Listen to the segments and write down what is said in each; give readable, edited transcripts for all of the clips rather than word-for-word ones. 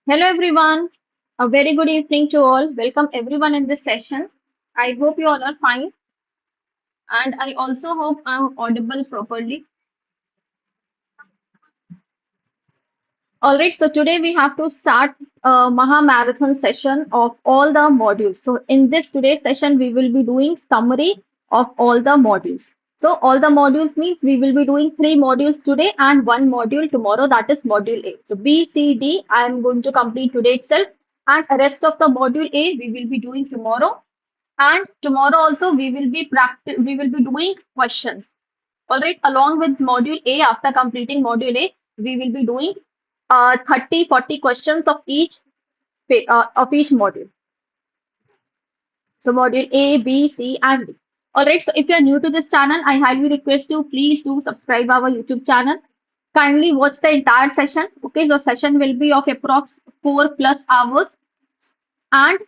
Hello everyone. A very good evening to all. Welcome everyone in this session. I hope you all are fine and I also hope I'm audible properly. All right, so today we have to start a Maha Marathon session of all the modules. So in this today's session, we will be doing summary of all the modules. So all the modules means we will be doing three modules today and one module tomorrow. That is module A. So B, C, D, I am going to complete today itself, and the rest of the module A we will be doing tomorrow. And tomorrow also we will be doing questions. All right, along with module A, after completing module A, we will be doing 30-40 questions of each module. So module A, B, C, and D. All right, so if you are new to this channel, I highly request you please do subscribe our YouTube channel. Kindly watch the entire session. Okay, so session will be of approx 4+ hours. And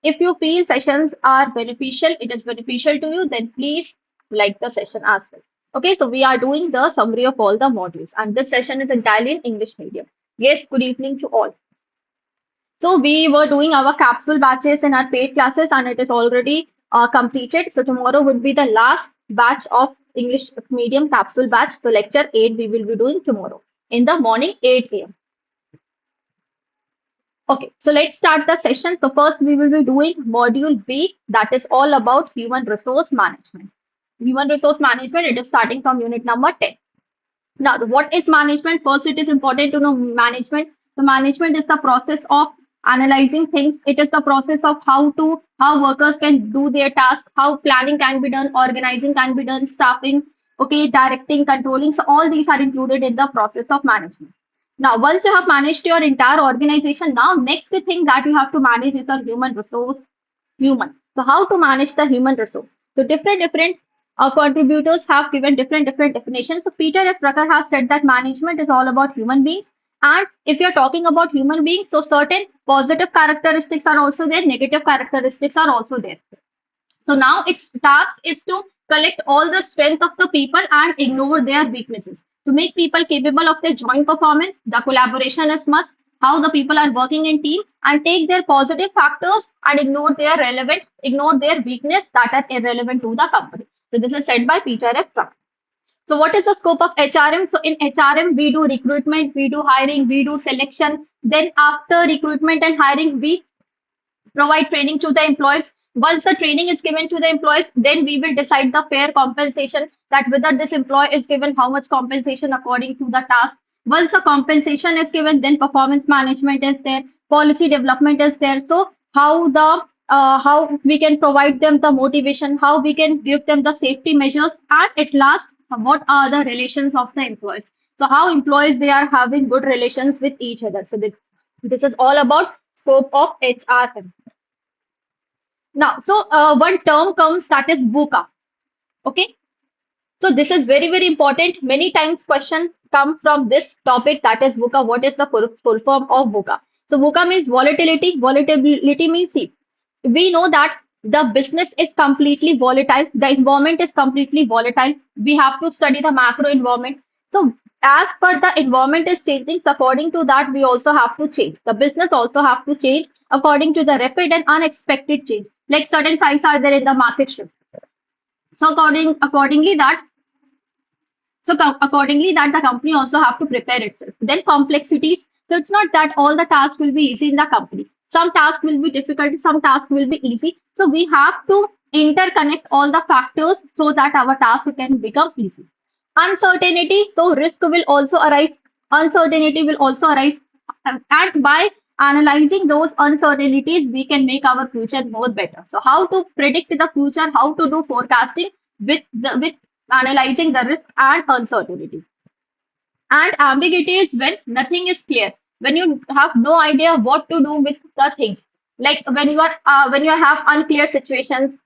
if you feel sessions are beneficial, it is beneficial to you, then please like the session as well. Okay, so we are doing the summary of all the modules, and this session is entirely in English medium. Yes, good evening to all. So we were doing our capsule batches in our paid classes, and it is already completed. So tomorrow would be the last batch of English medium capsule batch. So lecture 8 we will be doing tomorrow in the morning 8 a.m. Okay, so let's start the session. So first we will be doing module B, that is all about human resource management. Human resource management, it is starting from unit number 10. Now, what is management? First, it is important to know management. So management is the process of analyzing things. It is the process of how workers can do their task, how planning can be done, organizing can be done, staffing, okay, directing, controlling. So all these are included in the process of management. Now, once you have managed your entire organization, now next thing that you have to manage is a human resource, human. So how to manage the human resource? So different contributors have given different definitions. So Peter F. Drucker has said that management is all about human beings. And if you're talking about human beings, so certain positive characteristics are also there, negative characteristics are also there. So now its task is to collect all the strength of the people and ignore their weaknesses. To make people capable of their joint performance, the collaboration is must, how the people are working in team, and take their positive factors and ignore their weakness that are irrelevant to the company. So this is said by Peter F. Drucker. So what is the scope of HRM? So in HRM, we do recruitment, we do hiring, we do selection. Then after recruitment and hiring, we provide training to the employees. Once the training is given to the employees, then we will decide the fair compensation, that whether this employee is given how much compensation according to the task. Once the compensation is given, then performance management is there, policy development is there. So how we can provide them the motivation, how we can give them the safety measures, and at last, what are the relations of the employees. So how employees they are having good relations with each other. So this is all about scope of HRM. Now, so one term comes that is VUCA. Okay. So this is very important. Many times question come from this topic, that is VUCA. What is the full form of VUCA? So VUCA means volatility. Volatility means, see, we know that the business is completely volatile. The environment is completely volatile. We have to study the macro environment. So as per the environment is changing, so according to that, we also have to change. The business also have to change according to the rapid and unexpected change. Like certain prices are there in the market shift. So accordingly that the company also have to prepare itself. Then complexities. So it's not that all the tasks will be easy in the company. Some tasks will be difficult, some tasks will be easy. So we have to interconnect all the factors so that our task can become easy. Uncertainty. So risk will also arise. Uncertainty will also arise. And by analyzing those uncertainties, we can make our future more better. So how to predict the future, how to do forecasting with analyzing the risk and uncertainty. And ambiguity is when nothing is clear, when you have no idea what to do with the things. Like when you have unclear situations,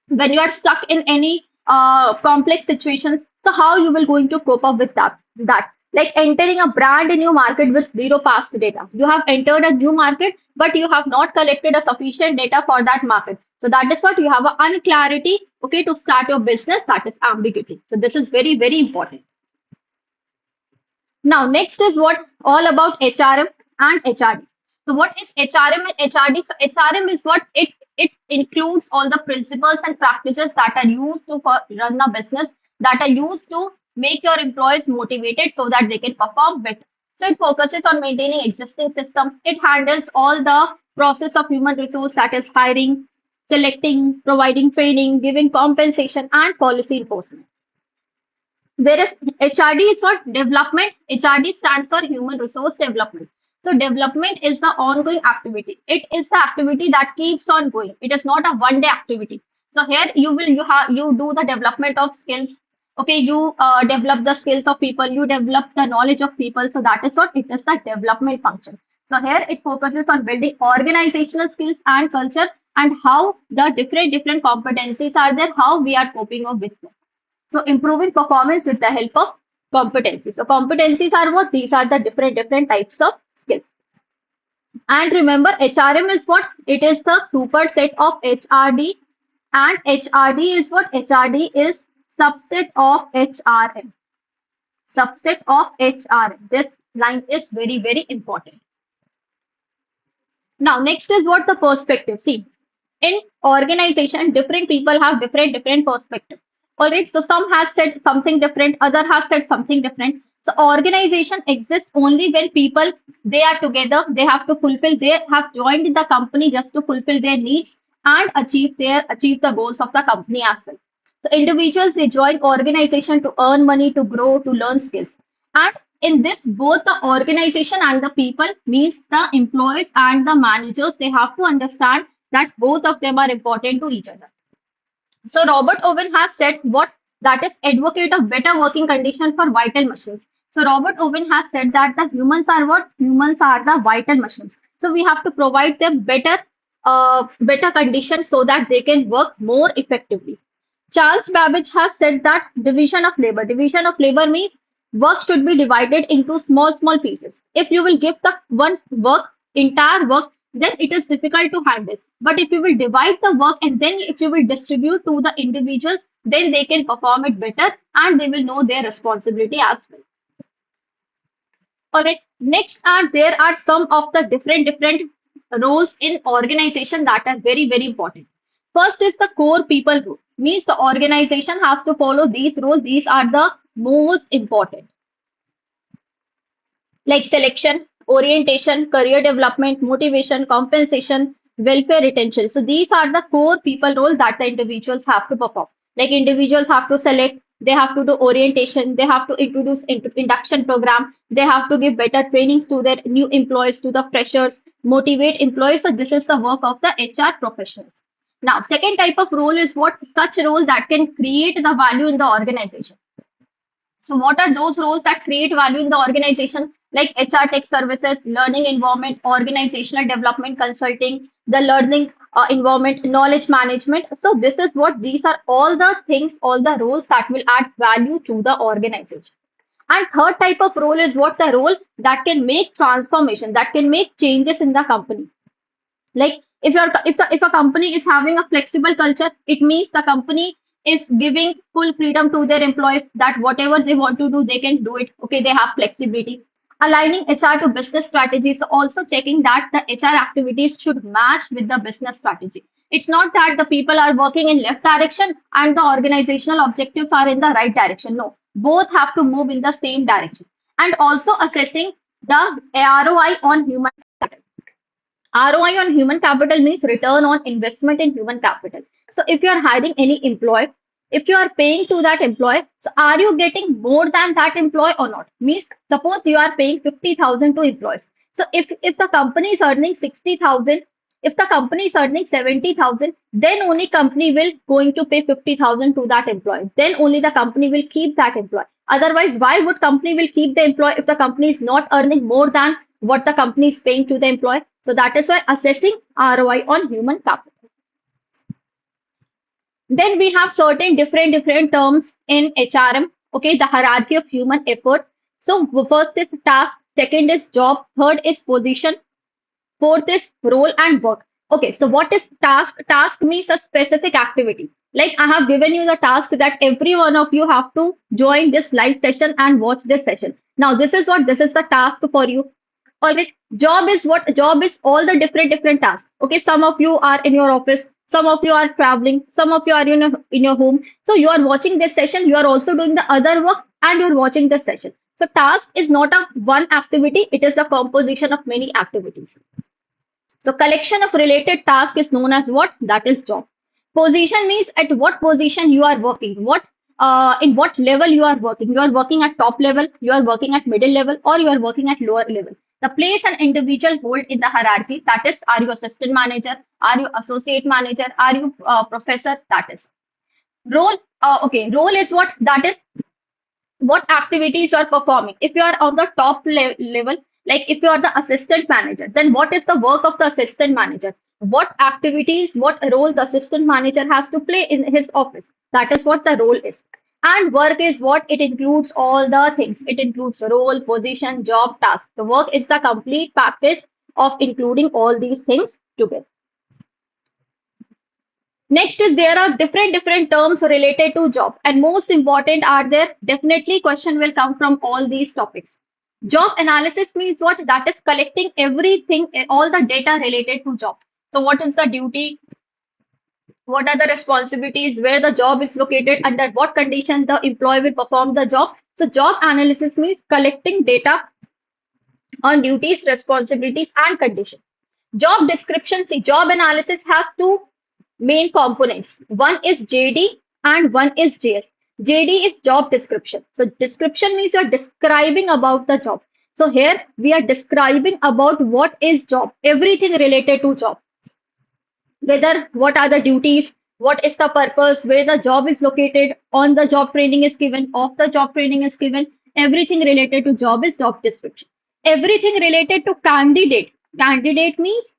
when you are stuck in any complex situations. So how you will going to cope up with that, like entering a brand new market with zero past data. You have entered a new market, but you have not collected a sufficient data for that market. So that is what you have a unclarity, okay, to start your business. That is ambiguity. So this is very important. Now, next is what all about HRM and HRD. So what is HRM and HRD? So HRM is what it includes all the principles and practices that are used to run a business, that are used to make your employees motivated so that they can perform better. So it focuses on maintaining existing systems. It handles all the process of human resource, that is hiring, selecting, providing training, giving compensation, and policy enforcement. Whereas HRD is for development. HRD stands for human resource development. So development is the ongoing activity. It is the activity that keeps on going. It is not a one day activity. So here you do the development of skills. Okay, you develop the skills of people. You develop the knowledge of people. So that is what it is, the development function. So here it focuses on building organizational skills and culture, and how the different competencies are there, how we are coping up with them. So improving performance with the help of competencies. So competencies are what? These are the different types of skills. And remember, HRM is what? It is the superset of HRD, and HRD is what? HRD is subset of HRM. Subset of HRM. This line is very important. Now, next is what? The perspective. See, in organization, different people have different perspectives. All right, so some has said something different, other has said something different. So organization exists only when people, they are together, they have to fulfill, they have joined the company just to fulfill their needs and achieve the goals of the company as well. So individuals, they join organization to earn money, to grow, to learn skills. And in this, both the organization and the people, means the employees and the managers, they have to understand that both of them are important to each other. So Robert Owen has said what? That is advocate of better working condition for vital machines. So Robert Owen has said that the humans are what? Humans are the vital machines. So we have to provide them better conditions so that they can work more effectively. Charles Babbage has said that division of labor. Division of labor means work should be divided into small pieces. If you will give the entire work, then it is difficult to handle. But if you will divide the work and then if you will distribute to the individuals, then they can perform it better and they will know their responsibility as well. All right. Next there are some of the different roles in organization that are very important. First is the core people role. Means the organization has to follow these roles. These are the most important, like selection, orientation, career development, motivation, compensation, welfare, retention. So these are the core people role that the individuals have to perform. Like individuals have to select, they have to do orientation, they have to introduce induction program, they have to give better trainings to their new employees, to the freshers, motivate employees. So this is the work of the HR professionals. Now, second type of role is what? Such role that can create the value in the organization. So what are those roles that create value in the organization? Like HR tech services, learning environment, organizational development consulting, the learning environment, knowledge management. So this is what, these are all the things, all the roles that will add value to the organization. And third type of role is what? The role that can make transformation, that can make changes in the company. Like if a company is having a flexible culture, it means the company is giving full freedom to their employees, that whatever they want to do, they can do it. Okay, they have flexibility. Aligning HR to business strategies, also checking that the HR activities should match with the business strategy. It's not that the people are working in left direction and the organizational objectives are in the right direction. No, both have to move in the same direction. And also assessing the ROI on human capital. ROI on human capital means return on investment in human capital. So if you are hiring any employee, if you are paying to that employee, so are you getting more than that employee or not? Means suppose you are paying 50,000 to employees. So if the company is earning 60,000, if the company is earning 70,000, then only company will going to pay 50,000 to that employee. Then only the company will keep that employee. Otherwise, why would company will keep the employee if the company is not earning more than what the company is paying to the employee? So that is why assessing ROI on human capital. Then we have certain different terms in HRM. Okay, the hierarchy of human effort. So first is task, second is job, third is position, fourth is role and work. Okay, so what is task? Task means a specific activity. Like I have given you the task that every one of you have to join this live session and watch this session. Now this is what, this is the task for you. All right. Job is what? Job is all the different tasks. Okay. Some of you are in your office. Some of you are traveling. Some of you are in your home. So you are watching this session. You are also doing the other work and you're watching this session. So task is not a one activity. It is a composition of many activities. So collection of related tasks is known as what? That is job. Position means at what position you are working, what in what level you are working. You are working at top level, you are working at middle level, or you are working at lower level. The place an individual hold in the hierarchy, that is, are you assistant manager, are you associate manager, are you professor, that is. Role, okay, role is what? That is what activities you are performing. If you are on the top level, like if you are the assistant manager, then what is the work of the assistant manager? What activities, what role the assistant manager has to play in his office? That is what the role is. And work is what? It includes all the things. It includes role, position, job, task. The work is the complete package of including all these things together. Next is there are different terms related to job, and most important are there definitely question will come from all these topics. Job analysis means what? That is collecting everything, all the data related to job. So what is the duty? What are the responsibilities? Where the job is located? Under what condition the employee will perform the job? So job analysis means collecting data on duties, responsibilities, and conditions. Job description. See, job analysis has two main components. One is JD and one is JS. JD is job description. So description means you're describing about the job. So here we are describing about what is job, everything related to job. Whether what are the duties, what is the purpose, where the job is located, on the job training is given, off the job training is given, everything related to job is job description. Everything related to candidate. Candidate means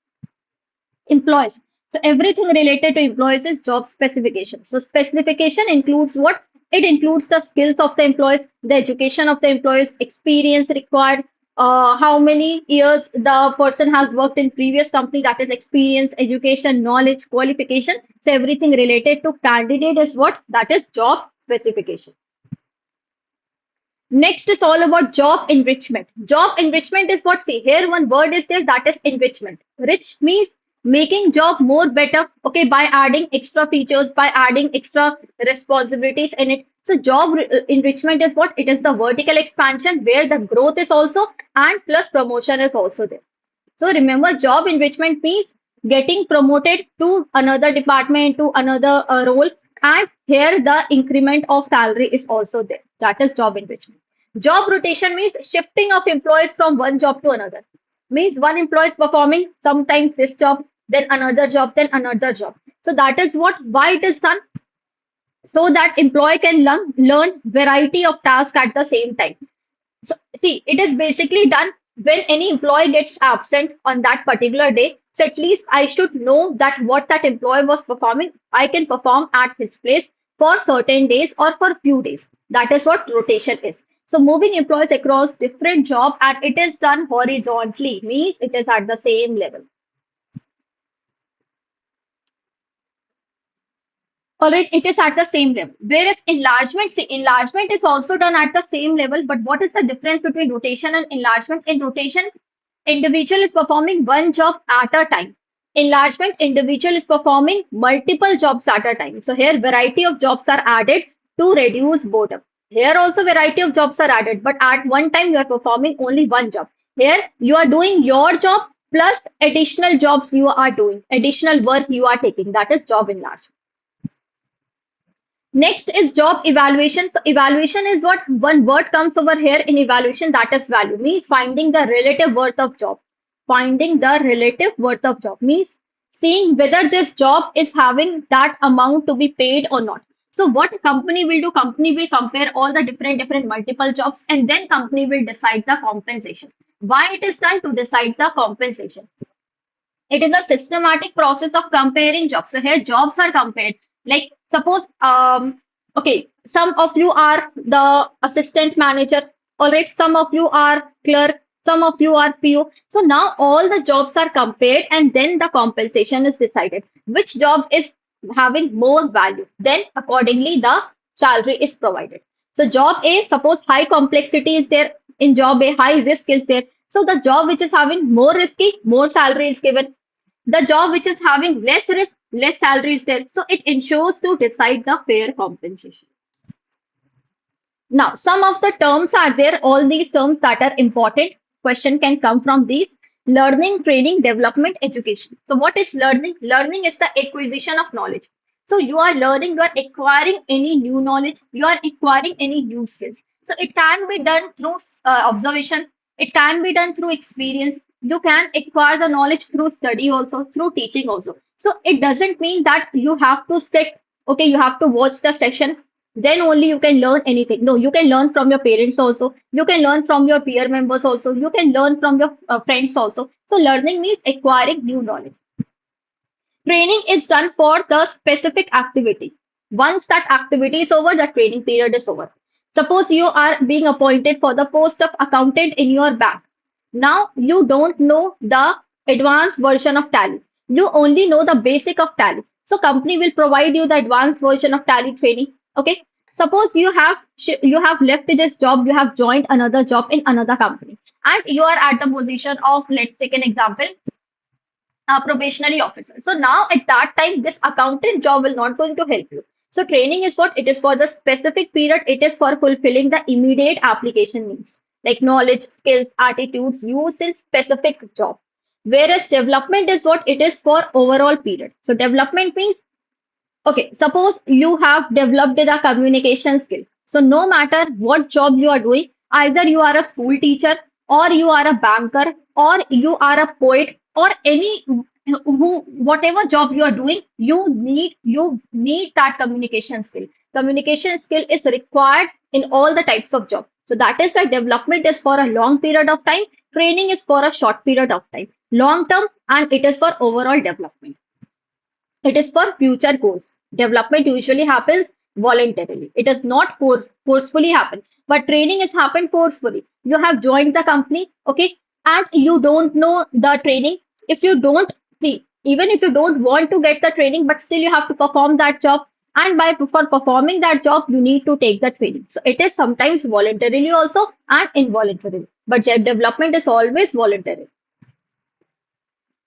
employees. So everything related to employees is job specification. So specification includes what? It includes the skills of the employees, the education of the employees, experience required, how many years the person has worked in previous company, that is experience, education, knowledge, qualification. So everything related to candidate is what? That is job specification. Next is all about job enrichment. Job enrichment is what? See, here one word is there, that is enrichment. Rich means making job more better, okay, by adding extra features, by adding extra responsibilities in it. So job enrichment is what? It is the vertical expansion where the growth is also and plus promotion is also there. So remember, job enrichment means getting promoted to another department, to another role, and here the increment of salary is also there. That is job enrichment. Job rotation means shifting of employees from one job to another. Means one employee is performing sometimes this job, then another job, then another job. So that is what, why it is done? So that employee can learn variety of tasks at the same time. So see, it is basically done when any employee gets absent on that particular day. So at least I should know that what that employee was performing, I can perform at his place for certain days or for few days. That is what rotation is. So moving employees across different job and it is done horizontally, means it is at the same level. All right, it is at the same level. Whereas enlargement, see, enlargement is also done at the same level. But what is the difference between rotation and enlargement? In rotation, individual is performing one job at a time. Enlargement, individual is performing multiple jobs at a time. So here, variety of jobs are added to reduce boredom. Here also variety of jobs are added, but at one time you are performing only one job. Here you are doing your job plus additional jobs you are doing, additional work you are taking. That is job enlargement. Next is job evaluation. So evaluation is what? One word comes over here in evaluation, that is value. Means finding the relative worth of job. Finding the relative worth of job means seeing whether this job is having that amount to be paid or not. So what company will do? Company will compare all the different multiple jobs and then company will decide the compensation. Why it is done? To decide the compensation. It is a systematic process of comparing jobs. So here jobs are compared. Like suppose, okay, some of you are the assistant manager. All right, some of you are clerk, some of you are PO. So now all the jobs are compared and then the compensation is decided. Which job is having more value? Then accordingly the salary is provided. So job A, suppose high complexity is there in job A, high risk is there. So the job which is having more risky, more salary is given. The job which is having less risk, less salary is there. So it ensures to decide the fair compensation. Now, some of the terms are there, all these terms that are important. Question can come from these. Learning, training, development, education. So, what is learning? Learning is the acquisition of knowledge. So, you are learning, you are acquiring any new knowledge, you are acquiring any new skills. So, it can be done through observation, it can be done through experience. You can acquire the knowledge through study also, through teaching also. So, it doesn't mean that you have to sit, okay, you have to watch the session, then only you can learn anything. No, you can learn from your parents also. You can learn from your peer members also. You can learn from your friends also. So learning means acquiring new knowledge. Training is done for the specific activity. Once that activity is over, the training period is over. Suppose you are being appointed for the post of accountant in your bank. Now you don't know the advanced version of Tally. You only know the basic of Tally. So company will provide you the advanced version of Tally training. Okay. Suppose you have left this job, you have joined another job in another company, and you are at the position of, let's take an example, a probationary officer. So now at that time, this accountant job will not going to help you. So training is what? It is for the specific period. It is for fulfilling the immediate application needs, like knowledge, skills, attitudes used in specific job. Whereas development is what? It is for overall period. So development means, okay, suppose you have developed the communication skill. So no matter what job you are doing, either you are a school teacher or you are a banker or you are a poet or any who whatever job you are doing, you need that communication skill. Communication skill is required in all the types of job. So that is why development is for a long period of time, training is for a short period of time, long term, and it is for overall development. It is for future goals. Development usually happens voluntarily. It does not forcefully happen. But training is happened forcefully. You have joined the company, okay, and you don't know the training. If you don't see, even if you don't want to get the training, but still you have to perform that job. And by for performing that job, you need to take the training. So it is sometimes voluntarily also and involuntarily. But job development is always voluntary.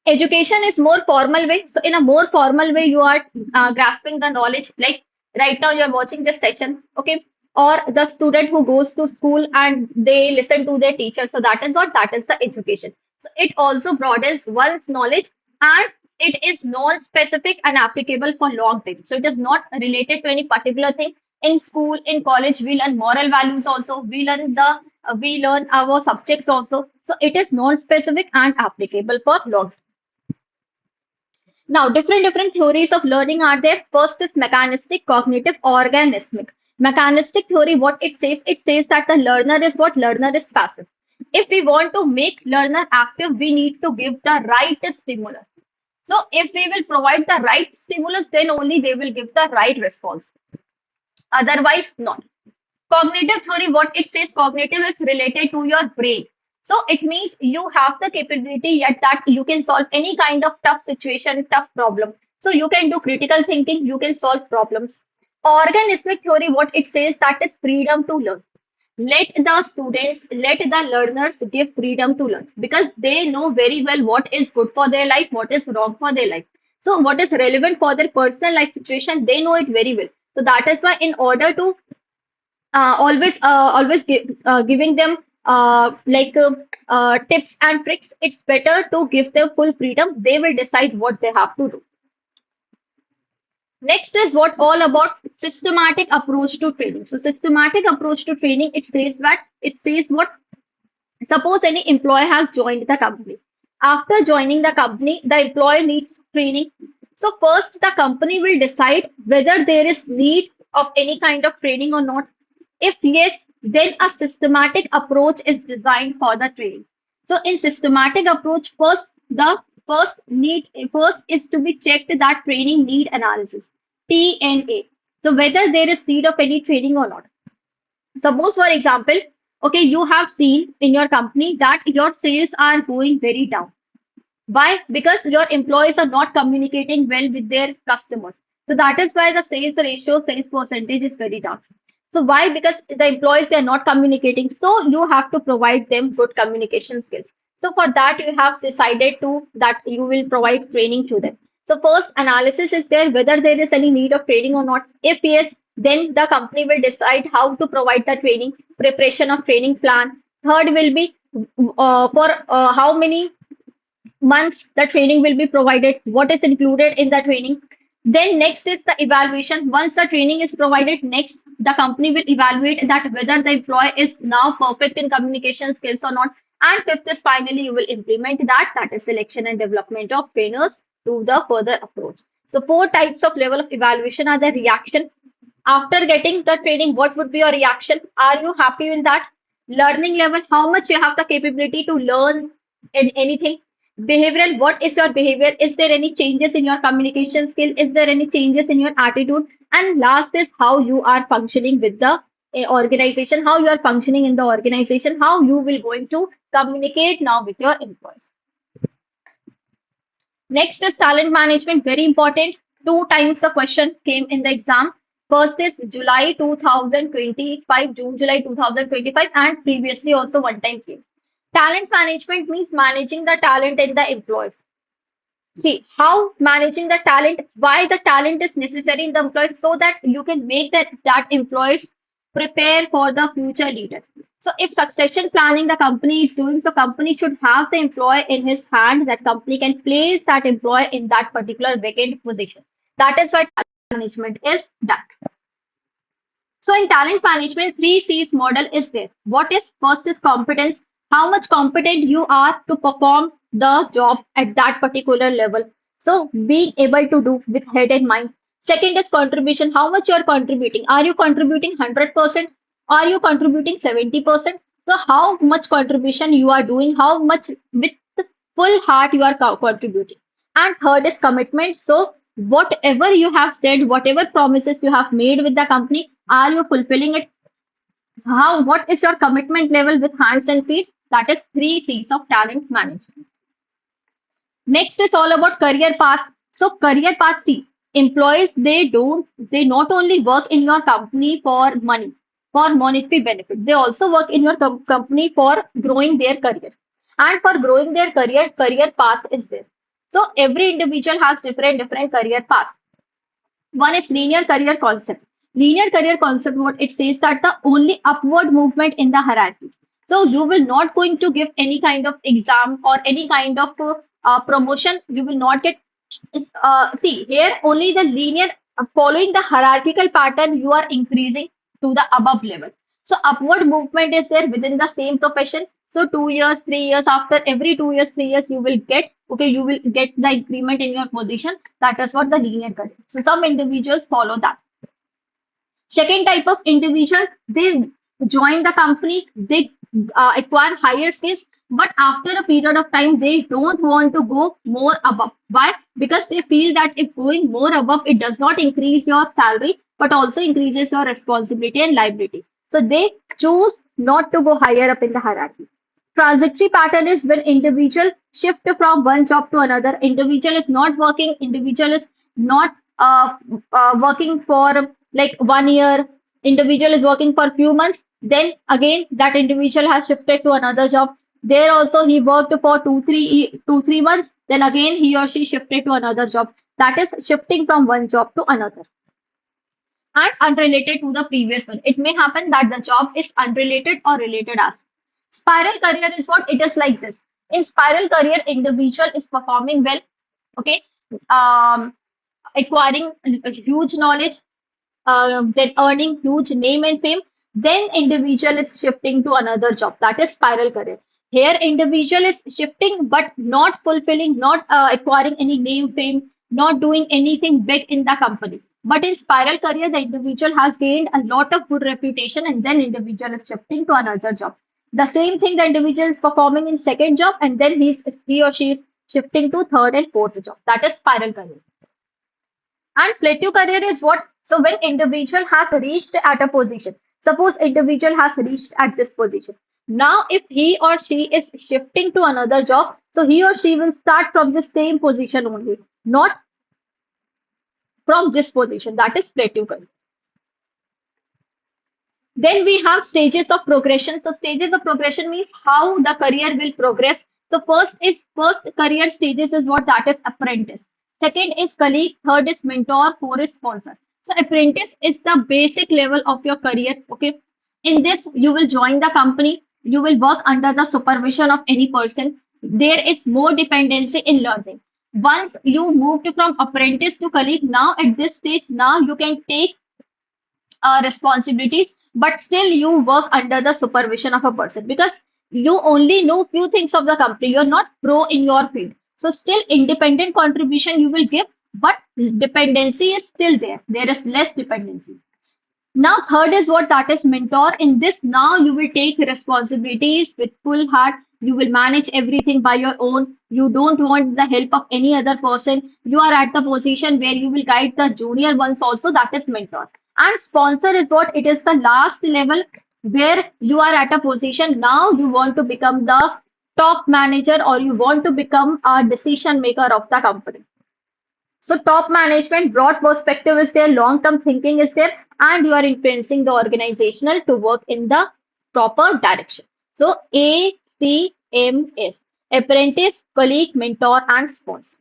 Education is more formal way. So in a more formal way, you are grasping the knowledge. Like right now, you're watching this session, okay? Or the student who goes to school and they listen to their teacher. So that is what that is the education. So it also broadens one's knowledge and it is non-specific and applicable for long time. So it is not related to any particular thing. In school, in college, we learn moral values also. We learn our subjects also. So it is non-specific and applicable for long. Now, different theories of learning are there. First is mechanistic, cognitive, organismic. Mechanistic theory, what it says that the learner is what? Learner is passive. If we want to make learner active, we need to give the right stimulus. So if we will provide the right stimulus, then only they will give the right response. Otherwise, not. Cognitive theory, what it says, cognitive is related to your brain. So it means you have the capability yet that you can solve any kind of tough situation, tough problem. So you can do critical thinking, you can solve problems. Organismic theory, what it says, that is freedom to learn. Let the students, let the learners give freedom to learn because they know very well what is good for their life, what is wrong for their life. So what is relevant for their personal life situation, they know it very well. So that is why in order to always giving them tips and tricks, it's better to give them full freedom. They will decide what they have to do. Next is what all about systematic approach to training. So systematic approach to training, it says what, suppose any employee has joined the company. After joining the company, the employee needs training. So first the company will decide whether there is need of any kind of training or not. If yes, then a systematic approach is designed for the training. So in systematic approach, first is to be checked that training need analysis, TNA. So whether there is need of any training or not. Suppose for example, okay, you have seen in your company that your sales are going very down. Why? Because your employees are not communicating well with their customers. So that is why the sales ratio, sales percentage is very down. So why? Because the employees, they are not communicating. So you have to provide them good communication skills. So for that, you have decided to that you will provide training to them. So first analysis is there whether there is any need of training or not. If yes, then the company will decide how to provide the training, preparation of training plan. Third will be for how many months the training will be provided, what is included in the training. Then next is the evaluation. Once the training is provided, next the company will evaluate that whether the employee is now perfect in communication skills or not. And fifth is finally you will implement that, that is selection and development of trainers to the further approach. So four types of level of evaluation are the reaction. After getting the training, what would be your reaction? Are you happy with that? Learning level, how much you have the capability to learn in anything. Behavioral, what is your behavior? Is there any changes in your communication skill? Is there any changes in your attitude? And last is how you are functioning with the organization, how you are functioning in the organization, how you will going to communicate now with your employees. Next is talent management, very important. Two times the question came in the exam. First is July 2025, June, July 2025, and previously also one time came. Talent management means managing the talent in the employees. See how managing the talent, why the talent is necessary in the employees, so that you can make that employees prepare for the future leader. So if succession planning the company is doing, so company should have the employee in his hand, that company can place that employee in that particular vacant position. That is why talent management is done. So in talent management, three C's model is there. What is first is competence, how much competent you are to perform the job at that particular level. So being able to do with head and mind. Second is contribution, how much you are contributing. Are you contributing 100%? Are you contributing 70%? So how much contribution you are doing, how much with full heart you are contributing. And third is commitment. So whatever you have said, whatever promises you have made with the company, are you fulfilling it? How, what is your commitment level with hands and feet? That is three C's of talent management. Next is all about career path. So career path, see, employees, they not only work in your company for money, for monetary benefit. They also work in your company for growing their career. And for growing their career, career path is there. So every individual has different career path. One is linear career concept. Linear career concept, what it says that the only upward movement in the hierarchy. So you will not going to give any kind of exam or any kind of promotion. You will not get. See here only the linear following the hierarchical pattern. You are increasing to the above level. So upward movement is there within the same profession. So 2 years, 3 years, after every 2 years, 3 years, you will get, okay, you will get the increment in your position. That is what the linear career. So some individuals follow that. Second type of individual, they join the company, they acquire higher skills, but after a period of time, they don't want to go more above. Why? Because they feel that if going more above, it does not increase your salary, but also increases your responsibility and liability. So they choose not to go higher up in the hierarchy. Transitory pattern is when individual shift from one job to another. Individual is not working. Individual is not working for like 1 year. Individual is working for few months. Then again, that individual has shifted to another job. There also he worked for 2, 3 months. Then again he or she shifted to another job. That is shifting from one job to another and unrelated to the previous one. It may happen that the job is unrelated or related as. Spiral career is what it is like this. In spiral career, individual is performing well, okay, um, acquiring huge knowledge, then earning huge name and fame. Then individual is shifting to another job. That is spiral career. Here, individual is shifting but not fulfilling, not acquiring any name, fame, not doing anything big in the company. But in spiral career, the individual has gained a lot of good reputation, and then individual is shifting to another job. The same thing the individual is performing in second job, and then he or she is shifting to third and fourth job. That is spiral career. And plateau career is what? So when individual has reached at a position, suppose individual has reached at this position. Now, if he or she is shifting to another job, so he or she will start from the same position only, not from this position. That is plateau career. Then we have stages of progression. So stages of progression means how the career will progress. So first career stages is what that is apprentice. Second is colleague. Third is mentor. Four is sponsor. So apprentice is the basic level of your career. Okay. In this, you will join the company. You will work under the supervision of any person. There is more dependency in learning. Once you moved from apprentice to colleague, now at this stage, now you can take responsibilities, but still you work under the supervision of a person because you only know few things of the company. You're not pro in your field. So still independent contribution you will give, but dependency is still there. There is less dependency. Now, third is what that is mentor. In this, now you will take responsibilities with full heart. You will manage everything by your own. You don't want the help of any other person. You are at the position where you will guide the junior ones also. That is mentor. And sponsor is what it is the last level where you are at a position. Now you want to become the top manager or you want to become a decision maker of the company. So top management, broad perspective is there, long-term thinking is there, and you are influencing the organizational to work in the proper direction. So ACMS, apprentice, colleague, mentor, and sponsor.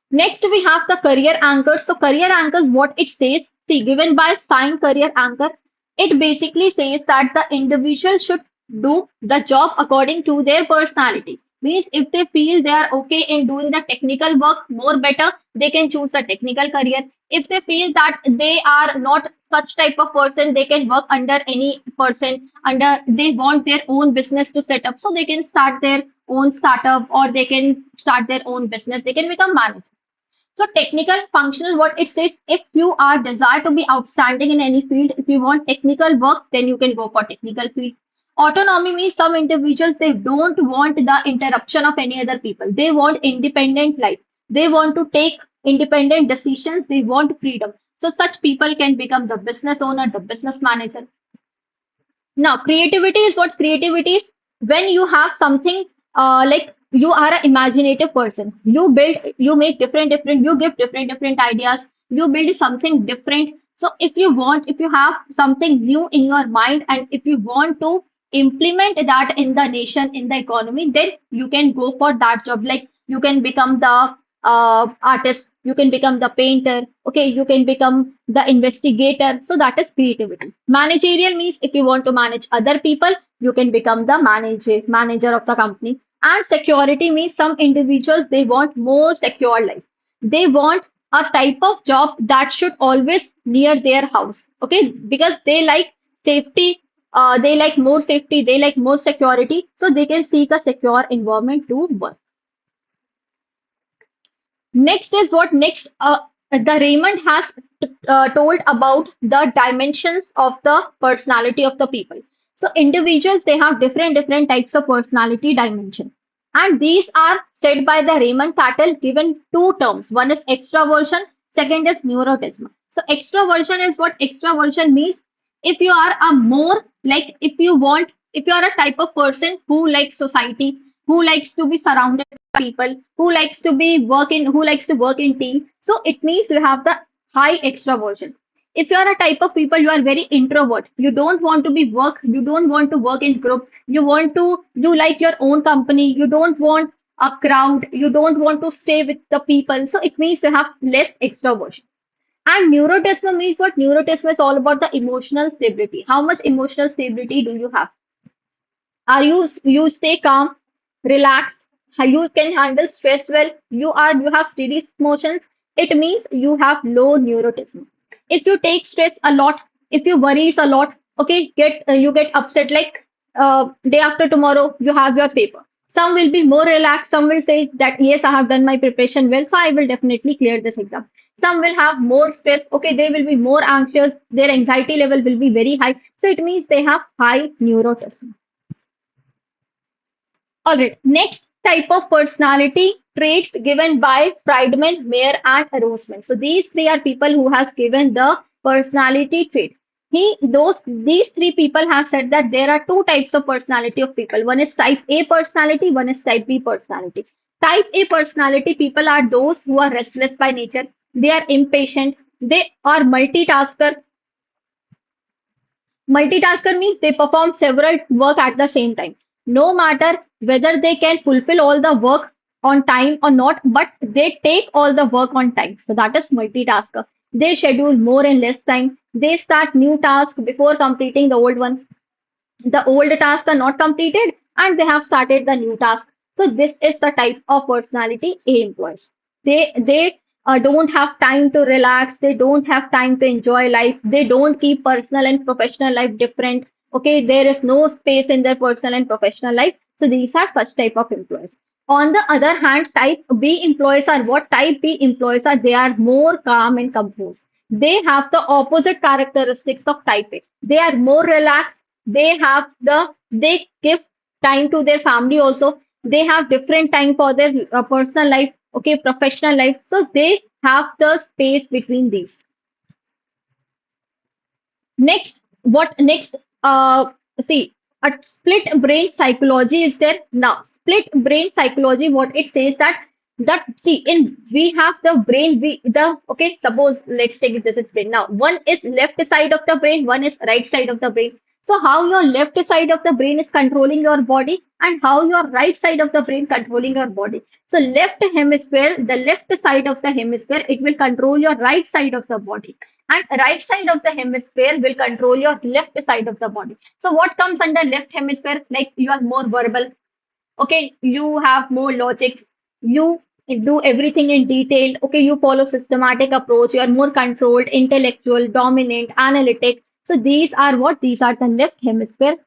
Next, we have the career anchor. So career anchor is what it says. See, given by sign career anchor, it basically says that the individual should do the job according to their personality. Means if they feel they are okay in doing the technical work more better, they can choose a technical career. If they feel that they are not such type of person, they can work under any person, under they want their own business to set up. So they can start their own startup or they can start their own business. They can become manager. So technical, functional, what it says, if you are desire to be outstanding in any field, if you want technical work, then you can go for technical field. Autonomy means some individuals, they don't want the interruption of any other people. They want independent life. They want to take independent decisions. They want freedom. So such people can become the business owner, the business manager. Now, creativity is what creativity is when you have something like you are an imaginative person. You build, you make you give different ideas. You build something different. So if you want, if you have something new in your mind and if you want to implement that in the nation, in the economy, then you can go for that job. Like you can become the artist, you can become the painter, okay, you can become the investigator. So that is creativity. Managerial means if you want to manage other people, you can become the manager of the company. And security means some individuals they want more secure life. They want a type of job that should always near their house, okay, because they like safety. They like more safety, they like more security, so they can seek a secure environment to work. Next is what next the Raymond has told about the dimensions of the personality of the people. So individuals they have different types of personality dimension, and these are said by the Raymond Tattle given two terms. One is extraversion, second is neuroticism. So extraversion is what extraversion means. If you are a more like if you are a type of person who likes society, who likes to be surrounded people who likes to be work in who likes to work in team, so it means you have the high extraversion. If you are a type of people you are very introvert, you don't want to be work, you don't want to work in group, you like your own company, you don't want a crowd, you don't want to stay with the people, so it means you have less extraversion. And neuroticism means what neuroticism is all about the emotional stability. How much emotional stability do you have? Are you stay calm, relaxed, you can handle stress well, you have steady emotions, it means you have low neuroticism. If you take stress a lot, if you worries a lot, okay, you get upset like day after tomorrow you have your paper. Some will be more relaxed, some will say that yes, I have done my preparation well, so I will definitely clear this exam. Some will have more stress, okay, they will be more anxious, their anxiety level will be very high, so it means they have high neuroticism. All right, next type of personality traits given by Friedman, Mayer, and Roseman. So these three are people who has given the personality trait. These three people have said that there are two types of personality of people. One is type A personality, one is type B personality. Type A personality people are those who are restless by nature. They are impatient. They are multitasker. Multitasker means they perform several work at the same time. No matter whether they can fulfill all the work on time or not, but they take all the work on time. So that is multitasker. They schedule more in less time. They start new tasks before completing the old one. The old tasks are not completed and they have started the new task. So this is the type of personality A employees. They don't have time to relax. They don't have time to enjoy life. They don't keep personal and professional life different. Okay, there is no space in their personal and professional life. So these are such type of employees. On the other hand, type B employees are what? Type B employees are, they are more calm and composed. They have the opposite characteristics of type A. They are more relaxed. They give time to their family also. They have different time for their personal life, okay, professional life. So they have the space between these. Next, what next? See, a split brain psychology is there now. Split brain psychology, what it says that see in we have the brain we the okay. Suppose let's take this as brain now. One is left side of the brain, one is right side of the brain. So how your left side of the brain is controlling your body and how your right side of the brain controlling your body. So left hemisphere, the left side of the hemisphere, it will control your right side of the body and right side of the hemisphere will control your left side of the body. So what comes under left hemisphere? Like you are more verbal, okay, you have more logics, you do everything in detail, okay, you follow systematic approach, you are more controlled, intellectual, dominant, analytic. So these are what? These are the left hemisphere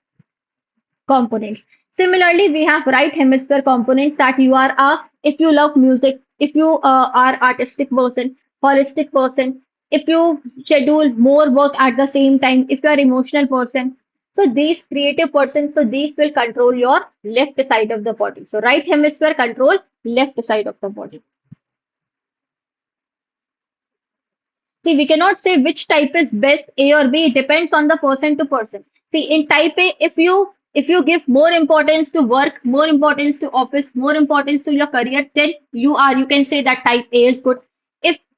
components. Similarly, we have right hemisphere components that you are if you love music, if you are artistic person, holistic person, if you schedule more work at the same time, if you are emotional person. So these creative persons, so these will control your left side of the body. So right hemisphere control left side of the body. See, we cannot say which type is best, A or B. It depends on the person to person. See, in type A, if you give more importance to work, more importance to office, more importance to your career, then you can say that type A is good.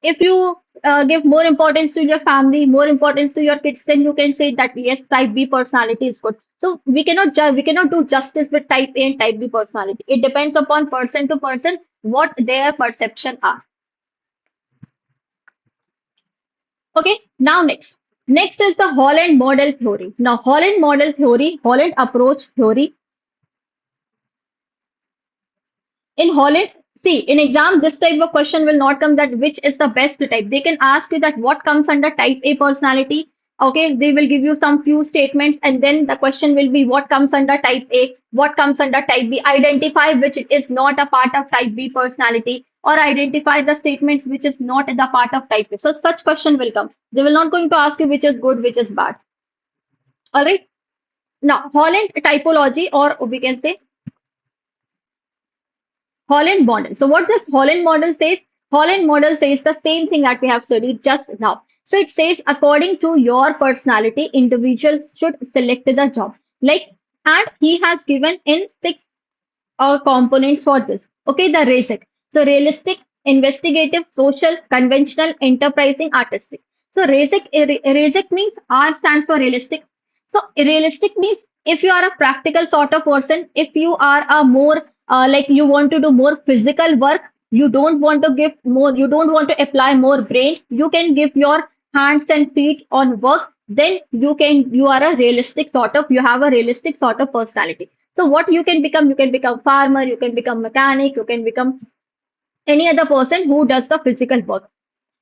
If you give more importance to your family, more importance to your kids, then you can say that yes, type B personality is good. So we cannot do justice with type A and type B personality. It depends upon person to person what their perception are. Okay, now next. Next is the Holland model theory. Now, Holland model theory, Holland approach theory. In Holland, see, in exam, this type of question will not come that which is the best type. They can ask you that what comes under type A personality. Okay, they will give you some few statements and then the question will be what comes under type A, what comes under type B. Identify which is not a part of type B personality or identify the statements which is not the part of type A. So such question will come. They will not going to ask you which is good, which is bad. All right. Now, Holland typology, or we can say Holland model. So what this Holland model says? Holland model says the same thing that we have studied just now. So it says according to your personality, individuals should select the job. Like, and he has given in six components for this. Okay, the RASIC. So realistic, investigative, social, conventional, enterprising, artistic. So RASIC means R stands for realistic. So realistic means if you are a practical sort of person, if you are a more like you want to do more physical work, you don't want to give more, you don't want to apply more brain, you can give your hands and feet on work, then you are a realistic sort of, you have a realistic sort of personality. So what you can become farmer, you can become mechanic, you can become any other person who does the physical work.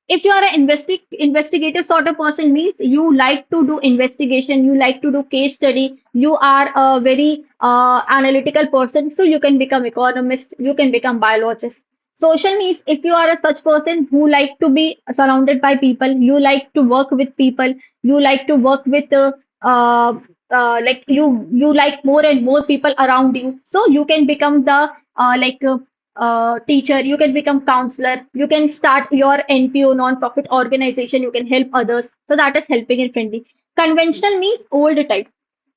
If you are an investigative sort of person, means you like to do investigation, you like to do case study, you are a very analytical person, so you can become economist, you can become biologist. Social means if you are a such person who like to be surrounded by people, you like to work with people, you like to work with like you like more and more people around you, so you can become the teacher, you can become counselor, you can start your NPO, non-profit organization, you can help others. So that is helping and friendly. Conventional means old type.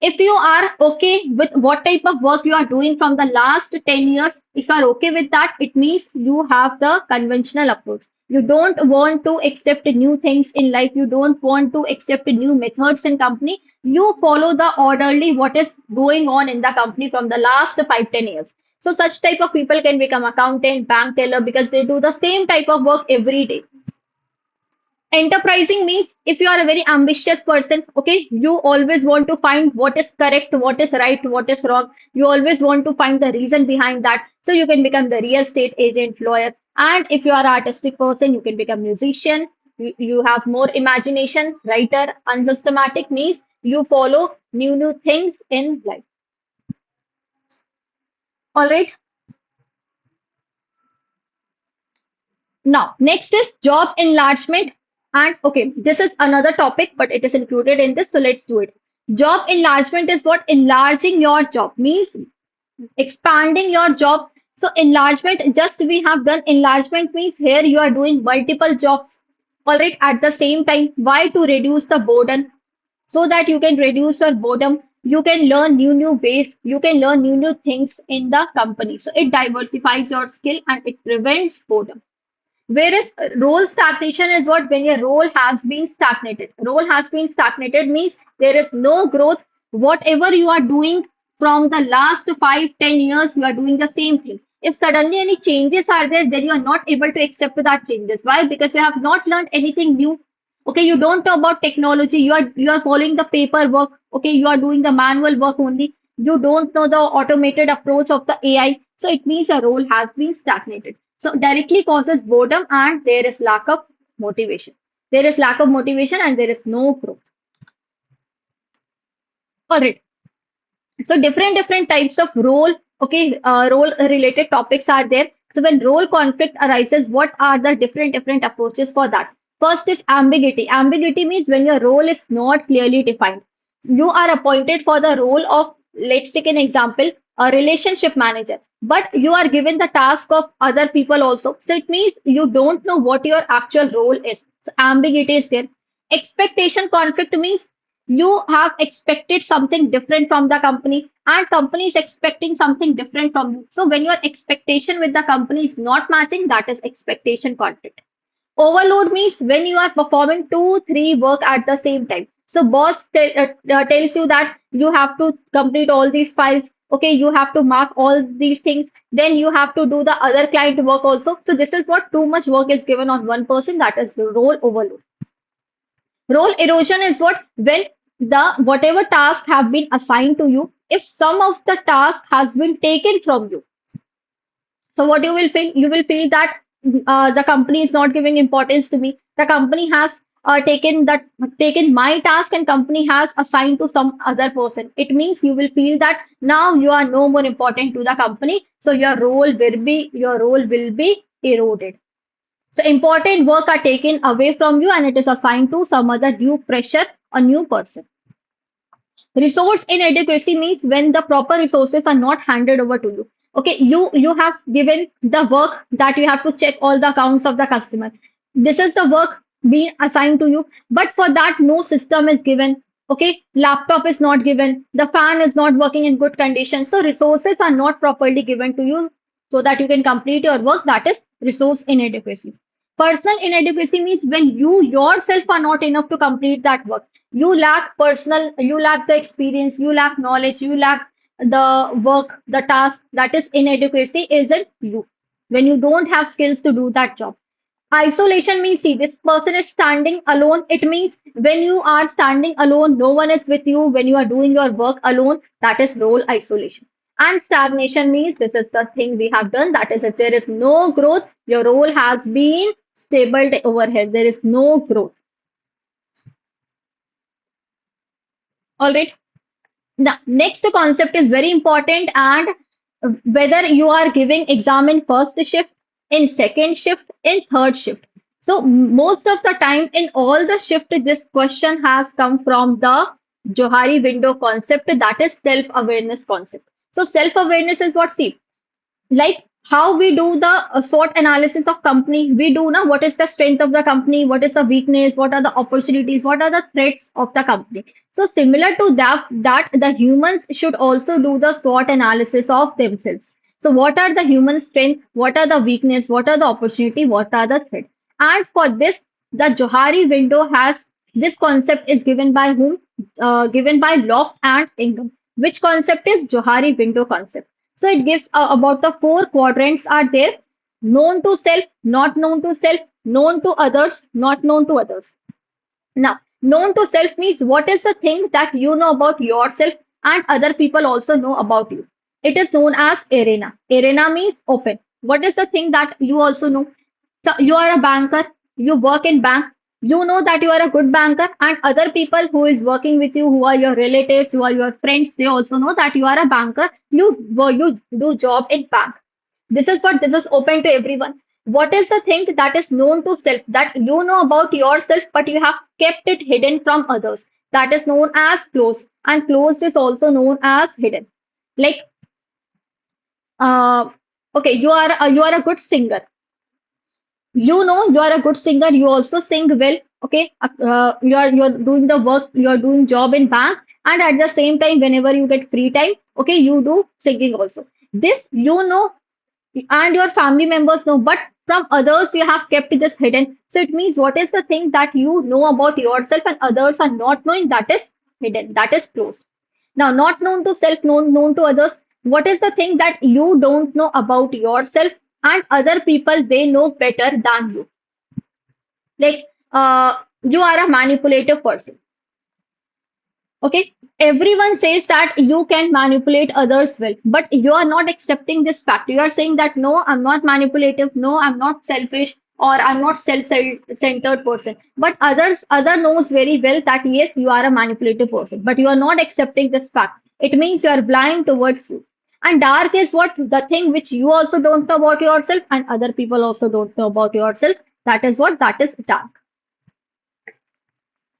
If you are okay with what type of work you are doing from the last 10 years, if you are okay with that, it means you have the conventional approach. You don't want to accept new things in life. You don't want to accept new methods in company. You follow the orderly what is going on in the company from the last 5, 10 years. So such type of people can become accountant, bank teller because they do the same type of work every day. Enterprising means if you are a very ambitious person, okay, you always want to find what is correct, what is right, what is wrong. You always want to find the reason behind that. So you can become the real estate agent, lawyer. And if you are an artistic person, you can become musician. You have more imagination, writer, unsystematic means you follow new things in life. All right. Now, next is job enlargement. And okay, this is another topic, but it is included in this, so let's do it. Job enlargement is what enlarging your job means, expanding your job. So enlargement, just we have done enlargement means here you are doing multiple jobs, all right, at the same time. Why? To reduce the burden, so that you can reduce your boredom. You can learn new ways. You can learn new things in the company. So it diversifies your skill and it prevents boredom. Whereas role stagnation is what when your role has been stagnated. Role has been stagnated means there is no growth. Whatever you are doing from the last 5, 10 years, you are doing the same thing. If suddenly any changes are there, then you are not able to accept that changes. Why? Because you have not learned anything new. Okay, you don't know about technology. You are following the paperwork. Okay, you are doing the manual work only. You don't know the automated approach of the AI. So it means your role has been stagnated. So directly causes boredom and there is lack of motivation. There is lack of motivation and there is no growth. All right. So different types of role, okay, role related topics are there. So when role conflict arises, what are the different approaches for that? First is ambiguity. Ambiguity means when your role is not clearly defined. You are appointed for the role of, let's take an example, a relationship manager, but you are given the task of other people also. So it means you don't know what your actual role is. So ambiguity is there. Expectation conflict means you have expected something different from the company and company is expecting something different from you. So when your expectation with the company is not matching, that is expectation conflict. Overload means when you are performing two, three work at the same time. So boss tells you that you have to complete all these files. Okay, you have to mark all these things. Then you have to do the other client work also. So this is what too much work is given on one person. That is the role overload. Role erosion is what when the whatever tasks have been assigned to you, if some of the task has been taken from you, so what you will feel? You will feel that the company is not giving importance to me. The company has taken my task and company has assigned to some other person. It means you will feel that now you are no more important to the company. So your role will be eroded. So important work are taken away from you and it is assigned to some other new pressure or new person. Resource inadequacy means when the proper resources are not handed over to you. Okay, you have given the work that you have to check all the accounts of the customer. This is the work being assigned to you, but for that no system is given. Okay, laptop is not given, the fan is not working in good condition. So resources are not properly given to you so that you can complete your work. That is resource inadequacy. Personal inadequacy means when you yourself are not enough to complete that work. You lack the experience, you lack knowledge, you lack the work, the task. That is inadequacy, isn't you. When you don't have skills to do that job. Isolation means, see, this person is standing alone. It means when you are standing alone, no one is with you. When you are doing your work alone, that is role isolation. And stagnation means this is the thing we have done. That is, if there is no growth, your role has been stabled over here. There is no growth. All right. The next concept is very important, and whether you are giving exam in first shift, in second shift, in third shift. So most of the time in all the shift, this question has come from the Johari window concept, that is self-awareness concept. So self-awareness is what? See, like how we do the SWOT analysis of company. We do now what is the strength of the company, what is the weakness, what are the opportunities, what are the threats of the company. So similar to that the humans should also do the SWOT analysis of themselves. So what are the human strength, what are the weakness, what are the opportunity, what are the threats? And for this, the Johari window has this concept is given by whom? Given by Locke and Ingham. Which concept is Johari window concept? So it gives about the four quadrants are there: known to self, not known to self, known to others, not known to others. Now, known to self means what is the thing that you know about yourself and other people also know about you. It is known as arena. Arena means open. What is the thing that you also know? So you are a banker, you work in bank, you know that you are a good banker, and other people who is working with you, who are your relatives, who are your friends, they also know that you are a banker. You do job in bank. This is what this is open to everyone. What is the thing that is known to self that you know about yourself, but you have kept it hidden from others? That is known as closed, and closed is also known as hidden. Like, uh, okay, you are a good singer. You know you are a good singer, you also sing well. Okay, you're doing the work, you're doing job in bank, and at the same time whenever you get free time, okay, you do singing also. This you know, and your family members know, but from others you have kept this hidden. So it means what is the thing that you know about yourself and others are not knowing, that is hidden, that is closed. Now, not known to self, known to others. What is the thing that you don't know about yourself and other people they know better than you? Like, you are a manipulative person. Okay, everyone says that you can manipulate others well, but you are not accepting this fact. You are saying that no, I'm not manipulative, no, I'm not selfish, or I'm not self-centered person. But other knows very well that yes, you are a manipulative person, but you are not accepting this fact. It means you are blind towards you. And dark is what? The thing which you also don't know about yourself and other people also don't know about yourself. That is what? That is dark.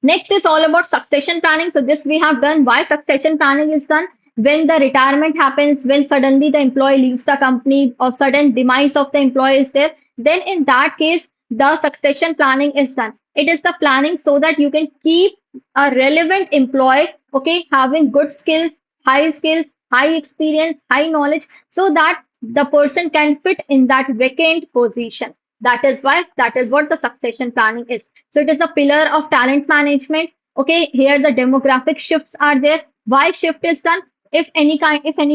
Next is all about succession planning. So this we have done. Why succession planning is done? When the retirement happens, when suddenly the employee leaves the company or sudden demise of the employee is there, then in that case, the succession planning is done. It is the planning so that you can keep a relevant employee, okay, having good skills, high experience, high knowledge, so that the person can fit in that vacant position. That is why, that is what the succession planning is. So it is a pillar of talent management. Okay, here the demographic shifts are there. Why shift is done? If any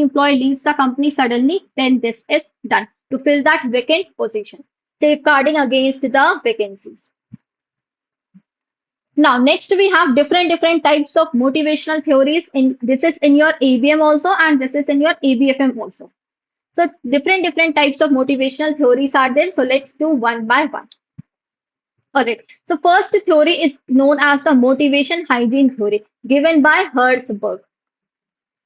employee leaves the company suddenly, then this is done to fill that vacant position, safeguarding against the vacancies. Now, next we have different types of motivational theories. In this is in your ABM also, and this is in your ABFM also. So different types of motivational theories are there. So let's do one by one. All right. So first theory is known as the motivation hygiene theory, given by Hertzberg.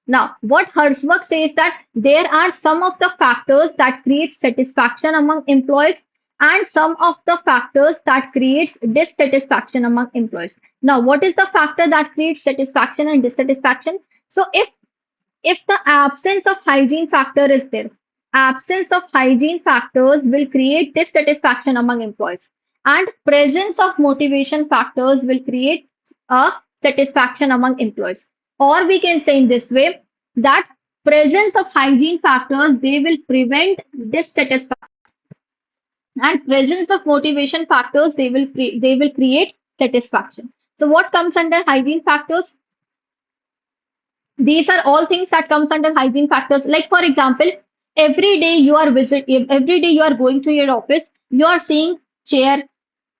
Now, what Hertzberg says that there are some of the factors that create satisfaction among employees and some of the factors that creates dissatisfaction among employees. Now, what is the factor that creates satisfaction and dissatisfaction? So if the absence of hygiene factor is there, absence of hygiene factors will create dissatisfaction among employees, and presence of motivation factors will create a satisfaction among employees. Or we can say in this way that presence of hygiene factors they will prevent dissatisfaction, and presence of motivation factors they will create satisfaction. So what comes under hygiene factors? These are all things that comes under hygiene factors. Like for example, every day you are going to your office, you are seeing chair,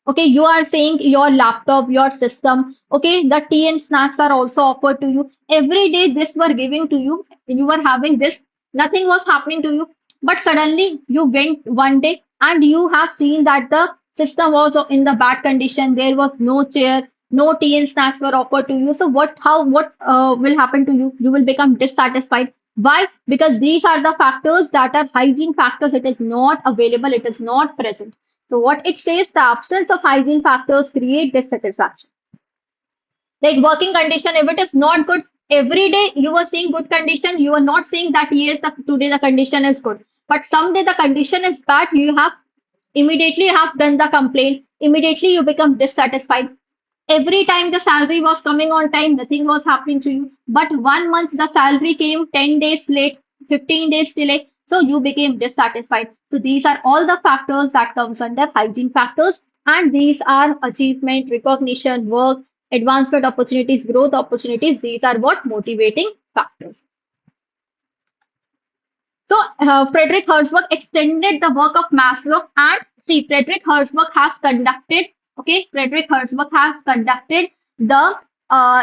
okay, you are seeing your laptop, your system, okay, the tea and snacks are also offered to you. Every day this were giving to you, you were having this, nothing was happening to you. But suddenly you went one day and you have seen that the system was in the bad condition. There was no chair, no tea and snacks were offered to you. So what will happen to you? You will become dissatisfied. Why? Because these are the factors that are hygiene factors. It is not available. It is not present. So what it says, the absence of hygiene factors create dissatisfaction. Like working condition, if it is not good, every day you are seeing good condition, you are not saying that yes, today the condition is good. But someday the condition is bad, you have done the complaint, immediately you become dissatisfied. Every time the salary was coming on time, nothing was happening to you. But 1 month the salary came 10 days late, 15 days delay. So you became dissatisfied. So these are all the factors that comes under hygiene factors. And these are achievement, recognition, work, advancement opportunities, growth opportunities. These are what motivating factors. So Frederick Herzberg extended the work of Maslow, and see, Frederick Herzberg has conducted the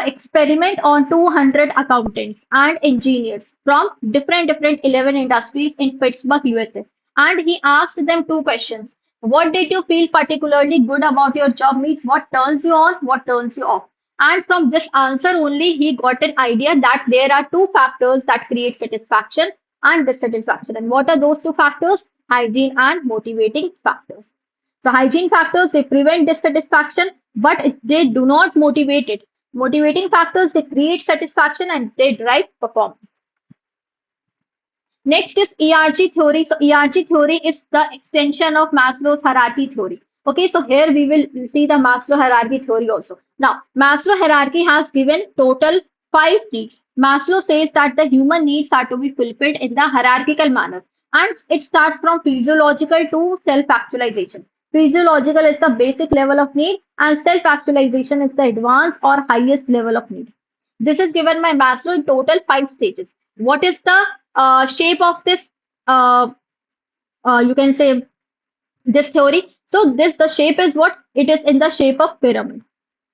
experiment on 200 accountants and engineers from different 11 industries in Pittsburgh, USA. And he asked them two questions. What did you feel particularly good about your job? Means what turns you on, what turns you off. And from this answer only, he got an idea that there are two factors that create satisfaction and dissatisfaction. And what are those two factors? Hygiene and motivating factors. So hygiene factors, they prevent dissatisfaction, but they do not motivate it. Motivating factors, they create satisfaction and they drive performance. Next is ERG theory. So ERG theory is the extension of Maslow's hierarchy theory. Okay, so here we will see the Maslow hierarchy theory also. Now, Maslow hierarchy has given total 5 needs. Maslow says that the human needs are to be fulfilled in the hierarchical manner. And it starts from physiological to self-actualization. Physiological is the basic level of need and self-actualization is the advanced or highest level of need. This is given by Maslow in total 5 stages. What is the shape of this? You can say this theory. So the shape is what? It is in the shape of pyramid.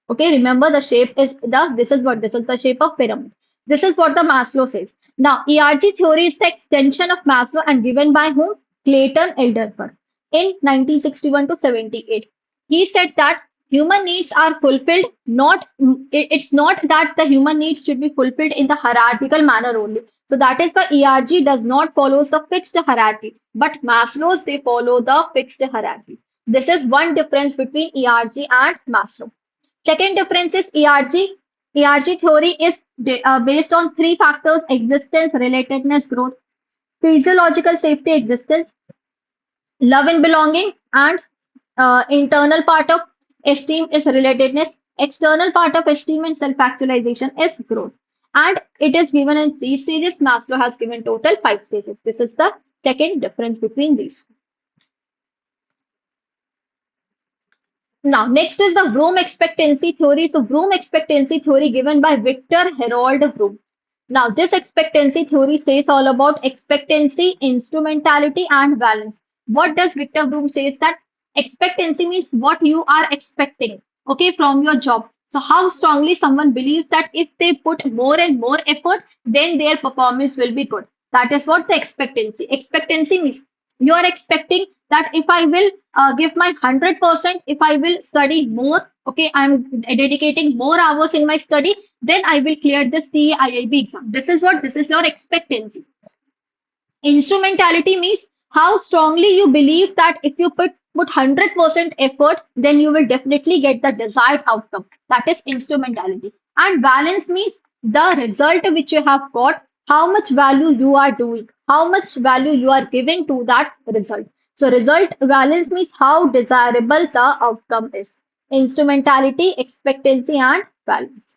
Okay, remember the shape is this is the shape of pyramid. This is what the Maslow says. Now, ERG theory is the extension of Maslow and given by whom? Clayton Elderberg in 1961 to 78. He said that human needs are fulfilled, it's not that the human needs should be fulfilled in the hierarchical manner only. So that is why ERG does not follow the fixed hierarchy, but Maslow's they follow the fixed hierarchy. This is one difference between ERG and Maslow. Second difference is ERG. ERG theory is based on 3 factors: existence, relatedness, growth, physiological safety, existence, love and belonging, and internal part of esteem is relatedness, external part of esteem and self-actualization is growth. And it is given in 3 stages. Maslow has given total 5 stages. This is the second difference between these. Now, next is the Vroom expectancy theory. So, Vroom expectancy theory given by Victor Harold Vroom. Now, this expectancy theory says all about expectancy, instrumentality, and balance. What does Victor Vroom says that expectancy means what you are expecting, okay, from your job. So, how strongly someone believes that if they put more and more effort, then their performance will be good. That is what the expectancy. Expectancy means you are expecting that if I will give my 100%, if I will study more, okay, I'm dedicating more hours in my study, then I will clear the CAIIB exam. This is what, this is your expectancy. Instrumentality means how strongly you believe that if you put 100% effort, then you will definitely get the desired outcome. That is instrumentality. And balance means the result which you have got, how much value you are doing, how much value you are giving to that result. So result balance means how desirable the outcome is. Instrumentality, expectancy, and balance.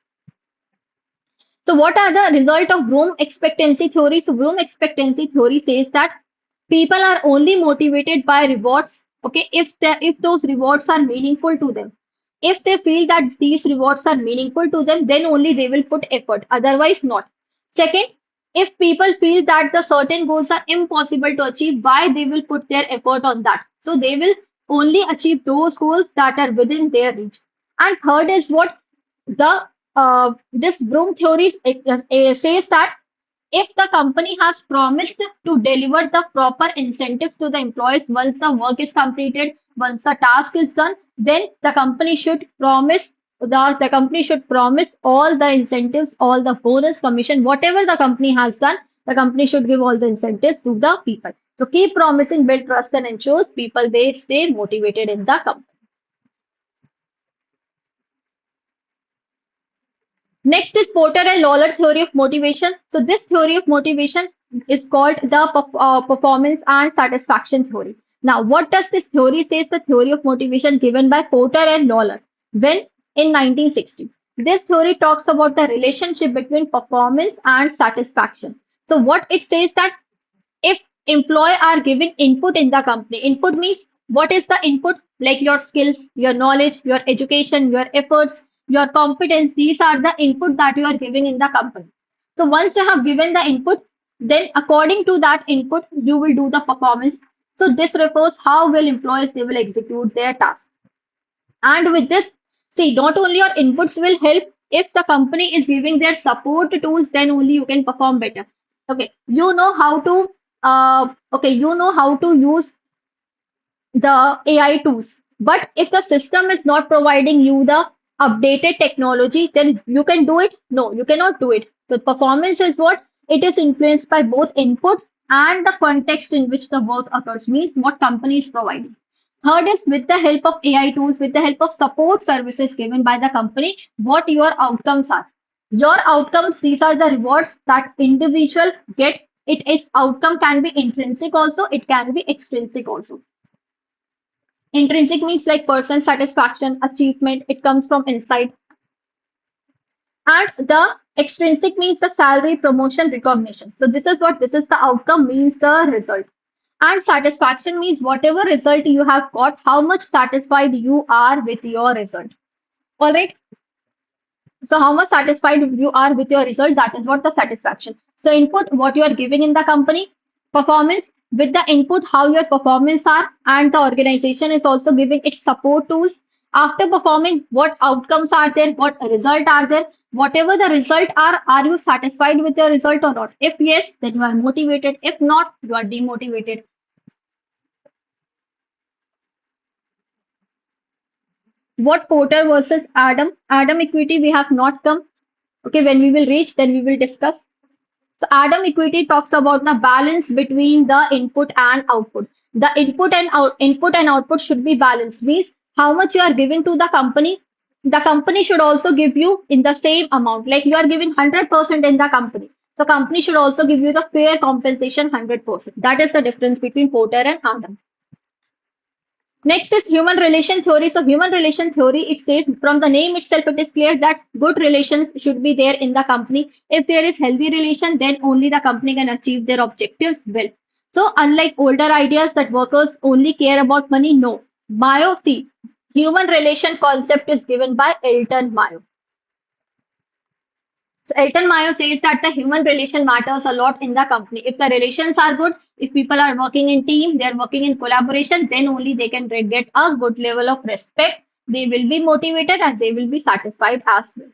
So what are the result of Vroom expectancy theory? So Vroom expectancy theory says that people are only motivated by rewards, okay, if those rewards are meaningful to them. If they feel that these rewards are meaningful to them, then only they will put effort, otherwise not. Second, if people feel that the certain goals are impossible to achieve, why they will put their effort on that? So they will only achieve those goals that are within their reach. And third is what the this Vroom theory says that if the company has promised to deliver the proper incentives to the employees once the work is completed, once the task is done, then the company should promise all the incentives, all the bonus, commission, whatever the company has done, the company should give all the incentives to the people. So keep promising, build trust, and ensures people they stay motivated in the company. Next is Porter and Lawler theory of motivation. So this theory of motivation is called the performance and satisfaction theory. Now, what does this theory say? The theory of motivation given by Porter and Lawler when in 1960. This theory talks about the relationship between performance and satisfaction. So, what it says that if employee are giving input in the company, input means what is the input? Like your skills, your knowledge, your education, your efforts, your competence. These are the input that you are giving in the company. So once you have given the input, then according to that input, you will do the performance. So this refers how well employees they will execute their task. And with this, see, not only your inputs will help, if the company is giving their support tools, then only you can perform better. Okay, you know how to use the AI tools. But if the system is not providing you the updated technology, then you can do it. No, you cannot do it. So performance is what? It is influenced by both input and the context in which the work occurs, means what company is providing. Third is with the help of AI tools, with the help of support services given by the company, what your outcomes are. Your outcomes, these are the rewards that individual get. It is outcome can be intrinsic also, it can be extrinsic also. Intrinsic means like person satisfaction, achievement, it comes from inside. And the extrinsic means the salary, promotion, recognition. So this is the outcome means the result. And satisfaction means whatever result you have got, how much satisfied you are with your result. All right. So how much satisfied you are with your result, that is what the satisfaction. So input, what you are giving in the company, performance, with the input, how your performance are, and the organization is also giving its support tools. After performing, what outcomes are there, what result are there, whatever the result are you satisfied with your result or not? If yes, then you are motivated. If not, you are demotivated. What Porter versus Adam equity we have not come. Okay, when we will reach, then we will discuss. So Adam equity talks about the balance between the input and output. The input and output should be balanced. Means how much you are giving to the company should also give you in the same amount. Like you are giving 100% in the company. So company should also give you the fair compensation 100%. That is the difference between Porter and Adam. Next is human relation theory. So human relation theory, it says from the name itself, it is clear that good relations should be there in the company. If there is healthy relation, then only the company can achieve their objectives well. So unlike older ideas that workers only care about money, no. Mayo, see, human relation concept is given by Elton Mayo. So Elton Mayo says that the human relation matters a lot in the company. If the relations are good, if people are working in team, they are working in collaboration, then only they can get a good level of respect. They will be motivated and they will be satisfied as well.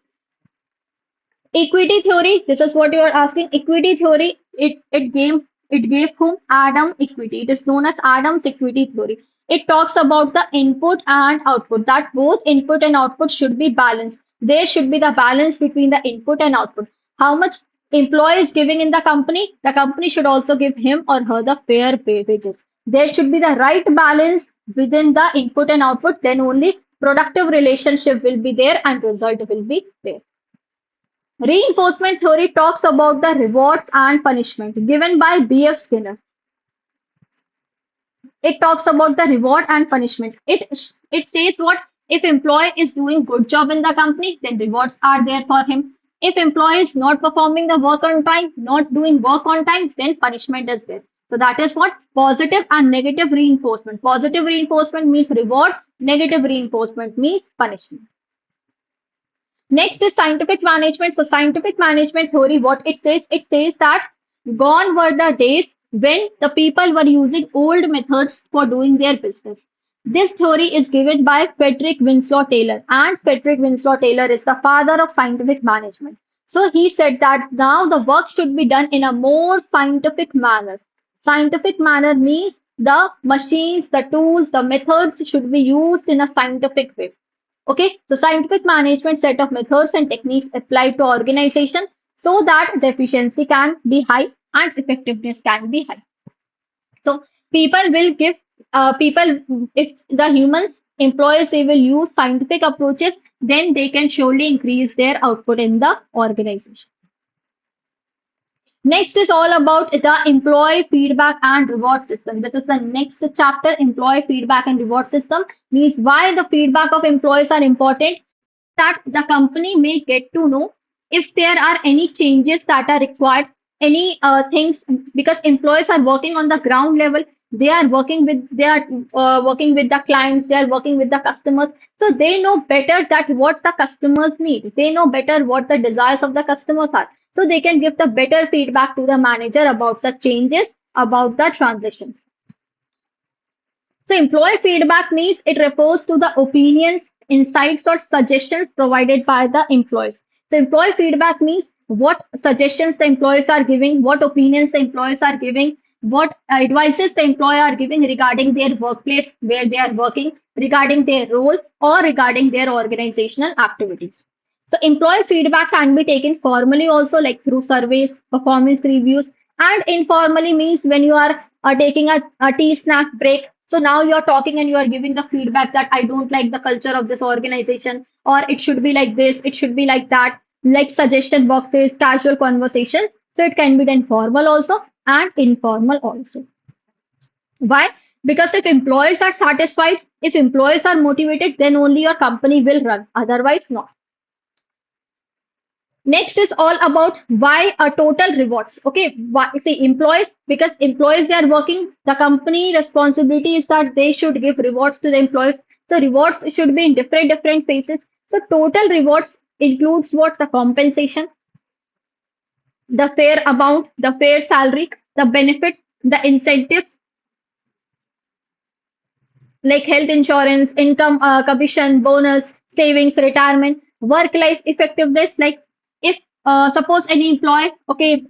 Equity theory, this is what you are asking. Equity theory, it gave whom? Adam equity. It is known as Adam's equity theory. It talks about the input and output, that both input and output should be balanced. There should be the balance between the input and output. How much employee is giving in the company should also give him or her the fair pay wages. There should be the right balance within the input and output, then only productive relationship will be there and result will be there. Reinforcement theory talks about the rewards and punishment given by B.F. Skinner. It talks about the reward and punishment. It says what? If employee is doing good job in the company, then rewards are there for him. If employee is not performing the work on time, not doing work on time, then punishment is there. So that is what? Positive and negative reinforcement. Positive reinforcement means reward, negative reinforcement means punishment. Next is scientific management. So scientific management theory, what it says that gone were the days when the people were using old methods for doing their business. This theory is given by Frederick Winslow Taylor, and Frederick Winslow Taylor is the father of scientific management. So he said that now the work should be done in a more scientific manner. Scientific manner means the machines, the tools, the methods should be used in a scientific way. Okay, so scientific management set of methods and techniques applied to organization so that the efficiency can be high and effectiveness can be high. So people will give people if the humans employees they will use scientific approaches, then they can surely increase their output in the organization. Next is all about the employee feedback and reward system. This is the next chapter, employee feedback and reward system. Means why the feedback of employees are important, that the company may get to know if there are any changes that are required, any things, because employees are working on the ground level. They are working with the clients, they are working with the customers, so they know better that what the customers need, they know better what the desires of the customers are, so they can give the better feedback to the manager about the changes, about the transitions. So employee feedback means it refers to the opinions, insights, or suggestions provided by the employees. So employee feedback means what suggestions the employees are giving, what opinions the employees are giving, what advices the employee are giving regarding their workplace where they are working, regarding their role, or regarding their organizational activities. So employee feedback can be taken formally also, like through surveys, performance reviews, and informally means when you are taking a tea snack break. So now you're talking and you are giving the feedback that I don't like the culture of this organization, or it should be like this, it should be like that, like suggestion boxes, casual conversations. So it can be done formal also and informal also. Why? Because if employees are satisfied, if employees are motivated, then only your company will run. Otherwise, not. Next is all about why a total rewards. Okay, why, see employees, because employees they are working, the company responsibility is that they should give rewards to the employees. So rewards should be in different phases. So total rewards includes what, the compensation, the fair amount, the fair salary, the benefit, the incentives like health insurance, income, commission, bonus, savings, retirement, work life effectiveness. Like if suppose any employee, okay,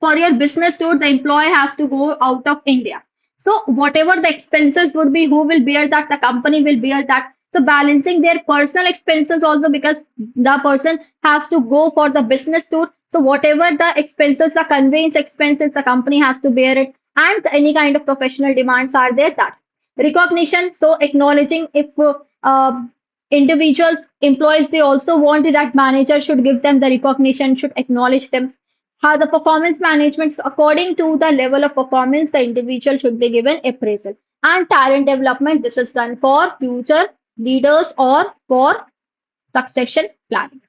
for your business tour, the employee has to go out of India. So whatever the expenses would be, who will bear that? The company will bear that. So balancing their personal expenses also, because the person has to go for the business tour. So whatever the expenses, the conveyance expenses, the company has to bear it. And any kind of professional demands are there, that. Recognition, so acknowledging if individuals, employees, they also want that manager should give them the recognition, should acknowledge them. How the performance management, so according to the level of performance, the individual should be given appraisal. And talent development, this is done for future leaders or for succession planning.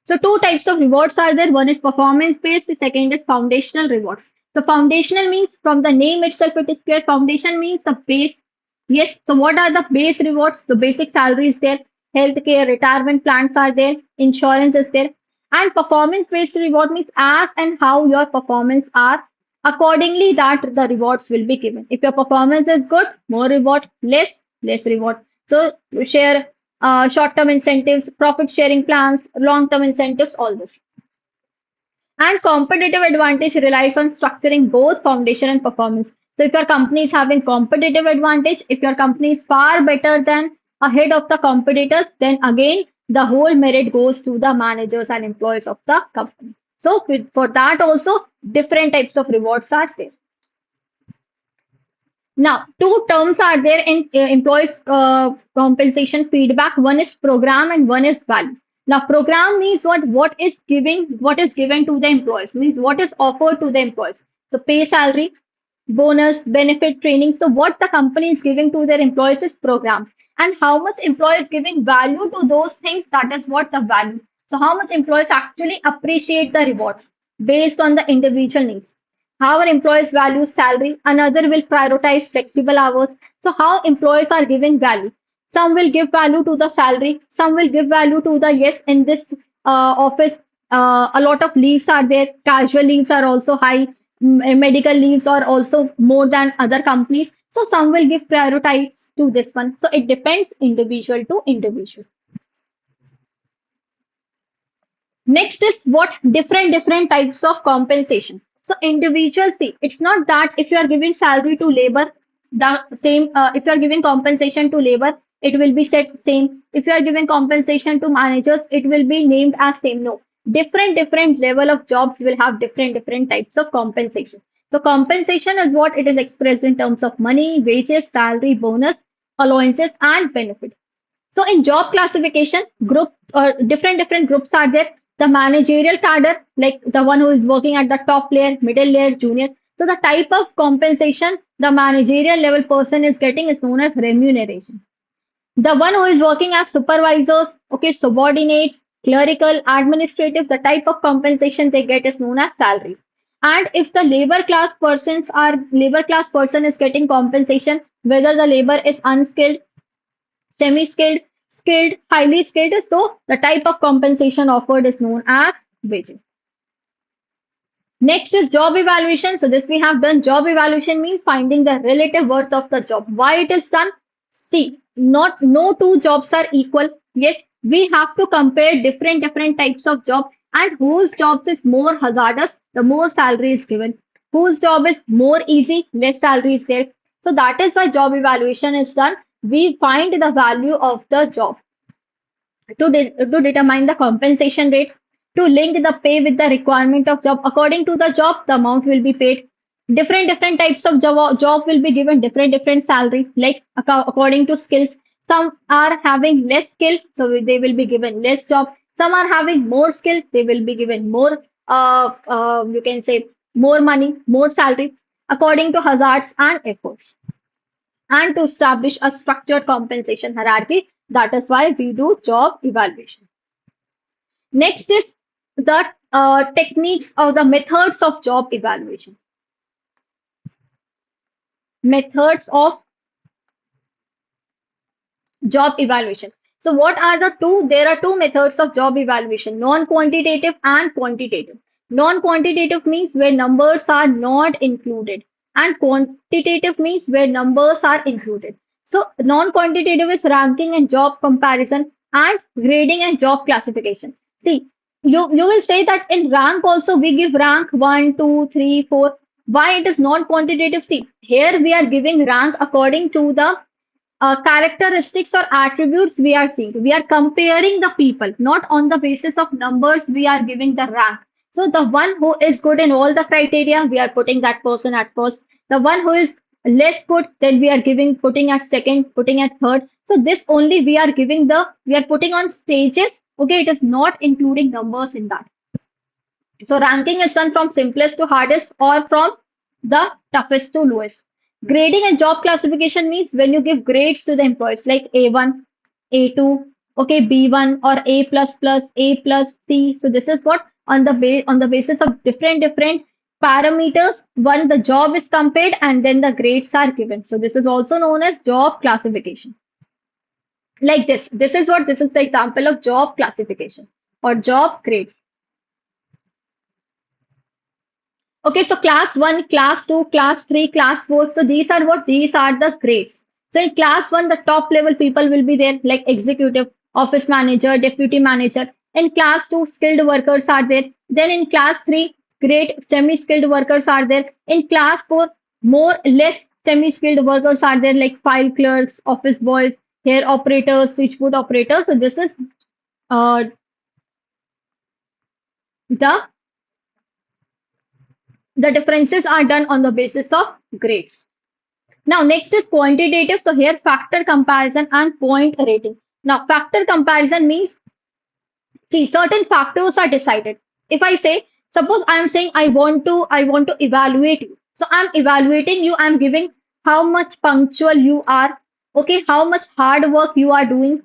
So two types of rewards are there. One is performance based, the second is foundational rewards. So foundational means, from the name itself it is clear, foundation means the base. Yes, so what are the base rewards? The basic salary is there, healthcare, retirement plans are there, insurance is there. And performance based reward means as and how your performance are, accordingly that the rewards will be given. If your performance is good, more reward, less reward. So share, short-term incentives, profit sharing plans, long-term incentives, all this. And competitive advantage relies on structuring both foundation and performance. So if your company is having competitive advantage, if your company is far better than ahead of the competitors, then again the whole merit goes to the managers and employees of the company. So for that also different types of rewards are there. Now, two terms are there in employees compensation feedback. One is program and one is value. Now, program means what? What is given to the employees, means what is offered to the employees. So, pay, salary, bonus, benefit, training. So, what the company is giving to their employees is program. And how much employee is giving value to those things, that is what the value. So, how much employees actually appreciate the rewards based on the individual needs. How our employees value salary, another will prioritize flexible hours. So how employees are giving value? Some will give value to the salary, some will give value to the, yes, in this office a lot of leaves are there, casual leaves are also high, medical leaves are also more than other companies. So some will give prioritize to this one. So it depends individual to individual. Next is what, different types of compensation. So individual, see, it's not that if you are giving salary to labor, the same. If you are giving compensation to labor, it will be set same. If you are giving compensation to managers, it will be named as same. No, different level of jobs will have different types of compensation. So compensation is what it is expressed in terms of money, wages, salary, bonus, allowances, and benefit. So in job classification, different groups are there. The managerial cadre, like the one who is working at the top layer, middle layer, junior. So the type of compensation the managerial level person is getting is known as remuneration. The one who is working as supervisors, okay, subordinates, clerical, administrative, the type of compensation they get is known as salary. And if the labor class person is getting compensation, whether the labor is unskilled, semi-skilled, skilled, highly skilled, so the type of compensation offered is known as wages. Next is job evaluation. So this we have done. Job evaluation means finding the relative worth of the job. Why it is done? See, not no two jobs are equal. Yes, we have to compare different types of job and whose jobs is more hazardous, the more salary is given. Whose job is more easy, less salary is there. So that is why job evaluation is done. We find the value of the job to determine the compensation rate, to link the pay with the requirement of job. According to the job, the amount will be paid. Different types of job will be given different salary, like according to skills. Some are having less skill, so they will be given less job. Some are having more skill, they will be given more, you can say, more money, more salary, according to hazards and efforts, and to establish a structured compensation hierarchy. That is why we do job evaluation. Next is the techniques or the methods of job evaluation. Methods of job evaluation. So what are the two? There are two methods of job evaluation, non-quantitative and quantitative. Non-quantitative means where numbers are not included, and quantitative means where numbers are included. So non-quantitative is ranking and job comparison and grading and job classification. See, you will say that in rank also we give rank 1, 2, 3, 4. Why it is non-quantitative? See, here we are giving rank according to the characteristics or attributes we are seeing. We are comparing the people, not on the basis of numbers we are giving the rank. So the one who is good in all the criteria, we are putting that person at first. The one who is less good, then we are putting at second, putting at third. So this only we are putting on stages. Okay, it is not including numbers in that. So ranking is done from simplest to hardest or from the toughest to lowest. Grading and job classification means when you give grades to the employees like A1, A2, okay, B1 or A plus plus, A plus C. So this is what on the basis of different parameters, one the job is compared and then the grades are given. So this is also known as job classification. Like this. This is the example of job classification or job grades. Okay, so class 1, class 2, class 3, class 4. So these are what? These are the grades. So in class 1, the top level people will be there, like executive, office manager, deputy manager. In class 2, skilled workers are there. Then in class 3, great semi-skilled workers are there. In class 4, less semi-skilled workers are there, like file clerks, office boys, hair operators, switchboard operators. So this is uh, the the differences are done on the basis of grades. Now, next is quantitative. So here factor comparison and point rating. Now, factor comparison means, see, certain factors are decided. If I say, suppose I am saying I want to evaluate you. So I'm evaluating you. I'm giving how much punctual you are. Okay, how much hard work you are doing,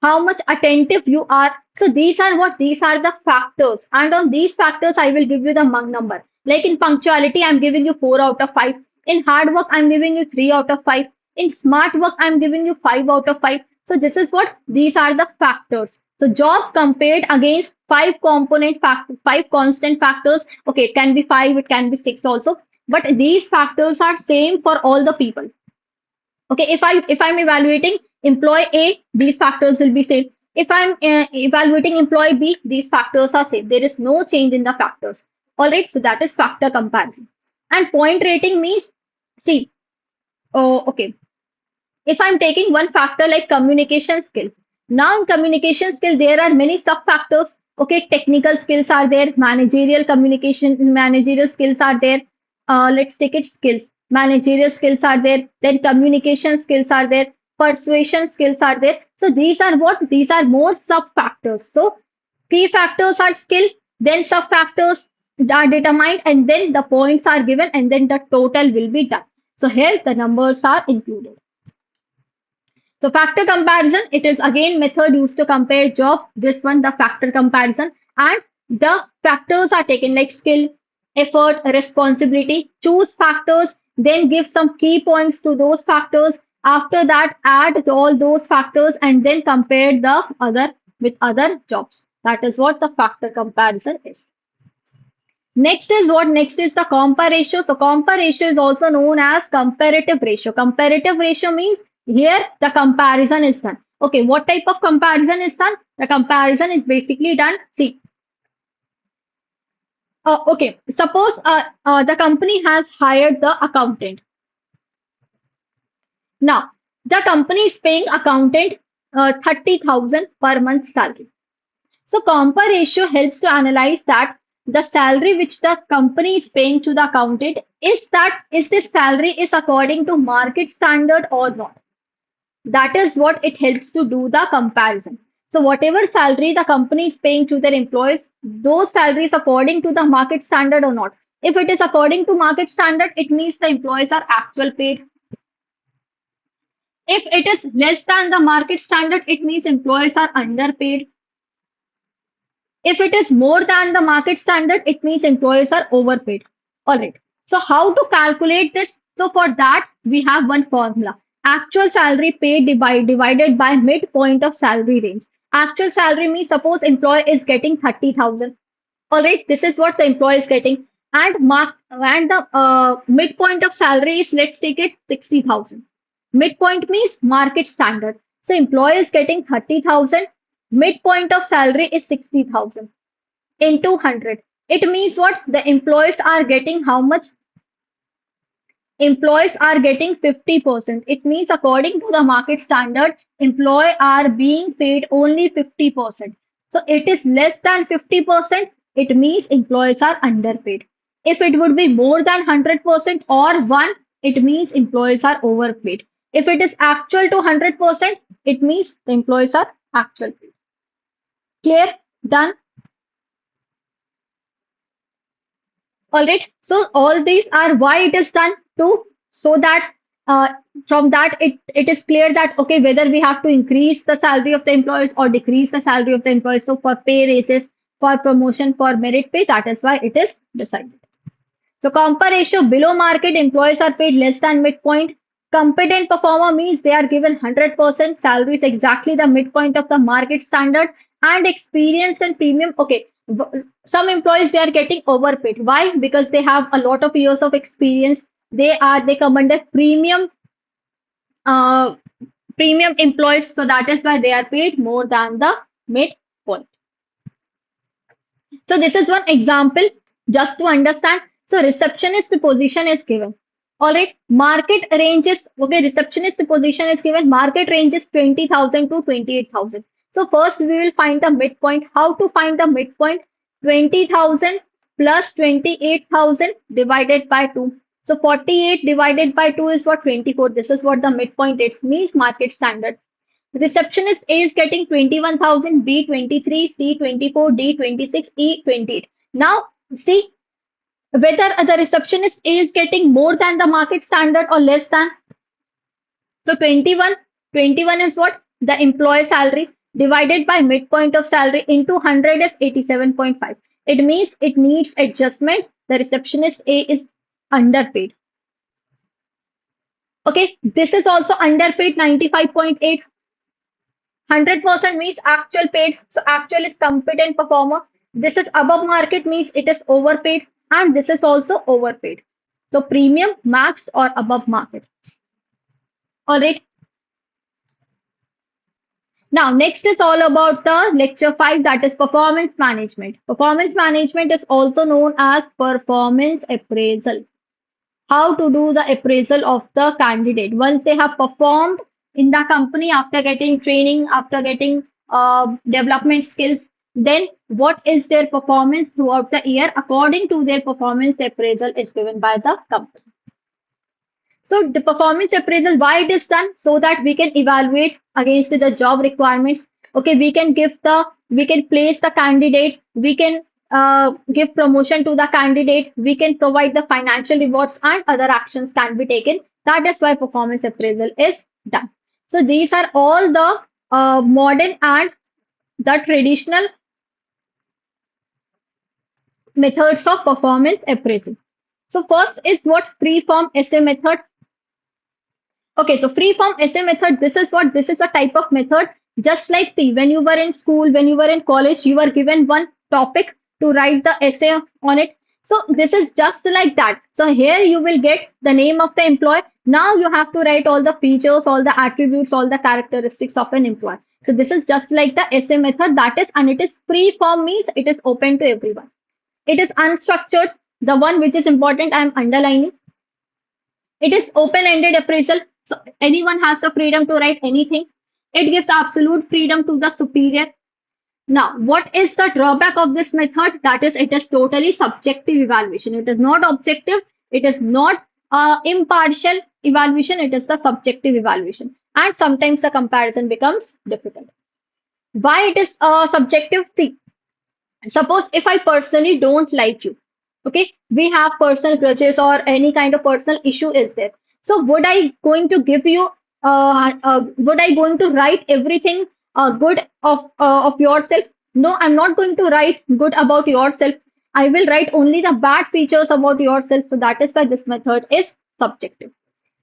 how much attentive you are. So these are what? These are the factors. And on these factors, I will give you the mug number. Like in punctuality, I'm giving you 4 out of 5. In hard work, I'm giving you 3 out of 5. In smart work, I'm giving you 5 out of 5. So this is what? These are the factors. So job compared against 5 constant factors. Okay, it can be 5, it can be 6 also. But these factors are same for all the people. Okay, if I'm evaluating employee A, these factors will be same. If I'm evaluating employee B, these factors are same. There is no change in the factors. All right, so that is factor comparison. And point rating means, see, oh, okay. If I'm taking one factor like communication skill, now in communication skill, there are many sub factors. Okay, technical skills are there, managerial skills are there. Let's take it skills. Managerial skills are there, then communication skills are there, persuasion skills are there. So these are what? These are more sub factors. So Key factors are skill, then sub factors are determined, and then the points are given, and then the total will be done. So here the numbers are included. So factor comparison, it is again method used to compare job. This one, the factor comparison, and the factors are taken like skill, effort, responsibility. Choose factors, then give some key points to those factors. After that, add all those factors and then compare the other with other jobs. That is what the factor comparison is. Next is what? Next is the compare ratio. So compare ratio is also known as comparative ratio. Comparative ratio means here the comparison is done. Okay, what type of comparison is done? The comparison is basically done. See, okay, suppose the company has hired the accountant. Now, the company is paying accountant 30,000 per month salary. So compare ratio helps to analyze that the salary which the company is paying to the accountant is this salary is according to market standard or not. That is what it helps to do the comparison. So whatever salary the company is paying to their employees, those salaries according to the market standard or not. If it is according to market standard, it means the employees are actual paid. If it is less than the market standard, it means employees are underpaid. If it is more than the market standard, it means employees are overpaid. All right. So how to calculate this? So for that, we have one formula. Actual salary paid divided by midpoint of salary range. Actual salary means suppose employee is getting 30,000. All right. This is what the employee is getting. And the midpoint of salary is, let's take it 60,000. Midpoint means market standard. So employee is getting 30,000. Midpoint of salary is 60,000 into 100. It means what? The employees are getting how much? Employees are getting 50%. It means according to the market standard, employees are being paid only 50%. So it is less than 50%. It means employees are underpaid. If it would be more than 100% or 1, it means employees are overpaid. If it is actual to 100%, it means the employees are actual paid. Clear? Done? All right. So all these are why it is done to so that from that it is clear that okay whether we have to increase the salary of the employees or decrease the salary of the employees. So for pay raises, for promotion, for merit pay, that is why it is decided. So compare ratio below market, employees are paid less than midpoint. Competent performer means they are given 100% salary is exactly the midpoint of the market standard, and experience and premium. Okay, some employees they are getting overpaid. Why? Because they have a lot of years of experience. They come under uh, premium employees, so that is why they are paid more than the midpoint. So this is one example just to understand. So receptionist position is given. All right. Market ranges. Okay. Receptionist position is given. Market range is 20,000 to 28,000. So first we will find the midpoint. How to find the midpoint? 20,000 plus 28,000 divided by 2. So 48 divided by 2 is what? 24. This is what the midpoint is. Means market standard. Receptionist A is getting 21,000, B 23, C 24, D 26, E 28. Now, see whether the receptionist A is getting more than the market standard or less than. So 21 is what? The employee salary divided by midpoint of salary into 100 is 87.5. It means it needs adjustment. The receptionist A is underpaid. Okay, this is also underpaid 95.8. 100% means actual paid. So actual is competent performer. This is above market means it is overpaid, and this is also overpaid. So premium, max or above market. All right. Now next is all about the lecture 5, that is performance management. Performance management is also known as performance appraisal. How to do the appraisal of the candidate once they have performed in the company after getting training, after getting development skills, then what is their performance throughout the year? According to their performance, the appraisal is given by the company. So the performance appraisal, why it is done? So that we can evaluate against the job requirements Okay, we can place the candidate, we can give promotion to the candidate, we can provide the financial rewards and other actions can be taken. That is why performance appraisal is done. So these are all the modern and the traditional methods of performance appraisal. So first is what free-form essay method. Okay, so free-form essay method, this is a type of method. Just like, see, when you were in school, when you were in college, you were given one topic to write the essay on it. So this is just like that. So here you will get the name of the employee. Now you have to write all the features, all the attributes, all the characteristics of an employee. So this is just like the essay method, that is, and it is free form, means it is open to everyone. It is unstructured. The one which is important, I am underlining. It is open-ended appraisal. So anyone has the freedom to write anything. It gives absolute freedom to the superior. Now, what is the drawback of this method? That is, it is totally subjective evaluation. It is not objective. It is not impartial evaluation. It is the subjective evaluation. And sometimes the comparison becomes difficult. Why it is subjective? See, suppose if I personally don't like you, okay, we have personal grudges or any kind of personal issue is there. So would I going to write everything good of yourself? No, I'm not going to write good about yourself. I will write only the bad features about yourself. So that is why this method is subjective.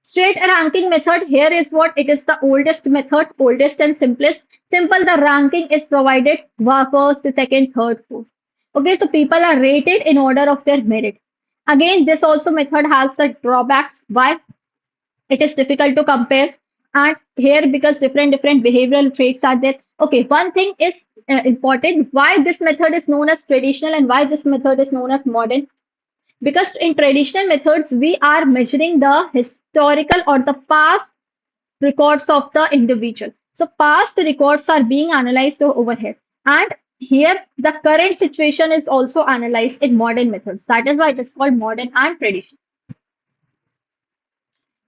Straight ranking method, here is what it is, the oldest method, oldest and simplest. Simple, the ranking is provided first, second, third, fourth. Okay, so people are rated in order of their merit. Again, this also method has the drawbacks. Why? It is difficult to compare. And here, because different behavioral traits are there. Okay, one thing is important. Why this method is known as traditional and why this method is known as modern? Because in traditional methods, we are measuring the historical or the past records of the individual. So past records are being analyzed over here. And here the current situation is also analyzed in modern methods. That is why it is called modern and traditional.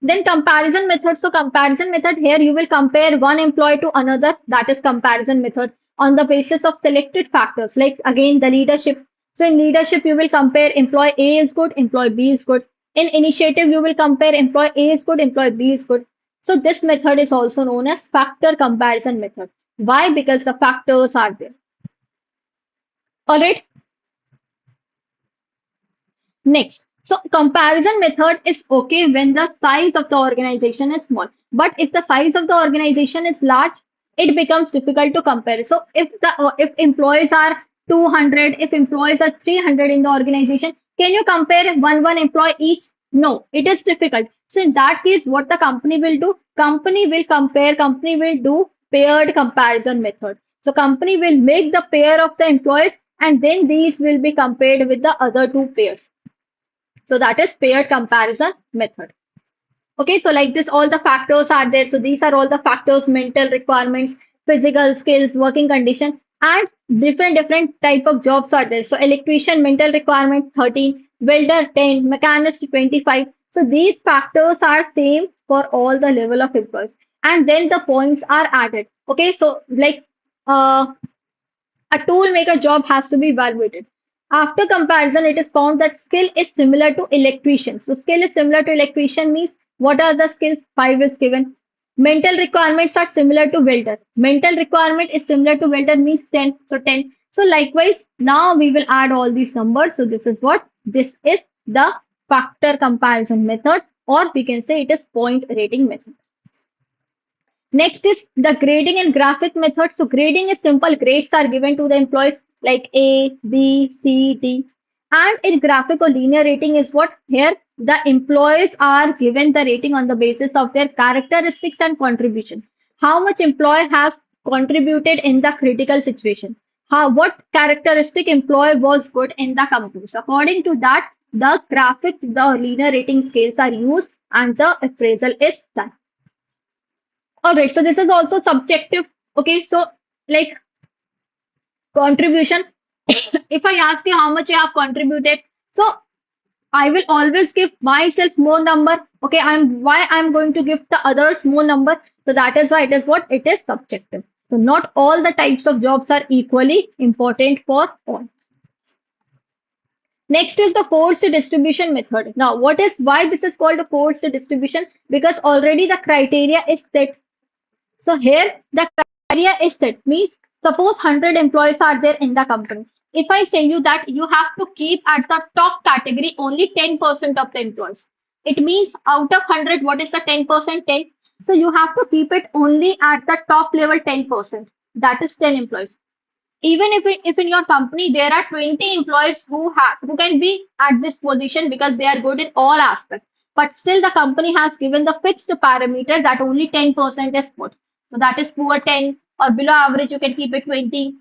Then comparison method. So comparison method, here you will compare one employee to another. That is comparison method on the basis of selected factors, like again the leadership. So in leadership, you will compare employee A is good, employee B is good. In initiative, you will compare employee A is good, employee B is good. So this method is also known as factor comparison method. Why? Because the factors are there. All right. Next, so comparison method is okay when the size of the organization is small. But if the size of the organization is large, it becomes difficult to compare. So if employees are 200, if employees are 300 in the organization, can you compare one employee each? No, it is difficult. So in that case, what the company will do? Company will compare, company will do paired comparison method. So company will make the pair of the employees and then these will be compared with the other two pairs. So that is paired comparison method. Okay, so like this, all the factors are there. So these are all the factors: mental requirements, physical skills, working condition, and different type of jobs are there. So electrician mental requirement 13, welder 10, mechanist 25. So these factors are same for all the level of employees. And then the points are added. Okay, so like a tool maker job has to be evaluated. After comparison, it is found that skill is similar to electrician. So skill is similar to electrician means what are the skills? 5 is given. Mental requirements are similar to welder. Mental requirement is similar to welder means 10. So 10. So likewise, now we will add all these numbers. So this is what? This is the factor comparison method, or we can say it is point rating method. Next is the grading and graphic method. So grading is simple. Grades are given to the employees like A, B, C, D. And in graphic or linear rating is what? Here the employees are given the rating on the basis of their characteristics and contribution. How much employee has contributed in the critical situation? What characteristic employee was good in the company? So according to that, the graphic, the linear rating scales are used and the appraisal is done. All right, so this is also subjective. Okay, so like contribution, if I ask you how much you have contributed, so I will always give myself more number. Okay, I'm going to give the others more number. So that is why it is what? It is subjective. So not all the types of jobs are equally important for all. Next is the forced distribution method. Now, why this is called a forced distribution? Because already the criteria is set. So here the criteria is set. Means suppose 100 employees are there in the company. If I say you that you have to keep at the top category only 10% of the employees. It means out of 100, what is the 10%? 10. So you have to keep it only at the top level 10%. That is 10 employees. Even if in your company there are 20 employees who can be at this position because they are good in all aspects, but still the company has given the fixed parameter that only 10% is put. So that is poor 10, or below average you can keep it 20,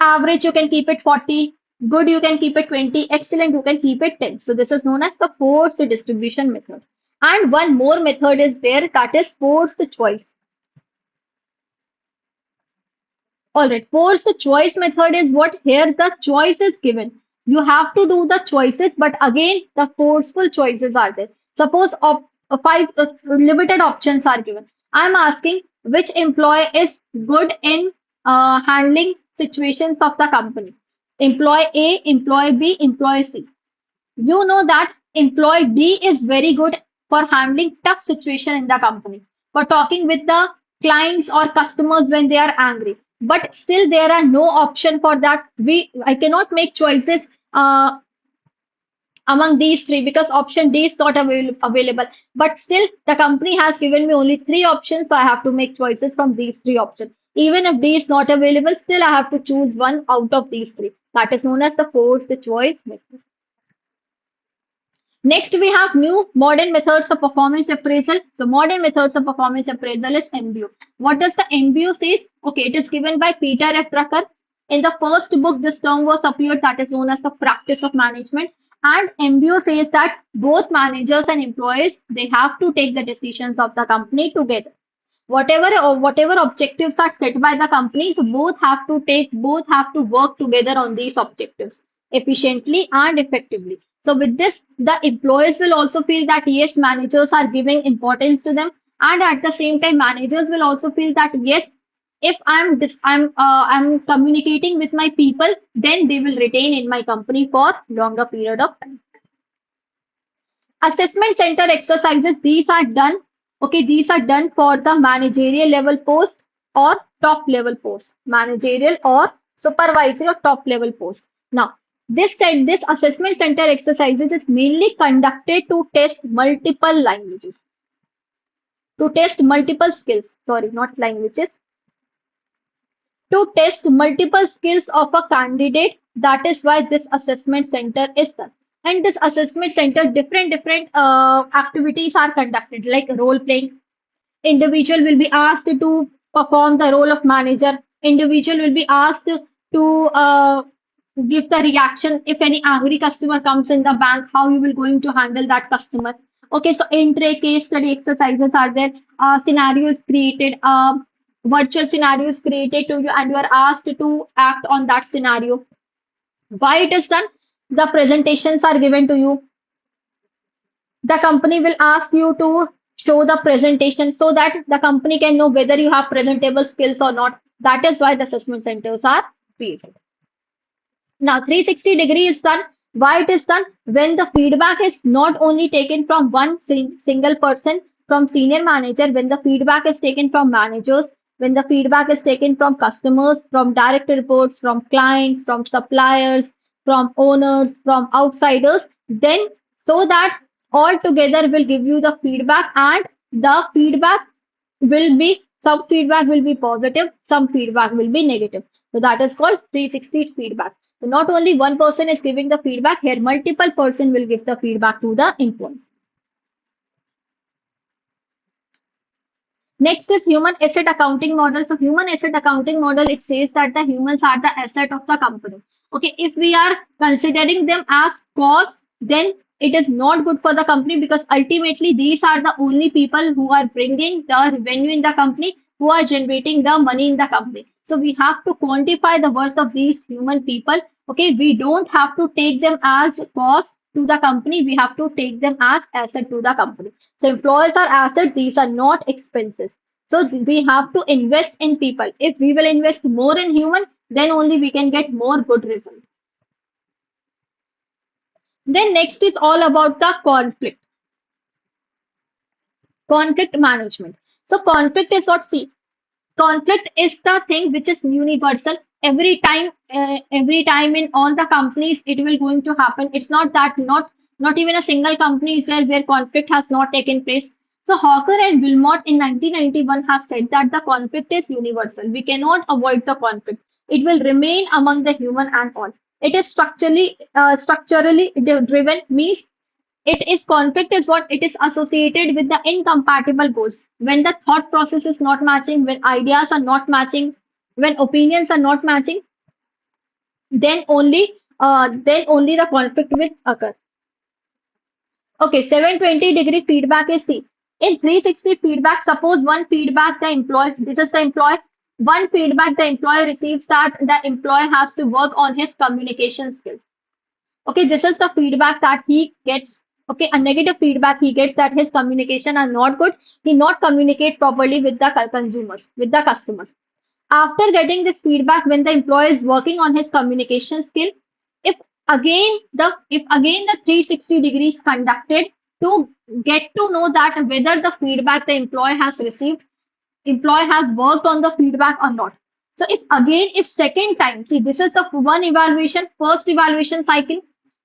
average you can keep it 40, good you can keep it 20, excellent you can keep it 10. So this is known as the forced distribution method. And one more method is there, that is forced choice. All right, force the choice method is what here the choice is given. You have to do the choices, but again, the forceful choices are there. Suppose five limited options are given. I'm asking which employee is good in handling situations of the company. Employee A, employee B, employee C. You know that employee B is very good for handling tough situation in the company, for talking with the clients or customers when they are angry. But still there are no option for that. I cannot make choices among these three because option D is not available. But still the company has given me only three options, so I have to make choices from these three options. Even if D is not available, still I have to choose one out of these three. That is known as the forced choice method. Next, we have new modern methods of performance appraisal. So, modern methods of performance appraisal is MBO. What does the MBO say? Okay, it is given by Peter F. Drucker. In the first book, this term was appeared that is known as the practice of management. And MBO says that both managers and employees they have to take the decisions of the company together. Whatever objectives are set by the companies, both have to work together on these objectives efficiently and effectively. So with this, the employees will also feel that yes, managers are giving importance to them, and at the same time, managers will also feel that yes, if I'm communicating with my people, then they will retain in my company for longer period of time. Assessment center exercises, these are done. Okay, these are done for the managerial level post or top level post, managerial or supervisory or top level post. Now, this assessment center exercises is mainly conducted to test multiple languages, to test multiple skills. Sorry, not languages, to test multiple skills of a candidate. That is why this assessment center is done. And this assessment center, different activities are conducted, like role playing. Individual will be asked to perform the role of manager. Individual will be asked to give the reaction if any angry customer comes in the bank, how you will going to handle that customer. Okay, so in-tray case study exercises are there. Scenarios created, virtual scenarios created to you, and you are asked to act on that scenario. Why it is done? The presentations are given to you. The company will ask you to show the presentation so that the company can know whether you have presentable skills or not. That is why the assessment centers are created. Now, 360-degree is done. Why it is done? When the feedback is not only taken from one single person, from senior manager, when the feedback is taken from managers, when the feedback is taken from customers, from direct reports, from clients, from suppliers, from owners, from outsiders, then so that all together will give you the feedback, and the feedback will be some feedback will be positive, some feedback will be negative. So that is called 360 feedback. So not only one person is giving the feedback, here multiple person will give the feedback to the employees. Next is human asset accounting model. So human asset accounting model, it says that the humans are the asset of the company. Okay, if we are considering them as cost, then it is not good for the company because ultimately these are the only people who are bringing the revenue in the company, who are generating the money in the company. So we have to quantify the worth of these human people. Okay, we don't have to take them as cost to the company, we have to take them as asset to the company. So employees are asset, these are not expenses. So we have to invest in people. If we will invest more in human, then only we can get more good results. Then next is all about the conflict management. So conflict is what, see, conflict is the thing which is universal. Every time in all the companies it will going to happen. It's not that not even a single company is there where conflict has not taken place. So Hawker and Wilmot in 1991 has said that the conflict is universal. We cannot avoid the conflict. It will remain among the human and all. It is structurally driven, means it is conflict is what it is associated with the incompatible goals. When the thought process is not matching, when ideas are not matching, when opinions are not matching, then only the conflict will occur. Okay, 720-degree feedback is C. In 360 feedback, suppose one feedback the employee, this is the employee, one feedback the employee receives that the employee has to work on his communication skills. Okay, this is the feedback that he gets. Okay, a negative feedback he gets that his communication are not good. He not communicate properly with the consumers, with the customers. After getting this feedback, when the employee is working on his communication skill, if if again the 360 degrees conducted to get to know that whether the feedback the employee has worked on the feedback or not. So if second time, see, this is the one evaluation, first evaluation cycle.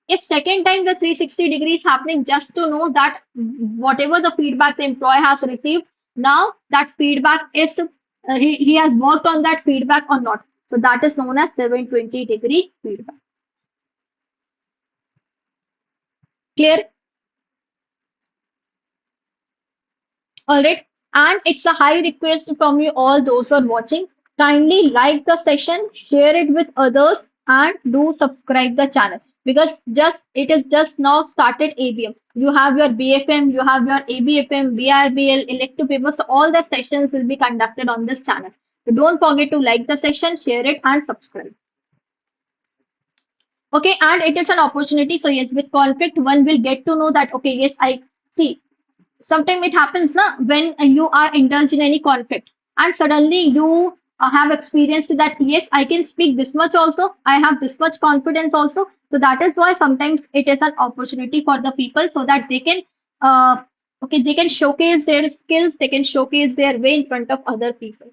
If second time the 360 degrees happening, just to know that whatever the feedback the employee has received, now that feedback is he has worked on that feedback or not. So that is known as 720-degree feedback. Clear? All right. And it's a high request from you all those who are watching. Kindly like the session, share it with others, and do subscribe the channel because just it is just now started ABM. You have your BFM, you have your ABFM, BRBL, elective papers. So all the sessions will be conducted on this channel. So don't forget to like the session, share it, and subscribe. Okay, and it is an opportunity. So yes, with conflict, one will get to know that okay, yes, I see sometimes it happens na, when you are indulged in any conflict and suddenly you have experienced that yes, I can speak this much also, I have this much confidence also. So that is why sometimes it is an opportunity for the people so that they can uh, okay, they can showcase their skills, they can showcase their way in front of other people.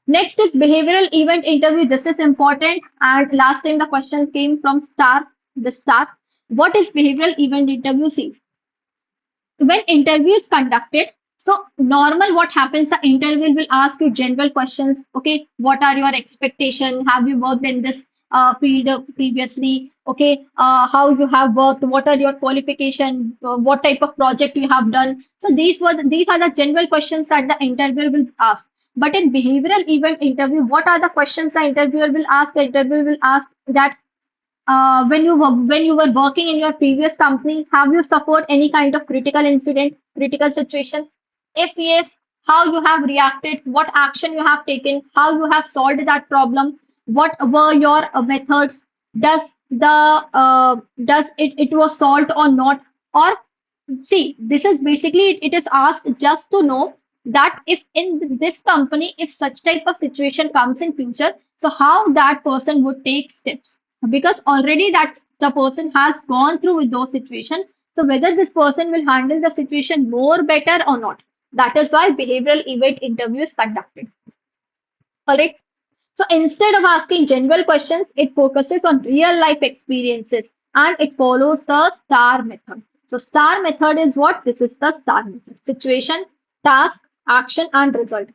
Next is behavioral event interview. This is important. And last time the question came from Star. What is behavioral event interview? See, when interview is conducted, so normal what happens, the interview will ask you general questions. Okay, what are your expectations? Have you worked in this field previously? Okay, how you have worked? What are your qualification? What type of project you have done? So these are the general questions that the interviewer will ask. But in behavioral event interview, what are the questions the interviewer will ask? The interviewer will ask that when you were working in your previous company, have you suffered any kind of critical incident, critical situation? If yes, how you have reacted, what action you have taken, how you have solved that problem, what were your methods? Does it was solved or not? Or see, this is basically it is asked just to know that if in this company, if such type of situation comes in future, so how that person would take steps. Because already that the person has gone through with those situations. So whether this person will handle the situation more better or not. That is why behavioral event interview is conducted. All right. So instead of asking general questions, it focuses on real life experiences and it follows the STAR method. So STAR method is what? This is the STAR method. Situation, task, action, and result.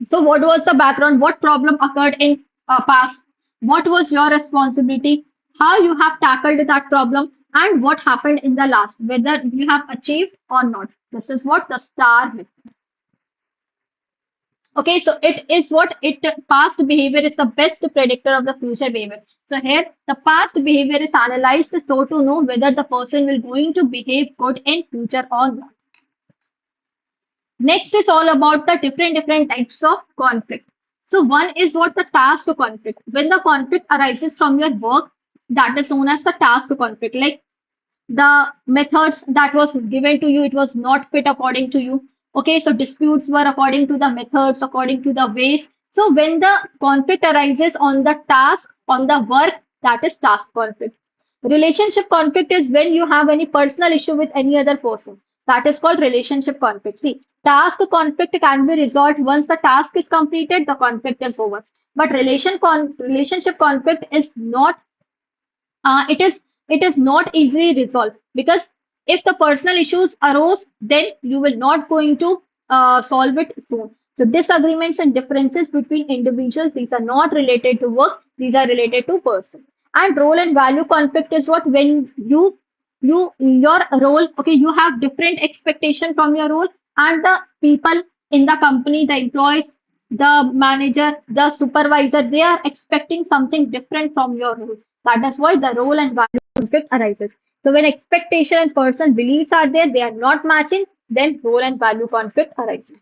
So what was the background? What problem occurred in past? What was your responsibility? How you have tackled that problem? And what happened in the last? Whether you have achieved or not. This is what the STAR method. Okay, so it is what it past behavior is the best predictor of the future behavior. So here the past behavior is analyzed so to know whether the person will going to behave good in future or not. Next is all about the different types of conflict. So one is what the task conflict. When the conflict arises from your work, that is known as the task conflict. Like The methods that was given to you, it was not fit according to you. Okay, so disputes were according to the methods, according to the ways. So when the conflict arises on the task, on the work, that is task conflict. Relationship conflict is when you have any personal issue with any other person. That is called relationship conflict. See, task conflict can be resolved once the task is completed, the conflict is over. But relationship conflict is not it is not easily resolved, because if the personal issues arose, then you will not going to solve it soon. So disagreements and differences between individuals, these are not related to work, these are related to person. And role and value conflict is what, when your role, okay, you have different expectation from your role, and the people in the company, the employees, the manager, the supervisor, they are expecting something different from your role. That is why the role and value conflict arises. So when expectation and person beliefs are there, they are not matching, then role and value conflict arises.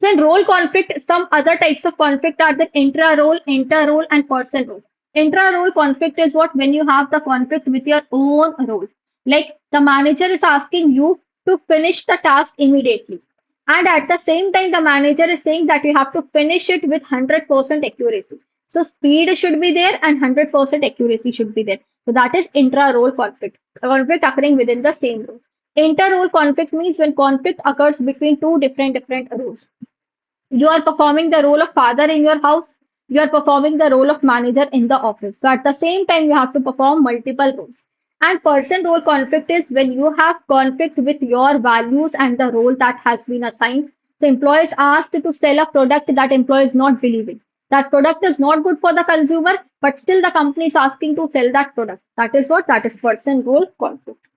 So in role conflict, some other types of conflict are the intra-role, inter-role, and person role. Intra-role conflict is what, when you have the conflict with your own role. Like the manager is asking you to finish the task immediately. And at the same time, the manager is saying that you have to finish it with 100% accuracy. So speed should be there and 100% accuracy should be there. So that is intra-role conflict, conflict occurring within the same role. Inter-role conflict means when conflict occurs between two different roles. You are performing the role of father in your house, you are performing the role of manager in the office. So at the same time, you have to perform multiple roles. And person role conflict is when you have conflict with your values and the role that has been assigned. So employee is asked to sell a product that employee is not believing. That product is not good for the consumer, but still the company is asking to sell that product. That is what? That is person role conflict.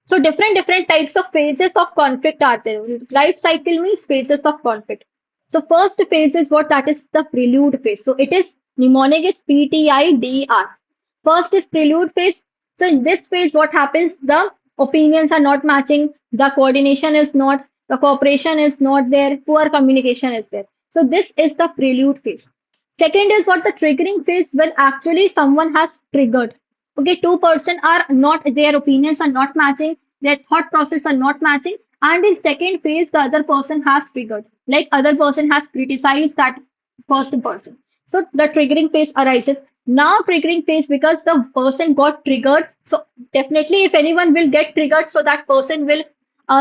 So different types of phases of conflict are there. Life cycle means phases of conflict. So first phase is what, that is the prelude phase. So it is mnemonic is PTIDR. First is prelude phase. So in this phase, what happens? The opinions are not matching, the coordination is not, the cooperation is not there, poor communication is there. So this is the prelude phase. Second is what, the triggering phase, when actually someone has triggered. Okay, two-person are not, their opinions are not matching, their thought process are not matching, and in second phase, the other person has triggered. Like other person has criticized that first person. So the triggering phase arises. Now triggering phase, because the person got triggered. So definitely if anyone will get triggered, so that person will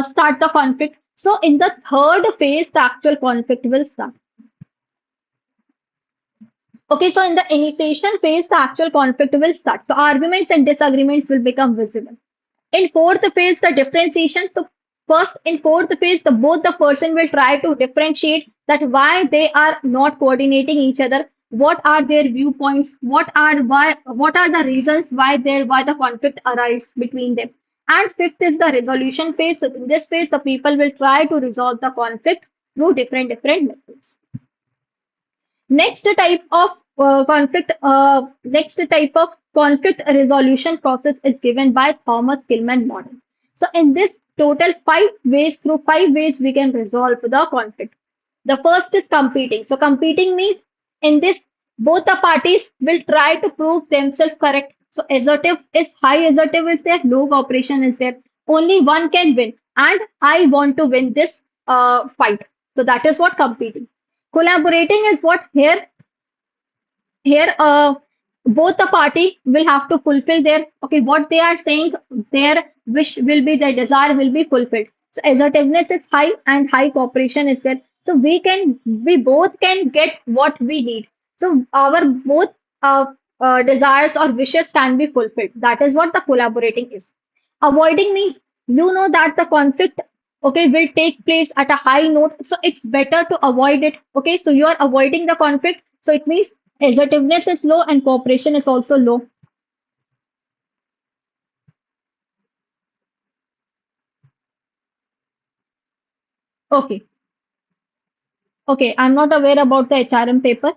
start the conflict. So in the third phase, the actual conflict will start. Okay, so in the initiation phase, the actual conflict will start. So arguments and disagreements will become visible. In fourth phase, the differentiation. So first, in fourth phase, the both the person will try to differentiate that why they are not coordinating each other. What are their viewpoints? What are the reasons why the conflict arises between them? And fifth is the resolution phase. So in this phase, the people will try to resolve the conflict through different methods. Next type of conflict resolution process is given by Thomas Gilman model. So in this total through five ways we can resolve the conflict. The first is competing. So competing means in this both the parties will try to prove themselves correct. So assertive is there, low cooperation is there. Only one can win, and I want to win this fight. So that is what competing. Collaborating is what, here both the party will have to fulfill their, okay, what they are saying, their wish will be, their desire will be fulfilled. So assertiveness is high and high cooperation is there. So we both can get what we need. So our both desires or wishes can be fulfilled. That is what the collaborating is. Avoiding means, that the conflict, okay, will take place at a high note, so it's better to avoid it. Okay, so you are avoiding the conflict, so it means assertiveness is low and cooperation is also low. Okay, okay, I'm not aware about the HRM paper.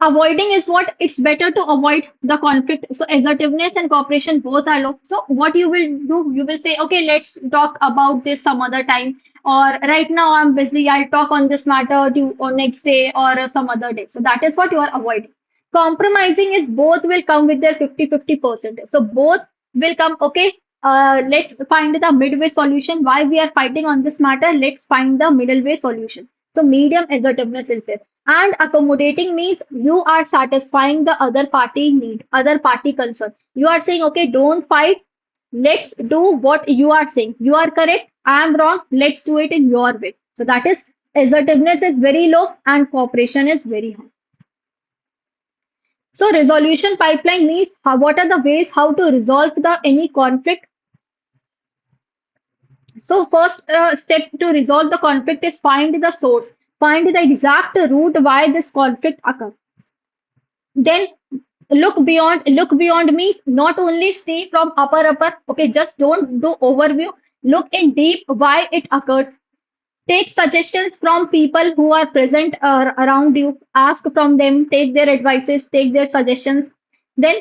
Avoiding is what, it's better to avoid the conflict. So assertiveness and cooperation both are low. So what you will do, you will say, okay, let's talk about this some other time. Or right now I'm busy, I'll talk on this matter to or next day or some other day. So that is what you are avoiding. Compromising is both will come with their 50-50%. So both will come, okay, let's find the midway solution. Why we are fighting on this matter? Let's find the middle way solution. So medium assertiveness is there. And accommodating means you are satisfying the other party need, other party concern. You are saying, okay, don't fight. Let's do what you are saying. You are correct. I am wrong. Let's do it in your way. So that is assertiveness is very low and cooperation is very high. So resolution pipeline means what are the ways how to resolve the any conflict. So first step to resolve the conflict is find the source, find the exact root why this conflict occurs. Then look beyond. Look beyond means not only see from upper. Okay, just don't do overview. Look in deep why it occurred. Take suggestions from people who are present around you. Ask from them. Take their advices. Take their suggestions. Then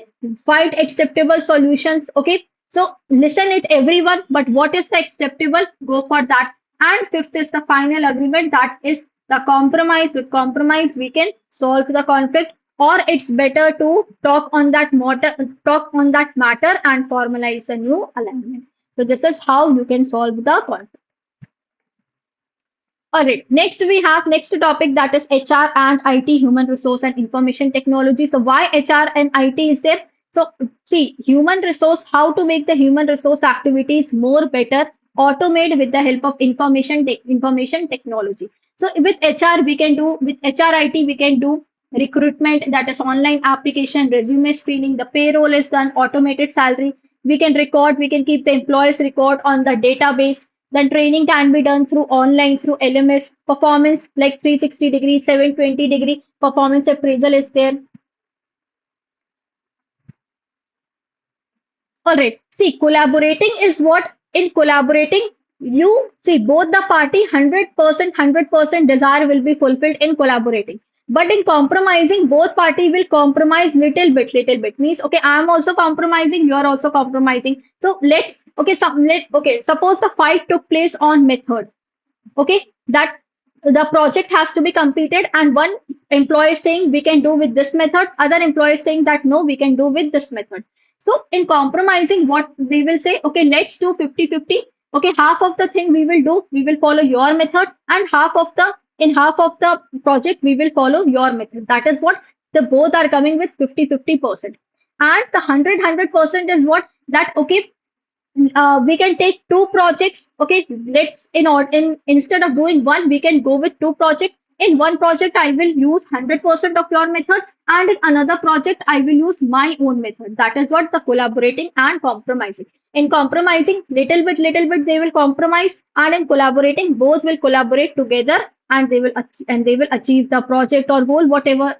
find acceptable solutions. Okay. So listen it everyone. But what is the acceptable? Go for that. And fifth is the final agreement. That is the compromise. With compromise, we can solve the conflict. Or it's better to talk on that matter and formalize a new alignment. So this is how you can solve the conflict. All right. Next, we have next topic that is HR and IT, human resource and information technology. So why HR and IT is there? So see, human resource, how to make the human resource activities more better, automate with the help of information technology. So with HR, we can do with HRIT, we can do recruitment, that is online application, resume screening, the payroll is done, automated salary. We can record, we can keep the employees record on the database. Then training can be done through online, through LMS, performance like 360 degree, 720-degree performance appraisal is there. All right. See, collaborating is what in collaborating, you see both the party 100% desire will be fulfilled in collaborating. But in compromising, both party will compromise little bit. Means okay, I am also compromising, you are also compromising. So let's okay, suppose the fight took place on method. Okay, that the project has to be completed, and one employee is saying we can do with this method, other employee is saying that no, we can do with this method. So in compromising, what we will say, okay, let's do 50-50. Okay, half of the thing we will do, we will follow your method, and half of the project we will follow your method. That is what the both are coming with 50-50%. And the 100% is what that okay, we can take two projects. Okay, let's in instead of doing one, we can go with two projects. In one project, I will use 100% of your method, and in another project, I will use my own method. That is what the collaborating and compromising. In compromising, little bit they will compromise, and in collaborating, both will collaborate together, and they will achieve the project or goal, whatever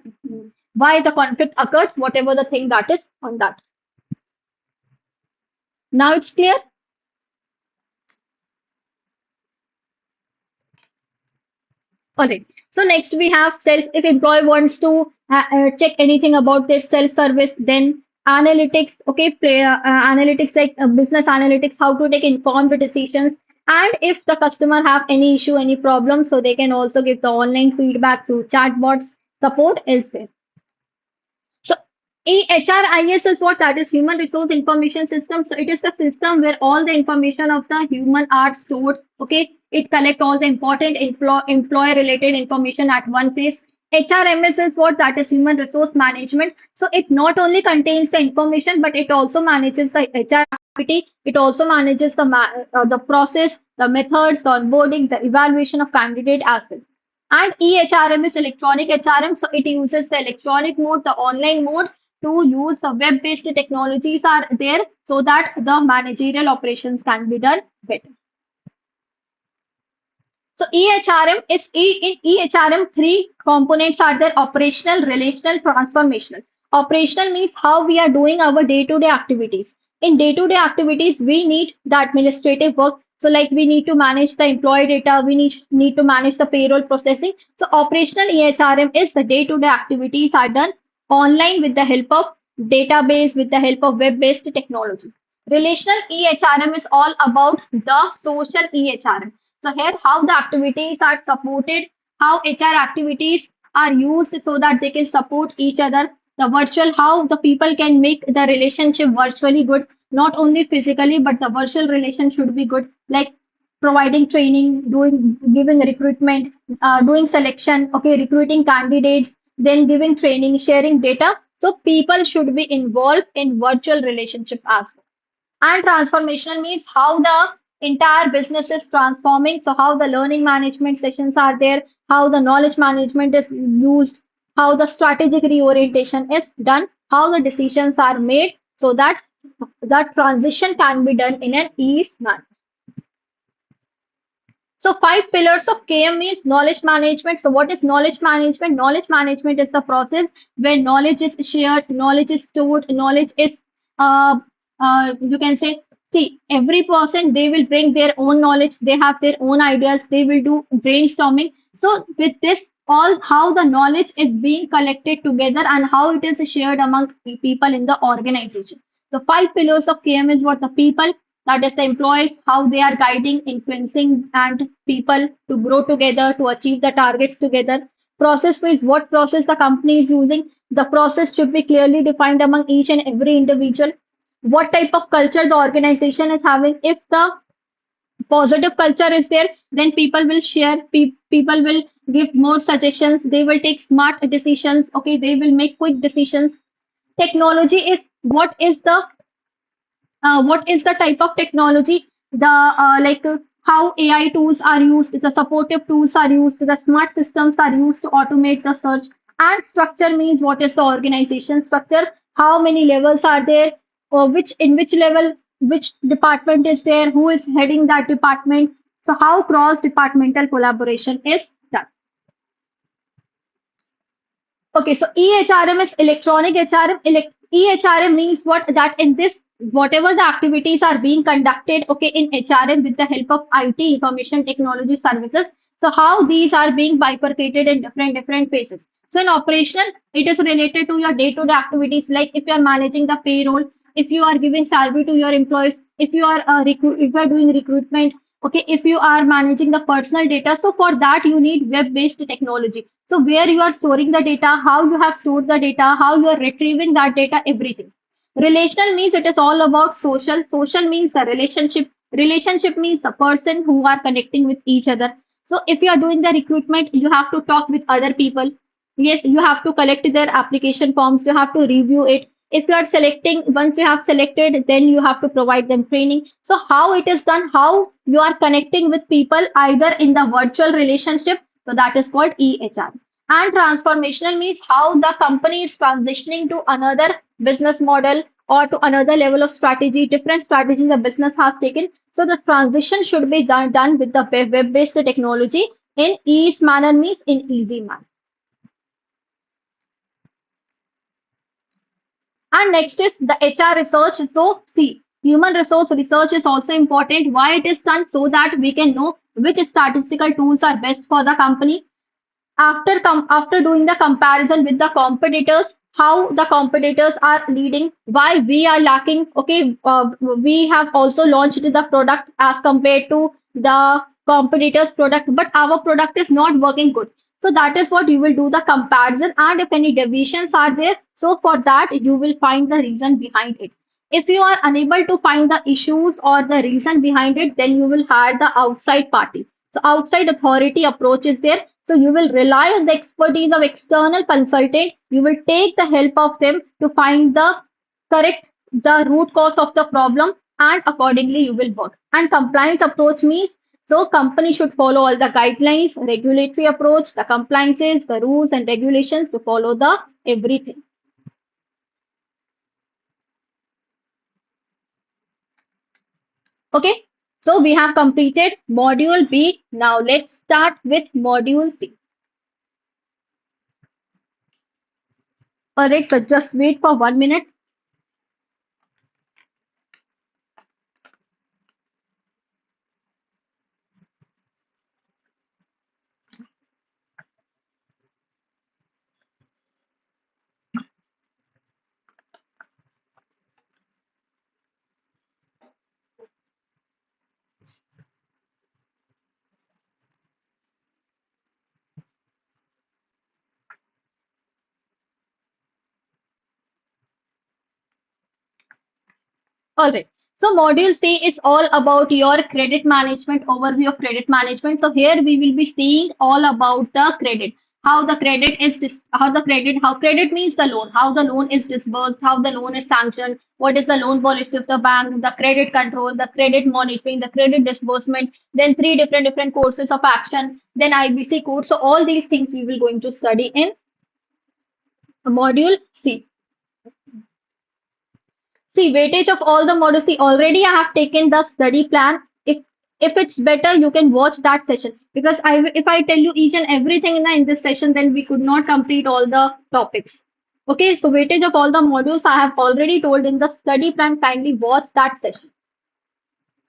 why the conflict occurred, whatever the thing that is on that. Now it's clear. All right. So next we have sales. If employee wants to check anything about their self-service, then analytics. Okay, analytics like business analytics, how to take informed decisions, and if the customer have any issue, any problem, so they can also give the online feedback through chatbots. Support is there. So HRIS is what that is human resource information system. So it is a system where all the information of the human are stored. Okay, it collect all the important employee related information at one place. HRMS is what that is human resource management. So it not only contains the information, but it also manages the HR activity. It also manages the process, the methods, the onboarding, the evaluation of candidate as well. And EHRM is electronic HRM. So it uses the electronic mode, the online mode to use the web-based technologies are there so that the managerial operations can be done better. So EHRM is in EHRM, three components are there: operational, relational, transformational. Operational means how we are doing our day-to-day activities. In day-to-day activities, we need the administrative work. So like we need to manage the employee data, we need to manage the payroll processing. So operational EHRM is the day-to-day activities are done online with the help of database, with the help of web-based technology. Relational EHRM is all about the social EHRM. So here how the activities are supported, how HR activities are used so that they can support each other. The virtual, how the people can make the relationship virtually good, not only physically, but the virtual relation should be good, like providing training, doing, giving recruitment, doing selection, okay, recruiting candidates, then giving training, sharing data. So people should be involved in virtual relationship as well. And transformational means how the entire business is transforming. So how the learning management sessions are there, how the knowledge management is used, how the strategic reorientation is done, how the decisions are made so that that transition can be done in an ease manner. So five pillars of KM is knowledge management. So what is knowledge management? Knowledge management is the process where knowledge is shared, knowledge is stored, knowledge is uh, you can say, see, every person they will bring their own knowledge, they have their own ideas, they will do brainstorming. So with this all how the knowledge is being collected together and how it is shared among the people in the organization. The five pillars of KM is what the people, that is the employees, how they are guiding, influencing, and people to grow together to achieve the targets together. Process means what process the company is using. The process should be clearly defined among each and every individual. What type of culture the organization is having. If the positive culture is there, then people will share, people will give more suggestions, they will take smart decisions, okay, they will make quick decisions. Technology is what is the type of technology, the how AI tools are used, the supportive tools are used, the smart systems are used to automate the search. And structure means what is the organization structure, how many levels are there, or which in which level which department is there, who is heading that department. So how cross departmental collaboration is done. Okay, so EHRM is electronic HRM. EHRM means what? That in this, whatever the activities are being conducted, okay, in HRM with the help of IT, information technology services. So how these are being bifurcated in different phases. So in operational, it is related to your day-to-day activities, like if you are managing the payroll, if you are giving salary to your employees, if you are if you are doing recruitment, okay, if you are managing the personal data. So for that you need web-based technology. So where you are storing the data, how you have stored the data, how you are retrieving that data, everything. Relational means it is all about social. Social means the relationship. Relationship means the person who are connecting with each other. So if you are doing the recruitment, you have to talk with other people. Yes, you have to collect their application forms, you have to review it. If you are selecting, once you have selected, then you have to provide them training. So how it is done, how you are connecting with people either in the virtual relationship, so that is called EHR. And transformational means how the company is transitioning to another business model or to another level of strategy, different strategies the business has taken. So the transition should be done with the web-based technology in ease manner, means in easy manner. And next is the HR research. So see, human resource research is also important. Why it is done? So that we can know which statistical tools are best for the company. After doing the comparison with the competitors, how the competitors are leading, why we are lacking. Okay, we have also launched the product as compared to the competitors' product, but our product is not working good. So that is what you will do the comparison, and if any deviations are there, so for that you will find the reason behind it. If you are unable to find the issues or the reason behind it, then you will hire the outside party. So outside authority approach is there. So you will rely on the expertise of external consultant. You will take the help of them to find the correct, the root cause of the problem, and accordingly you will work. And compliance approach means, so company should follow all the guidelines, regulatory approach, the compliances, the rules and regulations to follow the everything. Okay. So we have completed module B. Now let's start with module C. Alright, so just wait for 1 minute. All right. So module C is all about your credit management, overview of credit management. So here we will be seeing all about the credit, how the credit is how credit means the loan, how the loan is disbursed, how the loan is sanctioned, what is the loan policy of the bank, the credit control, the credit monitoring, the credit disbursement, then three different courses of action, then IBC code. So all these things we will going to study in module C. See, weightage of all the modules. See, already I have taken the study plan. If it's better, you can watch that session because if I tell you each and everything in this session, then we could not complete all the topics. Okay, so weightage of all the modules I have already told in the study plan. Kindly watch that session.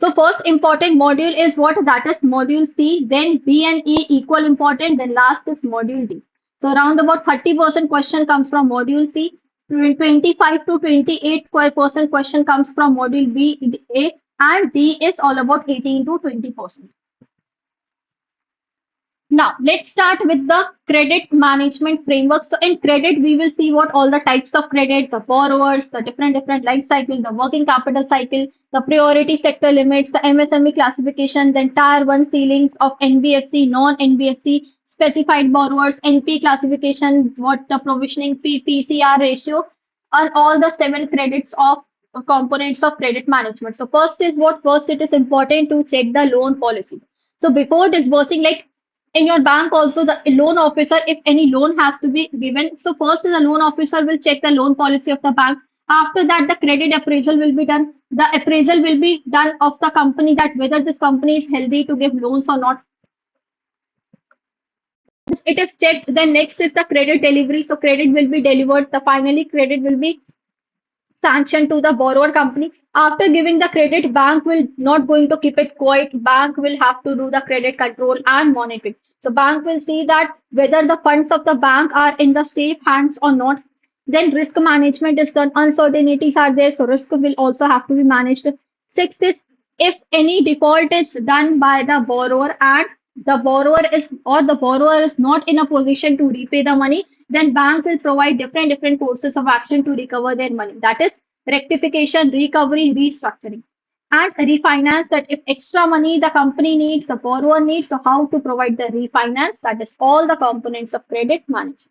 So first important module is what? That is module C. Then B and E equal important. Then last is module D. So around about 30% question comes from module C. 25 to 28% question comes from module B, A, and D is all about 18 to 20%. Now, let's start with the credit management framework. So in credit, we will see what all the types of credit, the borrowers, the different life cycle, the working capital cycle, the priority sector limits, the MSME classification, then tier 1 ceilings of NBFC, non-NBFC, specified borrowers, NP classification, what the provisioning fee, PCR ratio, and all the 7 credits of components of credit management. So first is what? First, it is important to check the loan policy. So before disbursing, like in your bank also the loan officer, if any loan has to be given, so first the loan officer will check the loan policy of the bank. After that the credit appraisal will be done. The appraisal will be done of the company, that whether this company is healthy to give loans or not. It is checked. Then next is the credit delivery. So credit will be delivered, the finally credit will be sanction to the borrower company. After giving the credit, bank will not going to keep it quiet. Bank will have to do the credit control and monitoring. So bank will see that whether the funds of the bank are in the safe hands or not. Then risk management is done. Uncertainties are there, so risk will also have to be managed. Sixth is if any default is done by the borrower and the borrower is not in a position to repay the money, then bank will provide different courses of action to recover their money. That is rectification, recovery, restructuring, and refinance. That if extra money the company needs, the borrower needs, so how to provide the refinance. That is all the components of credit management.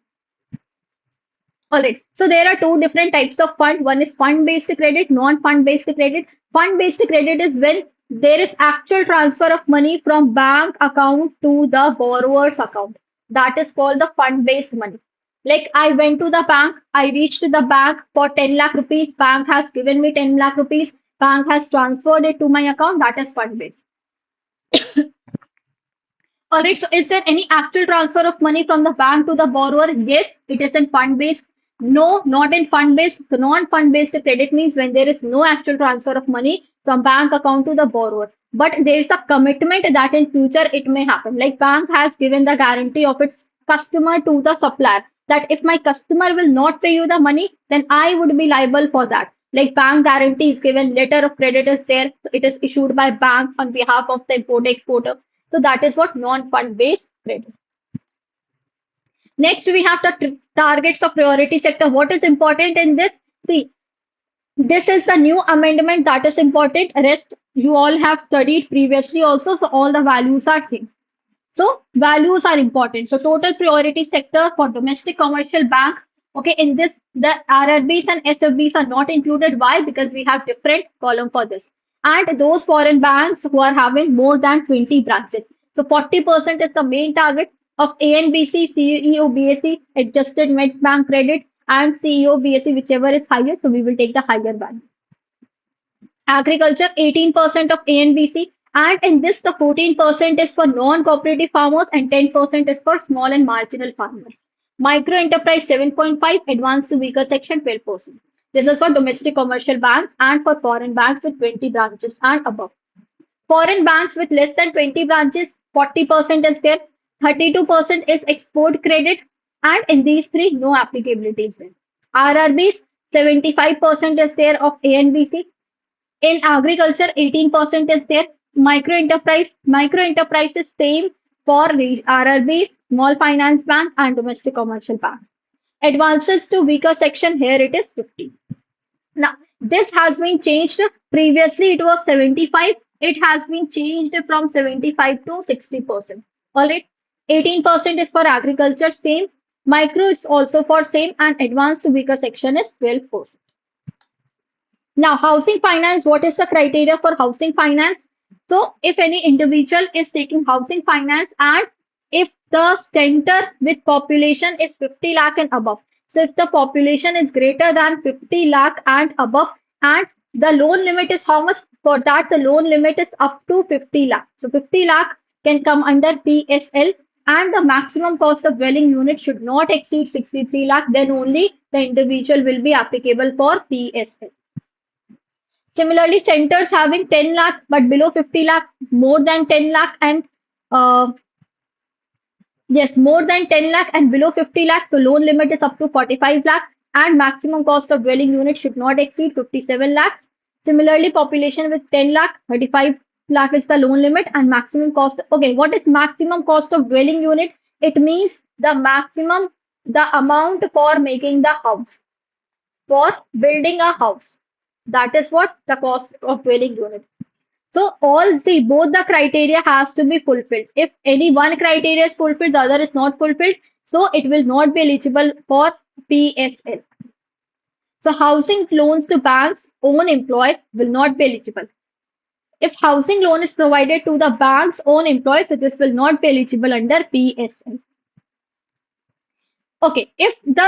All right. So there are two different types of fund. One is fund-based credit, non-fund-based credit. Fund-based credit is when there is actual transfer of money from bank account to the borrower's account. That is called the fund-based money. Like I went to the bank, I reached the bank for 10 lakh rupees. Bank has given me 10 lakh rupees. Bank has transferred it to my account. That is fund-based. All right, so is there any actual transfer of money from the bank to the borrower? Yes, it is in fund based. No, not in fund based. So non-fund based credit means when there is no actual transfer of money from bank account to the borrower, but there is a commitment that in future it may happen. Like bank has given the guarantee of its customer to the supplier that if my customer will not pay you the money, then I would be liable for that. Like bank guarantee is given, letter of credit is there, so it is issued by bank on behalf of the importer exporter. So that is what non-fund based credit. Next, we have the targets of priority sector. What is important in this? See, this is the new amendment that is important. Rest you all have studied previously also, so all the values are same. So values are important. So total priority sector for domestic commercial bank. Okay, in this the RRBs and SFBs are not included. Why? Because we have different column for this. And those foreign banks who are having more than 20 branches. So 40% is the main target of ANBC, CEO, BSE, adjusted net bank credit, and CEO, BSE, whichever is higher. So we will take the higher value. Agriculture, 18% of ANBC. And in this, the 14% is for non-cooperative farmers and 10% is for small and marginal farmers. Micro enterprise 7.5, advanced to weaker section 12%. This is for domestic commercial banks and for foreign banks with 20 branches and above. Foreign banks with less than 20 branches, 40% is there, 32% is export credit, and in these three, no applicability is there. RRBs, 75% is there of ANBC. In agriculture, 18% is there. Micro enterprise is same for RRBs, small finance bank, and domestic commercial bank. Advances to weaker section, here it is 50. Now, this has been changed Previously, it was 75. It has been changed from 75 to 60%. All right. 18% is for agriculture, same. Micro is also for same, and advanced to weaker section is 12%. Now, housing finance, what is the criteria for housing finance? So, if any individual is taking housing finance and if the center with population is 50 lakh and above. So, if the population is greater than 50 lakh and above, and the loan limit is how much? For that, the loan limit is up to 50 lakh. So, 50 lakh can come under PSL, and the maximum cost of dwelling unit should not exceed 63 lakh. Then only the individual will be applicable for PSL. Similarly, centers having 10 lakh but below 50 lakh, more than 10 lakh and uh, yes, more than 10 lakh and below 50 lakh. So loan limit is up to 45 lakh and maximum cost of dwelling unit should not exceed 57 lakhs. Similarly, population with 10 lakh, 35 lakh is the loan limit and maximum cost. Okay, what is maximum cost of dwelling unit? It means the maximum, the amount for making the house, for building a house. That is what the cost of dwelling unit. So all see both the criteria has to be fulfilled. If any one criteria is fulfilled, the other is not fulfilled, so it will not be eligible for PSL. So housing loans to banks own employee will not be eligible. If housing loan is provided to the bank's own employees, so this will not be eligible under PSL. Okay, if the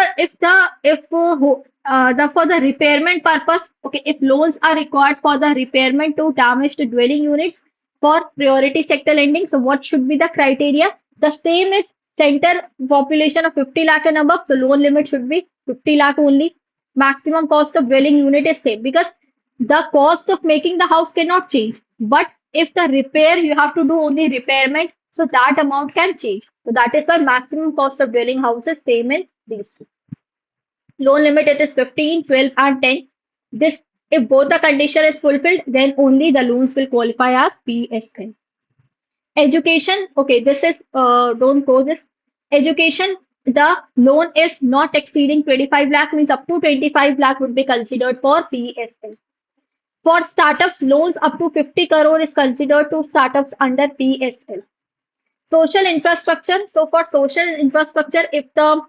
for the repairment purpose, okay, if loans are required for the repairment to damaged dwelling units for priority sector lending, so what should be the criteria? The same is center population of 50 lakh and above, so loan limit should be 50 lakh only. Maximum cost of dwelling unit is same because the cost of making the house cannot change. But if the repair, you have to do only repairment, so that amount can change. So that is why maximum cost of dwelling house is same in these two. Loan limit it is 15, 12, and 10. This if both the condition is fulfilled, then only the loans will qualify as PSL. Education, okay, this is don't go this. Education, the loan is not exceeding 25 lakh means up to 25 lakh would be considered for PSL. For startups, loans up to 50 crore is considered to startups under PSL. Social infrastructure. So for social infrastructure, if the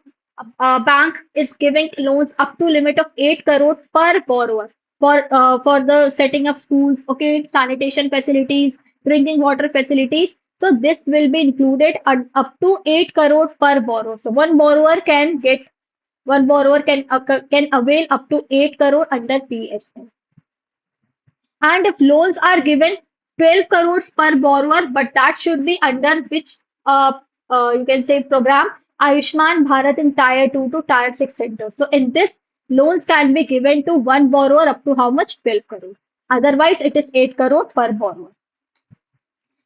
bank is giving loans up to limit of 8 crore per borrower for the setting of schools, okay, sanitation facilities, drinking water facilities. So this will be included up to 8 crore per borrower. So one borrower can avail up to 8 crore under PSL. And if loans are given 12 crores per borrower, but that should be under which you can say program Ayushman Bharat in Tier 2 to Tier 6 centers. So in this, loans can be given to one borrower up to how much? 12 crores. Otherwise, it is 8 crore per borrower.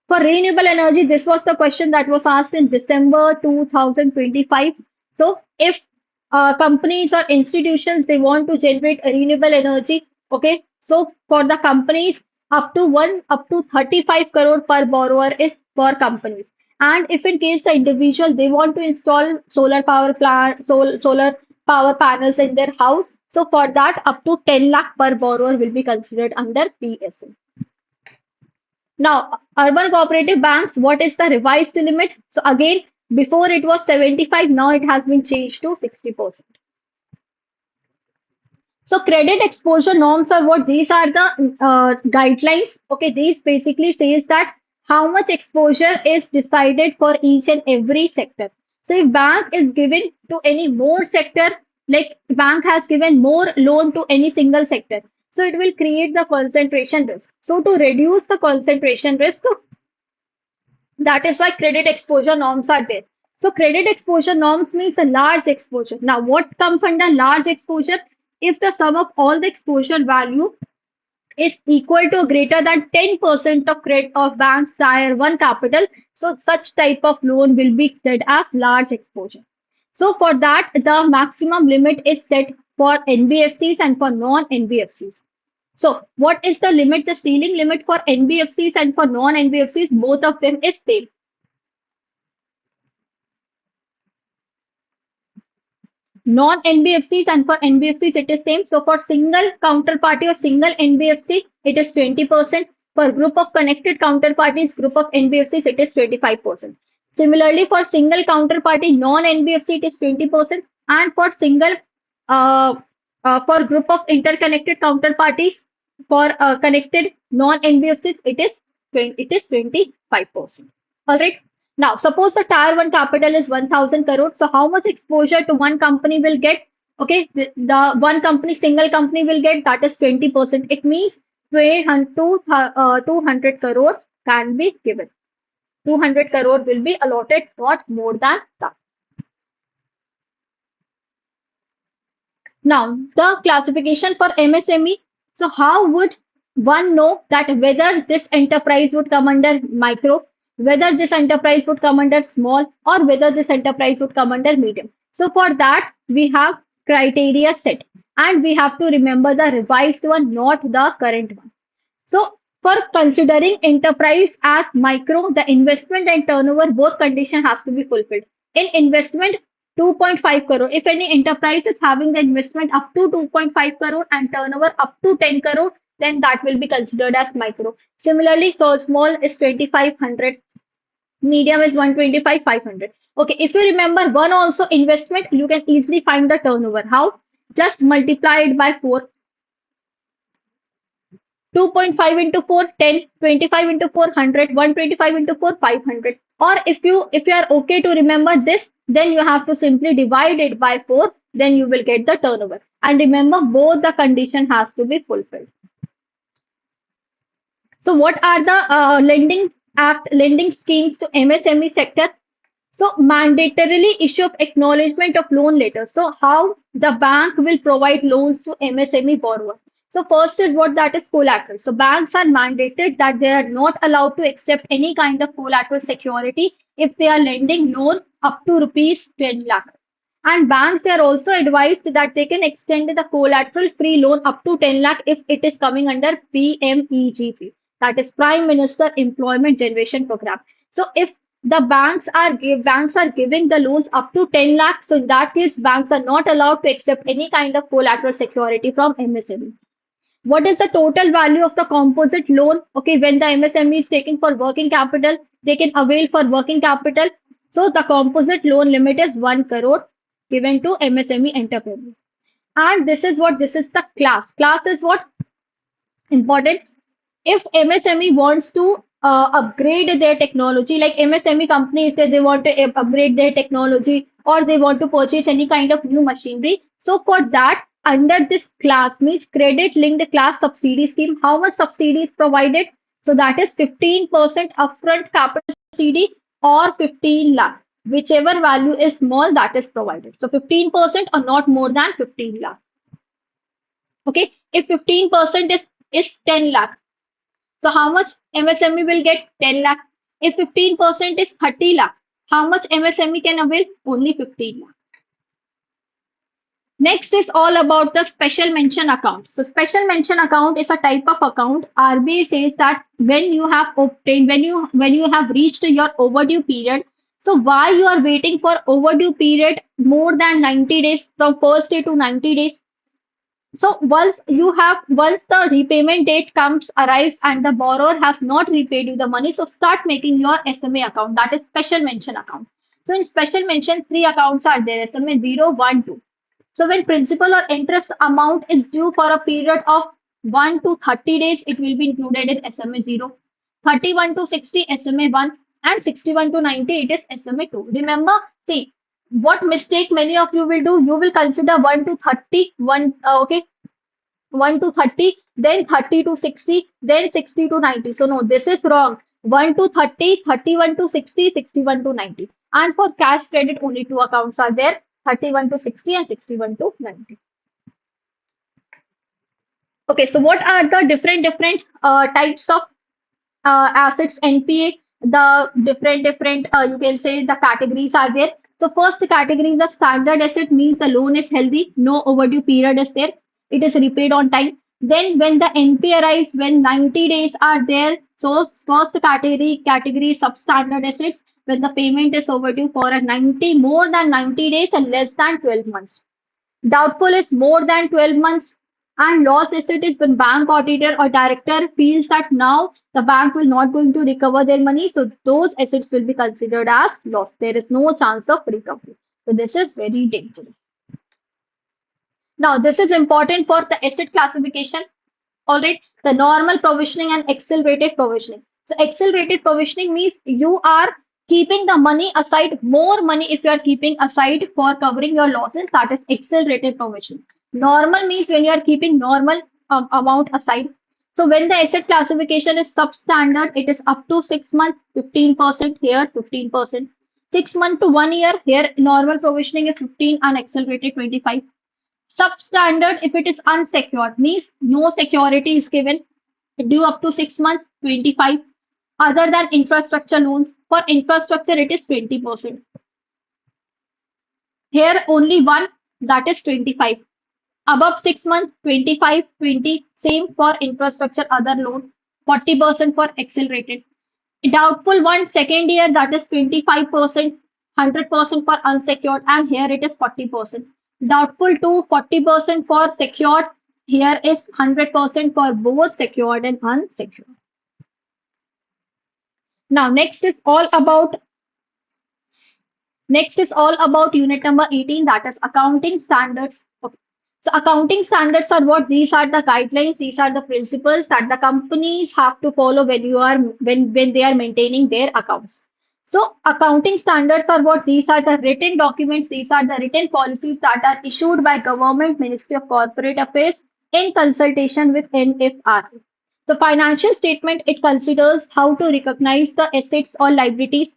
For renewable energy, this was the question that was asked in December 2025. So, if companies or institutions they want to generate a renewable energy, okay. So, for the companies, up to 35 crore per borrower is for companies. And if in case the individual they want to install solar power plant, solar power panels in their house, so for that up to 10 lakh per borrower will be considered under PSL. Now, urban cooperative banks, what is the revised limit? So again, before it was 75, now it has been changed to 60%. So credit exposure norms are what? These are the guidelines. Okay, these basically says that how much exposure is decided for each and every sector. So if bank is giving to any more sector, like bank has given more loan to any single sector, so it will create the concentration risk. So to reduce the concentration risk, that is why credit exposure norms are there. So credit exposure norms means a large exposure. Now what comes under large exposure? If the sum of all the exposure value is equal to greater than 10% of credit of bank's Tier 1 capital, so such type of loan will be said as large exposure. So for that, the maximum limit is set for NBFCs and for non-NBFCs. So what is the limit? The ceiling limit for NBFCs and for non-NBFCs, both of them is same. Non-NBFCs, and for NBFCs it is same. So for single counterparty or single NBFC, it is 20%. For group of connected counterparties, group of NBFCs, it is 25%. Similarly, for single counterparty non-NBFC, it is 20%, and for single uh, for group of interconnected counterparties for connected non-NBFCs, it is 25%. All right. Now, suppose the tier one capital is 1,000 crore. So, how much exposure to one company will get? Okay, the one company, single company will get, that is 20%. It means 200 crore can be given. 200 crore will be allotted, not more than that. Now, the classification for MSME. So, how would one know that whether this enterprise would come under micro, whether this enterprise would come under small, or whether this enterprise would come under medium? So, for that, we have criteria set, and we have to remember the revised one, not the current one. So, for considering enterprise as micro, the investment and turnover both condition has to be fulfilled. In investment, 2.5 crore. If any enterprise is having the investment up to 2.5 crore and turnover up to 10 crore, then that will be considered as micro. Similarly, so small is 2,500, medium is 125, 500. Okay, if you remember one also investment, you can easily find the turnover. How? Just multiply it by 4. 2.5 into 4, 10, 25 into 400, 125 into 4, 500. Or if you are okay to remember this, then you have to simply divide it by 4, then you will get the turnover. And remember, both the condition has to be fulfilled. So what are the lending schemes to MSME sector? So mandatorily issue of acknowledgement of loan letters. So how the bank will provide loans to MSME borrower. So first is what that is collateral. So banks are mandated that they are not allowed to accept any kind of collateral security if they are lending loan up to rupees 10 lakh. And banks are also advised that they can extend the collateral free loan up to 10 lakh if it is coming under PMEGP, that is Prime Minister Employment Generation Program. So if the banks are giving the loans up to 10 lakhs, so in that case, banks are not allowed to accept any kind of collateral security from MSME. What is the total value of the composite loan? Okay, when the MSME is taking for working capital, they can avail for working capital. So the composite loan limit is 1 crore given to MSME entrepreneurs. And this is the class. Class is what? Important. If MSME wants to upgrade their technology, like MSME companies say they want to upgrade their technology or they want to purchase any kind of new machinery. So for that, under this class means credit linked class subsidy scheme, how much subsidy is provided? So that is 15% upfront capital subsidy or 15 lakh. Whichever value is small, that is provided. So 15% or not more than 15 lakh. Okay, if 15% is 10 lakh. So how much MSME will get? 10 lakh. If 15% is 30 lakh, how much MSME can avail? Only 15 lakh. Next is all about the special mention account. So special mention account is a type of account. RBI says that when you have obtained, when you have reached your overdue period, so why you are waiting for overdue period more than 90 days, from first day to 90 days? So once the repayment date arrives and the borrower has not repaid you the money, so start making your SMA account, that is special mention account. So in special mention, three accounts are there: SMA 0, 1, 2. So when principal or interest amount is due for a period of 1 to 30 days, it will be included in SMA 0. 31 to 60, SMA 1, and 61 to 90, it is SMA 2. Remember, see, what mistake many of you will do, you will consider 1 to 30, 1 to 30, then 30 to 60, then 60 to 90. So no, this is wrong. 1 to 30, 31 to 60, 61 to 90. And for cash credit, only two accounts are there: 31 to 60 and 61 to 90. Okay, so what are the different types of assets NPA? The different you can say the categories are there. So first category is a standard asset, means the loan is healthy, no overdue period is there, it is repaid on time. Then when the NPA arise, when 90 days are there, so first category is substandard assets, when the payment is overdue for a 90 more than 90 days and less than 12 months. Doubtful is more than 12 months. And loss asset is when bank auditor or director feels that now the bank will not going to recover their money. So those assets will be considered as loss. There is no chance of recovery. So this is very dangerous. Now this is important for the asset classification. All right, the normal provisioning and accelerated provisioning. So accelerated provisioning means you are keeping the money aside, more money if you are keeping aside for covering your losses. That is accelerated provisioning. Normal means when you are keeping normal amount aside. So when the asset classification is substandard, it is up to 6 months, 15% here, 15%. 6 months to 1 year here, normal provisioning is 15 and accelerated 25. Substandard, if it is unsecured, means no security is given, due up to 6 months, 25. Other than infrastructure loans, for infrastructure it is 20%. Here only one, that is 25. Above 6 months, 25, 20. Same for infrastructure other loan, 40% for accelerated. Doubtful one, second year, that is 25%, 100% for unsecured, and here it is 40%. Doubtful two, 40% for secured, here is 100% for both secured and unsecured. Now, next is all about unit number 18, that is accounting standards. Okay. So accounting standards are what? These are the guidelines, these are the principles that the companies have to follow when they are maintaining their accounts. So accounting standards are what? These are the written documents, these are the written policies that are issued by Government Ministry of Corporate Affairs in consultation with NFRA. The financial statement, it considers how to recognize the assets or liabilities,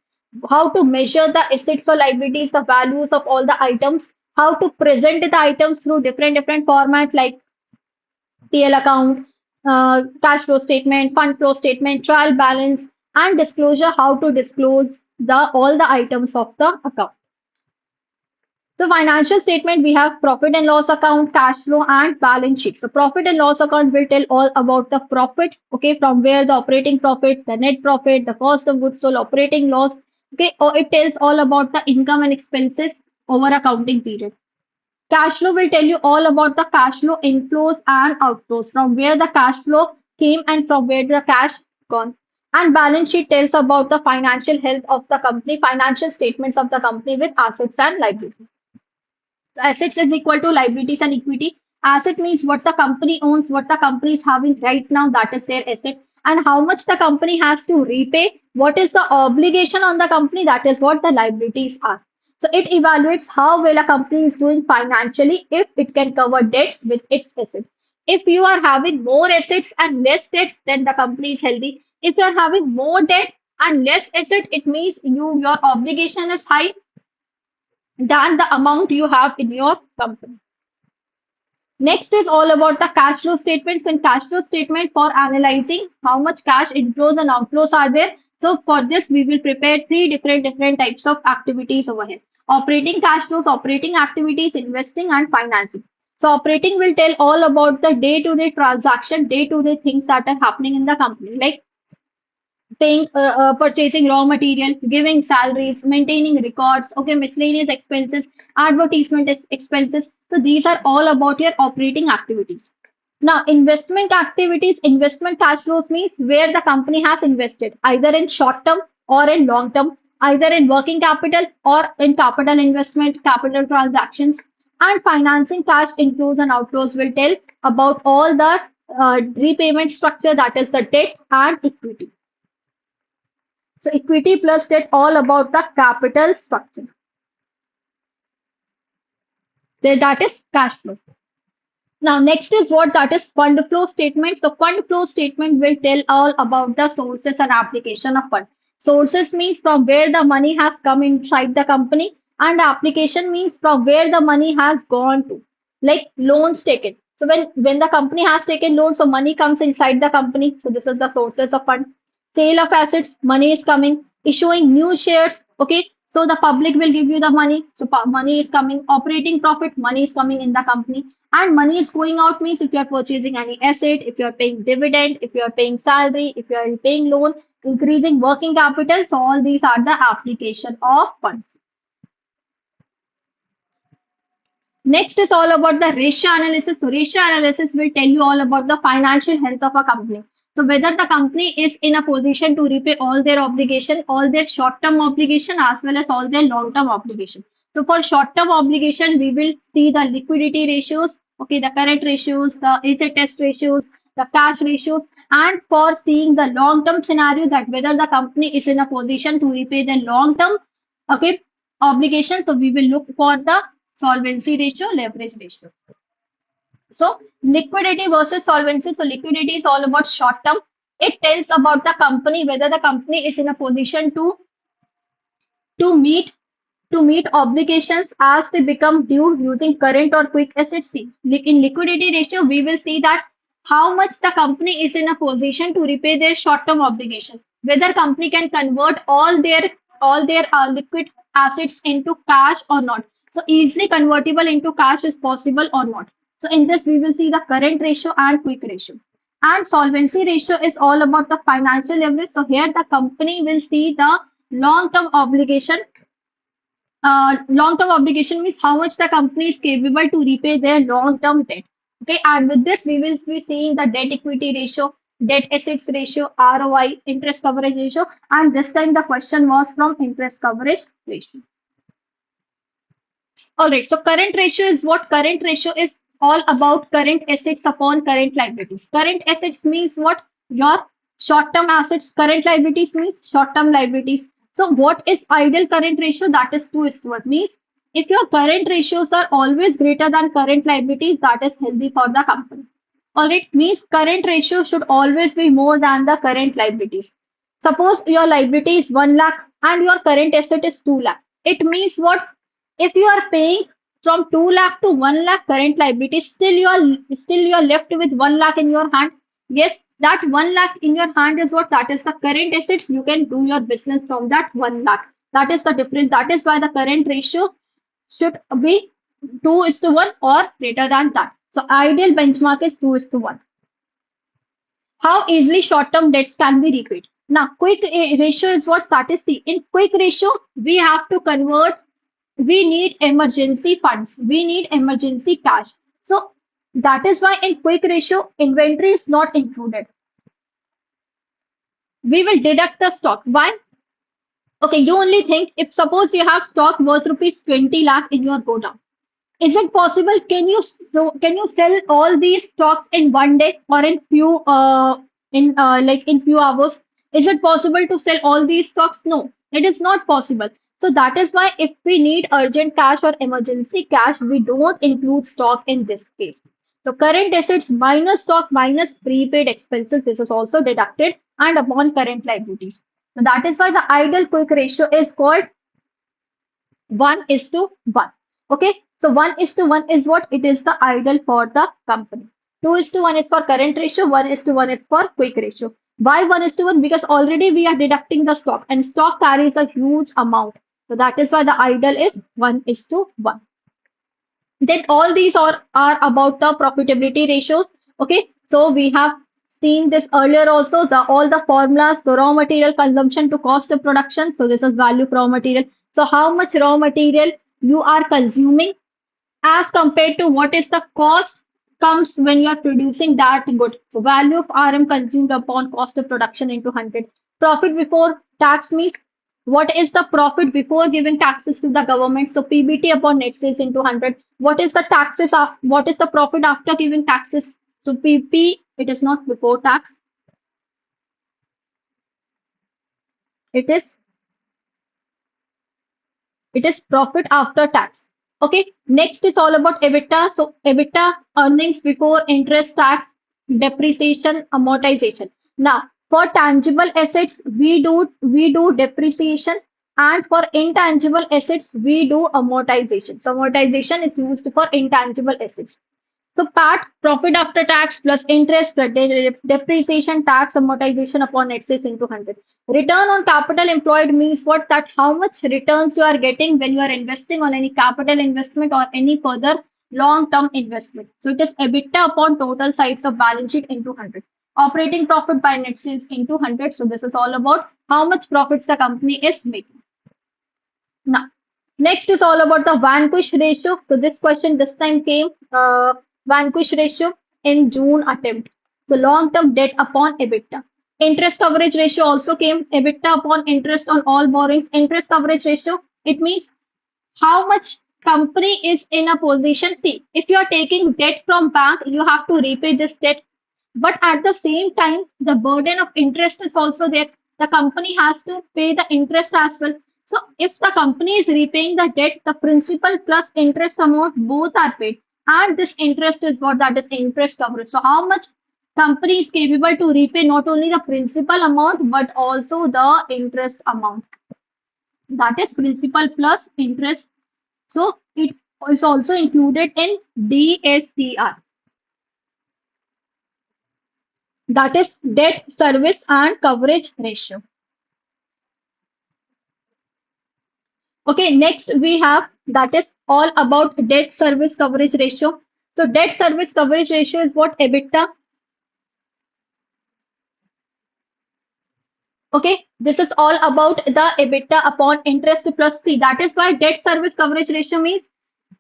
how to measure the assets or liabilities, the values of all the items, how to present the items through different format like PL account, cash flow statement, fund flow statement, trial balance, and disclosure, how to disclose the all the items of the account. So financial statement, we have profit and loss account, cash flow, and balance sheet. So profit and loss account will tell all about the profit, okay, from where the operating profit, the net profit, the cost of goods sold, operating loss, okay, or it tells all about the income and expenses over accounting period. Cash flow will tell you all about the cash flow inflows and outflows, from where the cash flow came and from where the cash gone. And balance sheet tells about the financial health of the company, financial statements of the company with assets and liabilities. So assets is equal to liabilities and equity. Asset means what the company owns, what the company is having right now, that is their asset. And how much the company has to repay, what is the obligation on the company, that is what the liabilities are. So it evaluates how well a company is doing financially if it can cover debts with its assets. If you are having more assets and less debts, then the company is healthy. If you are having more debt and less asset, it means your obligation is high than the amount you have in your company. Next is all about the cash flow statements and cash flow statement for analyzing how much cash inflows and outflows are there. So for this, we will prepare three different types of activities over here. Operating cash flows, operating activities, investing and financing. So operating will tell all about the day-to-day transaction, day-to-day things that are happening in the company, like purchasing raw material, giving salaries, maintaining records, okay, miscellaneous expenses, advertisement expenses. So these are all about your operating activities. Now, investment activities, investment cash flows means where the company has invested, either in short term or in long term, either in working capital or in capital investment, capital transactions. And financing cash inflows and outflows will tell about all the repayment structure, that is the debt and equity. So equity plus debt, all about the capital structure. That is cash flow. Now next is what? That is fund flow statement. So fund flow statement will tell all about the sources and application of fund. Sources means from where the money has come inside the company, and application means from where the money has gone to, like loans taken. So when the company has taken loans, so money comes inside the company. So this is the sources of fund. Sale of assets, money is coming. Issuing new shares, okay. So the public will give you the money. So money is coming. Operating profit, money is coming in the company. And money is going out means if you are purchasing any asset, if you are paying dividend, if you are paying salary, if you are paying loan, increasing working capital. So all these are the application of funds. Next is all about the ratio analysis. So ratio analysis will tell you all about the financial health of a company. So whether the company is in a position to repay all their obligation, all their short-term obligation as well as all their long-term obligation. So for short-term obligation, we will see the liquidity ratios, okay, the current ratios, the asset test ratios, the cash ratios, and for seeing the long-term scenario that whether the company is in a position to repay the long-term, okay, obligation. So we will look for the solvency ratio, leverage ratio. So liquidity versus solvency. So liquidity is all about short term. It tells about the company whether the company is in a position to meet to meet obligations as they become due using current or quick assets. See, in liquidity ratio, we will see that how much the company is in a position to repay their short-term obligation. Whether company can convert all their liquid assets into cash or not. So easily convertible into cash is possible or not. So in this, we will see the current ratio and quick ratio. And solvency ratio is all about the financial leverage. So here the company will see the long-term obligation. Long-term obligation means how much the company is capable to repay their long-term debt. Okay, and with this, we will be seeing the debt equity ratio, debt assets ratio, ROI, interest coverage ratio, and this time the question was from interest coverage ratio. All right, so current ratio is what? Current ratio is all about current assets upon current liabilities. Current assets means what? Your short-term assets. Current liabilities means short-term liabilities. So what is ideal current ratio? That is 2:1. Means if your current ratios are always greater than current liabilities, that is healthy for the company. All right, means current ratio should always be more than the current liabilities. Suppose your liability is 1 lakh and your current asset is 2 lakh. It means what? If you are paying from 2 lakh to 1 lakh current liability, still you are left with 1 lakh in your hand. Yes, that 1 lakh in your hand is what? That is the current assets. You can do your business from that 1 lakh. That is the difference. That is why the current ratio should be 2:1 or greater than that. So ideal benchmark is 2:1. How easily short-term debts can be repaid. Now, quick ratio is what? That is the in quick ratio, we have to convert. We need emergency funds. We need emergency cash. So that is why in quick ratio, inventory is not included. We will deduct the stock. Why? Okay, you only think if suppose you have stock worth rupees 20 lakh in your godown. Is it possible? Can you sell all these stocks in one day or in few hours? Is it possible to sell all these stocks? No, it is not possible. So that is why if we need urgent cash or emergency cash, we don't include stock in this case. So current assets minus stock minus prepaid expenses, this is also deducted and upon current liabilities. So that is why the ideal quick ratio is called 1:1. Okay, so 1:1 is what? It is the ideal for the company. 2:1 is for current ratio, 1:1 is for quick ratio. Why 1:1? Because already we are deducting the stock and stock carries a huge amount. So that is why the ideal is 1:1. Then all these are about the profitability ratios. Okay, so we have seen this earlier also, the all the formulas, the raw material consumption to cost of production. So this is value of raw material. So how much raw material you are consuming as compared to what is the cost comes when you are producing that good. So value of RM consumed upon cost of production into 100. Profit before tax means what is the profit before giving taxes to the government? So PBT upon net sales into 100. What is the taxes of what is the profit after giving taxes? So PP, it is not before tax. It is It is profit after tax. Okay. Next is all about EBITDA. So EBITDA earnings before interest, tax, depreciation, amortization. Now for tangible assets, we do depreciation, and for intangible assets, we do amortization. So amortization is used for intangible assets. So PAT, profit after tax plus interest plus depreciation, tax, amortization upon net sales into 100. Return on capital employed means what? That how much returns you are getting when you are investing on any capital investment or any further long-term investment. So it is EBITDA upon total sides of balance sheet into 100. Operating profit by net sales into 100. So this is all about how much profits the company is making. Now, Next is all about the vanquish ratio. So this question this time came vanquish ratio in June attempt. So long-term debt upon EBITDA. Interest coverage ratio also came EBITDA upon interest on all borrowings. Interest coverage ratio, it means how much company is in a position. See, if you are taking debt from bank, you have to repay this debt. But at the same time, the burden of interest is also there. The company has to pay the interest as well. So if the company is repaying the debt, the principal plus interest amount both are paid. And this interest is what, that is interest coverage. So how much company is capable to repay not only the principal amount but also the interest amount. That is principal plus interest. So it is also included in DSCR. That is debt service and coverage ratio. Okay, next we have that is all about debt service coverage ratio. So debt service coverage ratio is what EBITDA. Okay, this is all about the EBITDA upon interest plus C. That is why debt service coverage ratio means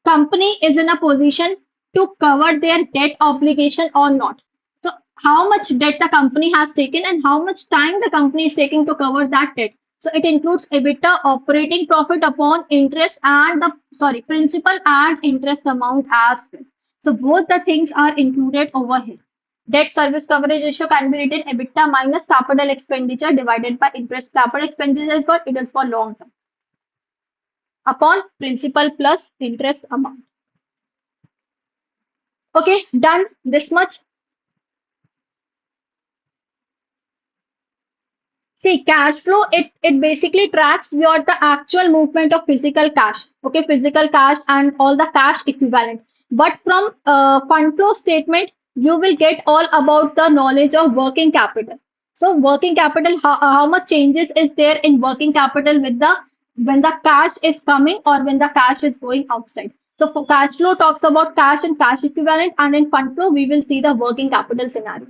company is in a position to cover their debt obligation or not. So how much debt the company has taken and how much time the company is taking to cover that debt. So it includes EBITDA, operating profit upon interest and the sorry principal and interest amount as well. So both the things are included over here. Debt service coverage ratio can be written EBITDA minus capital expenditure divided by interest. Capital expenditure is what it is for long term upon principal plus interest amount. Okay, done this much. See, cash flow, it basically tracks your the actual movement of physical cash. Okay, physical cash and all the cash equivalent. But from fund flow statement, you will get all about the knowledge of working capital. So working capital, how much changes is there in working capital with the when the cash is coming or when the cash is going outside. So for cash flow talks about cash and cash equivalent, and in fund flow we will see the working capital scenario.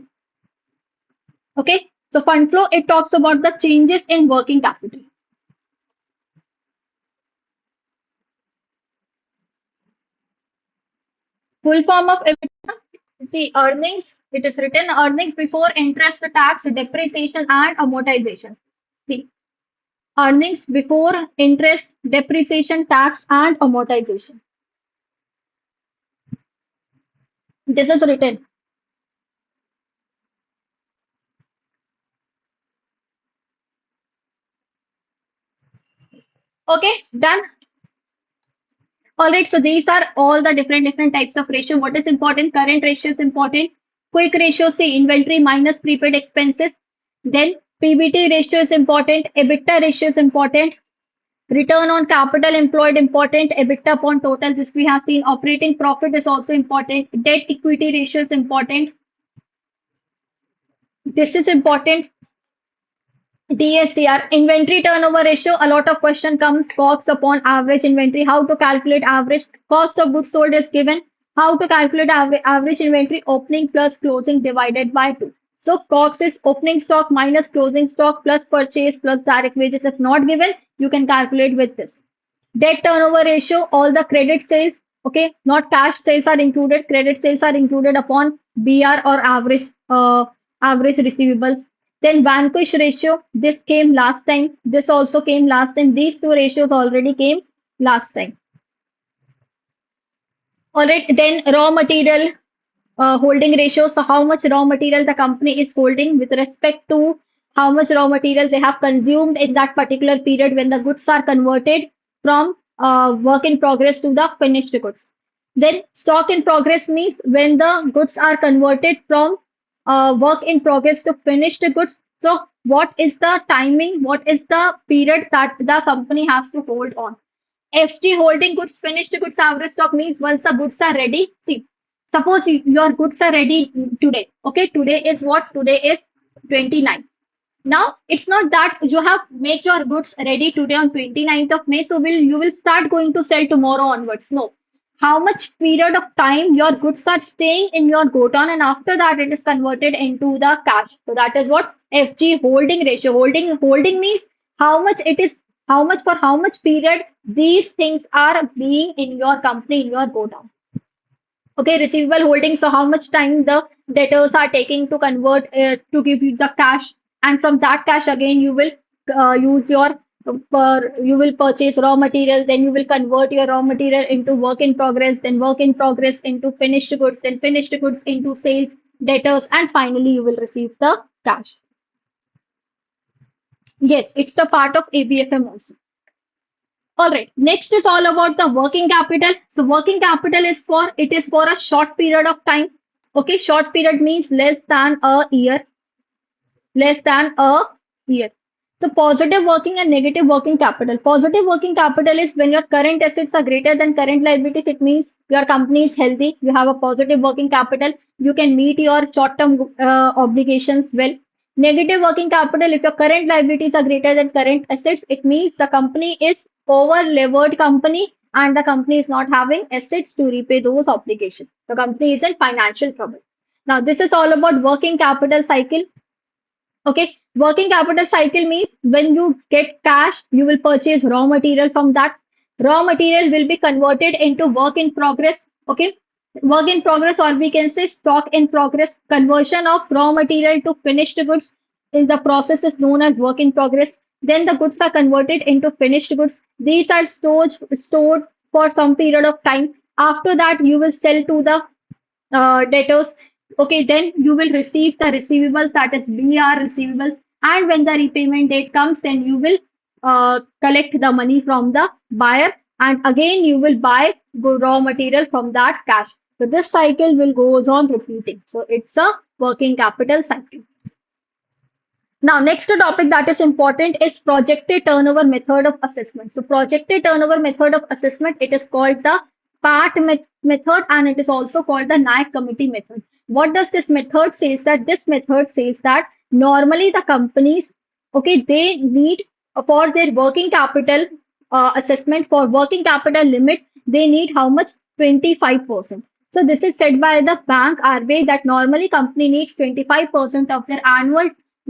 Okay, so fund flow, it talks about the changes in working capital. Full form of EBITDA. See, earnings, it is written earnings before interest, tax, depreciation, and amortization. See, earnings before interest, depreciation, tax, and amortization. This is written. Okay, done. All right, so these are all the different types of ratio. What is important? Current ratio is important. Quick ratio, say inventory minus prepaid expenses. Then PBT ratio is important. EBITDA ratio is important. Return on capital employed important. EBITDA upon total, this we have seen. Operating profit is also important. Debt equity ratio is important. This is important. DSCR, inventory turnover ratio, a lot of question comes, COGS upon average inventory, how to calculate average, cost of goods sold is given, how to calculate average inventory opening plus closing divided by 2. So COGS is opening stock minus closing stock plus purchase plus direct wages. If not given, you can calculate with this. Debt turnover ratio, all the credit sales, okay, not cash sales are included, credit sales are included upon BR or average receivables. Then vanquish ratio, this came last time, this also came last time, these two ratios already came last time. All right, then raw material holding ratio. So how much raw material the company is holding with respect to how much raw material they have consumed in that particular period when the goods are converted from work in progress to the finished goods. Then stock in progress means when the goods are converted from work in progress to finished goods. So what is the timing? What is the period that the company has to hold on? FG holding goods, finished goods average stock means once the goods are ready. See, suppose your goods are ready today. Okay, today is what? Today is 29. Now it's not that you have make your goods ready today on 29th of May, so you will start going to sell tomorrow onwards. No. How much period of time your goods are staying in your godown and after that it is converted into the cash. So that is what FG holding ratio. Holding means how much it is How much for how much period these things are being in your company, in your godown. Okay, receivable holding. So how much time the debtors are taking to convert to give you the cash, and from that cash again you will use your you will purchase raw material, then you will convert your raw material into work in progress, then work in progress into finished goods, then finished goods into sales, debtors, and finally you will receive the cash. Yes, it's the part of ABFM also. All right. Next is all about the working capital. So working capital is for it is for a short period of time. Okay, short period means less than a year, less than a year. So positive working and negative working capital. Positive working capital is when your current assets are greater than current liabilities. It means your company is healthy. You have a positive working capital. You can meet your short-term obligations well. Negative working capital, if your current liabilities are greater than current assets, it means the company is over-levered company and the company is not having assets to repay those obligations. The company is in financial trouble. Now, this is all about working capital cycle. Okay, working capital cycle means when you get cash, you will purchase raw material from that. Raw material will be converted into work in progress. Okay, work in progress, or we can say stock in progress. Conversion of raw material to finished goods is the process is known as work in progress. Then the goods are converted into finished goods. These are stored for some period of time. After that, you will sell to the debtors. Okay, then you will receive the receivables, that is BR receivables, and when the repayment date comes, then you will collect the money from the buyer, and again you will buy raw material from that cash. So this cycle will goes on repeating. So it's a working capital cycle. Now, next topic that is important is projected turnover method of assessment. So, projected turnover method of assessment, it is called the method, and it is also called the NAIC committee method. What does this method say? Is that this method says that normally the companies, okay, they need for their working capital assessment, for working capital limit, they need how much? 25%. So this is said by the bank RBI that normally company needs 25% of their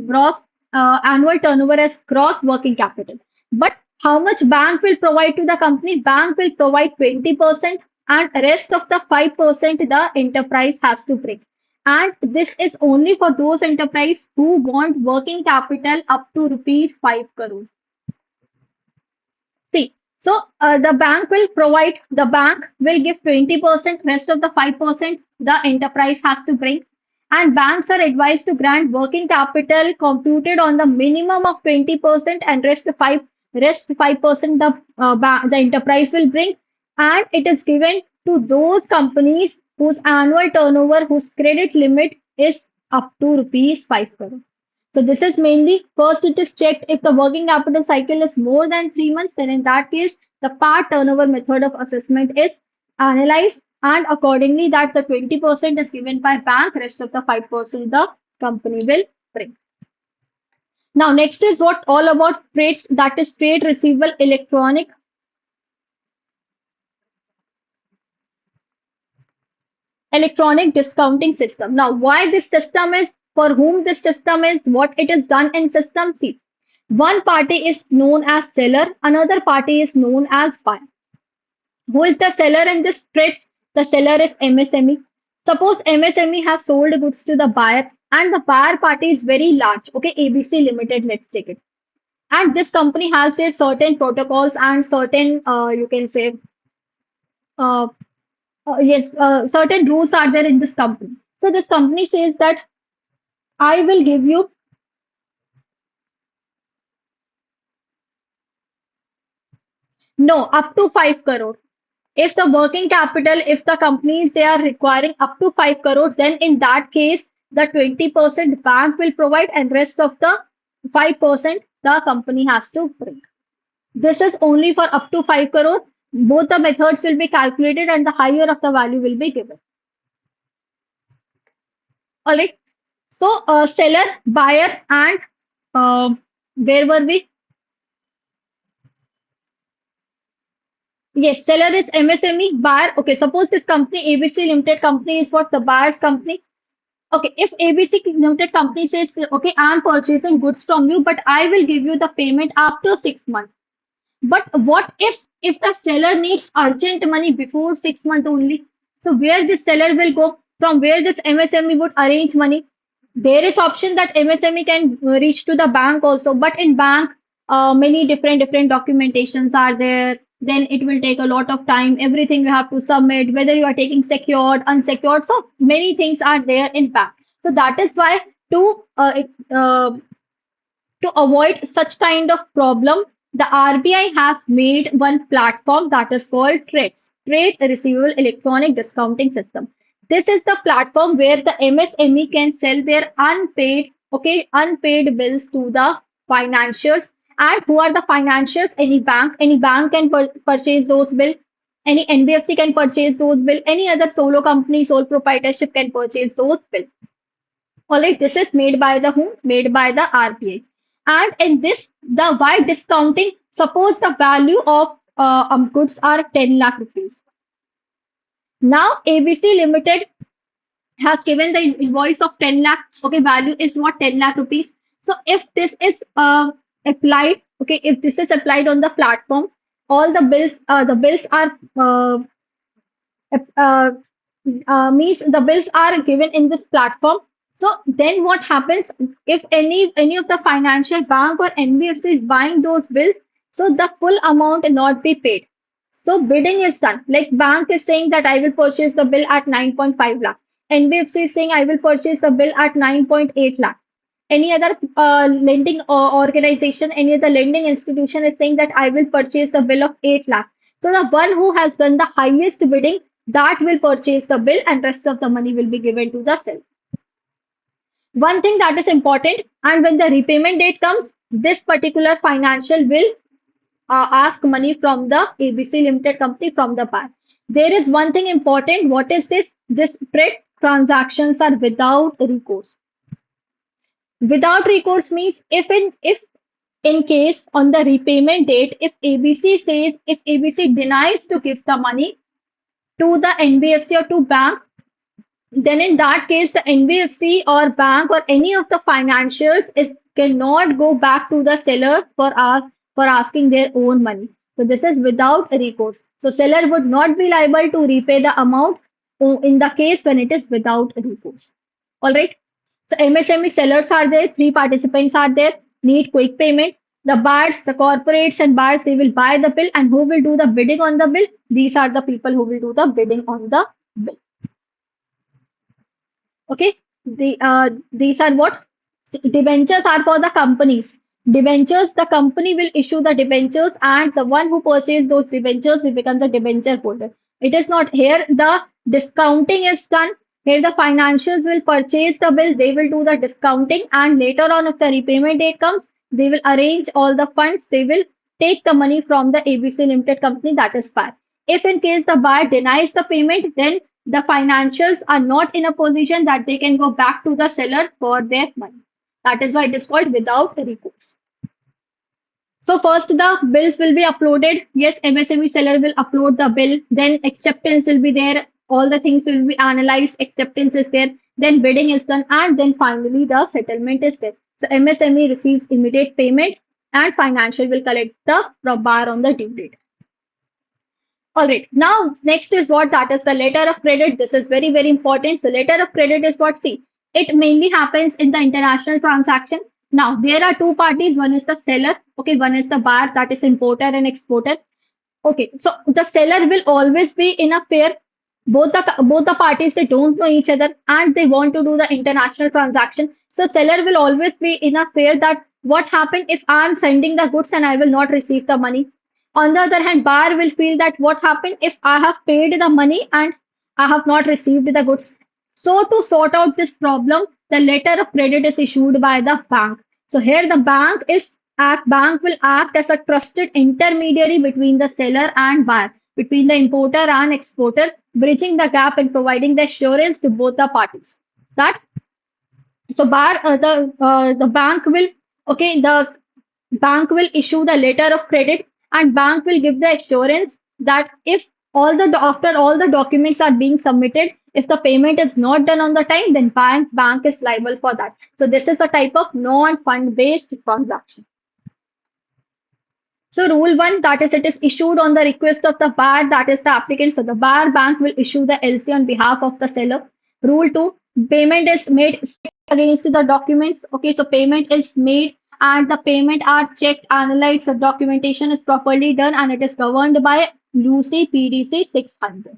gross annual turnover as gross working capital. But how much bank will provide to the company? Bank will provide 20% and rest of the 5% the enterprise has to bring. And this is only for those enterprise who want working capital up to rupees 5 crore. See, so the bank will give 20%, rest of the 5% the enterprise has to bring. And banks are advised to grant working capital computed on the minimum of 20% and rest 5% the enterprise will bring. And it is given to those companies whose annual turnover, whose credit limit is up to rupees 5 crore. So this is mainly first it is checked if the working capital cycle is more than 3 months, then in that case, the part turnover method of assessment is analyzed and accordingly that the 20% is given by bank, rest of the 5% the company will bring. Now next is what all about trades, that is trade receivable electronic discounting system. Now, why this system is, for whom this system is, what it is done in system? See, one party is known as seller, another party is known as buyer. Who is the seller in this trades? The seller is MSME. Suppose MSME has sold goods to the buyer and the buyer party is very large. Okay, ABC Limited, let's take it. And this company has their certain protocols and certain, you can say, uh, yes, certain rules are there in this company. So this company says that I will give you no up to 5 crore. If the working capital, if the companies they are requiring up to 5 crore, then in that case the 20% bank will provide and rest of the 5% the company has to bring. This is only for up to 5 crore. Both the methods will be calculated and the higher of the value will be given. All right. So, seller, buyer, and where were we? Yes, seller is MSME, buyer. Okay, suppose this company, ABC Limited company, is what the buyer's company. Okay, if ABC Limited company says, okay, I'm purchasing goods from you, but I will give you the payment after 6 months. But what if the seller needs urgent money before 6 months only? So where this seller will go? From where this MSME would arrange money? There is option that MSME can reach to the bank also, but in bank, many different documentations are there. Then it will take a lot of time. Everything you have to submit, whether you are taking secured, unsecured. So many things are there in bank. So that is why to avoid such kind of problem, the RBI has made one platform that is called TRADES, Trade Receivable Electronic Discounting System. This is the platform where the MSME can sell their unpaid bills to the financiers. And who are the financiers? Any bank. Any bank can purchase those bills. Any NBFC can purchase those bills. Any other solo company, sole proprietorship can purchase those bills. All right, this is made by the whom? Made by the RBI. And in this, the why discounting? Suppose the value of goods are 10 lakh rupees. Now ABC Limited has given the invoice of 10 lakh. Okay, value is what? 10 lakh rupees. So if this is applied, okay, if this is applied on the platform, all the bills are uh, means the bills are given in this platform. So then what happens if any of the financial bank or NBFC is buying those bills? So the full amount not be paid. So bidding is done. Like bank is saying that I will purchase the bill at 9.5 lakh. NBFC is saying I will purchase the bill at 9.8 lakh. Any other lending organization, any other lending institution is saying that I will purchase a bill of 8 lakh. So the one who has done the highest bidding, that will purchase the bill and rest of the money will be given to the seller. One thing that is important, and when the repayment date comes, this particular financial will ask money from the ABC Limited company from the bank. There is one thing important. What is this? This trade transactions are without recourse. Without recourse means if in case on the repayment date, if ABC denies to give the money to the NBFC or to bank, then in that case the NBFC or bank or any of the financiers is cannot go back to the seller for asking their own money. So this is without recourse. So seller would not be liable to repay the amount in the case when it is without recourse. All right. So MSME sellers are there, three participants are there, need quick payment. The buyers, the corporates and buyers, they will buy the bill, and who will do the bidding on the bill? These are the people who will do the bidding on the bill. Okay, these are what? Debentures are for the companies. Debentures, the company will issue the debentures, and the one who purchased those debentures will become the debenture holder. It is not here. The discounting is done. Here the financials will purchase the bill, they will do the discounting, and later on, if the repayment date comes, they will arrange all the funds, they will take the money from the ABC Limited company, that is buyer. If in case the buyer denies the payment, then the financials are not in a position that they can go back to the seller for their money. That is why it is called without recourse. So first the bills will be uploaded. Yes, MSME seller will upload the bill. Then acceptance will be there. All the things will be analyzed. Acceptance is there. Then bidding is done. And then finally the settlement is there. So MSME receives immediate payment and financial will collect the from bar on the due date. All right. Now, next is what? That is the letter of credit. This is very important. So, letter of credit is what? See, it mainly happens in the international transaction. Now, there are two parties. One is the seller. Okay. One is the buyer, that is importer and exporter. Okay. So, the seller will always be in a fair. Both the parties, they don't know each other and they want to do the international transaction. So, seller will always be in a fair that what happened if I am sending the goods and I will not receive the money. On the other hand, buyer will feel that what happened if I have paid the money and I have not received the goods. So to sort out this problem, the letter of credit is issued by the bank. So here the bank will act as a trusted intermediary between the seller and buyer, between the importer and exporter, bridging the gap and providing the assurance to both the parties. That so buyer the bank will the bank will issue the letter of credit and bank will give the assurance that if after all the documents are being submitted, if the payment is not done on the time, then bank is liable for that. So this is a type of non-fund based transaction. So rule one, that is, it is issued on the request of the buyer, that is the applicant. So the buyer bank will issue the LC on behalf of the seller. Rule two, payment is made against the documents. Okay, so payment is made and the payment are checked, analyzed, so documentation is properly done and it is governed by UC PDC 600.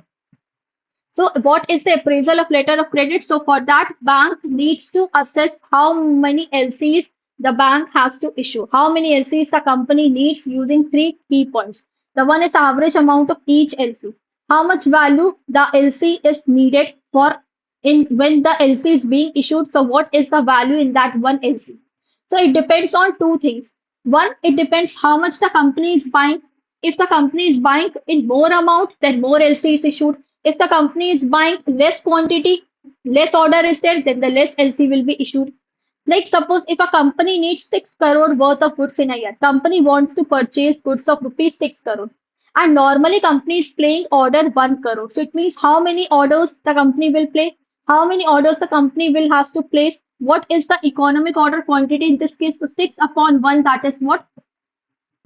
So what is the appraisal of letter of credit? So for that, bank needs to assess how many LCs the bank has to issue, how many LCs the company needs using three key points. The one is average amount of each LC, how much value the LC is needed for in when the LC is being issued. So what is the value in that one LC? So it depends on two things. One, it depends how much the company is buying. If the company is buying in more amount, then more LC is issued. If the company is buying less quantity, less order is there, then the less LC will be issued. Like suppose if a company needs 6 crore worth of goods in a year, company wants to purchase goods of rupees 6 crore. And normally company is playing order 1 crore. So it means how many orders the company will play, how many orders the company will has to place, what is the economic order quantity in this case. So 6 upon 1, that is what?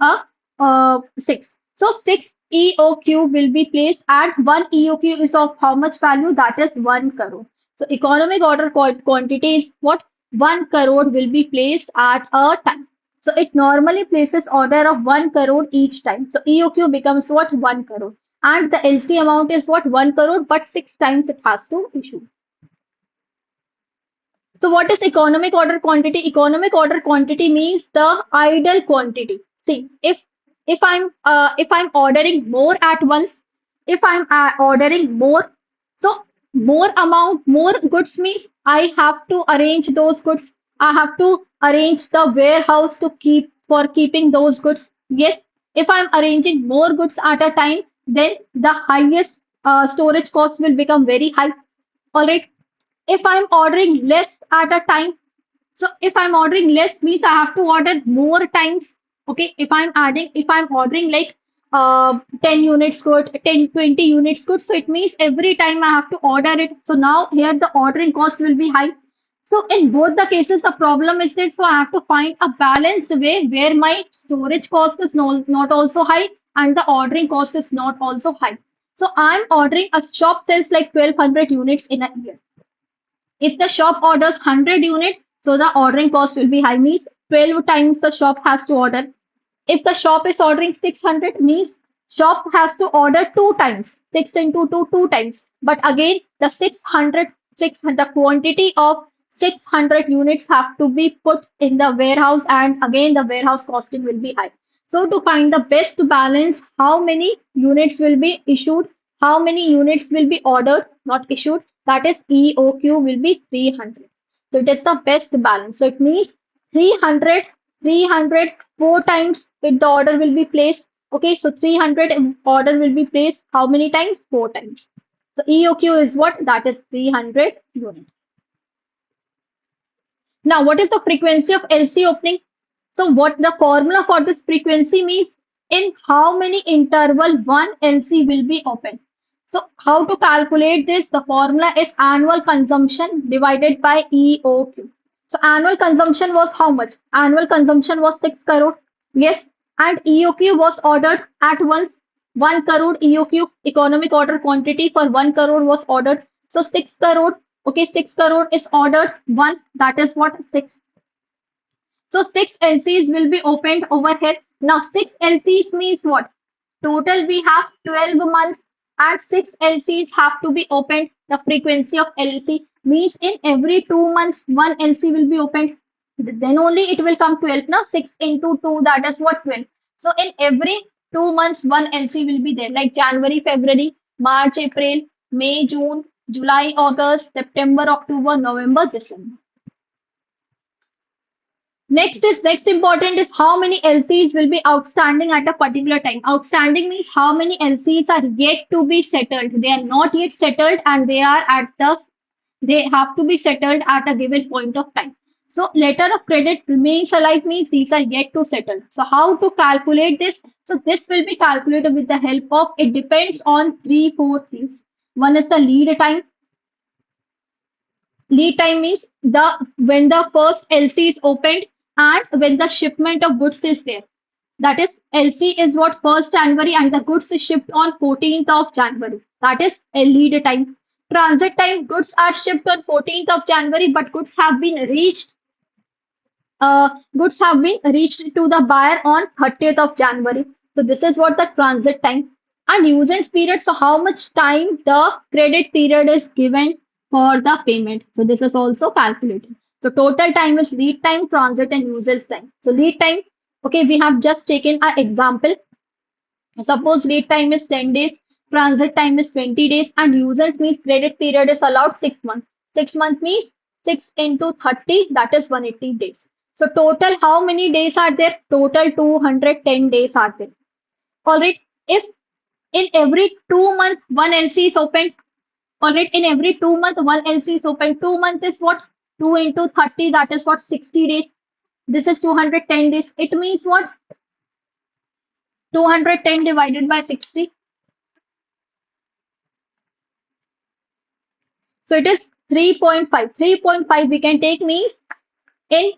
A 6. So 6 EOQ will be placed and one EOQ is of how much value? That is 1 crore. So economic order quantity is what? 1 crore will be placed at a time. So it normally places order of 1 crore each time. So EOQ becomes what? 1 crore. And the LC amount is what? 1 crore, but 6 times it has to issue. So what is economic order quantity? Economic order quantity means the idle quantity. See, if I'm ordering more at once, if I'm ordering more, so more amount, more goods means I have to arrange those goods. I have to arrange the warehouse to keep for keeping those goods. Yes, if I'm arranging more goods at a time, then the highest storage cost will become very high. All right, if I'm ordering less at a time, so if I'm ordering less means I have to order more times. Okay, if I'm ordering like 10 units good, 10, 20 units good, so it means every time I have to order it. So now here the ordering cost will be high. So in both the cases, the problem is that so I have to find a balanced way where my storage cost is not also high and the ordering cost is not also high. So I'm ordering a shop sells like 1200 units in a year. If the shop orders 100 units, so the ordering cost will be high, means 12 times the shop has to order. If the shop is ordering 600, means shop has to order two times, 6 into 2, two times. But again, the 600, the quantity of 600 units have to be put in the warehouse and again the warehouse costing will be high. So to find the best balance, how many units will be issued, how many units will be ordered, not issued, that is EOQ will be 300. So it is the best balance. So it means 300, 300, four times it, the order will be placed. Okay, so 300 order will be placed how many times? Four times. So EOQ is what? That is 300 units. Now, what is the frequency of LC opening? So what the formula for this frequency means, in how many interval one LC will be opened. So how to calculate this? The formula is annual consumption divided by EOQ. So annual consumption was how much? Annual consumption was 6 crore. Yes. And EOQ was ordered at once. 1 crore EOQ, economic order quantity for 1 crore was ordered. So 6 crore. Okay, 6 crore is ordered. 1, that is what? 6. So 6 LCs will be opened over here. Now 6 LCs means what? Total we have 12 months and 6 LCs have to be opened. The frequency of LC means in every 2 months one LC will be opened. Then only it will come 12. Now 6 into 2, that is what? 12. So in every 2 months one LC will be there, like January, February, March, April, May, June, July, August, September, October, November, December. Next important is how many LCs will be outstanding at a particular time. Outstanding means how many LCs are yet to be settled. They are not yet settled and they have to be settled at a given point of time. So letter of credit remains alive means these are yet to settle. So how to calculate this? So this will be calculated with the help of, it depends on three, four things. One is the lead time. Lead time means the when the first LC is opened and when the shipment of goods is there. That is LC is what 1st January and the goods is shipped on 14th of January. That is a lead time. Transit time, goods are shipped on 14th of January, but goods have been reached to the buyer on 30th of January. So this is what the transit time and usage period. So how much time the credit period is given for the payment. So this is also calculated. So total time is lead time, transit and usage time. So lead time, okay, we have just taken an example. Suppose lead time is 10 days, transit time is 20 days, and usage means credit period is allowed 6 months. 6 months means 6 into 30, that is 180 days. So total, how many days are there? Total 210 days are there. All right. If in every 2 months one LC is open, all right, in every 2 months one LC is open. 2 months is what? 2 into 30, that is what? 60 days. This is 210 days. It means what? 210 divided by 60. So it is 3.5. 3.5 we can take in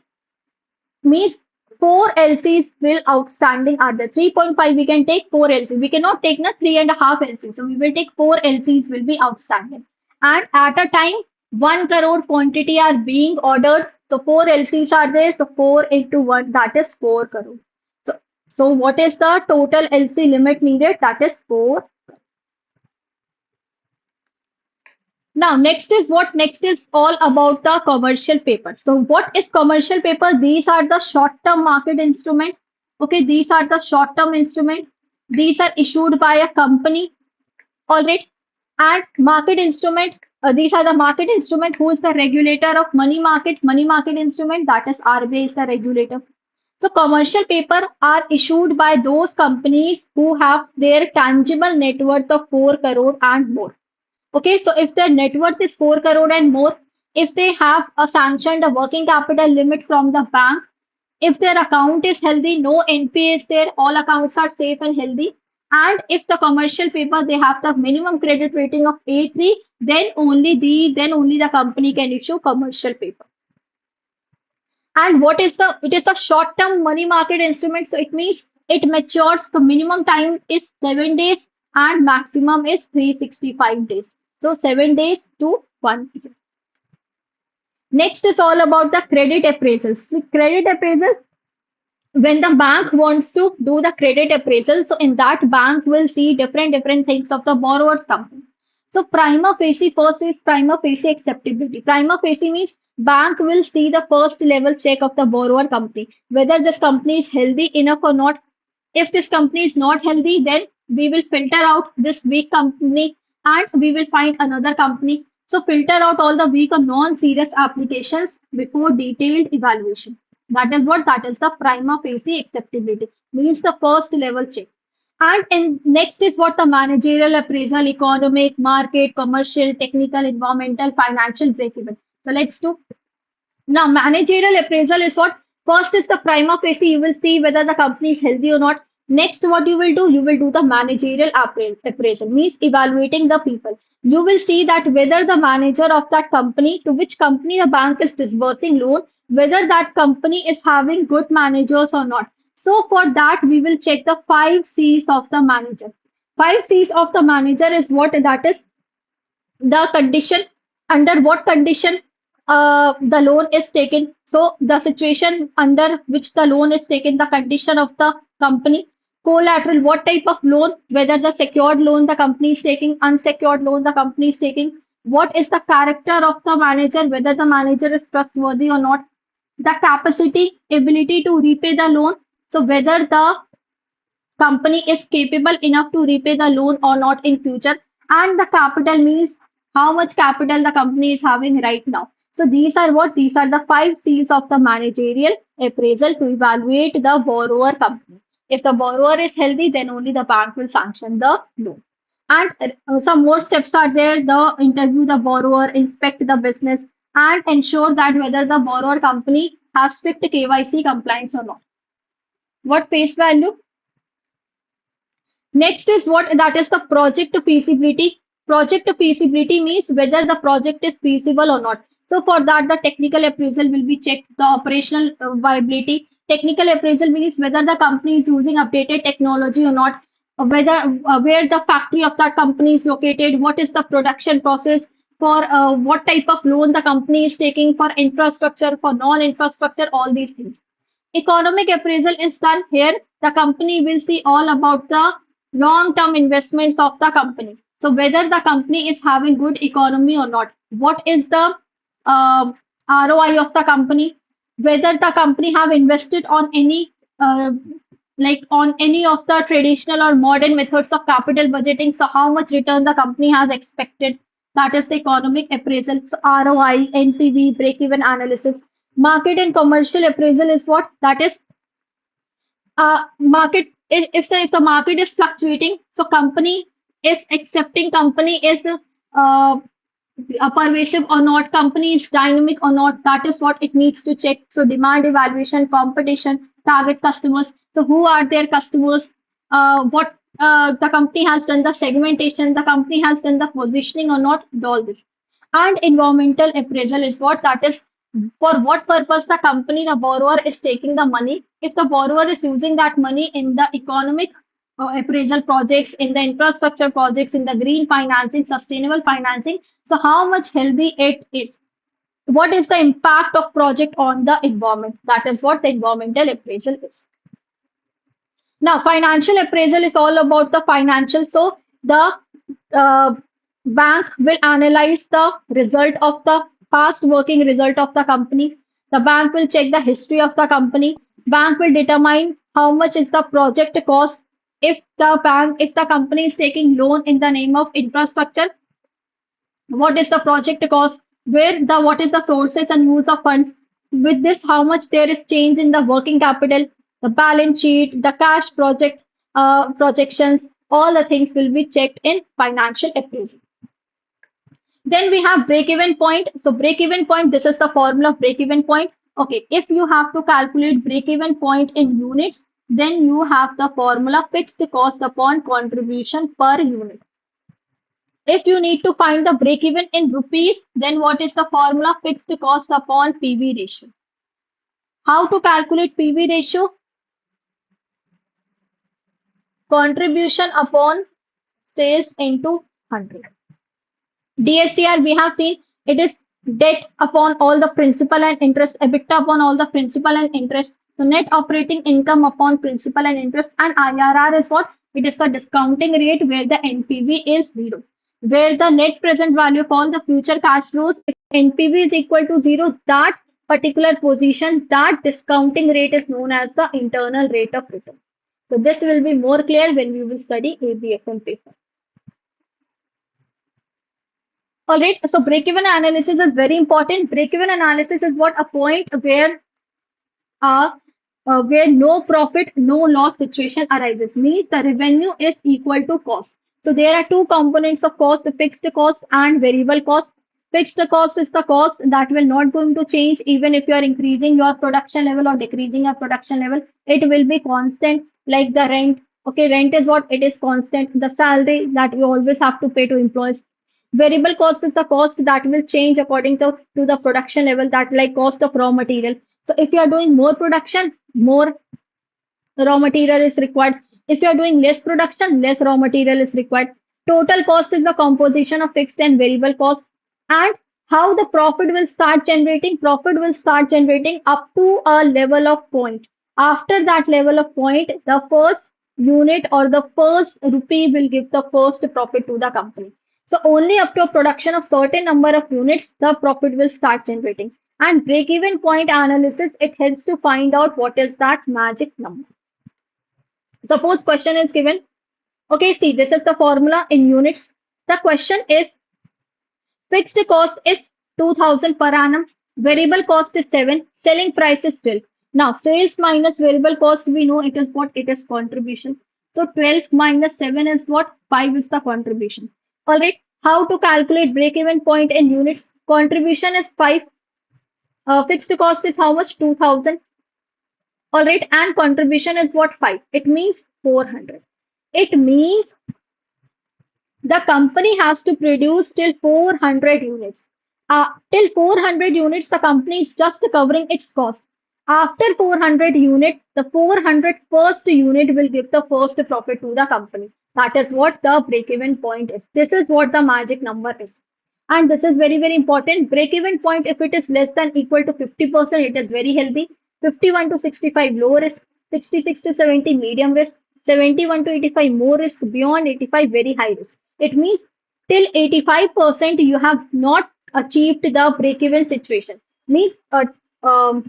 means four LCs will outstanding are there. 3.5 we can take four LCs. We cannot take the 3.5 LCs. So we will take four LCs will be outstanding. And at a time, 1 crore quantity are being ordered. So four LCs are there. So 4 into 1, that is 4 crore. So what is the total LC limit needed? That is 4. Now, next is what? Next is all about the commercial paper. So, what is commercial paper? These are the short-term market instrument. Okay, these are the short-term instrument. These are issued by a company. All right, and market instrument. These are the market instrument. Who is the regulator of money market? Money market instrument. That is RBI is the regulator. So, commercial paper are issued by those companies who have their tangible net worth of 4 crore and more. Okay, so if their net worth is 4 crore and more, if they have a sanctioned a working capital limit from the bank, if their account is healthy, no NPA is there, all accounts are safe and healthy, and if the commercial paper they have the minimum credit rating of A3, then only the company can issue commercial paper. And what is the it is a short-term money market instrument, so it means it matures. The minimum time is 7 days and maximum is 365 days. So 7 days to 1 year. Next is all about the credit appraisal. So credit appraisal, when the bank wants to do the credit appraisal, so in that bank will see different things of the borrower's company. So prima facie first is prima facie acceptability. Prima facie means bank will see the first level check of the borrower company, whether this company is healthy enough or not. If this company is not healthy, then we will filter out this weak company and we will find another company. So filter out all the weak or non-serious applications before detailed evaluation. That is what? That is the prima facie acceptability. Means the first level check. And next is what? The managerial appraisal, economic, market, commercial, technical, environmental, financial break-even. So let's do. Now, managerial appraisal is what? First is the prima facie. You will see whether the company is healthy or not. Next, what you will do? You will do the managerial appraisal, means evaluating the people. You will see that whether the manager of that company, to which company the bank is disbursing loan, whether that company is having good managers or not. So for that, we will check the 5 C's of the manager. 5 C's of the manager is what? That is the condition, under what condition the loan is taken. So the situation under which the loan is taken, the condition of the company, collateral, what type of loan, whether the secured loan the company is taking, unsecured loan the company is taking, what is the character of the manager, whether the manager is trustworthy or not, the capacity, ability to repay the loan. So whether the company is capable enough to repay the loan or not in future, and the capital means how much capital the company is having right now. So these are what? These are the 5 C's of the managerial appraisal to evaluate the borrower company. If the borrower is healthy, then only the bank will sanction the loan. And some more steps are there: the interview the borrower, inspect the business, and ensure that whether the borrower company has strict KYC compliance or not. What face value? Next is what? That is the project feasibility. Project feasibility means whether the project is feasible or not. So for that, the technical appraisal will be checked, the operational viability, Technical appraisal means whether the company is using updated technology or not, whether where the factory of that company is located, what is the production process, for what type of loan the company is taking for infrastructure, for non-infrastructure, all these things. Economic appraisal is done here. The company will see all about the long-term investments of the company. So whether the company is having good economy or not, what is the uh, ROI of the company, whether the company have invested on any like on any of the traditional or modern methods of capital budgeting. So how much return the company has expected. That is the economic appraisal. So ROI, NPV, break-even analysis. Market and commercial appraisal is what? That is market. If the market is fluctuating, so company is accepting, company is pervasive or not, company is dynamic or not. That is what it needs to check. So demand evaluation, competition, target customers. So who are their customers? What the company has done the segmentation, the company has done the positioning or not, all this. And environmental appraisal is what? That is for what purpose the company, the borrower is taking the money. If the borrower is using that money in the economic appraisal projects, in the infrastructure projects, in the green financing, sustainable financing, so how much healthy it is. What is the impact of project on the environment? That is what the environmental appraisal is. Now, financial appraisal is all about the financial. So the uh, bank will analyze the result of the past working result of the company. The bank will check the history of the company. Bank will determine how much is the project cost. If the company is taking loan in the name of infrastructure, what is the project cost, what is the sources and use of funds. With this, how much there is change in the working capital, the balance sheet, the cash project projections, all the things will be checked in financial appraisal. Then we have break even point. So break even point, this is the formula of break even point. Okay, if you have to calculate break even point in units, then you have the formula fixed cost upon contribution per unit. If you need to find the break even in rupees, then what is the formula? Fixed cost upon PV ratio. How to calculate PV ratio? Contribution upon sales into 100. DSCR we have seen, it is debt upon all the principal and interest, EBITDA upon all the principal and interest. So net operating income upon principal and interest, and IRR is what? It is the discounting rate where the NPV is zero. Where the net present value of all the future cash flows, if NPV is equal to zero, that particular position, that discounting rate is known as the internal rate of return. So this will be more clear when we will study ABFM paper. All right, so break-even analysis is very important. Break-even analysis is what? A point uh, where no profit, no loss situation arises. Means the revenue is equal to cost. So there are two components of cost, fixed cost and variable cost. Fixed cost is the cost that will not going to change even if you are increasing your production level or decreasing your production level. It will be constant, like the rent. Okay, rent is what? It is constant. The salary that you always have to pay to employees. Variable cost is the cost that will change according to the production level, that like cost of raw material. So if you are doing more production, more raw material is required. If you are doing less production, less raw material is required. Total cost is the composition of fixed and variable cost. And how the profit will start generating? Profit will start generating up to a level of point. After that level of point, the first unit or the first rupee will give the first profit to the company. So only up to a production of certain number of units, the profit will start generating. And break-even point analysis, it helps to find out what is that magic number. Suppose question is given. Okay, see, this is the formula in units. The question is fixed cost is 2000 per annum, variable cost is 7, selling price is 12. Now, sales minus variable cost, we know it is what? It is contribution. So 12 minus 7 is what? 5 is the contribution. All right. How to calculate break-even point in units? Contribution is 5. Fixed cost is how much? 2000. All right. And contribution is what? 5. It means 400. It means the company has to produce till 400 units. Till 400 units, the company is just covering its cost. After 400 unit, the 400 first unit will give the first profit to the company. That is what the break-even point is. This is what the magic number is. And this is very, very important. Break-even point, if it is less than equal to 50%, it is very healthy. 51 to 65 low risk, 66 to 70 medium risk, 71 to 85 more risk, beyond 85 very high risk. It means till 85% you have not achieved the break-even situation. Means um,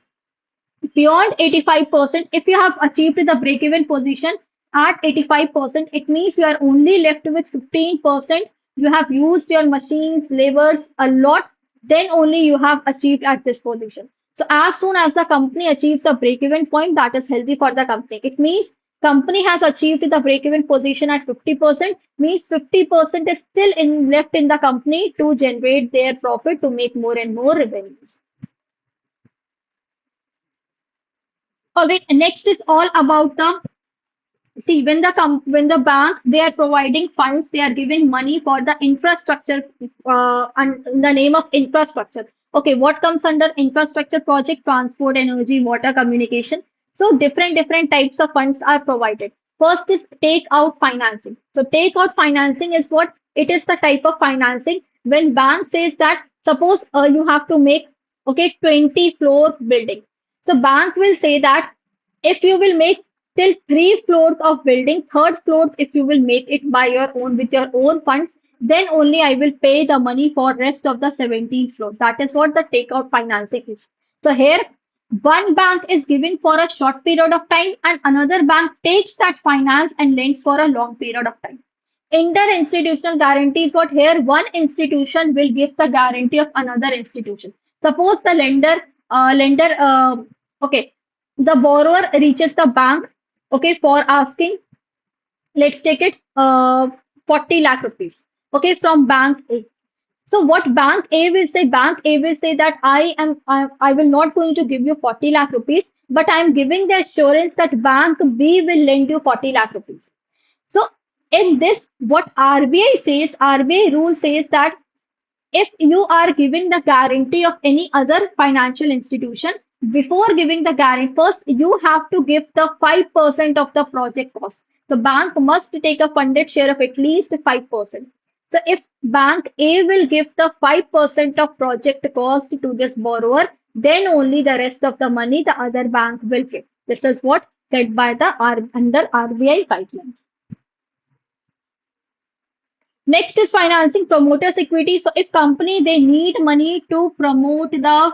beyond 85%, if you have achieved the break-even position at 85%, it means you are only left with 15%. You have used your machines, labors a lot, then only you have achieved at this position. So as soon as the company achieves a break-even point, that is healthy for the company. It means company has achieved the break-even position at 50%, means 50% is still left in the company to generate their profit to make more and more revenues. All right, next is all about the see when the bank they are providing funds, they are giving money for the infrastructure in the name of infrastructure. Okay, what comes under infrastructure project? Transport, energy, water, communication. So different types of funds are provided. First is take out financing. So take out financing is what? It is the type of financing when bank says that suppose you have to make, okay, 20-floor building. So bank will say that if you will make till three floors of building, third floor, if you will make it by your own with your own funds, then only I will pay the money for rest of the 17th floor. That is what the takeout financing is. So here, one bank is giving for a short period of time, and another bank takes that finance and lends for a long period of time. Inter-institutional guarantee is what? Here one institution will give the guarantee of another institution. Suppose the okay, the borrower reaches the bank, okay, for asking, let's take it 40 lakh rupees, okay, from bank A. So what bank A will say? Bank A will say that I will not going to give you 40 lakh rupees, but I am giving the assurance that bank B will lend you 40 lakh rupees. So in this, what RBI says, RBI rule says that if you are giving the guarantee of any other financial institution, before giving the guarantee, first you have to give the 5% of the project cost. So bank must take a funded share of at least 5%. So if bank A will give the 5% of project cost to this borrower, then only the rest of the money the other bank will give. This is what said by the under RBI guidelines. Next is financing promoters equity. So if company they need money to promote the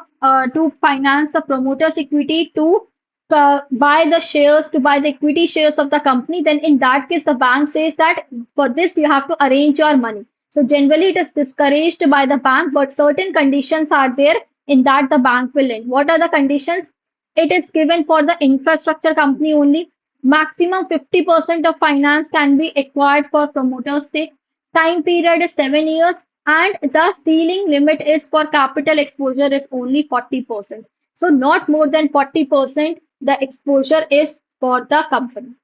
to finance the promoters equity to buy the shares to buy the equity shares of the company, then in that case the bank says that for this you have to arrange your money. So generally it is discouraged by the bank, but certain conditions are there in that the bank will lend. What are the conditions? It is given for the infrastructure company only. Maximum 50% of finance can be acquired for promoters' stake. Time period is 7 years, and the ceiling limit is for capital exposure is only 40%. So not more than 40% the exposure is for the company.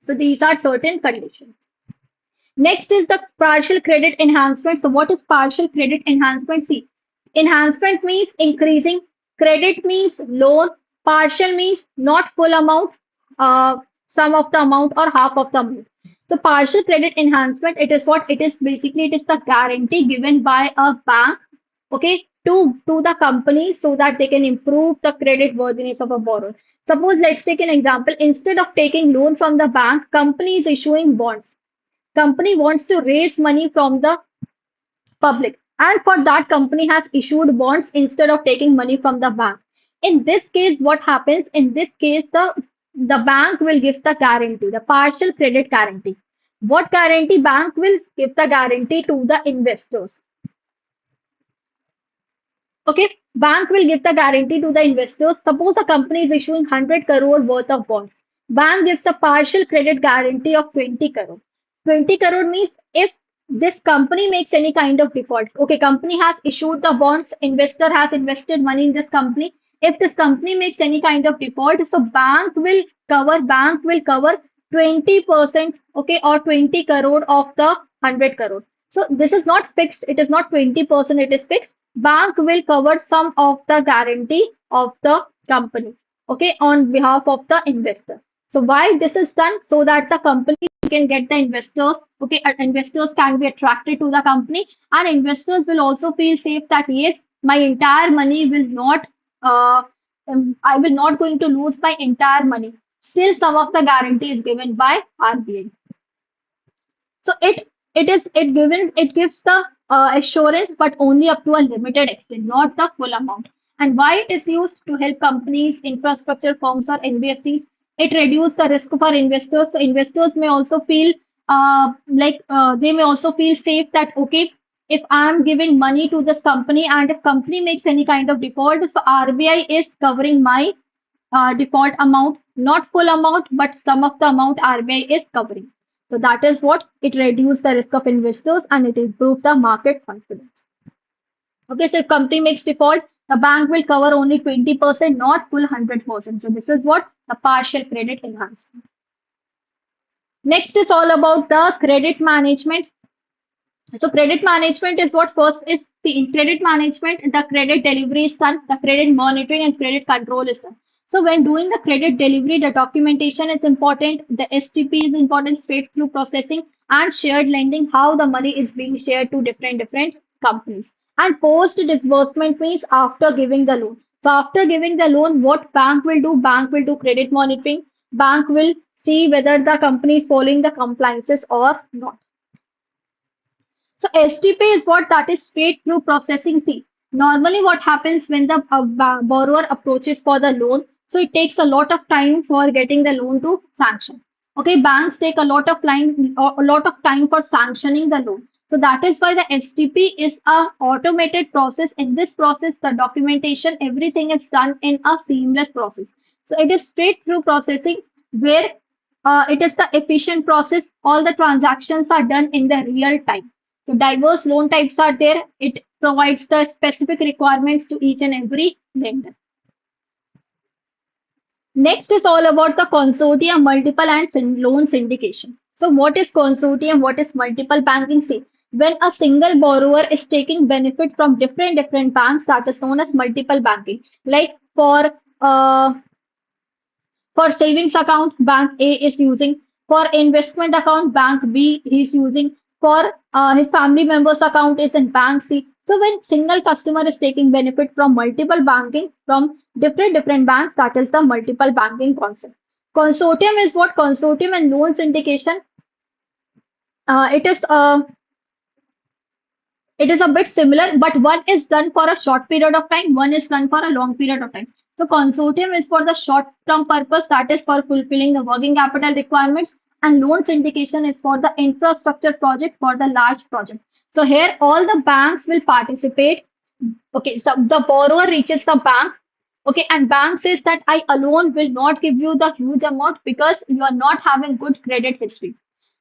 So these are certain conditions. Next is the partial credit enhancement. So what is partial credit enhancement? See, enhancement means increasing, credit means loan, partial means not full amount, some of the amount or half of the amount. So partial credit enhancement, it is what? It is basically it is the guarantee given by a bank, okay, to the company so that they can improve the credit worthiness of a borrower. Suppose let's take an example. Instead of taking loan from the bank, company is issuing bonds. Company wants to raise money from the public, and for that company has issued bonds instead of taking money from the bank. In this case, what happens? In this case, the bank will give the guarantee, the partial credit guarantee. What guarantee? Bank will give the guarantee to the investors. Okay, bank will give the guarantee to the investors. Suppose a company is issuing 100 crore worth of bonds. Bank gives a partial credit guarantee of 20 crore. 20 crore means if this company makes any kind of default, okay, company has issued the bonds, investor has invested money in this company. If this company makes any kind of default, so bank will cover 20%, okay, or 20 crore of the 100 crore. So this is not fixed. It is not 20%. It is fixed. Bank will cover some of the guarantee of the company. okay, on behalf of the investor. So why this is done? So that the company can get the investors, okay, investors can be attracted to the company, and investors will also feel safe that yes, my entire money will not, uh, I will not going to lose my entire money. Still, some of the guarantee is given by RBI. So it gives the assurance, but only up to a limited extent, not the full amount. And why it is used to help companies, infrastructure firms, or NBFCs? It reduces the risk for investors. So investors may also feel they may also feel safe that okay, if I'm giving money to this company and if company makes any kind of default, so RBI is covering my default amount, not full amount, but some of the amount RBI is covering. So that is what it reduces the risk of investors and it improves the market confidence. Okay, so if company makes default, the bank will cover only 20%, not full 100%. So this is what the partial credit enhancement. Next is all about the credit management. So credit management is what first is the in credit management, the credit delivery is done, the credit monitoring and credit control is done. So when doing the credit delivery, the documentation is important, the STP is important, straight through processing and shared lending, how the money is being shared to different companies. And post disbursement means after giving the loan. So after giving the loan, what bank will do? Bank will do credit monitoring. Bank will see whether the company is following the compliances or not. So STP is what that is straight through processing fee. Normally, what happens when the borrower approaches for the loan? So it takes a lot of time for getting the loan to sanction. Okay, banks take a lot of time for sanctioning the loan. So that is why the STP is a automated process. In this process, the documentation, everything is done in a seamless process. So it is straight through processing where it is the efficient process. All the transactions are done in the real time. So diverse loan types are there. It provides the specific requirements to each and every lender. Next is all about the consortium, multiple and loan syndication. So what is consortium? What is multiple banking? See, when a single borrower is taking benefit from different banks, that is known as multiple banking. Like for savings account, bank A is using. For investment account, bank B is using. For his family members account is in bank C. So when single customer is taking benefit from multiple banking from different banks, that is the multiple banking concept. Consortium is what? Consortium and loan syndication. It is a bit similar, but one is done for a short period of time, one is done for a long period of time. So consortium is for the short term purpose, that is for fulfilling the working capital requirements, and loan syndication is for the infrastructure project, for the large project. So here all the banks will participate. Okay, so the borrower reaches the bank. Okay, and bank says that I alone will not give you the huge amount because you are not having good credit history.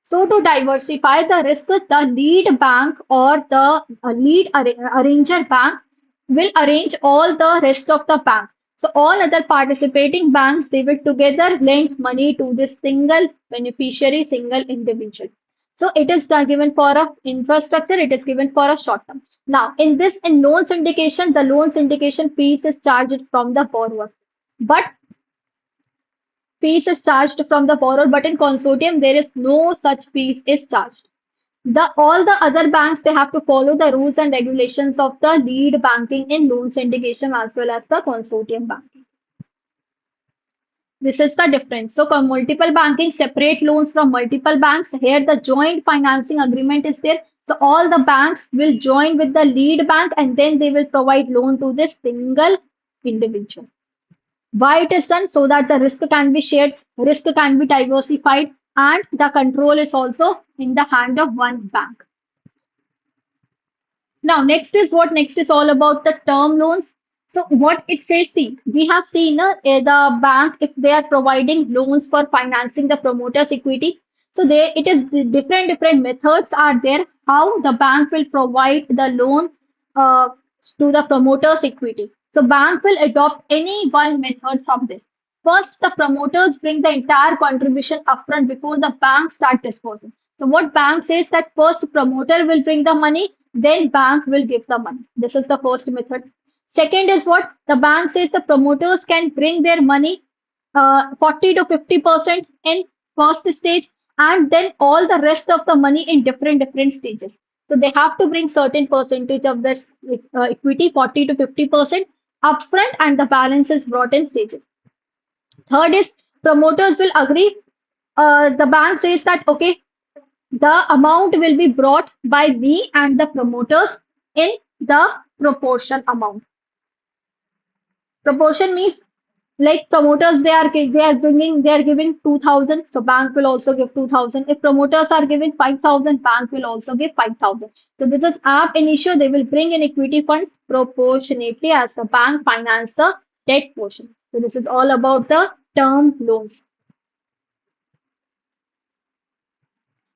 So to diversify the risk, the lead bank or the arranger bank will arrange all the rest of the bank. So all other participating banks, they will together lend money to this single beneficiary, single individual. So it is given for a infrastructure, it is given for a short term. Now, in loan syndication, the loan syndication fees is charged from the borrower. But fees is charged from the borrower, but in consortium, there is no such fees is charged. The all the other banks they have to follow the rules and regulations of the lead banking in loan syndication as well as the consortium banking. This is the difference. So multiple banking separate loans from multiple banks. Here the joint financing agreement is there. So all the banks will join with the lead bank and then they will provide loan to this single individual. Why it is done? So that the risk can be shared, risk can be diversified, and the control is also in the hand of one bank. Now, next is what? Next is all about the term loans. So what it says, see, we have seen the bank, if they are providing loans for financing the promoter's equity. So there it is different methods are there how the bank will provide the loan uh, to the promoter's equity. So bank will adopt any one method from this. First, the promoters bring the entire contribution upfront before the bank start disposing. So what bank says that first promoter will bring the money, then bank will give the money. This is the first method. Second is what the bank says the promoters can bring their money 40 to 50% in first stage, and then all the rest of the money in different stages. So they have to bring certain percentage of their equity, 40 to 50% upfront, and the balance is brought in stages. Third is promoters will agree. The bank says that okay, the amount will be brought by me and the promoters in the proportion amount. Proportion means like promoters they are giving 2,000, so bank will also give 2,000. If promoters are giving 5,000, bank will also give 5,000. So this is ab initio, they will bring in equity funds proportionately as the bank finance the debt portion. So this is all about the term loans.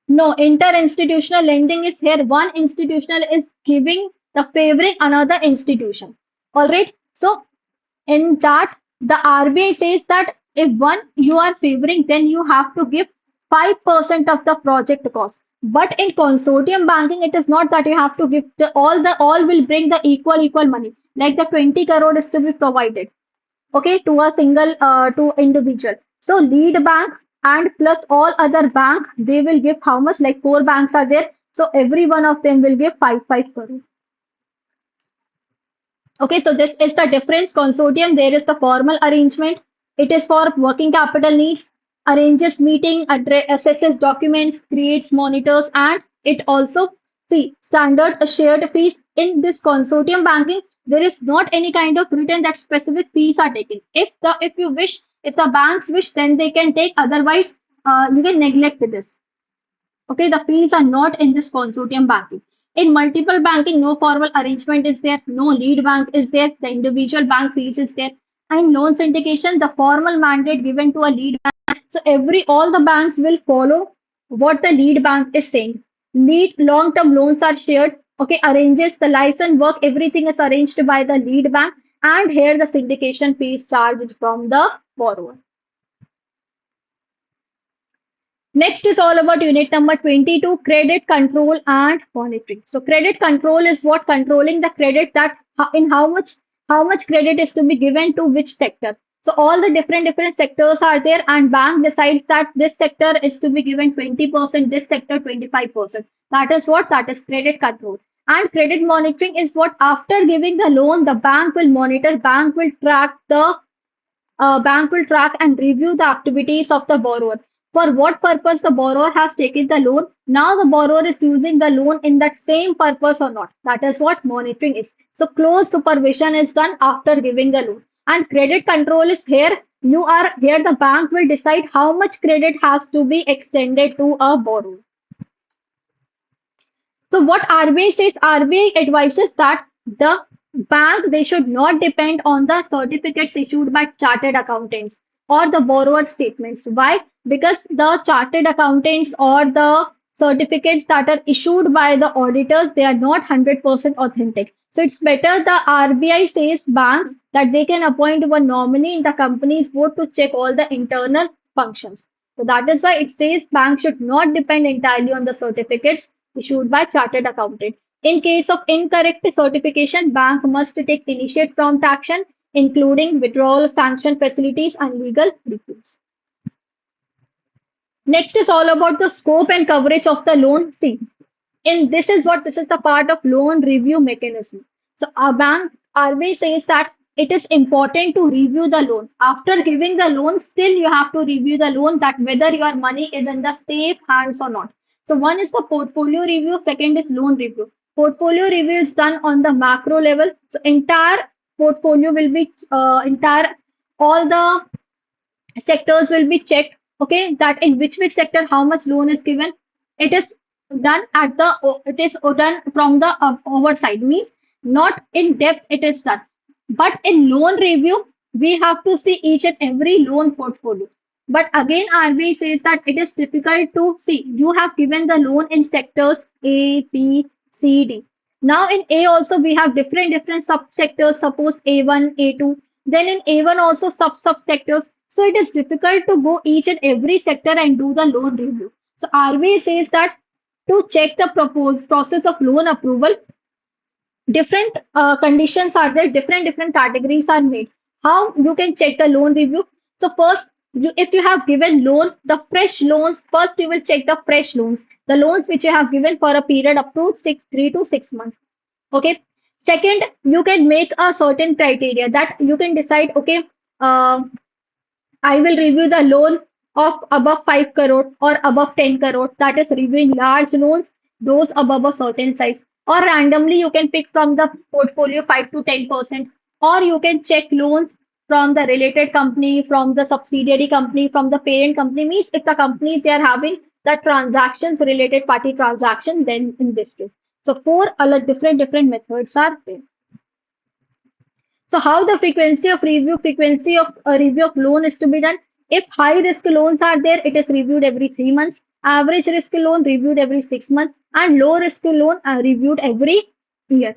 No, inter-institutional lending is here. One institutional is giving the favoring another institution. All right. So in that, the RBI says that if one you are favoring, then you have to give 5% of the project cost. But in consortium banking, it is not that you have to give the all will bring the equal money. Like the 20 crore is to be provided, okay, to a single to individual. So lead bank and plus all other bank, they will give how much? Like four banks are there. So every one of them will give 5 crore. Okay, so this is the difference. Consortium, there is the formal arrangement. It is for working capital needs, arranges meeting, assesses documents, creates monitors, and it also see standard shared fees. In this consortium banking, there is not any kind of written that specific fees are taken. If you wish, if the banks wish, then they can take. Otherwise, you can neglect this. Okay, the fees are not in this consortium banking. In multiple banking, no formal arrangement is there, no lead bank is there, the individual bank fees is there. And loan syndication, the formal mandate given to a lead bank. So all the banks will follow what the lead bank is saying. Lead long-term loans are shared. Okay, arranges the license work, everything is arranged by the lead bank, and here the syndication fee is charged from the borrower. Next is all about unit number 22, credit control and monitoring. So credit control is what controlling the credit that in how much credit is to be given to which sector. So all the different sectors are there and bank decides that this sector is to be given 20%, this sector 25%. That is what? That is credit control. And credit monitoring is what after giving the loan, the bank will monitor, bank will track and review the activities of the borrower. For what purpose the borrower has taken the loan? Now the borrower is using the loan in that same purpose or not. That is what monitoring is. So close supervision is done after giving the loan. And credit control is here. You are here, the bank will decide how much credit has to be extended to a borrower. So what RBI says, RBI advises that the bank they should not depend on the certificates issued by chartered accountants or the borrower statements. Why? Because the chartered accountants or the certificates that are issued by the auditors, they are not 100% authentic. So it's better the RBI says banks that they can appoint one nominee in the company's board to check all the internal functions. So that is why it says banks should not depend entirely on the certificates issued by chartered accountant. In case of incorrect certification, bank must take initiate prompt action, including withdrawal sanction facilities and legal recourse. Next is all about the scope and coverage of the loan. See, in this is a part of loan review mechanism. So our bank RBI says that it is important to review the loan. After giving the loan, still you have to review the loan that whether your money is in the safe hands or not. So one is the portfolio review, second is loan review. Portfolio review is done on the macro level. So entire portfolio will be entire all the sectors will be checked. Okay, that in which sector how much loan is given. It is done at the it is done from the overside means not in depth it is done. But in loan review, we have to see each and every loan portfolio. But again, RBI says that it is difficult to see. You have given the loan in sectors A, B, C, D. Now in A also we have different subsectors. Suppose A1, A2. Then in A1 also subsectors. So it is difficult to go each and every sector and do the loan review. So RBI says that to check the proposed process of loan approval, Different conditions are there, different categories are made. How you can check the loan review? So first, if you have given loan, the fresh loans, first you will check the fresh loans, the loans which you have given for a period up to 3 to 6 months. Okay. Second, you can make a certain criteria that you can decide, okay, uh, I will review the loan of above 5 crore or above 10 crore, that is reviewing large loans, those above a certain size. Or randomly, you can pick from the portfolio 5 to 10%, or you can check loans from the related company, from the subsidiary company, from the parent company. Means if the companies they are having the transactions, related party transaction, then in this case. So, four other different methods are there. So how the frequency of a review of loan is to be done? If high risk loans are there, it is reviewed every 3 months. Average risk loan reviewed every 6 months, and low risk loan are reviewed every year.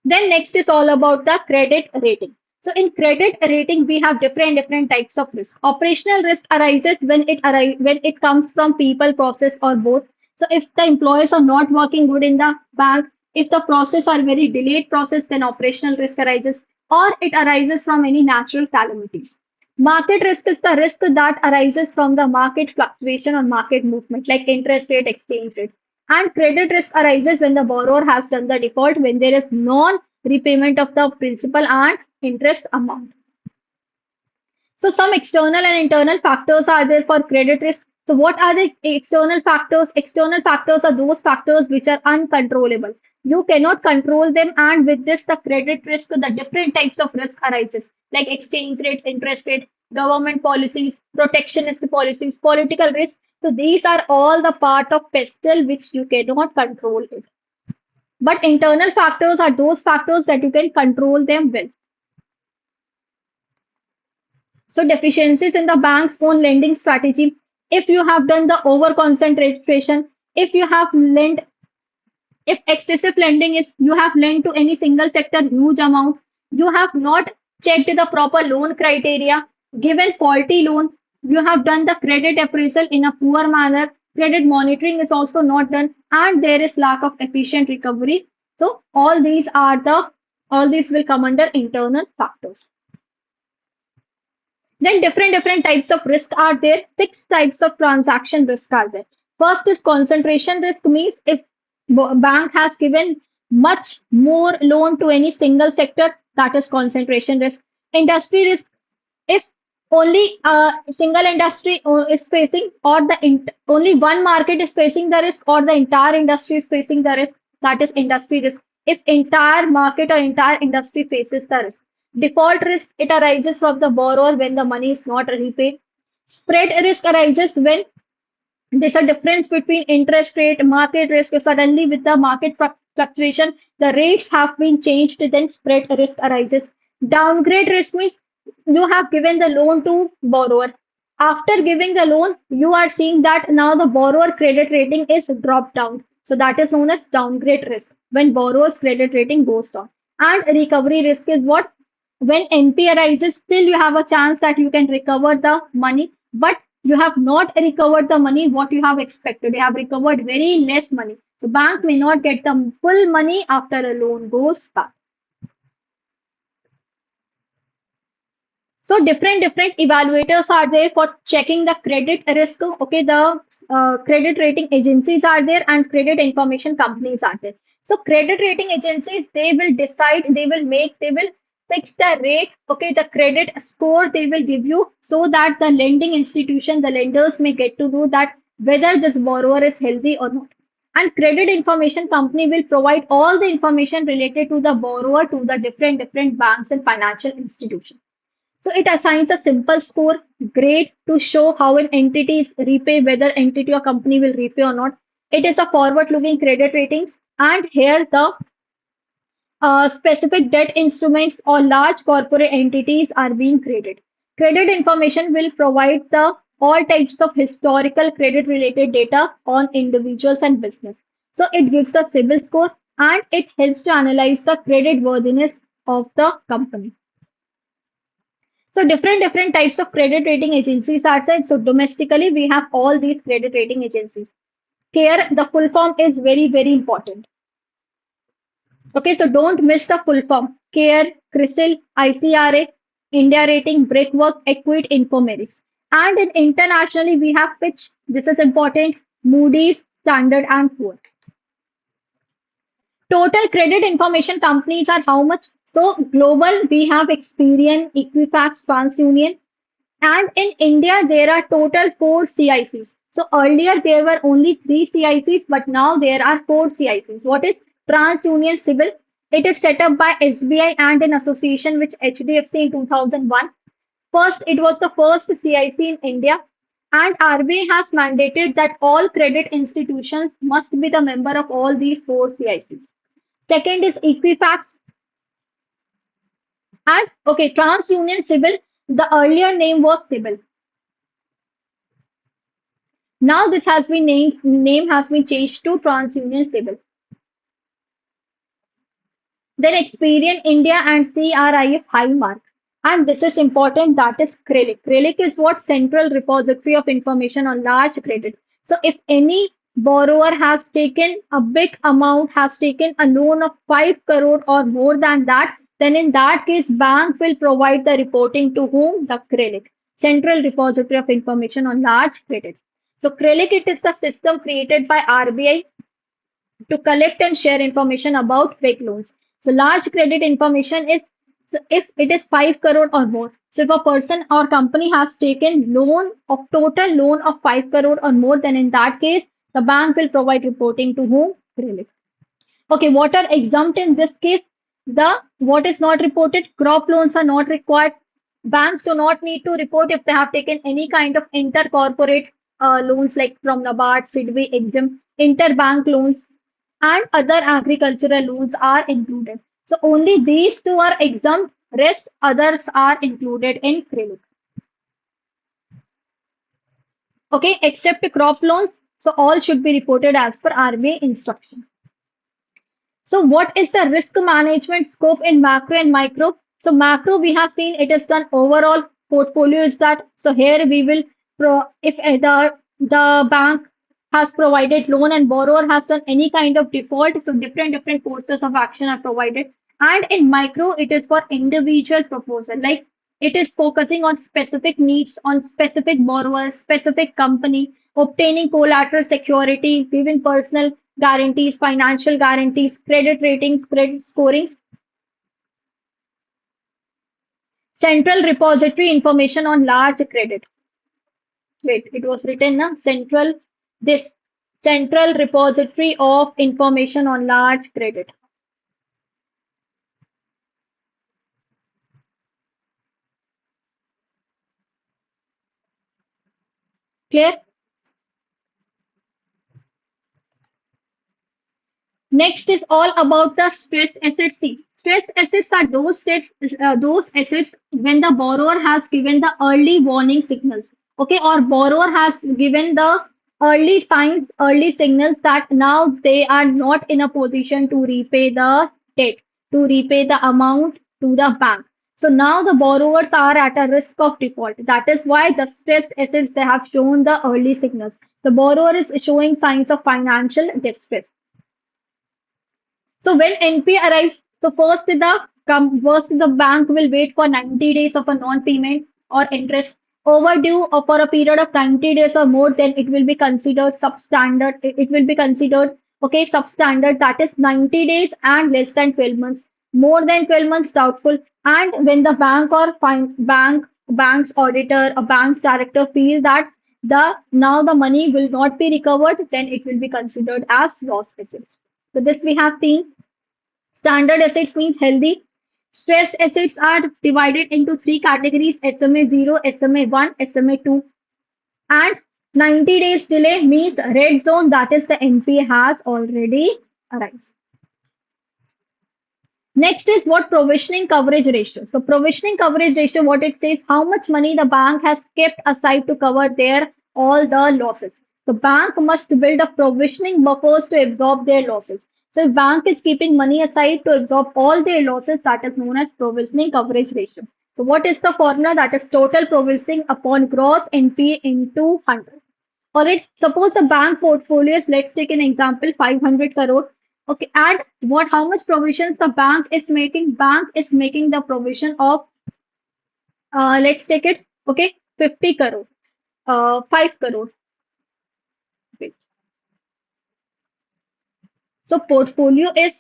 Then next is all about the credit rating. So in credit rating, we have different types of risk. Operational risk arises when it comes from people, process, or both. So if the employees are not working good in the bank, if the process are very delayed process, then operational risk arises, or it arises from any natural calamities. Market risk is the risk that arises from the market fluctuation or market movement, like interest rate, exchange rate. And credit risk arises when the borrower has done the default, when there is non-repayment of the principal and interest amount. So some external and internal factors are there for credit risk. So what are the external factors? External factors are those factors which are uncontrollable. You cannot control them, and with this, the credit risk, the different types of risk arises, like exchange rate, interest rate, government policies, protectionist policies, political risk. So these are all the part of pestle which you cannot control it. But internal factors are those factors that you can control them well. So deficiencies in the bank's own lending strategy. If you have done the over concentration, if you have lent, if excessive lending is you have lent to any single sector huge amount, you have not checked the proper loan criteria, given faulty loan, you have done the credit appraisal in a poor manner, credit monitoring is also not done, and there is lack of efficient recovery. So all these will come under internal factors. Then different types of risk are there. Six types of transaction risk are there. First is concentration risk, means if bank has given much more loan to any single sector, that is concentration risk. Industry risk, if only a single industry is facing, or only one market is facing the risk, or the entire industry is facing the risk, that is industry risk. If entire market or entire industry faces the risk. Default risk, it arises from the borrower when the money is not repaid. Spread risk arises when there's a difference between interest rate, market risk. Suddenly, with the market fluctuation, the rates have been changed, then spread risk arises. Downgrade risk means you have given the loan to borrower. After giving the loan, you are seeing that now the borrower credit rating is dropped down. So that is known as downgrade risk when borrower's credit rating goes down. And recovery risk is what? When NP arises, still you have a chance that you can recover the money, but you have not recovered the money what you have expected. You have recovered very less money. So bank may not get the full money after a loan goes back. So different evaluators are there for checking the credit risk. Okay, the credit rating agencies are there and credit information companies are there. So credit rating agencies, they will decide, they will fix the rate. Okay, the credit score they will give you, so that the lending institution, the lenders may get to know that whether this borrower is healthy or not. And credit information company will provide all the information related to the borrower to the different banks and financial institutions. So it assigns a simple score, grade, to show how an entity is repay, whether entity or company will repay or not. It is a forward-looking credit ratings, and here the specific debt instruments or large corporate entities are being graded. Credit information will provide the all types of historical credit related data on individuals and business. So it gives a CIBIL score, and it helps to analyze the credit worthiness of the company. So different types of credit rating agencies are said. So domestically, we have all these credit rating agencies. Here, the full form is very important. Okay, so don't miss the full form. CARE, CRISIL, ICRA, India Rating, Brickwork, Equate, Infomerics. And in internationally, we have Fitch. This is important. Moody's, Standard and Poor. Total credit information companies are how much? So global, we have Experian, Equifax, TransUnion. And in India, there are total four CICs. So earlier there were only three CICs, but now there are four CICs. What is TransUnion Civil? It is set up by SBI and in association with HDFC in 2001. First, it was the first CIC in India, and RBI has mandated that all credit institutions must be the member of all these four CICs. Second is Equifax, and okay, TransUnion Civil. The earlier name was Civil. Now this has been named, name has been changed to TransUnion Civil. Then Experian India and CRIF high mark. And this is important, that is CRILIC. CRILIC is what? Central Repository of Information on Large Credit. So if any borrower has taken a big amount, has taken a loan of 5 crore or more than that, then in that case, bank will provide the reporting to whom? The CRILIC, Central Repository of Information on Large Credit. So CRILIC, it is the system created by RBI to collect and share information about big loans. So large credit information is, so if it is 5 crore or more. So if a person or company has taken loan of total loan of 5 crore or more, then in that case, the bank will provide reporting to whom? Relief. Okay, what are exempt in this case? The what is not reported? Crop loans are not required. Banks do not need to report if they have taken any kind of intercorporate loans like from NABARD, SIDBI, EXIM, interbank loans, and other agricultural loans are included. So only these two are exempt, rest others are included in credit. Okay, except crop loans, so all should be reported as per RBI instruction. So what is the risk management scope in macro and micro? So macro, we have seen it is an overall portfolio is that. So here we will, if the bank has provided loan and borrower has done any kind of default, so different courses of action are provided. And in micro, it is for individual proposal, like it is focusing on specific needs, on specific borrower, specific company, obtaining collateral security, giving personal guarantees, financial guarantees, credit ratings, credit scorings, central repository information on large credit. Wait, it was written na this central repository of information on large credit. Clear? Next is all about the stress assets. See, stress assets are those assets when the borrower has given the early warning signals, okay, or borrower has given the early signs, early signals that now they are not in a position to repay the debt, to repay the amount to the bank. So now the borrowers are at a risk of default. That is why the stress assets they have shown the early signals. The borrower is showing signs of financial distress. So when NP arrives, so first the bank will wait for 90 days of a non-payment or interest overdue or for a period of 90 days or more, then it will be considered substandard. It will be considered okay substandard, that is 90 days and less than 12 months. More than 12 months doubtful. And when the bank or bank's auditor or bank's director feel that the now the money will not be recovered, then it will be considered as lost assets. So this we have seen. Standard assets means healthy. Stress assets are divided into three categories: SMA 0, SMA 1, SMA 2. And 90 days delay means red zone, that is the NPA has already arrived. Next is what provisioning coverage ratio. So provisioning coverage ratio, what it says, how much money the bank has kept aside to cover their all the losses. The bank must build a provisioning buffers to absorb their losses. So if bank is keeping money aside to absorb all their losses, that is known as provisioning coverage ratio. So what is the formula? That is total provisioning upon gross NPA into 100. All right, suppose the bank portfolio is, let's take an example, 500 crore. Okay, and what, how much provisions the bank is making? Bank is making the provision of, let's take it, okay, 50 crore, 5 crore. Wait. So portfolio is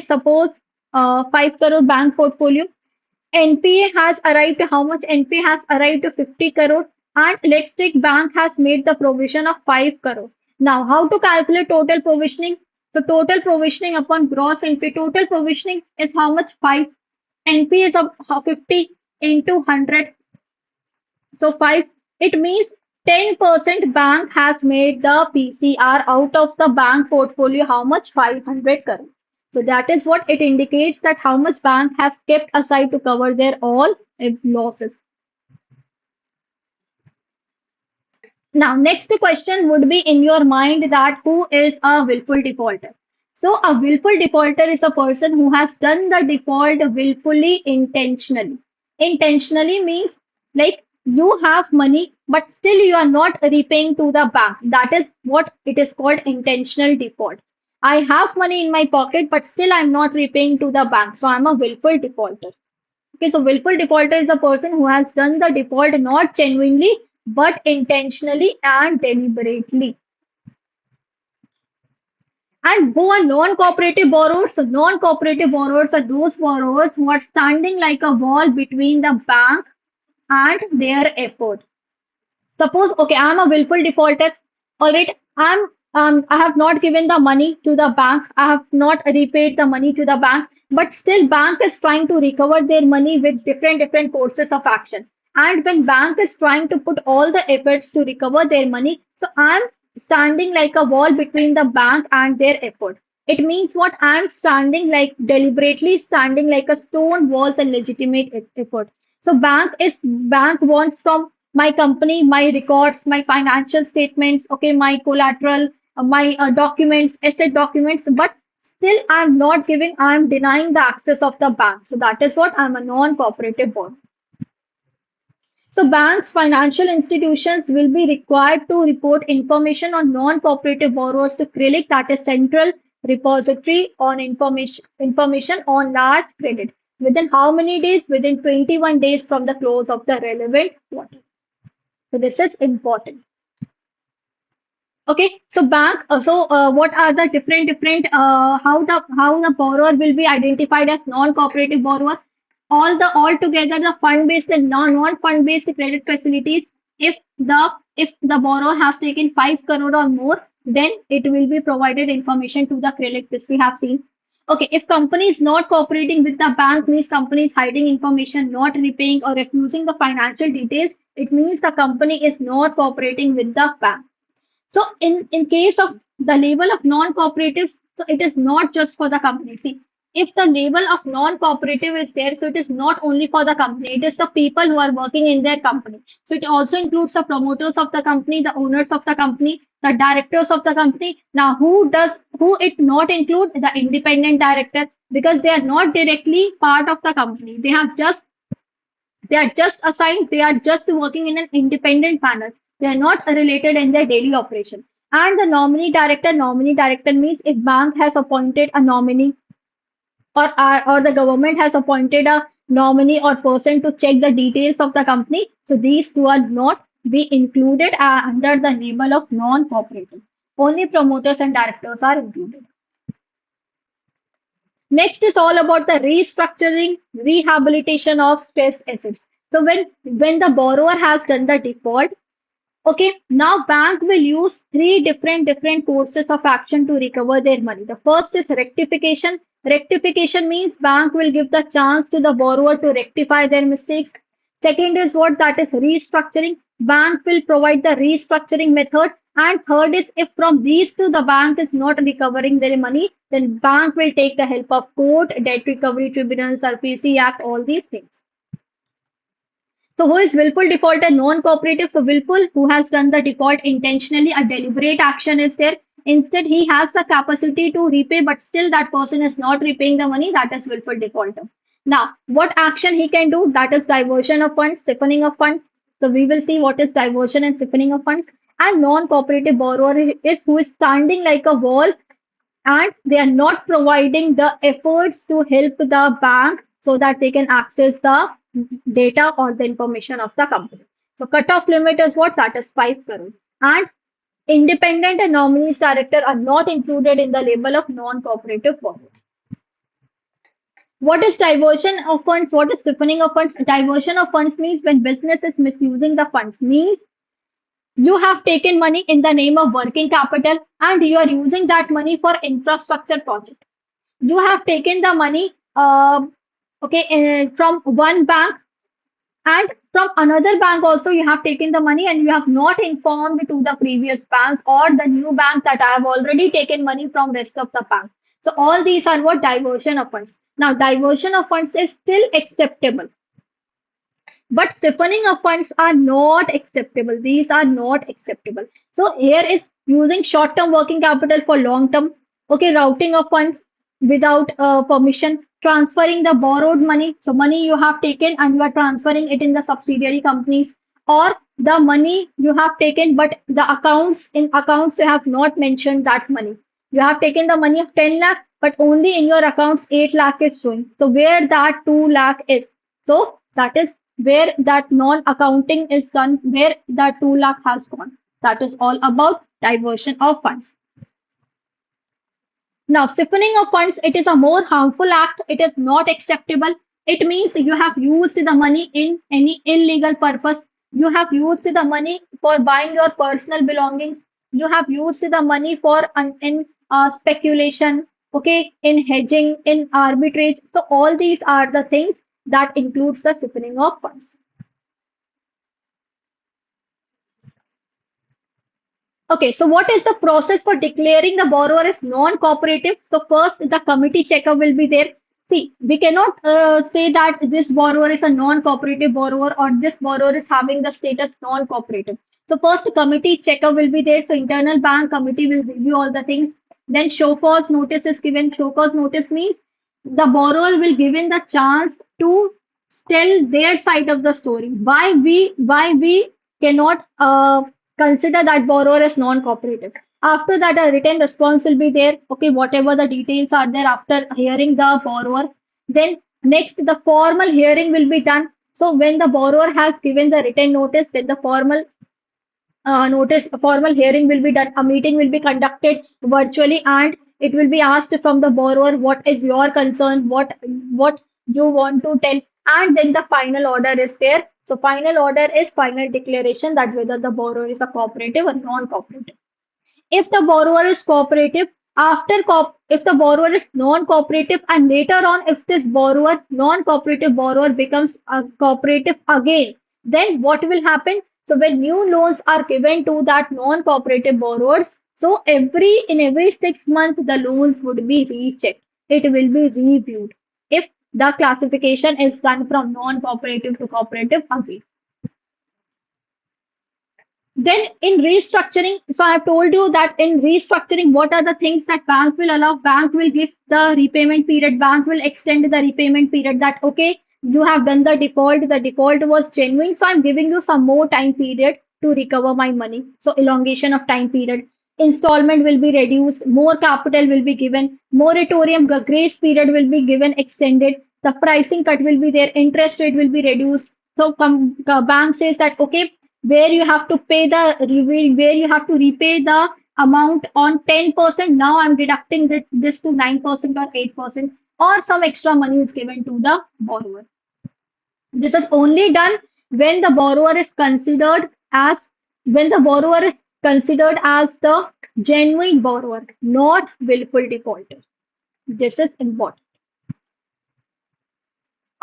suppose 5 crore bank portfolio. NPA has arrived to how much? NPA has arrived to 50 crore, and let's take bank has made the provision of 5 crore. Now, how to calculate total provisioning? So total provisioning upon gross NPA, total provisioning is how much? 5. NPA is of 50 into 100. So 5, it means 10% bank has made the PCR out of the bank portfolio. How much? 500 crore. So that is what it indicates, that how much bank has kept aside to cover their all losses. Now, next question would be in your mind, that who is a willful defaulter? So, a willful defaulter is a person who has done the default willfully, intentionally. Intentionally means like you have money, but still you are not repaying to the bank. That is what it is called, intentional default. I have money in my pocket, but still I'm not repaying to the bank. So, I'm a willful defaulter. Okay, so willful defaulter is a person who has done the default not genuinely but intentionally and deliberately. And who are non-cooperative borrowers? So non-cooperative borrowers are those borrowers who are standing like a wall between the bank and their effort. Suppose, okay, I'm a willful defaulter. All right, I have not given the money to the bank. I have not repaid the money to the bank, but still bank is trying to recover their money with different courses of action. And when bank is trying to put all the efforts to recover their money, so I'm standing like a wall between the bank and their effort. It means what? I'm standing like deliberately standing like a stone walls and legitimate effort. So bank wants from my company, my records, my financial statements, okay, my collateral, my documents, asset documents, but still I'm not giving, I'm denying the access of the bank. So that is what, I'm a non-cooperative bond. So banks, financial institutions will be required to report information on non-cooperative borrowers to CRILIC, that is Central Repository on Information on Large Credit. Within how many days? Within 21 days from the close of the relevant quarter. So this is important. Okay, so what are the different how the borrower will be identified as non-cooperative borrower? Altogether the fund-based and non-fund-based credit facilities. If the borrower has taken 5 crore or more, then it will be provided information to the credit. This we have seen. Okay, if company is not cooperating with the bank, means company is hiding information, not repaying or refusing the financial details, it means the company is not cooperating with the bank. So in case of the label of non-cooperatives, so it is not just for the company. See, if the label of non-cooperative is there, so it is not only for the company, it is the people who are working in their company. So it also includes the promoters of the company, the owners of the company, the directors of the company. Now, who it not include? The independent director, because they are not directly part of the company. They are just assigned, they are just working in an independent manner. They are not related in their daily operation. And the nominee director means if bank has appointed a nominee, or the government has appointed a nominee or person to check the details of the company. So these two are not be included under the label of non-cooperative. Only promoters and directors are included. Next is all about the restructuring, rehabilitation of stressed assets. So when the borrower has done the default, okay, now bank will use three different courses of action to recover their money. The first is rectification. Rectification means bank will give the chance to the borrower to rectify their mistakes. Second is what? That is restructuring. Bank will provide the restructuring method. And third is if from these two the bank is not recovering their money, then bank will take the help of court, debt recovery tribunals, RPC Act, all these things. So who is willful defaulter? Non-cooperative. So willful, who has done the default intentionally, a deliberate action is there. Instead, he has the capacity to repay, but still that person is not repaying the money. That is willful defaulter. Now, what action he can do? That is diversion of funds, siphoning of funds. So we will see what is diversion and siphoning of funds. And non-cooperative borrower is who is standing like a wall and they are not providing the efforts to help the bank so that they can access the data or the information of the company. So cutoff limit is what? That is 5 crore. And independent and nominees director are not included in the label of non-cooperative borrower. What is diversion of funds? What is siphoning of funds? Diversion of funds means when business is misusing the funds. Means you have taken money in the name of working capital and you are using that money for infrastructure project. You have taken the money from one bank and from another bank also you have taken the money and you have not informed to the previous bank or the new bank that I have already taken money from rest of the bank. So all these are what? Diversion of funds. Now diversion of funds is still acceptable, but siphoning of funds are not acceptable. These are not acceptable. So here is using short-term working capital for long-term. Okay, routing of funds without permission, transferring the borrowed money. So money you have taken and you are transferring it in the subsidiary companies, or the money you have taken, but the accounts in accounts you have not mentioned that money. You have taken the money of 10 lakh, but only in your accounts 8 lakh is showing. So where that 2 lakh is? So that is where that non-accounting is done, where that 2 lakh has gone. That is all about diversion of funds. Now, siphoning of funds, it is a more harmful act. It is not acceptable. It means you have used the money in any illegal purpose. You have used the money for buying your personal belongings. You have used the money for in speculation, okay, in hedging, in arbitrage. So all these are the things that includes the siphoning of funds. Okay, so what is the process for declaring the borrower as non-cooperative? So first, the committee checkup will be there. See, we cannot say that this borrower is a non-cooperative borrower or this borrower is having the status non-cooperative. So first, committee checkup will be there. So internal bank committee will review all the things. Then show cause notice is given. Show cause notice means the borrower will given the chance to tell their side of the story. Why we cannot consider that borrower as non-cooperative. After that, a written response will be there. Okay, whatever the details are there after hearing the borrower. Then next, the formal hearing will be done. So when the borrower has given the written notice, then the formal hearing will be done. A meeting will be conducted virtually, and it will be asked from the borrower what is your concern, what you want to tell, and then the final order is there. So final order is final declaration that whether the borrower is a cooperative or non-cooperative. If the borrower is cooperative, if the borrower is non-cooperative, and later on if this borrower, non-cooperative borrower becomes a cooperative again, then what will happen? So when new loans are given to that non-cooperative borrowers, so in every 6 months the loans would be rechecked. It will be reviewed if the classification is done from non-cooperative to cooperative again. Then in restructuring, so I have told you that in restructuring, what are the things that bank will allow? Bank will give the repayment period. Bank will extend the repayment period that, okay, you have done the default was genuine. So I'm giving you some more time period to recover my money. So elongation of time period. Installment will be reduced. More capital will be given. Moratorium grace period will be given, extended. The pricing cut will be there. Interest rate will be reduced. So bank says that, okay, where you have to pay where you have to repay the amount on 10%. Now I'm deducting this to 9% or 8%, or some extra money is given to the borrower. This is only done when the borrower is considered as the genuine borrower, not willful defaulter. This is important.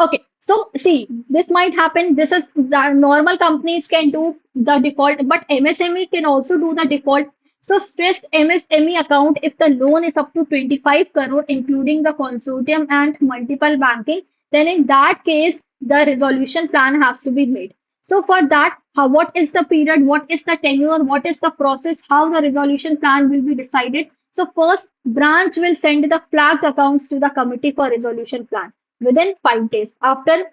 Okay, so see, this might happen. This is the normal companies can do the default, but MSME can also do the default. So stressed MSME account, if the loan is up to 25 crore, including the consortium and multiple banking, then in that case, the resolution plan has to be made. So for that, what is the period, what is the tenure, what is the process, how the resolution plan will be decided. So first, branch will send the flagged accounts to the committee for resolution plan within 5 days after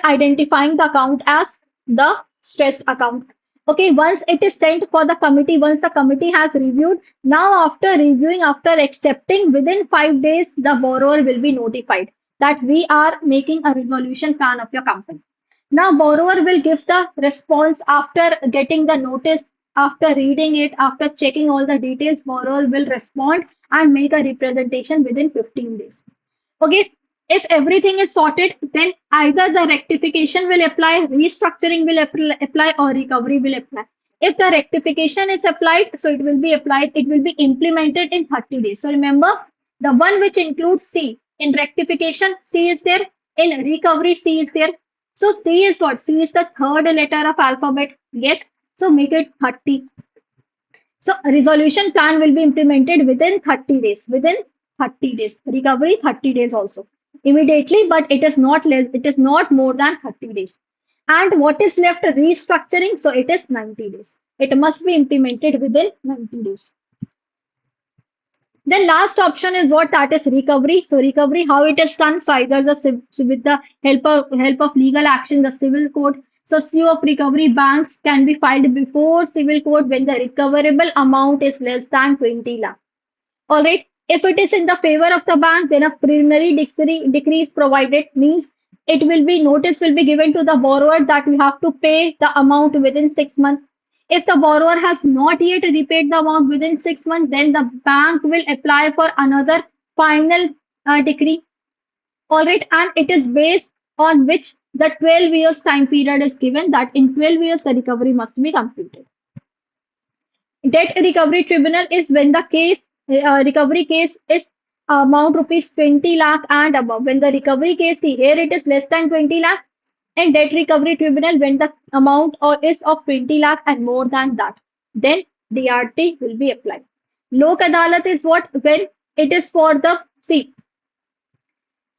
identifying the account as the stressed account. Okay, once it is sent for the committee, once the committee has reviewed, now after reviewing, after accepting, within 5 days, the borrower will be notified that we are making a resolution plan of your company. Now, borrower will give the response after getting the notice, after reading it, after checking all the details, borrower will respond and make a representation within 15 days. Okay, if everything is sorted, then either the rectification will apply, restructuring will apply, or recovery will apply. If the rectification is applied, so it will be applied, it will be implemented in 30 days. So remember, the one which includes C. In rectification, C is there. In recovery, C is there. So C is what? C is the third letter of alphabet. Yes. So make it 30. So a resolution plan will be implemented within 30 days. Within 30 days. Recovery 30 days also. Immediately, but it is not less, it is not more than 30 days. And what is left restructuring? So it is 90 days. It must be implemented within 90 days. Then last option is what, that is recovery. So recovery, how it is done? So either with the help of legal action, the civil code. So sue of recovery banks can be filed before civil court when the recoverable amount is less than 20 lakh. All right. If it is in the favor of the bank, then a preliminary decree is provided. Means it will be, notice will be given to the borrower that we have to pay the amount within 6 months. If the borrower has not yet repaid the amount within 6 months, then the bank will apply for another final decree. All right, and it is based on which the 12 years time period is given, that in 12 years the recovery must be completed. Debt recovery tribunal is when the recovery case is amount rupees 20 lakh and above. When the recovery case, see here it is less than 20 lakh, and debt recovery tribunal when the amount is of 20 lakh and more than that, then DRT will be applied. Lok Adalat is what? When it is for the, see,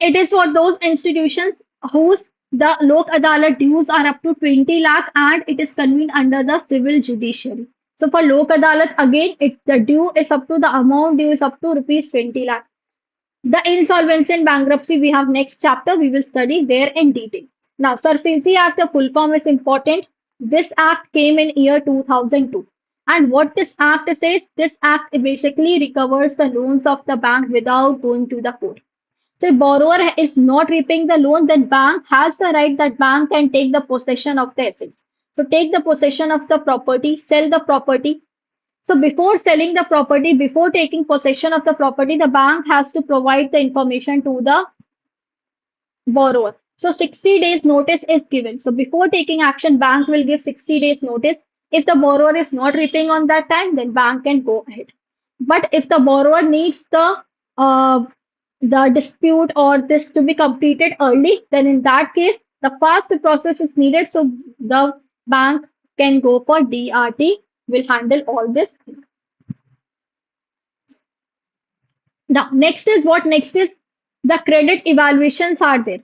it is for those institutions whose the Lok Adalat dues are up to 20 lakh and it is convened under the civil judiciary. So for Lok Adalat, again, the due is up to, the amount due is up to rupees 20 lakh. The insolvency and bankruptcy, we have next chapter, we will study there in detail. Now, SARFAESI Act, the full form is important. This act came in year 2002. And what this act says, this act basically recovers the loans of the bank without going to the court. So if borrower is not repaying the loan, then bank has the right that bank can take the possession of the assets. So take the possession of the property, sell the property. So before selling the property, before taking possession of the property, the bank has to provide the information to the borrower. So 60 days notice is given. So before taking action, bank will give 60 days notice. If the borrower is not repaying on that time, then bank can go ahead. But if the borrower needs the dispute or this to be completed early, then in that case, the fast process is needed. So the bank can go for DRT, will handle all this. Now, next is what? Next is the credit evaluations are there.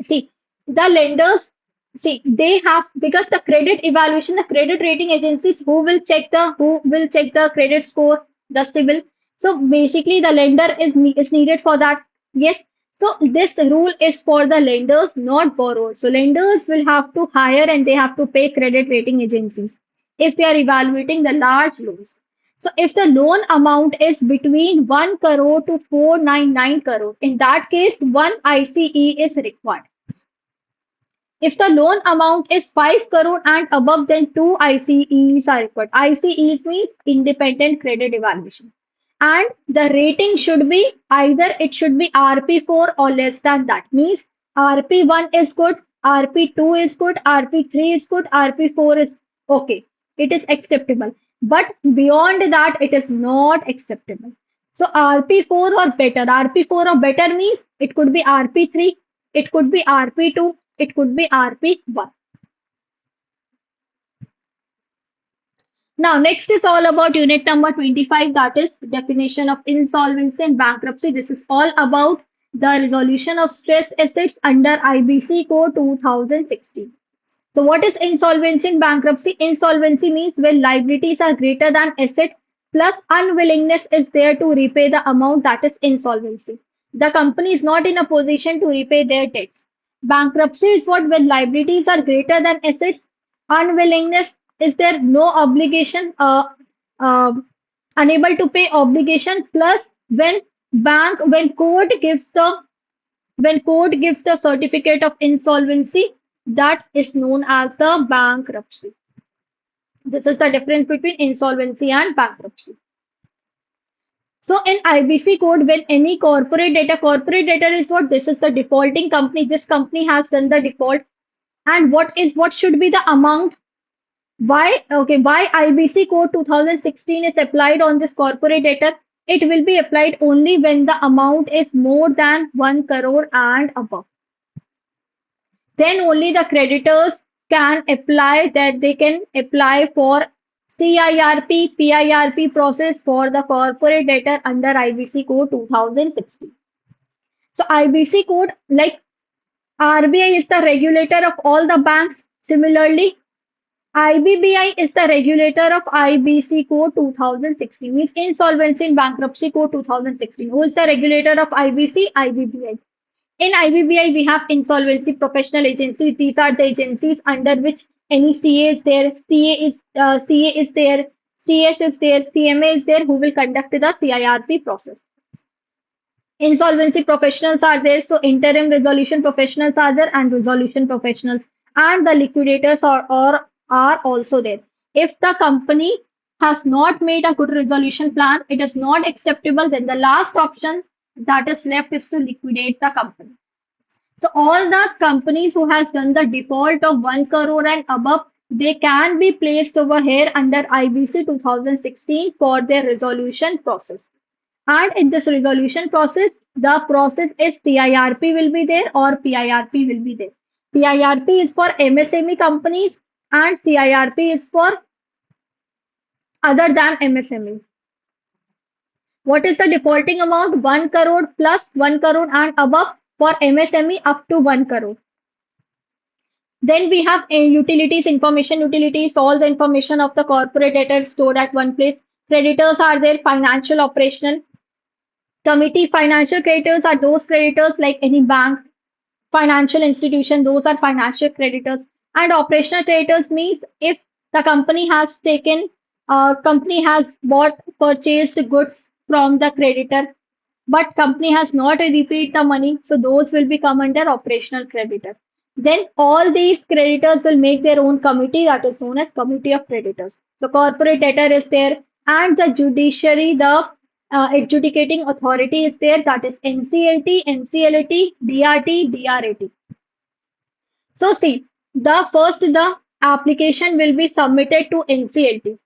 See, the lenders, see, they have, because the credit evaluation, the credit rating agencies who will check the credit score, the civil. So basically the lender is needed for that. Yes. So this rule is for the lenders, not borrowers. So lenders will have to hire and they have to pay credit rating agencies if they are evaluating the large loans. So if the loan amount is between 1 crore to 499 crore, in that case, one ICE is required. If the loan amount is 5 crore and above, then two ICEs are required. ICEs means independent credit evaluation. And the rating should be either it should be RP4 or less than that. Means RP1 is good, RP2 is good, RP3 is good, RP4 is okay. It is acceptable. But beyond that, it is not acceptable. So RP4 or better. RP4 or better means it could be RP3, it could be RP2, it could be RP1. Now, next is all about unit number 25, that is definition of insolvency and bankruptcy. This is all about the resolution of stressed assets under IBC Code 2016. So what is insolvency and bankruptcy? Insolvency means when liabilities are greater than asset plus unwillingness is there to repay the amount, that is insolvency. The company is not in a position to repay their debts. Bankruptcy is what, when liabilities are greater than assets, unwillingness is there no obligation, uh, unable to pay obligation, plus when court gives the certificate of insolvency, that is known as the bankruptcy. This is the difference between insolvency and bankruptcy. So in IBC code, when any corporate debtor is what? This is the defaulting company. This company has done the default. And what should be the amount? Why IBC code 2016 is applied on this corporate debtor? It will be applied only when the amount is more than 1 crore and above. Then only the creditors can apply, that they can apply for CIRP, PIRP process for the corporate debtor under IBC code 2016. So IBC code, like RBI is the regulator of all the banks. Similarly, IBBI is the regulator of IBC code 2016, means Insolvency and Bankruptcy code 2016. Who is the regulator of IBC? IBBI. In IBBI, we have insolvency professional agencies. These are the agencies under which any CA is there, CA is there, CS is there, CMA is there, who will conduct the CIRP process. Insolvency professionals are there, so interim resolution professionals are there, and resolution professionals, and the liquidators are also there. If the company has not made a good resolution plan, it is not acceptable, then the last option that is left is to liquidate the company. So all the companies who has done the default of 1 crore and above, they can be placed over here under IBC 2016 for their resolution process. And in this resolution process, the process is CIRP will be there or PIRP will be there. PIRP is for MSME companies and CIRP is for other than MSME. What is the defaulting amount? 1 crore plus 1 crore and above for MSME up to 1 crore. Then we have utilities, information utilities, all the information of the corporate debtor stored at one place. Creditors are there, financial, operational. Committee, financial creditors are those creditors like any bank, financial institution, those are financial creditors. And operational creditors means if the company has purchased goods from the creditor, but company has not repaid the money, so those will become under operational creditor. Then all these creditors will make their own committee, that is known as committee of creditors. So corporate debtor is there, and the judiciary, the adjudicating authority is there, that is NCLT, NCLT, DRT, DRAT. So see, the application will be submitted to NCLT.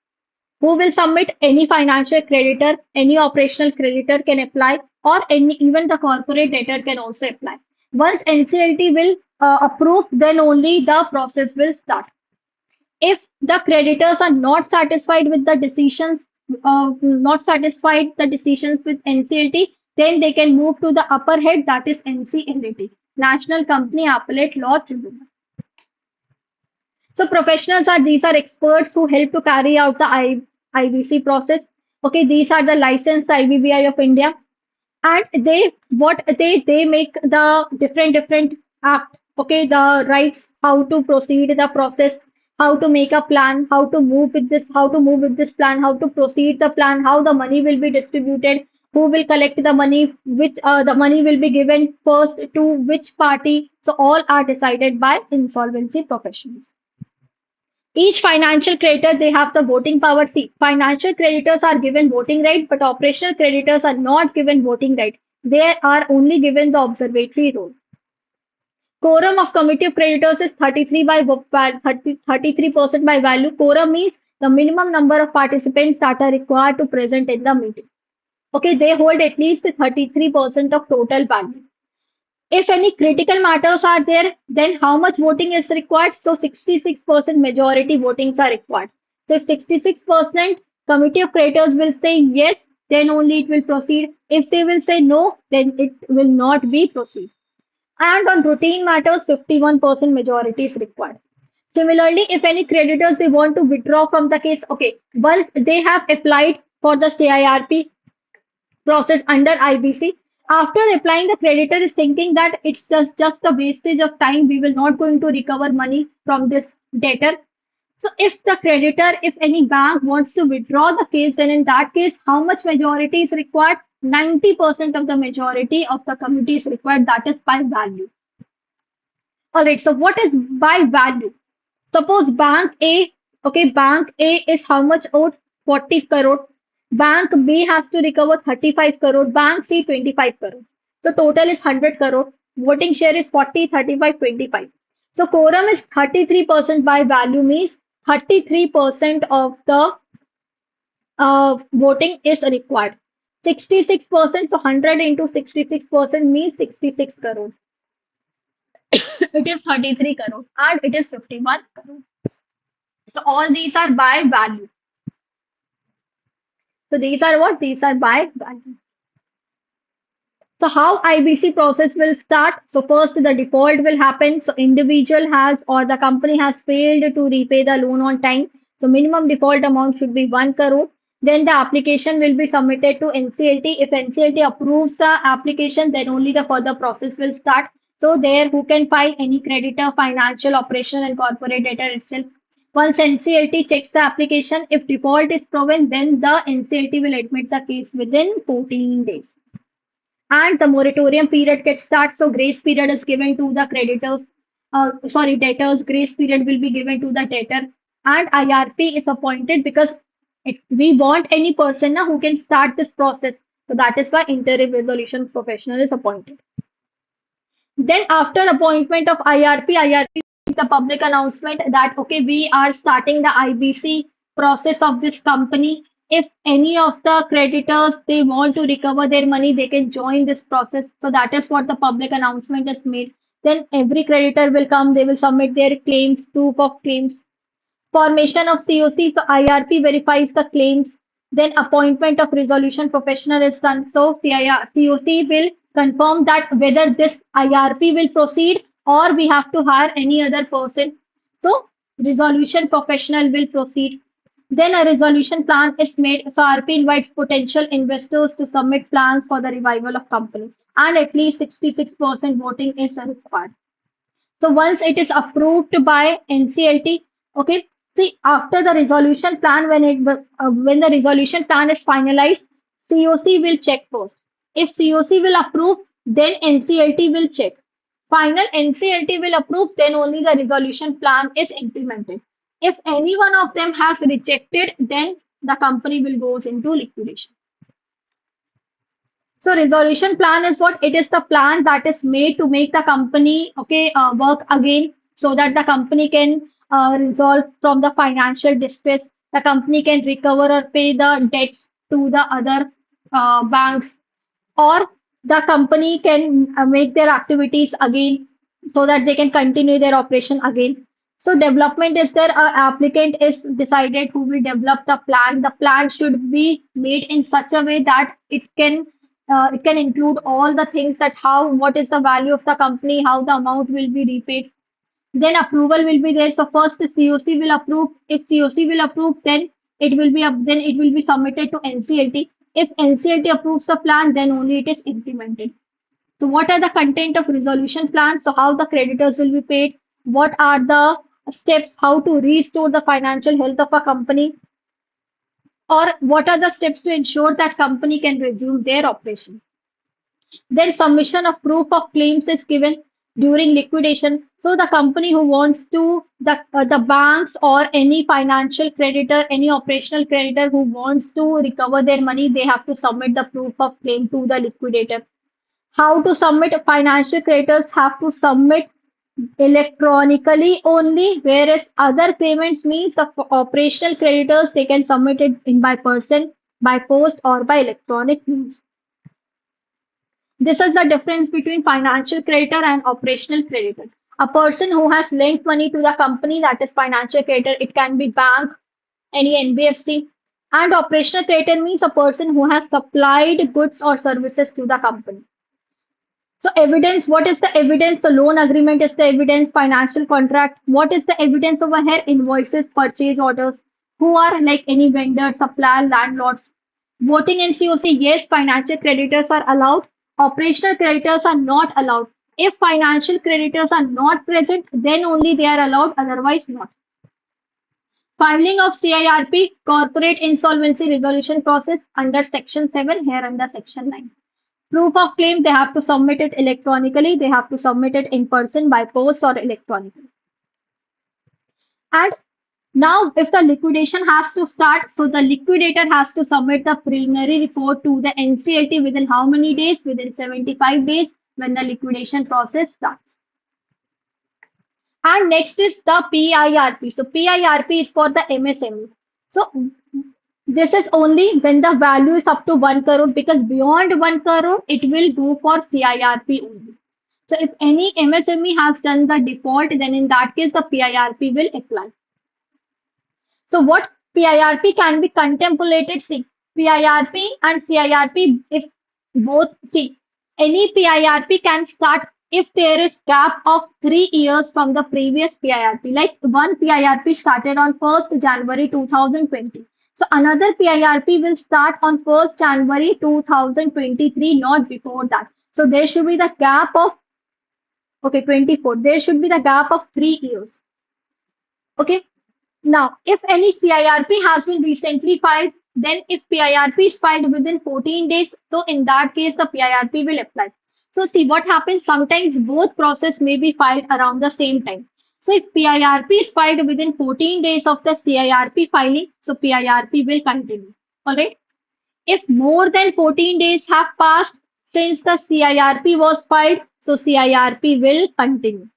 Who will submit? Any financial creditor, any operational creditor can apply, or even the corporate debtor can also apply. Once NCLT will approve, then only the process will start. If the creditors are not satisfied with the decisions, with NCLT, then they can move to the upper head, that is NCLT, National Company Appellate Law Tribunal. So professionals these are experts who help to carry out the IBC process. Okay, these are the licensed IBBI of India, and they make the different act. Okay, the rights, how to proceed the process, how to make a plan, how to move with this plan, how to proceed the plan, how the money will be distributed, who will collect the money, which the money will be given first to which party. So all are decided by insolvency professionals. Each financial creditor, they have the voting power. See, financial creditors are given voting right, but operational creditors are not given voting right. They are only given the observatory role. Quorum of committee of creditors is 33% by value. Quorum means the minimum number of participants that are required to present in the meeting. Okay, they hold at least 33% of total value. If any critical matters are there, then how much voting is required? So 66% majority votings are required. So if 66% committee of creditors will say yes, then only it will proceed. If they will say no, then it will not be proceed. And on routine matters, 51% majority is required. Similarly, if any creditors they want to withdraw from the case, okay, once they have applied for the CIRP process under IBC, after applying, the creditor is thinking that it's just a wastage of time. We will not going to recover money from this debtor. So if the creditor, if any bank wants to withdraw the case, then in that case, how much majority is required? 90% of the majority of the committee is required. That is by value. All right. So what is by value? Suppose Bank A, okay, Bank A is how much owed? 40 crore. Bank B has to recover 35 crore. Bank C 25 crore. So total is 100 crore. Voting share is 40, 35, 25. So quorum is 33% by value means 33% of the voting is required. 66%, so 100 into 66% means 66 crore. It is 33 crore and it is 51 crore. So all these are by value. So these are what? These are by value. So how IBC process will start? So first the default will happen. So individual has or the company has failed to repay the loan on time. So minimum default amount should be 1 crore. Then the application will be submitted to NCLT. If NCLT approves the application, then only the further process will start. So there who can file any creditor, financial, operational and corporate debtor itself. Once NCLT checks the application, if default is proven, then the NCLT will admit the case within 14 days. And the moratorium period gets started. So grace period is given to the creditors. Debtors. Grace period will be given to the debtor, and IRP is appointed because we want any person who can start this process. So that is why interim resolution professional is appointed. Then after appointment of IRP is the public announcement that okay, we are starting the IBC process of this company. If any of the creditors they want to recover their money, they can join this process. So that is what the public announcement is made. Then every creditor will come, they will submit their claims, proof of claims. Formation of COC, so IRP verifies the claims. Then appointment of resolution professional is done. So COC will confirm that whether this IRP will proceed or we have to hire any other person. So resolution professional will proceed. Then a resolution plan is made. So RP invites potential investors to submit plans for the revival of company. And at least 66% voting is required. So once it is approved by NCLT, okay, see after the resolution plan, when the resolution plan is finalized, COC will check first. If COC will approve, then NCLT will check. Final NCLT will approve, then only the resolution plan is implemented. If any one of them has rejected, then the company will goes into liquidation. So resolution plan is what? It is the plan that is made to make the company work again so that the company can resolve from the financial distress. The company can recover or pay the debts to the other banks, or the company can make their activities again so that they can continue their operation again. So development is there. Applicant is decided who will develop the plan. The plan should be made in such a way that it can include all the things that what is the value of the company, how the amount will be repaid. Then approval will be there. So first the COC will approve. If COC will approve, then it will be submitted to NCLT. If NCLT approves the plan, then only it is implemented. So what are the content of resolution plan? So how the creditors will be paid? What are the steps? How to restore the financial health of a company? Or what are the steps to ensure that company can resume their operations? Then submission of proof of claims is given during liquidation. So the company who wants to, the banks or any financial creditor, any operational creditor who wants to recover their money, they have to submit the proof of claim to the liquidator. How to submit? Financial creditors have to submit electronically only, whereas other payments means the operational creditors they can submit it in by person, by post, or by electronic means. This is the difference between financial creditor and operational creditor. A person who has lent money to the company, that is financial creditor. It can be bank, any NBFC. And operational creditor means a person who has supplied goods or services to the company. So evidence, what is the evidence? The loan agreement is the evidence, financial contract. What is the evidence over here? Invoices, purchase orders. Who are like any vendor, supplier, landlords. Voting in COC, yes, financial creditors are allowed. Operational creditors are not allowed. If financial creditors are not present, then only they are allowed, otherwise not. Filing of CIRP, corporate insolvency resolution process under section 7, here under section 9. Proof of claim, they have to submit it electronically, they have to submit it in person by post or electronically. And now, if the liquidation has to start, so the liquidator has to submit the preliminary report to the NCLT within how many days? Within 75 days when the liquidation process starts. And next is the PIRP. So PIRP is for the MSME. So this is only when the value is up to 1 crore, because beyond 1 crore, it will go for CIRP only. So if any MSME has done the default, then in that case, the PIRP will apply. So what PIRP can be contemplated? See, PIRP and CIRP, if both, see, any PIRP can start if there is gap of 3 years from the previous PIRP. Like one PIRP started on 1st January 2020. So another PIRP will start on 1st January 2023, not before that. So there should be the gap of, okay, 24. There should be the gap of 3 years. Okay. Now, if any CIRP has been recently filed, then if PIRP is filed within 14 days, so in that case, the PIRP will apply. So see what happens. Sometimes both process may be filed around the same time. So if PIRP is filed within 14 days of the CIRP filing, so PIRP will continue. All right. If more than 14 days have passed since the CIRP was filed, so CIRP will continue.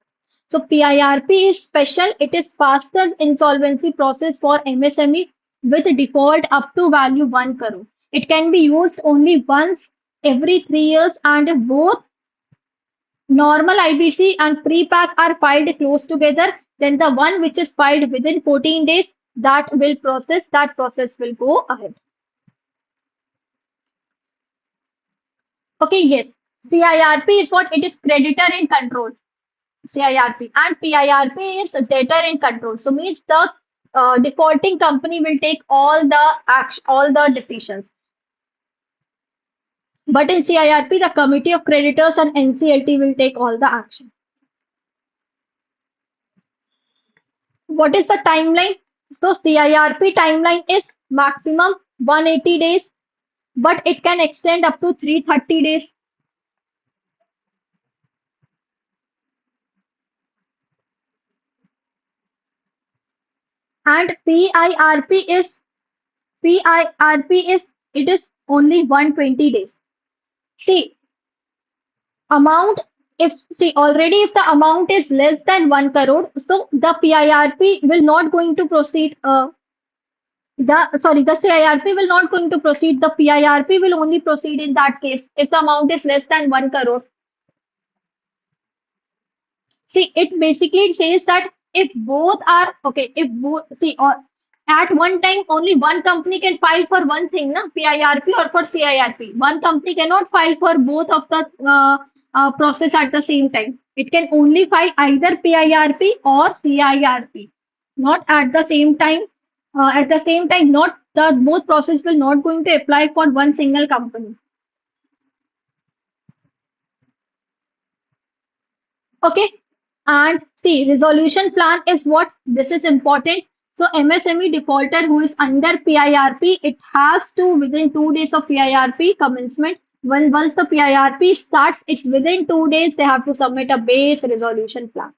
So PIRP is special. It is faster insolvency process for MSME with default up to value 1 crore. It can be used only once every 3 years, and both normal IBC and pre-pack are filed close together. Then the one which is filed within 14 days, that process will go ahead. Okay, yes. CIRP is what? It is creditor in control. CIRP, and PIRP is debtor in control. So means the defaulting company will take all the action, all the decisions. But in CIRP, the committee of creditors and NCLT will take all the action. What is the timeline? So CIRP timeline is maximum 180 days, but it can extend up to 330 days. And PIRP is it is only 120 days. See, amount, if see already if the amount is less than 1 crore, so the PIRP will not going to proceed. The CIRP will not going to proceed. The PIRP will only proceed in that case if the amount is less than 1 crore. See, it basically says that if both are okay, if both see or at one time only one company can file for one thing, na PIRP or for CIRP. One company cannot file for both of the process at the same time. It can only file either PIRP or CIRP, not at the same time. At the same time, not the both process will not going to apply for one single company. Okay. And see, resolution plan is what? This is important. So MSME defaulter who is under PIRP, it has to within 2 days of PIRP commencement. Once the PIRP starts, it's within 2 days they have to submit a base resolution plan.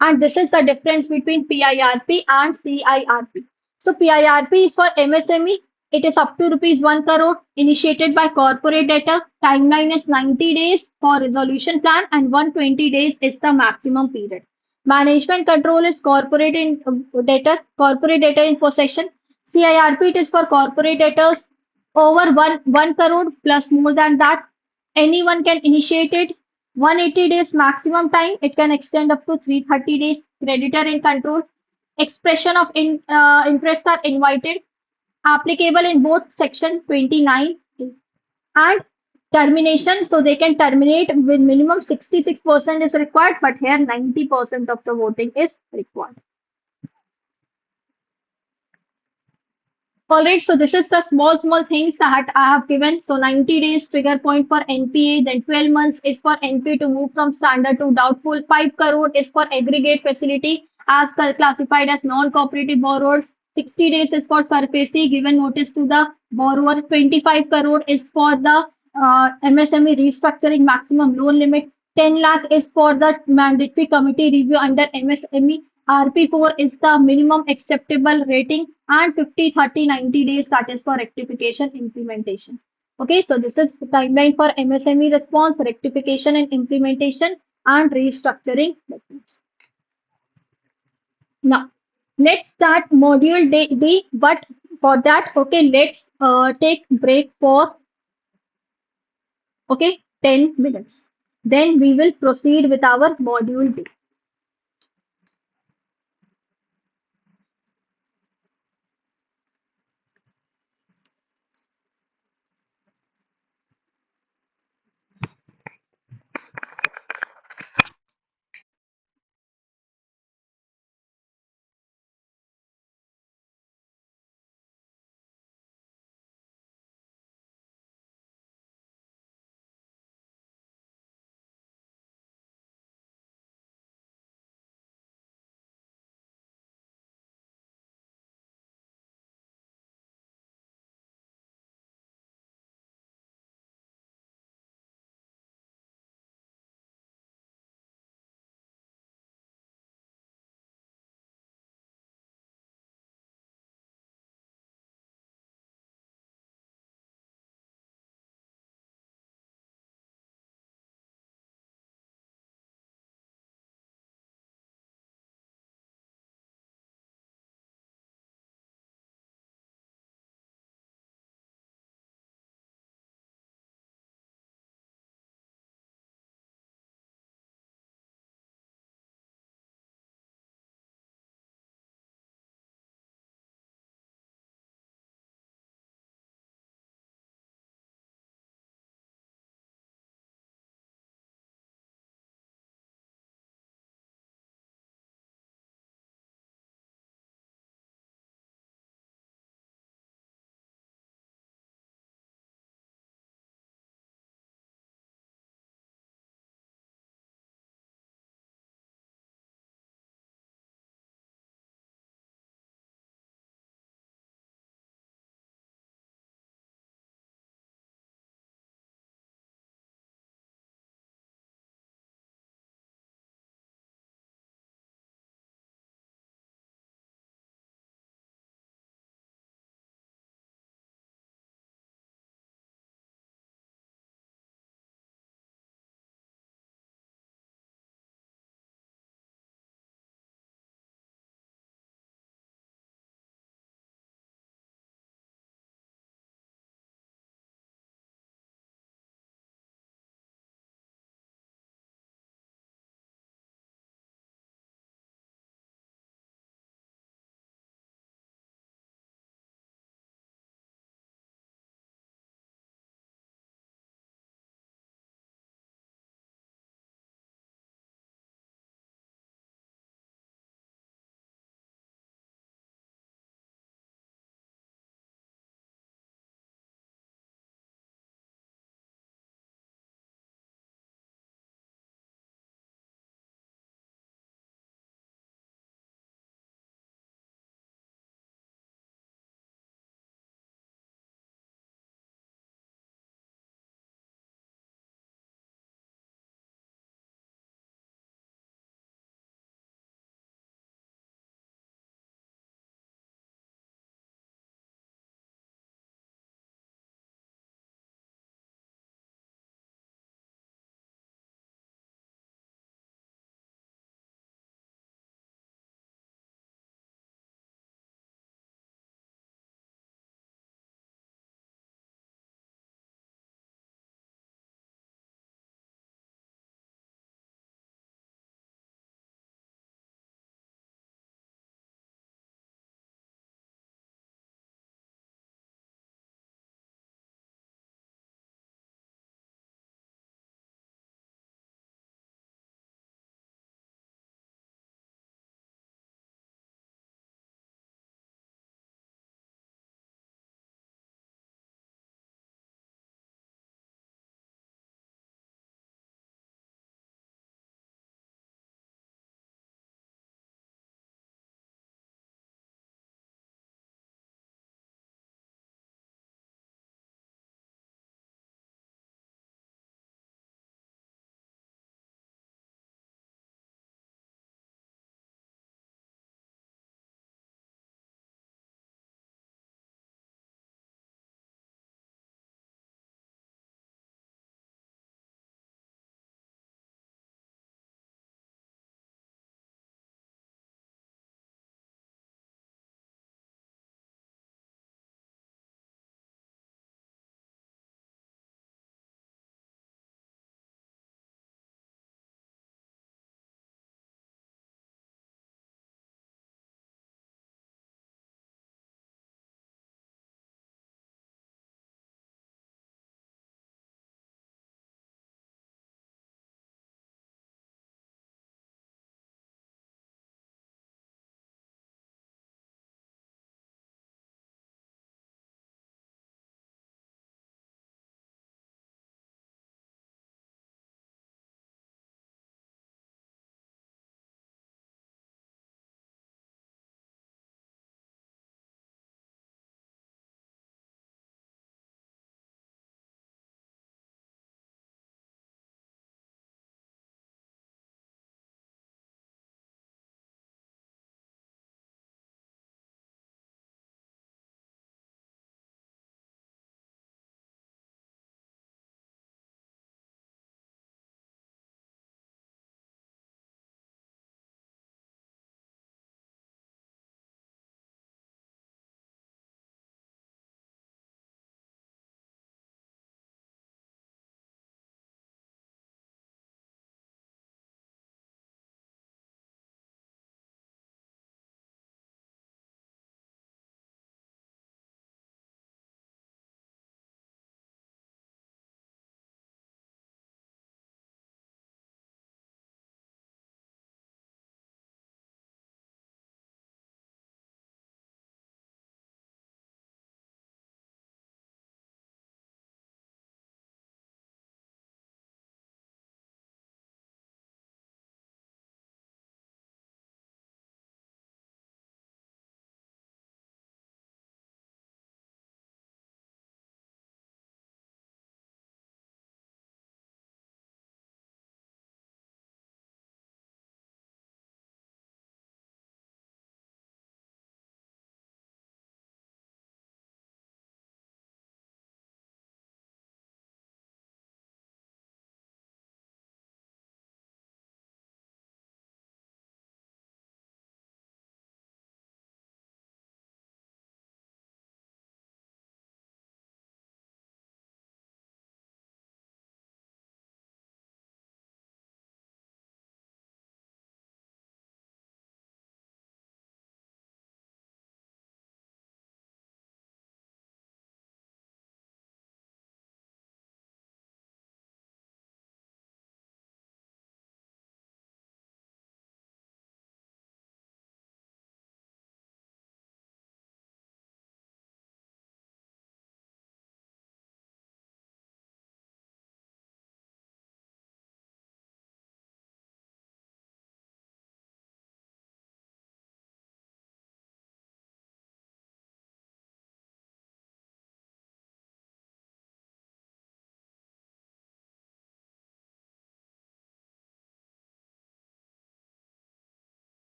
And this is the difference between PIRP and CIRP. So PIRP is for MSME. It is up to rupees 1 crore, initiated by corporate debtor. Timeline is 90 days for resolution plan, and 120 days is the maximum period. Management control is corporate debtor in possession. CIRP, it is for corporate debtors over 1 crore plus more than that. Anyone can initiate it. 180 days maximum time. It can extend up to 330 days. Creditor in control. Expression of interest are invited. Applicable in both section 29 and termination. So they can terminate with minimum 66% is required, but here 90% of the voting is required. All right, so this is the small things that I have given. So 90 days trigger point for NPA, then 12 months is for NPA to move from standard to doubtful, 5 crore is for aggregate facility, as classified as non-cooperative borrowers. 60 days is for SARFAESI, given notice to the borrower. 25 crore is for the MSME restructuring maximum loan limit. 10 lakh is for the mandatory committee review under MSME. RP4 is the minimum acceptable rating, and 50, 30, 90 days, that is for rectification implementation. Okay, so this is the timeline for MSME response, rectification and implementation, and restructuring methods. Now, let's start module D, but for that, okay, let's take break for, okay, 10 minutes. Then we will proceed with our module D.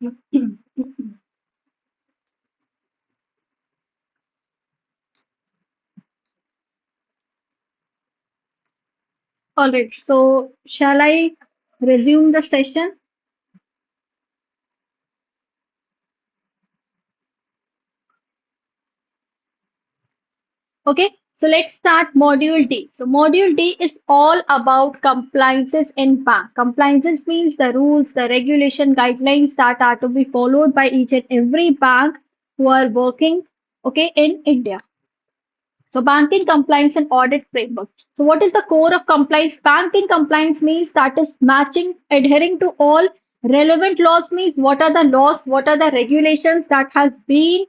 All right, so shall I resume the session? Okay, so let's start module D. So module D is all about compliances in bank. Compliances means the rules, the regulation guidelines that are to be followed by each and every bank who are working, okay, in India. So banking compliance and audit framework. So what is the core of compliance? Banking compliance means that is matching, adhering to all relevant laws means what are the laws, what are the regulations that has been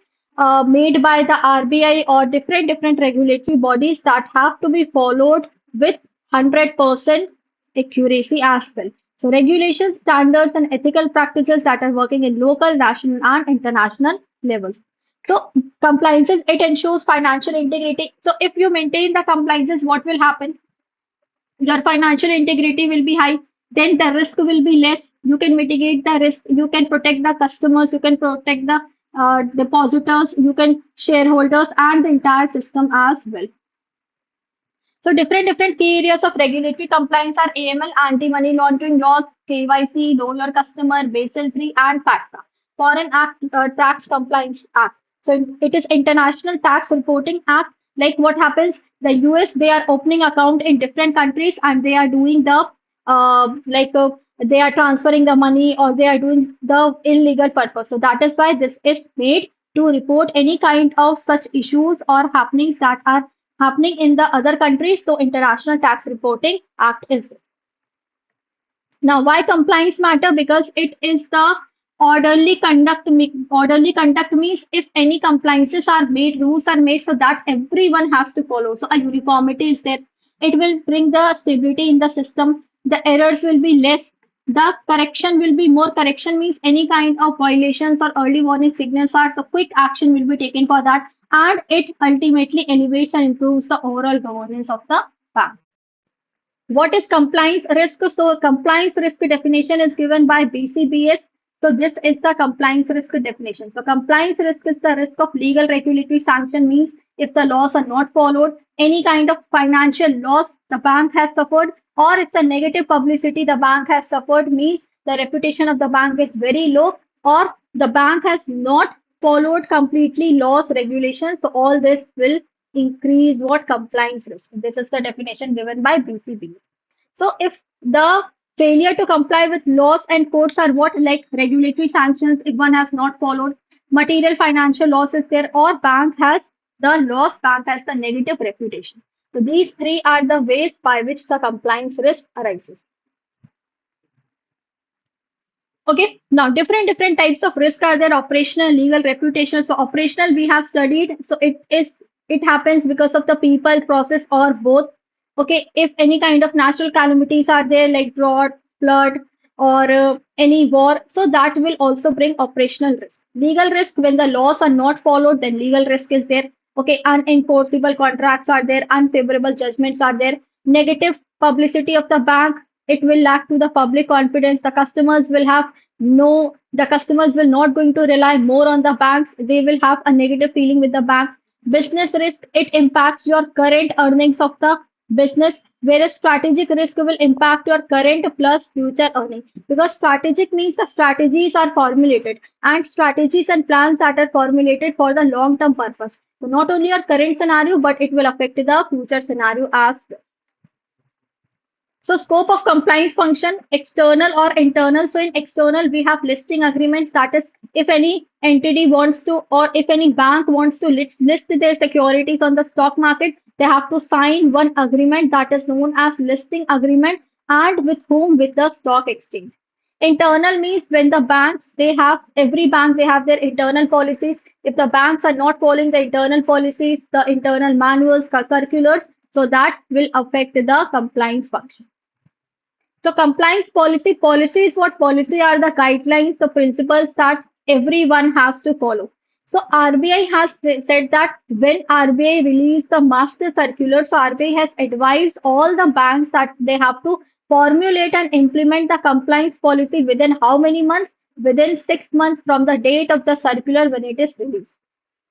made by the RBI or different regulatory bodies that have to be followed with 100% accuracy as well. So regulations, standards and ethical practices that are working in local, national and international levels. So compliances, it ensures financial integrity. So if you maintain the compliances, what will happen? Your financial integrity will be high, then the risk will be less. You can mitigate the risk, you can protect the customers, you can protect the depositors, you can shareholders and the entire system as well. So different key areas of regulatory compliance are AML, anti-money laundering laws, KYC, know your customer, Basel III, and FATCA. Foreign Act, Tax Compliance Act. So it is International Tax Reporting Act. Like what happens, the US they are opening account in different countries and they are doing the they are transferring the money or they are doing the illegal purpose. So that is why this is made to report any kind of such issues or happenings that are happening in the other countries. So International Tax Reporting Act is this. Now, why compliance matter? Because it is the orderly conduct. Orderly conduct means if any compliances are made, rules are made, so that everyone has to follow. So a uniformity is there. It will bring the stability in the system. The errors will be less. The correction will be more. Correction means any kind of violations or early warning signals are so quick action will be taken for that, and it ultimately elevates and improves the overall governance of the bank. What is compliance risk? So compliance risk definition is given by BCBS. So this is the compliance risk definition. So compliance risk is the risk of legal regulatory sanction means if the laws are not followed, any kind of financial loss the bank has suffered, or it's a negative publicity the bank has suffered means the reputation of the bank is very low, or the bank has not followed completely laws, regulations. So all this will increase what compliance risk. This is the definition given by BCB. So if the failure to comply with laws and codes are what like regulatory sanctions if one has not followed, material financial loss is there, or bank has the loss, bank has the negative reputation. So these three are the ways by which the compliance risk arises. Okay, now different types of risk are there: operational, legal, reputational. So operational we have studied. So it happens because of the people, process, or both. Okay, if any kind of natural calamities are there like drought, flood, or any war, so that will also bring operational risk. Legal risk when the laws are not followed, then legal risk is there. Okay, unenforceable contracts are there, unfavorable judgments are there, negative publicity of the bank, it will lack to the public confidence. The customers will not going to rely more on the banks. They will have a negative feeling with the banks. Business risk, it impacts your current earnings of the business, whereas strategic risk will impact your current plus future earning. Because strategic means the strategies are formulated and strategies and plans that are formulated for the long term purpose. So not only your current scenario, but it will affect the future scenario as well. So scope of compliance function, external or internal. So in external, we have listing agreements. That is, if any entity wants to, or if any bank wants to list their securities on the stock market, they have to sign one agreement that is known as listing agreement, and with whom? With the stock exchange. Internal means when the banks, they have, every bank, they have their internal policies. If the banks are not following the internal policies, the internal manuals, circulars, so that will affect the compliance function. So compliance policy is what? Policy are the guidelines, the principles that everyone has to follow. So RBI has said that when RBI released the master circular, so RBI has advised all the banks that they have to formulate and implement the compliance policy within how many months? within 6 months from the date of the circular when it is released.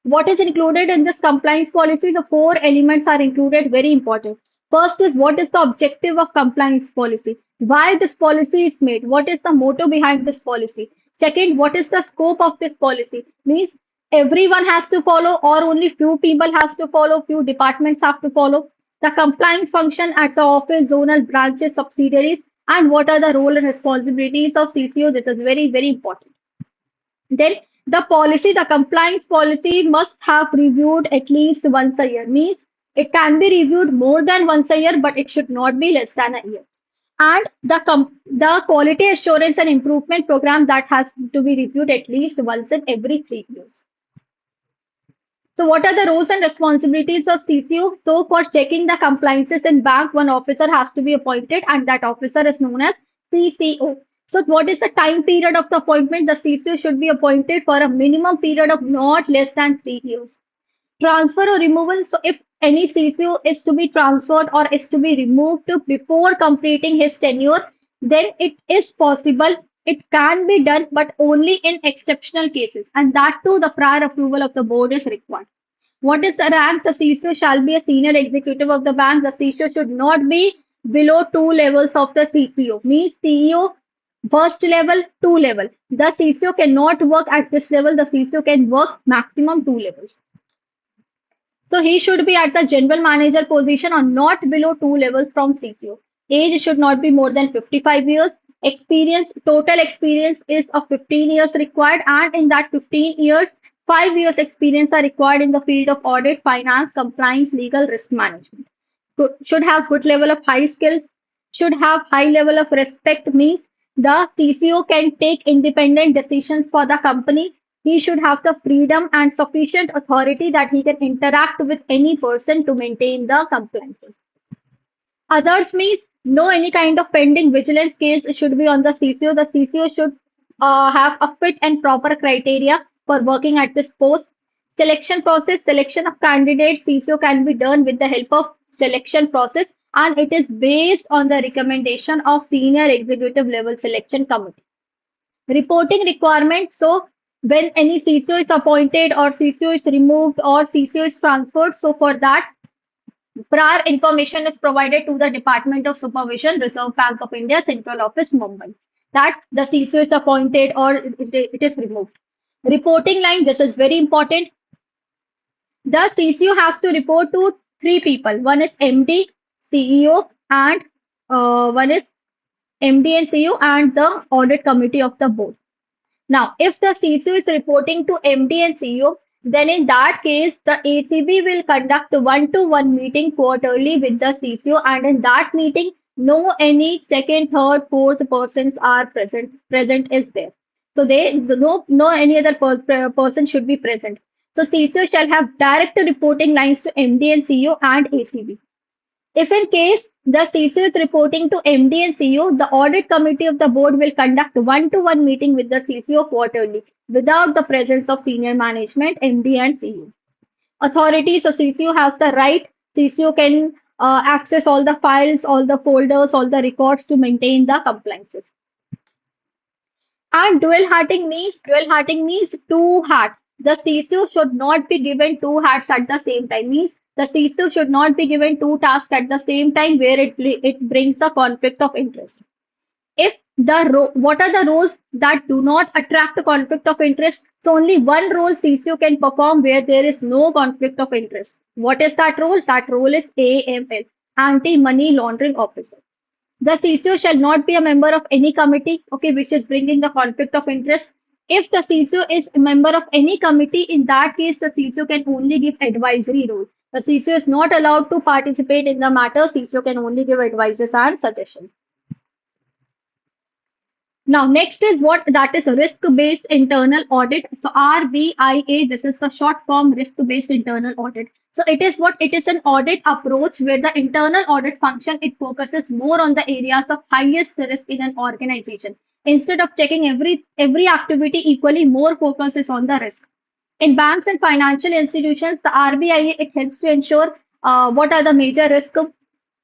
What is included in this compliance policy? The four elements are included, very important. First is what is the objective of compliance policy? Why this policy is made? What is the motto behind this policy? Second, what is the scope of this policy? Means everyone has to follow or only few people has to follow, few departments have to follow. The compliance function at the office, zonal branches, subsidiaries, and what are the role and responsibilities of CCO? This is very, very important. Then the policy, the compliance policy must have reviewed at least once a year. Means it can be reviewed more than once a year, but it should not be less than a year. And the quality assurance and improvement program that has to be reviewed at least once in every 3 years. So what are the roles and responsibilities of CCO? So for checking the compliances in bank, one officer has to be appointed and that officer is known as CCO. So what is the time period of the appointment? The CCO should be appointed for a minimum period of not less than 3 years. Transfer or removal. So if any CCO is to be transferred or is to be removed before completing his tenure, then it is possible. It can be done, but only in exceptional cases. And that too, the prior approval of the board is required. What is the rank? The CCO shall be a senior executive of the bank. The CCO should not be below two levels of the CCO. Means CEO, first level, two level. The CCO cannot work at this level. The CCO can work maximum two levels. So he should be at the general manager position or not below two levels from CCO. Age should not be more than 55 years. Experience, total experience is of 15 years required, and in that 15 years, 5 years experience are required in the field of audit, finance, compliance, legal, risk management. Should have good level of high skills, should have high level of respect, means the CCO can take independent decisions for the company. He should have the freedom and sufficient authority that he can interact with any person to maintain the compliances. Others means no any kind of pending vigilance case should be on the CCO. The CCO should have a fit and proper criteria for working at this post. Selection process, selection of candidates, CCO can be done with the help of selection process and it is based on the recommendation of senior executive level selection committee. Reporting requirements. So when any CCO is appointed or CCO is removed or CCO is transferred, so for that prior information is provided to the Department of Supervision, Reserve Bank of India, Central Office, Mumbai, that the CCO is appointed or it is removed. Reporting line, this is very important. The CCO has to report to three people. One is MD, CEO, and one is MD and CEO and the audit committee of the board. Now, if the CCO is reporting to MD and CEO, then in that case, the ACB will conduct a one-to-one meeting quarterly with the CCO, and in that meeting, no any second, third, fourth persons are present. Present is there. So they no any other person should be present. So CCO shall have direct reporting lines to MD and CEO and ACB. If in case the CCO is reporting to MD and CEO, the audit committee of the board will conduct one-to-one meeting with the CCO quarterly without the presence of senior management, MD and CEO. Authority, so CCO has the right, CCO can access all the files, all the folders, all the records to maintain the compliances. And dual hatting means two hats. The CCO should not be given two hats at the same time. Means the CCO should not be given two tasks at the same time where it brings a conflict of interest. If what are the roles that do not attract a conflict of interest? So only one role CCO can perform where there is no conflict of interest. What is that role? That role is AML, Anti-Money Laundering Officer. The CCO shall not be a member of any committee, okay, which is bringing the conflict of interest. If the CCO is a member of any committee, in that case, the CCO can only give advisory role. The CCO is not allowed to participate in the matter. CCO can only give advices and suggestions. Now, next is what that is risk-based internal audit. So RBIA, this is the short form risk-based internal audit. So it is what it is an audit approach where the internal audit function, it focuses more on the areas of highest risk in an organization. Instead of checking every activity equally, more focus is on the risk. In banks and financial institutions, the RBIA, it helps to ensure what are the major risks,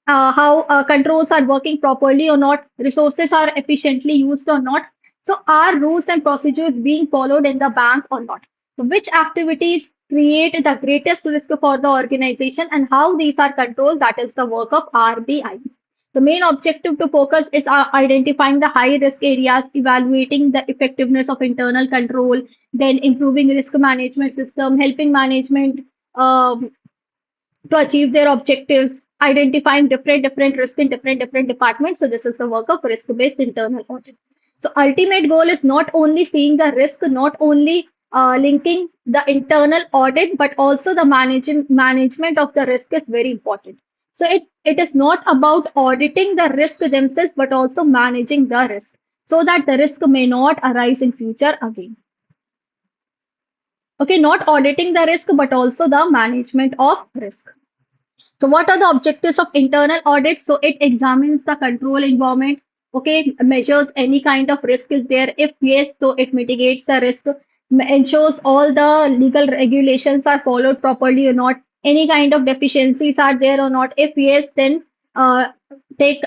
how controls are working properly or not, resources are efficiently used or not. So are rules and procedures being followed in the bank or not? So which activities create the greatest risk for the organization and how these are controlled? That is the work of RBI. The main objective to focus is identifying the high risk areas, evaluating the effectiveness of internal control, then improving risk management system, helping management um, to achieve their objectives, identifying different risk in different departments. So this is the work of risk-based internal audit. So ultimate goal is not only seeing the risk, not only linking the internal audit, but also the management of the risk is very important. So it is not about auditing the risk themselves, but also managing the risk so that the risk may not arise in future again. Okay, not auditing the risk, but also the management of risk. So what are the objectives of internal audit? So it examines the control environment, okay, measures any kind of risk is there. If yes, so it mitigates the risk, ensures all the legal regulations are followed properly or not, any kind of deficiencies are there or not. If yes, then uh, take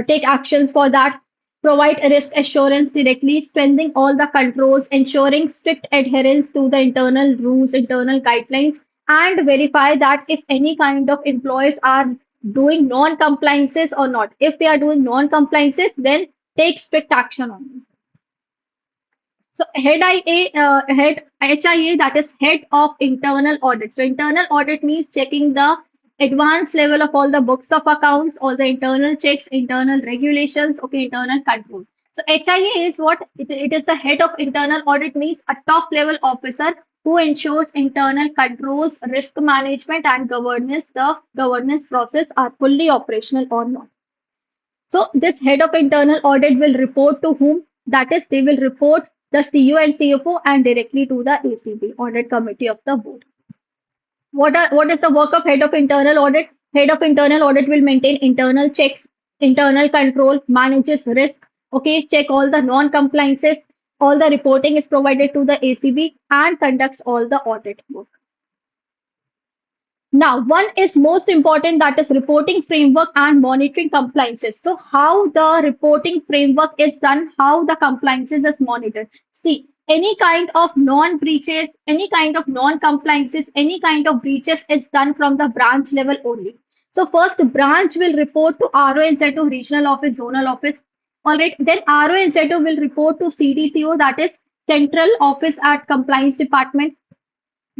take actions for that, provide risk assurance directly, strengthening all the controls, ensuring strict adherence to the internal rules, internal guidelines, and verify that if any kind of employees are doing non-compliances or not. If they are doing non-compliances, then take strict action on them. So head HIA, that is head of internal audit. So internal audit means checking the advanced level of all the books of accounts, all the internal checks, internal regulations, okay, internal control. So HIA is what it is the head of internal audit means a top level officer who ensures internal controls, risk management, and governance. The governance process are fully operational or not. So this head of internal audit will report to whom? That is, they will report the CEO and CFO and directly to the ACB, Audit Committee of the Board. What is the work of head of internal audit? Head of internal audit will maintain internal checks, internal control, manages risk, okay, check all the non-compliances, all the reporting is provided to the ACB and conducts all the audit work. Now, one is most important, that is reporting framework and monitoring compliances. So, how the reporting framework is done, how the compliances is monitored. See, any kind of non-breaches, any kind of non-compliances, any kind of breaches is done from the branch level only. So, first, the branch will report to RONZO, regional office, zonal office. All right, then RONZO will report to CDCO, that is central office at compliance department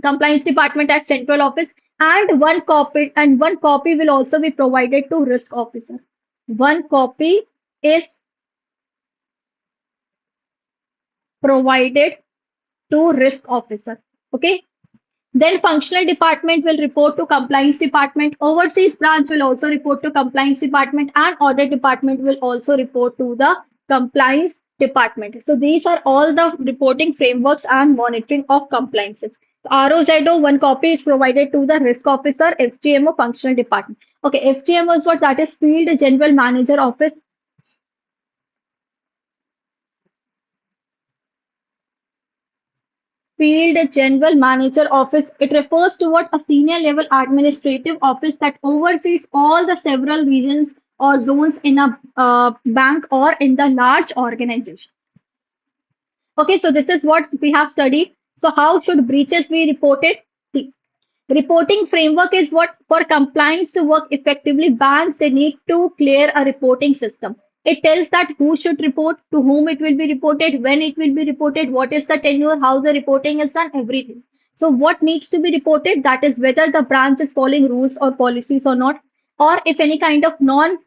at central office, and one copy will also be provided to risk officer. One copy is provided to risk officer. Okay, then functional department will report to compliance department, overseas branch will also report to compliance department, and audit department will also report to the compliance department. So these are all the reporting frameworks and monitoring of compliances. ROZO, one copy is provided to the risk officer, FGMO functional department. Okay, FGMO is what? That is Field General Manager Office. Field General Manager Office. It refers to what? A senior level administrative office that oversees all the several regions or zones in a bank or in the large organization. Okay, so this is what we have studied. So how should breaches be reported? See, reporting framework is what? For compliance to work effectively, banks they need to clear a reporting system. It tells that who should report, to whom it will be reported, when it will be reported, what is the tenure, how the reporting is done, everything. So what needs to be reported? That is whether the branch is following rules or policies or not, or if any kind of non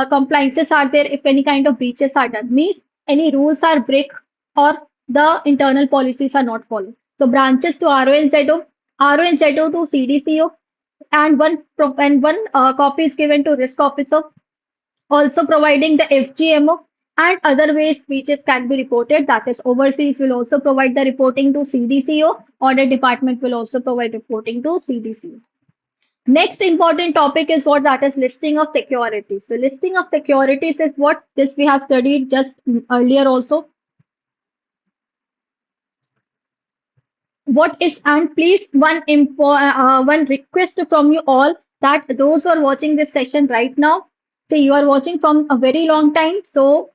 compliances are there, if any kind of breaches are done, means any rules are break or the internal policies are not followed. So branches to RONZO, RONZO to CDCO, and one copy is given to risk officer, also providing the FGMO and other ways breaches can be reported. That is, overseas will also provide the reporting to CDCO. Audit department will also provide reporting to CDCO. Next important topic is what? That is listing of securities. So listing of securities is what? This we have studied just earlier also. What is, and please one request from you all, that those who are watching this session right now, say you are watching from a very long time, so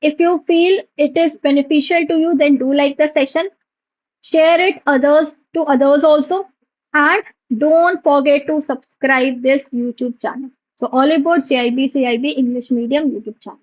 If you feel it is beneficial to you, then do like the session, share it others to others also, and don't forget to subscribe this YouTube channel. So all about CIB English Medium YouTube channel.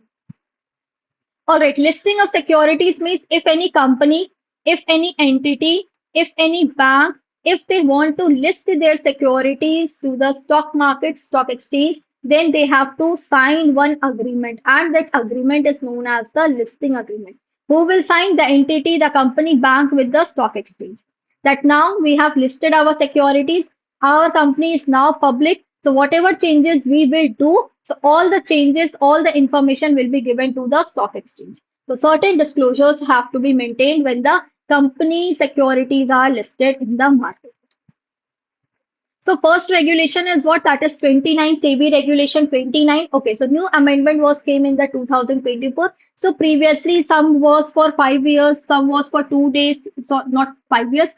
All right, listing of securities means if any company, if any entity, if any bank, if they want to list their securities to the stock market, stock exchange, then they have to sign one agreement, and that agreement is known as the listing agreement. Who will sign? The entity, the company, bank with the stock exchange. That now we have listed our securities, our company is now public. So whatever changes we will do, so all the changes, all the information will be given to the stock exchange. So certain disclosures have to be maintained when the company securities are listed in the market. So first regulation is what? That is 29, SEBI regulation 29. Okay, so new amendment was came in the 2024. So previously some was for 5 years, some was for 2 days, so not 5 years,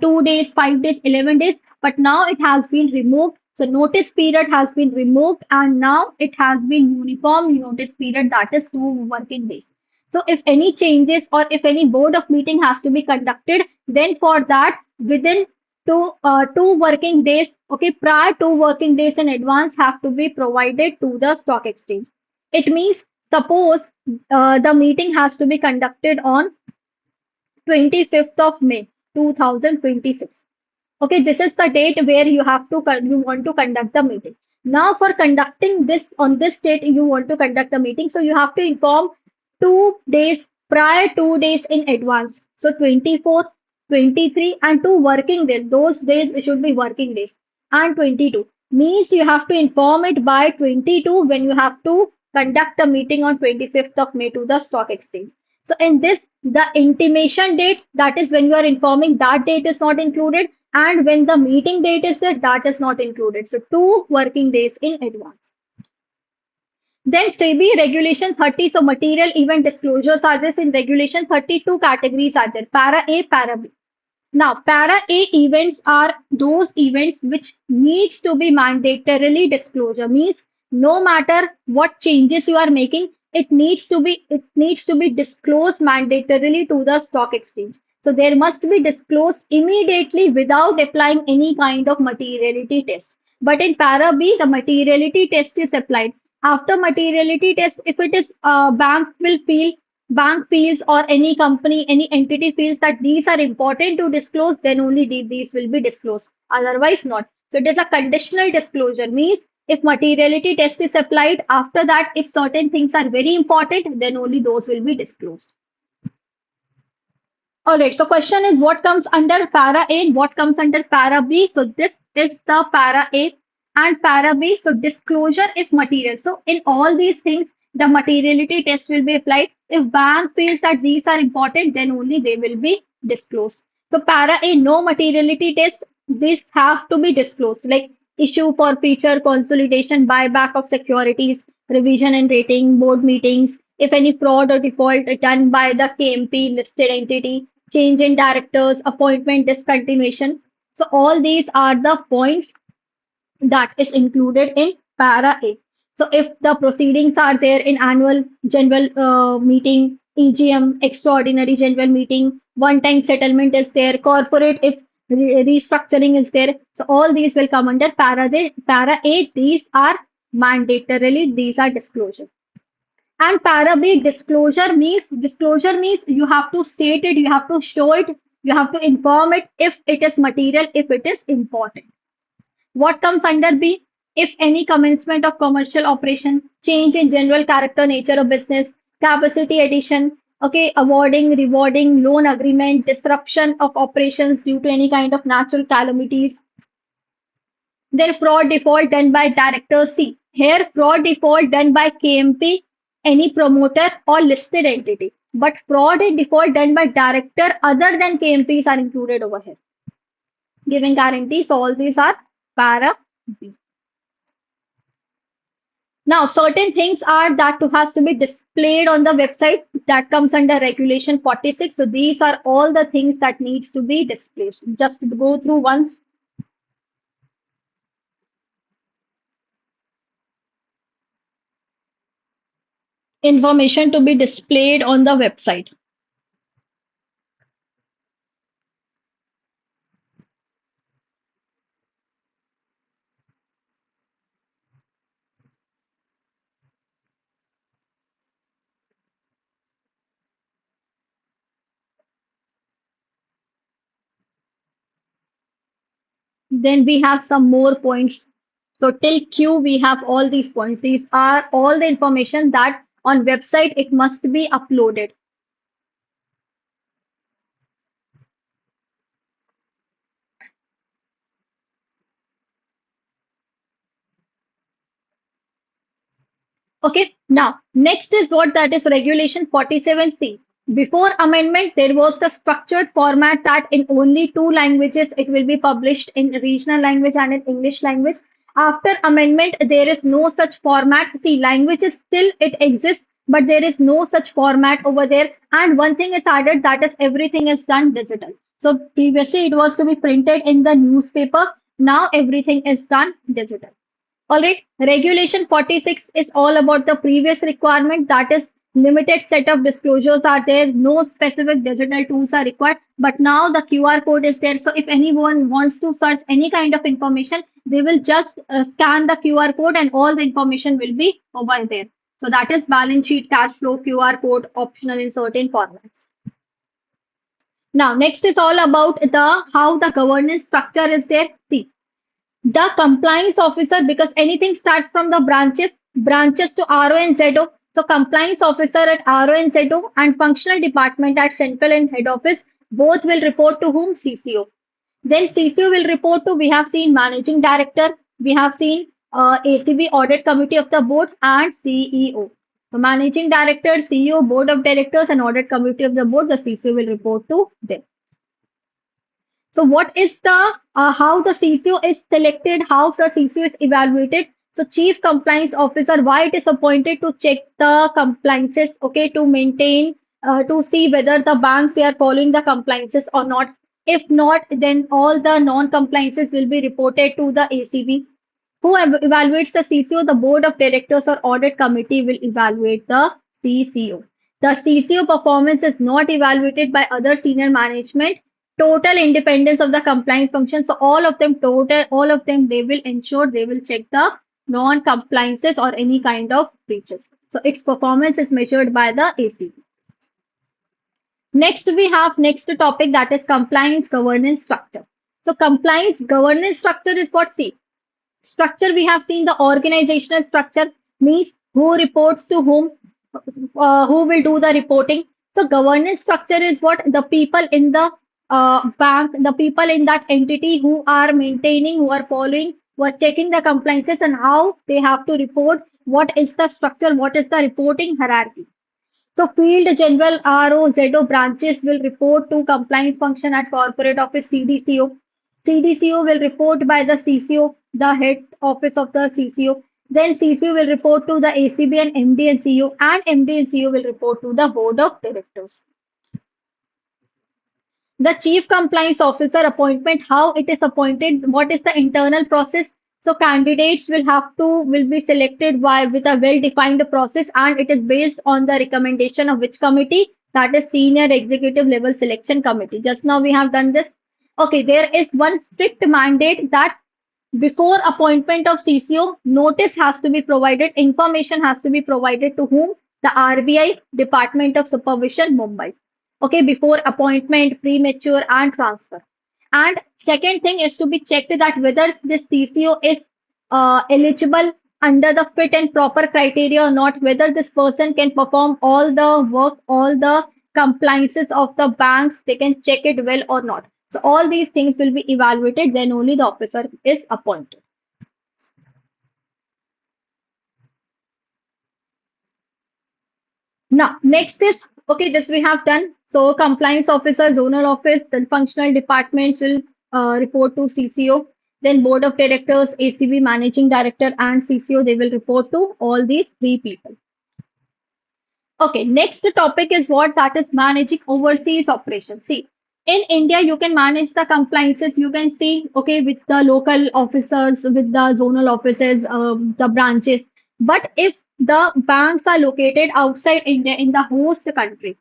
2 days, 5 days, 11 days. But now it has been removed. So notice period has been removed, and now it has been uniform notice period, that is 2 working days. So if any changes or if any board of meeting has to be conducted, then for that within 2 working days, okay, prior 2 working days in advance have to be provided to the stock exchange. It means suppose the meeting has to be conducted on 25th of May 2026. Okay, this is the date where you want to conduct the meeting. Now, for conducting this on this date, you want to conduct the meeting, so you have to inform 2 days prior, 2 days in advance. So 24th, 23, and 2 working days. Those days should be working days. And 22 means you have to inform it by 22 when you have to conduct a meeting on 25th of May to the stock exchange. So in this, the intimation date, that is when you are informing, that date is not included, and when the meeting date is set, that is not included. So 2 working days in advance. Then SEBI regulation 30. So material event disclosures are this in regulation 32 categories are there. Para A, para B. Now, para A events are those events which needs to be mandatorily disclosure. Means no matter what changes you are making, it needs to be disclosed mandatorily to the stock exchange. So there must be disclosed immediately without applying any kind of materiality test. But in para B, the materiality test is applied. After materiality test, if it is bank feels or any company, any entity feels that these are important to disclose, then only these will be disclosed. Otherwise, not. So it is a conditional disclosure. Means if materiality test is applied, after that, if certain things are very important, then only those will be disclosed. All right. So question is what comes under para A and what comes under para B. So this is the para A and para B. So disclosure if material. So in all these things, the materiality test will be applied. If bank feels that these are important, then only they will be disclosed. So para A, no materiality test. This have to be disclosed. Like issue for future consolidation, buyback of securities, revision and rating, board meetings. If any fraud or default done by the KMP listed entity, change in directors, appointment discontinuation. So all these are the points that is included in para A. So if the proceedings are there in annual general meeting, EGM, extraordinary general meeting, one-time settlement is there, corporate if restructuring is there. So all these will come under para A. These are mandatorily, these are disclosure. And para B, disclosure means you have to state it, you have to show it, you have to inform it if it is material, if it is important. What comes under B? If any commencement of commercial operation, change in general character, nature of business, capacity addition, okay, awarding, rewarding, loan agreement, disruption of operations due to any kind of natural calamities, then fraud default done by director C. Here fraud default done by KMP, any promoter or listed entity. But fraud and default done by director other than KMPs are included over here. Giving guarantees, all these are para B. Now, certain things are that has to be displayed on the website that comes under regulation 46. So these are all the things that needs to be displayed. Just go through once. information to be displayed on the website. Then we have some more points. So till Q, we have all these points. These are all the information that on website it must be uploaded. Okay, now next is what that is regulation 47C. Before amendment, there was the structured format that in only two languages it will be published in regional language and in English language. After amendment, there is no such format. See, languages still it exists, but there is no such format over there. And one thing is added that is everything is done digital. So previously it was to be printed in the newspaper. Now everything is done digital. All right, regulation 46 is all about the previous requirement that is limited set of disclosures are there, no specific digital tools are required, but now the QR code is there. So if anyone wants to search any kind of information, they will just scan the QR code and all the information will be over there. So that is balance sheet, cash flow, QR code optional in certain formats. Now, next is all about the how the governance structure is there. See, the compliance officer, because anything starts from the branches to RO and ZO. So compliance officer at RO and ZO and functional department at central and head office, both will report to whom? CCO. Then CCO will report to, we have seen managing director, we have seen ACB audit committee of the board and CEO. So managing director, CEO, board of directors and audit committee of the board, the CCO will report to them. So what is the how the CCO is selected, how the CCO is evaluated? So chief compliance officer, why it is appointed to check the compliances, okay, to maintain, to see whether the banks they are following the compliances or not. If not, then all the non-compliances will be reported to the ACB. Who evaluates the CCO? The board of directors or audit committee will evaluate the CCO. The CCO performance is not evaluated by other senior management. Total independence of the compliance function. So all of them, they will ensure they will check the non-compliances or any kind of breaches. So its performance is measured by the ACB. Next, we have next topic that is compliance governance structure. So compliance governance structure is what? See, structure we have seen the organizational structure means who reports to whom, who will do the reporting. So governance structure is what the people in the bank, the people in that entity who are maintaining, who are following, who are checking the compliances and how they have to report. What is the structure? What is the reporting hierarchy? So field general RO, ZO branches will report to compliance function at corporate office CDCO. CDCO will report by the CCO, the head office of the CCO. Then CCO will report to the ACB and MD and CEO, and MD and CEO will report to the board of directors. The chief compliance officer appointment, how it is appointed, what is the internal process? So candidates will be selected by with a well-defined process and it is based on the recommendation of which committee? That is senior executive level selection committee. Just now we have done this. Okay, there is one strict mandate that before appointment of CCO, notice has to be provided, information has to be provided to whom? The RBI, Department of Supervision, Mumbai. Okay, before appointment, premature, and transfer. And second thing is to be checked that whether this CCO is eligible under the fit and proper criteria or not, whether this person can perform all the work, all the compliances of the banks, they can check it well or not. So all these things will be evaluated, then only the officer is appointed. Now, next is, okay, this we have done. So compliance officer, zonal office, then functional departments will report to CCO. Then board of directors, ACB, managing director, and CCO, they will report to all these three people. Okay, next topic is what that is managing overseas operations. See, in India, you can manage the compliances. You can see, okay, with the local officers, with the zonal offices, the branches. But if the banks are located outside India in the host country,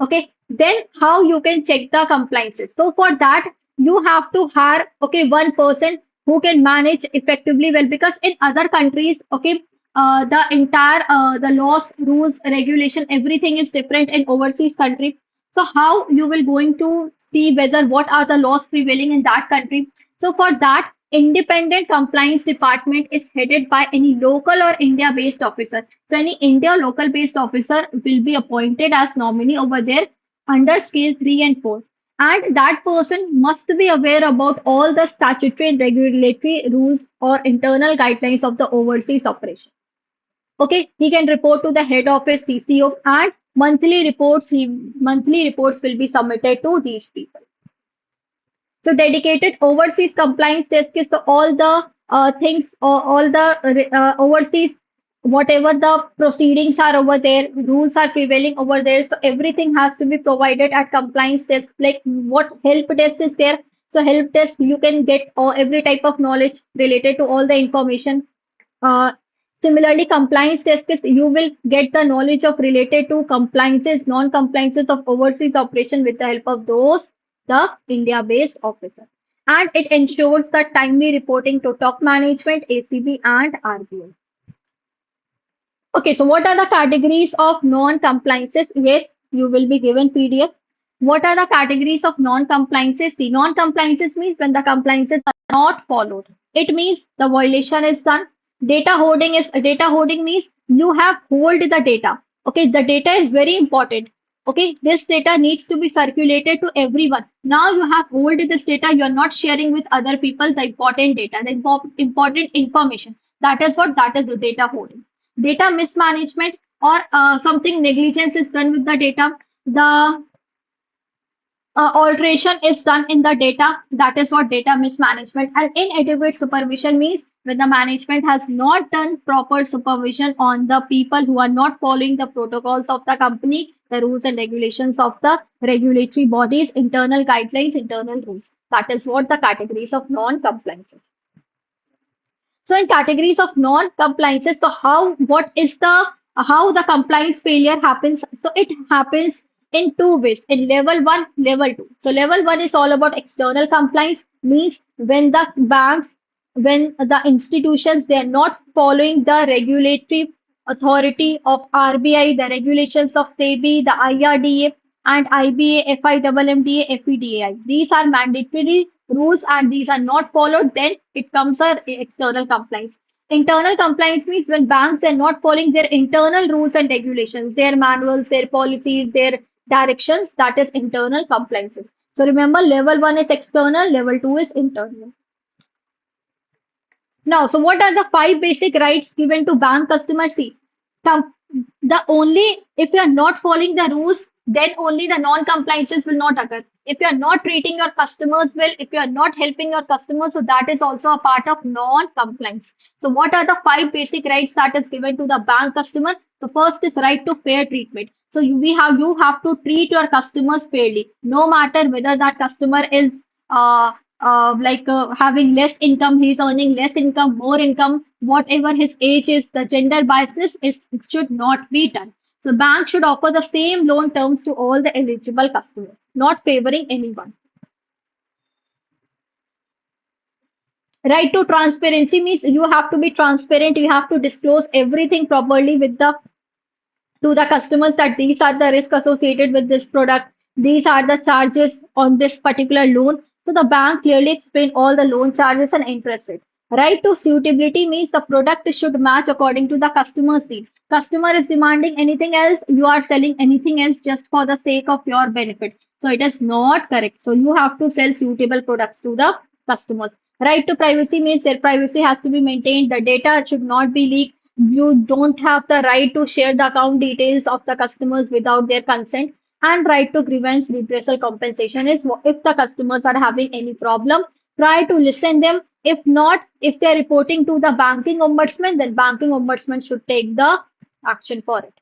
okay, then how you can check the compliances? So for that, you have to hire, okay, one person who can manage effectively well, because in other countries, okay, the entire the laws, rules, regulation, everything is different in overseas country. So how you will going to see whether what are the laws prevailing in that country? So for that, independent compliance department is headed by any local or India based officer. So any India local based officer will be appointed as nominee over there under scale 3 and 4. And that person must be aware about all the statutory and regulatory rules or internal guidelines of the overseas operation. Okay, he can report to the head office CCO, and monthly reports will be submitted to these people. So dedicated overseas compliance desk is all the things, or all the overseas, whatever the proceedings are over there, rules are prevailing over there. So everything has to be provided at compliance desk. Like what help desk is there? So help desk, you can get every type of knowledge related to all the information. Uh, Similarly, compliance desk is you will get the knowledge of related to compliances, non-compliances of overseas operation with the help of those, the India-based officer. And it ensures the timely reporting to top management, ACB and RBI. Okay, so what are the categories of non-compliances? Yes, you will be given PDF. What are the categories of non-compliances? The non-compliances means when the compliances are not followed. It means the violation is done. Data hoarding means you have hold the data. Okay, the data is very important. Okay, this data needs to be circulated to everyone. Now you have hold this data. You are not sharing with other people the important data, the important information. That is the data hoarding. Data mismanagement, or something negligence is done with the data. The alteration is done in the data. That is what data mismanagement. And inadequate supervision means when the management has not done proper supervision on the people who are not following the protocols of the company, the rules and regulations of the regulatory bodies, internal guidelines, internal rules. That is what the categories of non-compliances. So in categories of non-compliances, so what is how the compliance failure happens? So it happens in two ways, in level one, level two. So level one is all about external compliance, means when the banks, when the institutions, they are not following the regulatory authority of RBI, the regulations of SEBI, the IRDA, and IBA, FIMMDA, FEDAI. These are mandatory rules and these are not followed, then it comes a external compliance. Internal compliance means when banks are not following their internal rules and regulations, their manuals, their policies, their directions, that is internal compliances. So remember, level one is external, level two is internal. Now, so what are the five basic rights given to bank customers? See, com- the only if you are not following the rules, then only the non-compliances will not occur. If you are not treating your customers well, if you are not helping your customers, so that is also a part of non-compliance. So, what are the five basic rights that is given to the bank customer? So, first is right to fair treatment. So, you have to treat your customers fairly, no matter whether that customer is having less income, he's earning less income, more income, whatever his age is, the gender biases is it should not be done. So bank should offer the same loan terms to all the eligible customers, not favoring anyone. Right to transparency means you have to be transparent, you have to disclose everything properly with the to the customers that these are the risks associated with this product, these are the charges on this particular loan. So the bank clearly explain all the loan charges and interest rate. Right to suitability means the product should match according to the customer's need. Customer is demanding anything else, you are selling anything else just for the sake of your benefit. So it is not correct. So you have to sell suitable products to the customers. Right to privacy means their privacy has to be maintained. The data should not be leaked. You don't have the right to share the account details of the customers without their consent. And right to grievance redressal compensation is if the customers are having any problem, try to listen them. If not, if they are reporting to the banking ombudsman, then banking ombudsman should take the action for it.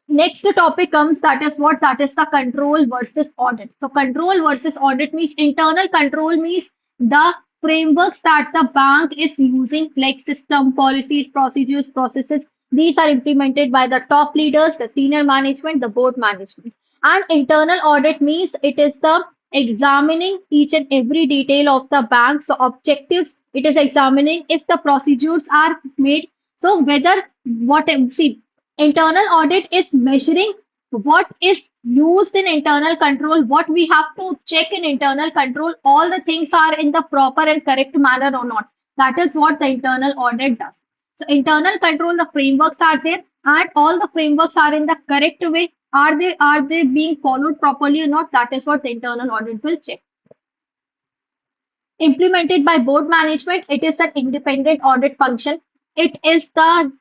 Next topic comes, that is what? That is the control versus audit. So control versus audit means internal control means the frameworks that the bank is using, like system, policies, procedures, processes. These are implemented by the top leaders, the senior management, the board management. And internal audit means it is the examining each and every detail of the bank. So objectives, it is examining if the procedures are made. So whether what see internal audit is measuring what is used in internal control, what we have to check in internal control, all the things are in the proper and correct manner or not. That is what the internal audit does. So internal control, the frameworks are there and all the frameworks are in the correct way. Are they being followed properly or not? That is what the internal audit will check. Implemented by board management, it is an independent audit function. It is the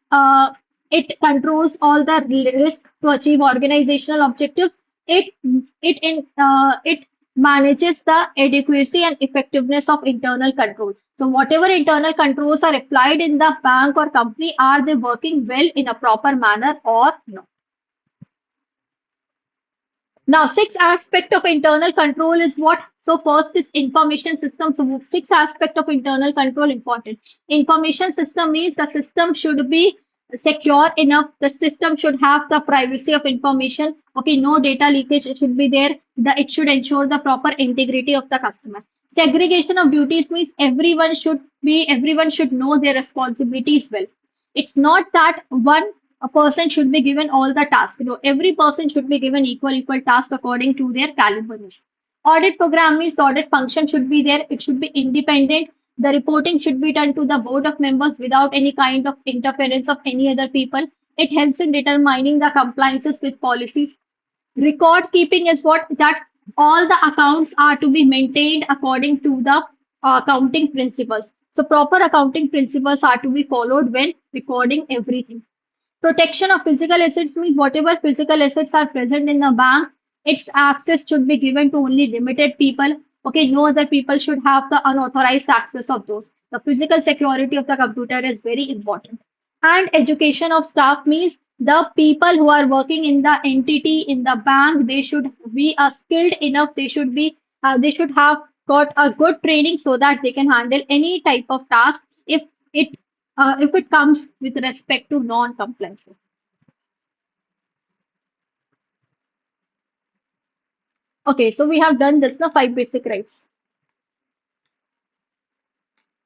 it controls all the risk to achieve organizational objectives. It manages the adequacy and effectiveness of internal control. So whatever internal controls are applied in the bank or company, are they working well in a proper manner or no? Now, six aspect of internal control is what? So first is information system. So six aspect of internal control important. Information system means the system should be secure enough. The system should have the privacy of information. Okay, no data leakage should be there. It should ensure the proper integrity of the customer. Segregation of duties means everyone should know their responsibilities well. It's not that one a person should be given all the tasks. Every person should be given equal tasks according to their calibers. Audit program means audit function should be there. It should be independent. The reporting should be done to the board of members without any kind of interference of any other people. It helps in determining the compliances with policies. Record keeping is what? That all the accounts are to be maintained according to the accounting principles. So proper accounting principles are to be followed when recording everything. Protection of physical assets means whatever physical assets are present in the bank, its access should be given to only limited people. Okay, no other people should have the unauthorized access of those. The physical security of the computer is very important. And education of staff means the people who are working in the entity in the bank, they should be skilled enough. They should have got a good training so that they can handle any type of task it if it comes with respect to non-compliances. Okay, so we have done this, the five basic rights.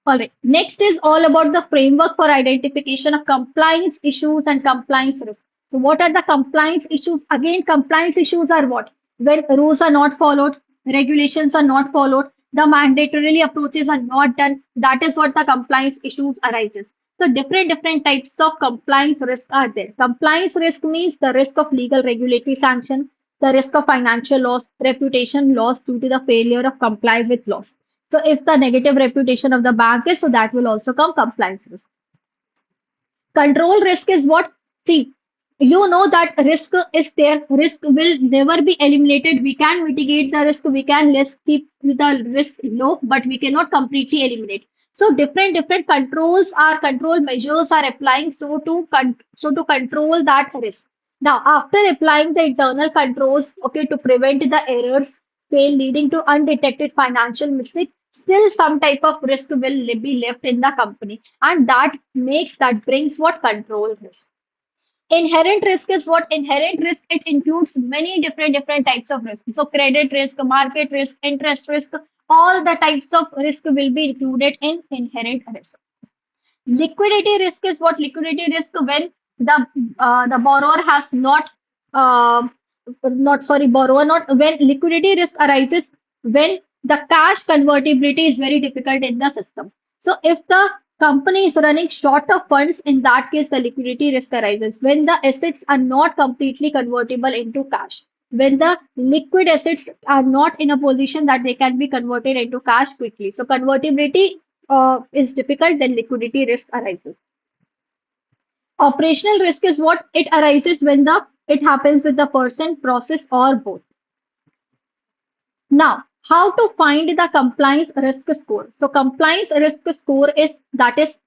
All right. Next is all about the framework for identification of compliance issues and compliance risks. So what are the compliance issues? Again, compliance issues are what? When rules are not followed, regulations are not followed, the mandatorily approaches are not done. That is what the compliance issues arises. So different types of compliance risks are there. Compliance risk means the risk of legal regulatory sanction, the risk of financial loss, reputation loss due to the failure of comply with laws. So if the negative reputation of the bank is, so that will also come compliance risk. Control risk is what? See, you know that risk is there. Risk will never be eliminated. We can mitigate the risk. We can less keep the risk low, but we cannot completely eliminate. So different control measures are applying so to control that risk. Now, after applying the internal controls, okay, to prevent the errors, fail leading to undetected financial mistake, still some type of risk will be left in the company, and that brings what? Control risk. Inherent risk is what? Inherent risk, it includes many different types of risk. So credit risk, market risk, interest risk, all the types of risk will be included in inherent risk. Liquidity risk is what? Liquidity risk when the borrower has uh, not sorry borrower not when liquidity risk arises when the cash convertibility is very difficult in the system. So if the company is running short of funds, in that case the liquidity risk arises when the assets are not completely convertible into cash. When the liquid assets are not in a position that they can be converted into cash quickly. So convertibility is difficult, then liquidity risk arises. Operational risk is what? It arises when the it happens with the person, process, or both. Now, how to find the compliance risk score? So compliance risk score is that is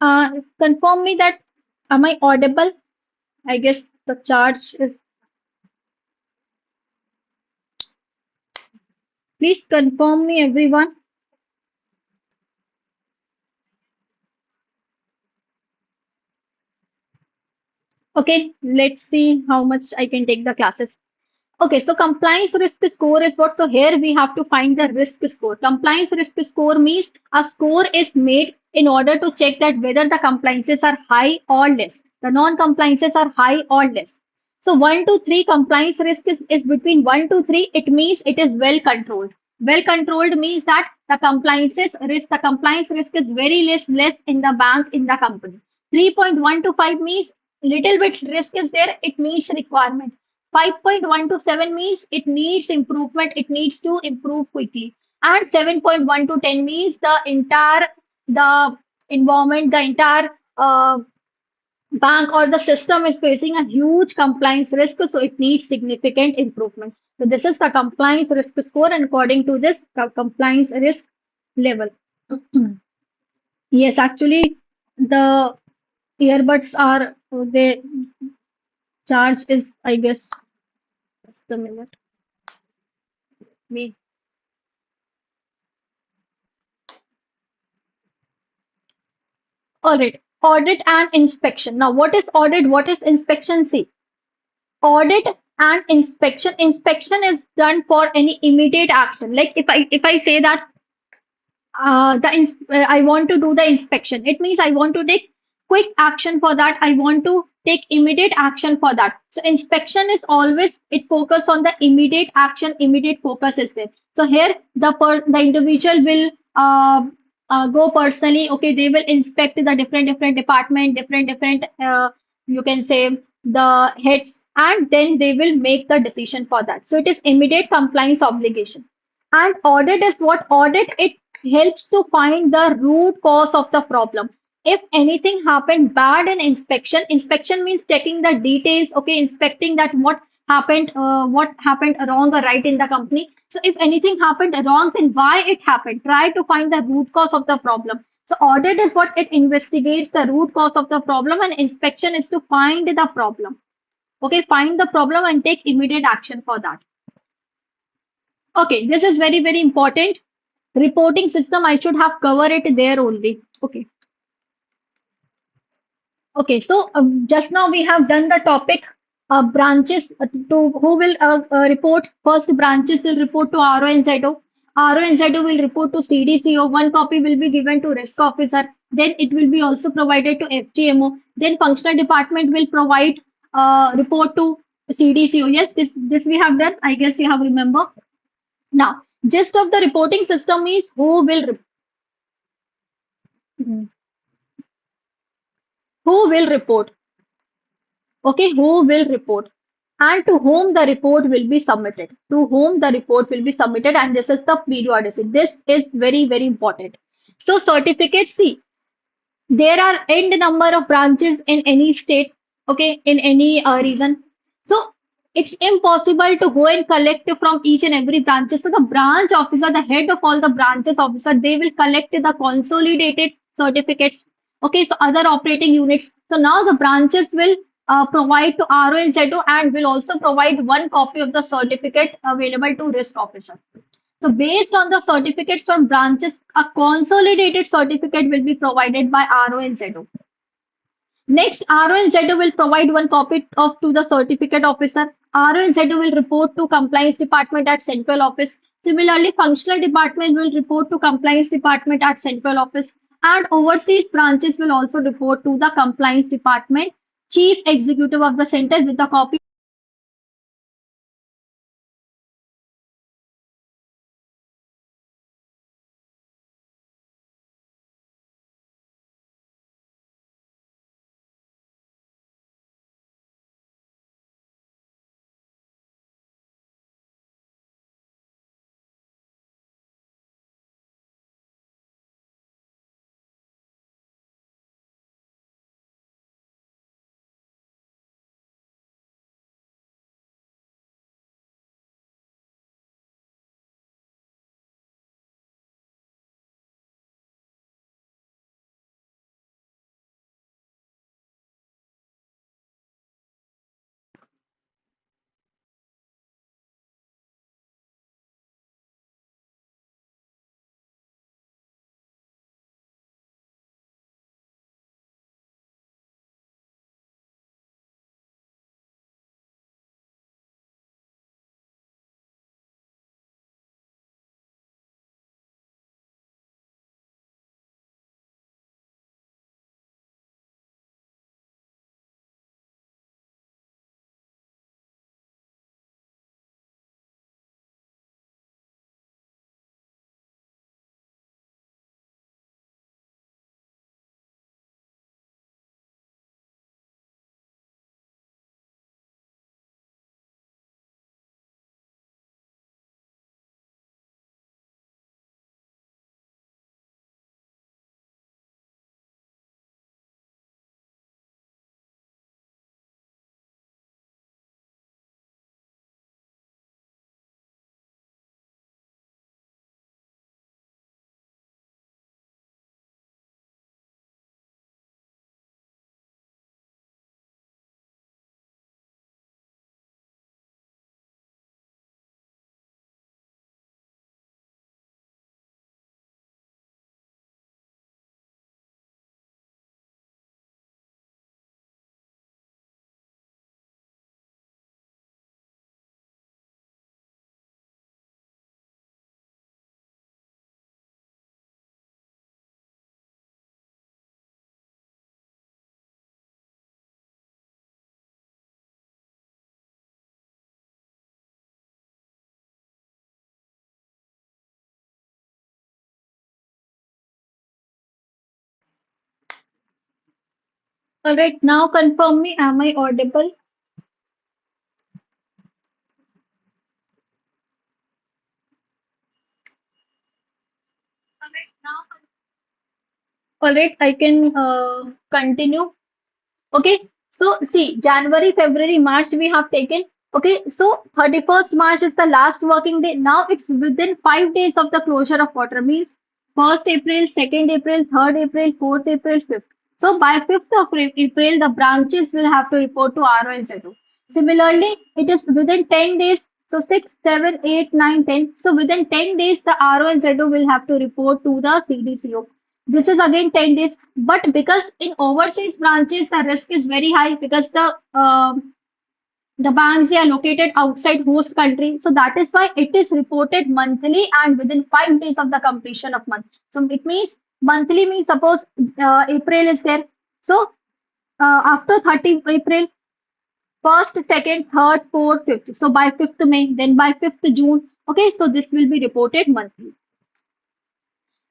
confirm me that am I audible? I guess the charge is. Please confirm me, everyone. Okay, let's see how much I can take the classes. Okay, so compliance risk score is what? So here we have to find the risk score. Compliance risk score means a score is made in order to check that whether the compliances are high or less. The non-compliances are high or less. So 1 to 3 compliance risk is between 1 to 3. It means it is well controlled. Well controlled means that the compliance risk is very less in the bank, in the company. 3.1 to 5 means little bit risk is there, it meets requirement. 5.1 to 7 means it needs improvement, it needs to improve quickly. And 7.1 to 10 means the environment, the entire bank or the system is facing a huge compliance risk, so it needs significant improvement. So this is the compliance risk score, and according to this compliance risk level. Yes, actually, the earbuds are the charge is, I guess, just a minute. Me. All right. Audit and inspection. Now, what is audit? What is inspection? See, audit and inspection. Inspection is done for any immediate action. Like if I say that I want to do the inspection. It means I want to take quick action for that. I want to take immediate action for that. So inspection is always it focus on the immediate action. Immediate focus is there. So here the individual will go personally. Okay, they will inspect the different department, different you can say the heads, and then they will make the decision for that. So it is immediate compliance obligation. And audit is what? Audit, it helps to find the root cause of the problem. If anything happened bad in inspection, inspection means checking the details, okay, inspecting that what happened wrong or right in the company. So if anything happened wrong, then why it happened? Try to find the root cause of the problem. So audit is what? It investigates the root cause of the problem, and inspection is to find the problem. Okay, find the problem and take immediate action for that. Okay, this is very important. Reporting system, I should have covered it there only. Okay. Okay. So just now we have done the topic branches to who will report. First, branches will report to RONZO. RONZO will report to CDCO. One copy will be given to risk officer. Then it will be also provided to FGMO. Then functional department will provide report to CDCO. Yes, this we have done. I guess you have remember. Now, gist of the reporting system is who will report. Okay, who will report and to whom the report will be submitted. To whom the report will be submitted, and this is the periodicity. This is very important. So, certificate C. There are end number of branches in any state, okay, in any region. So it's impossible to go and collect from each and every branch. So the branch officer, the head of all the branches officer, they will collect the consolidated certificates. Okay, so other operating units. So now the branches will provide to RONZO and will also provide one copy of the certificate available to risk officer. So based on the certificates from branches, a consolidated certificate will be provided by RONZO. Next, RONZO will provide one copy of to the certificate officer. RONZO will report to compliance department at central office. Similarly, functional department will report to compliance department at central office. And overseas branches will also report to the compliance department chief executive of the center with the copy All right, now confirm me. Am I audible? All right, I can continue. Okay, so see, January, February, March we have taken. Okay, so 31st March is the last working day. Now it's within 5 days of the closure of quarter, means 1st April, 2nd April, 3rd April, 4th April, 5th. So by 5th of April, the branches will have to report to RO and ZO. Similarly, it is within 10 days. So 6, 7, 8, 9, 10. So within 10 days, the RO and ZO will have to report to the CDCO. This is again 10 days, but because in overseas branches the risk is very high because the banks they are located outside host country, so that is why it is reported monthly and within 5 days of the completion of month. So it means monthly means suppose April is there, so after 30 April, first, second, third, fourth, fifth. So by 5th May, then by 5th June. Okay, so this will be reported monthly.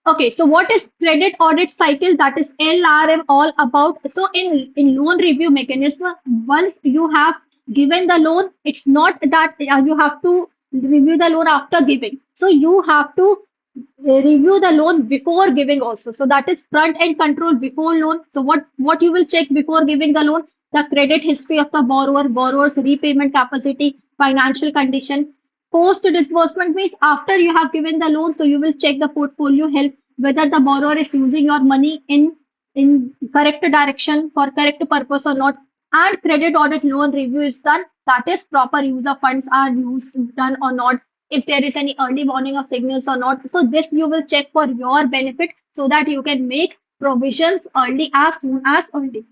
Okay, so what is credit audit cycle? That is LRM all about. So in loan review mechanism, once you have given the loan, it's not that you have to review the loan after giving. So you have to review the loan before giving also. So that is front end control before loan. So what you will check before giving the loan? The credit history of the borrower, borrower's repayment capacity, financial condition. Post disbursement means after you have given the loan, so you will check the portfolio health, whether the borrower is using your money in correct direction for correct purpose or not. And credit audit loan review is done. That is proper use of funds are used done or not. If there is any early warning of signals or not. So this you will check for your benefit so that you can make provisions early as soon as early.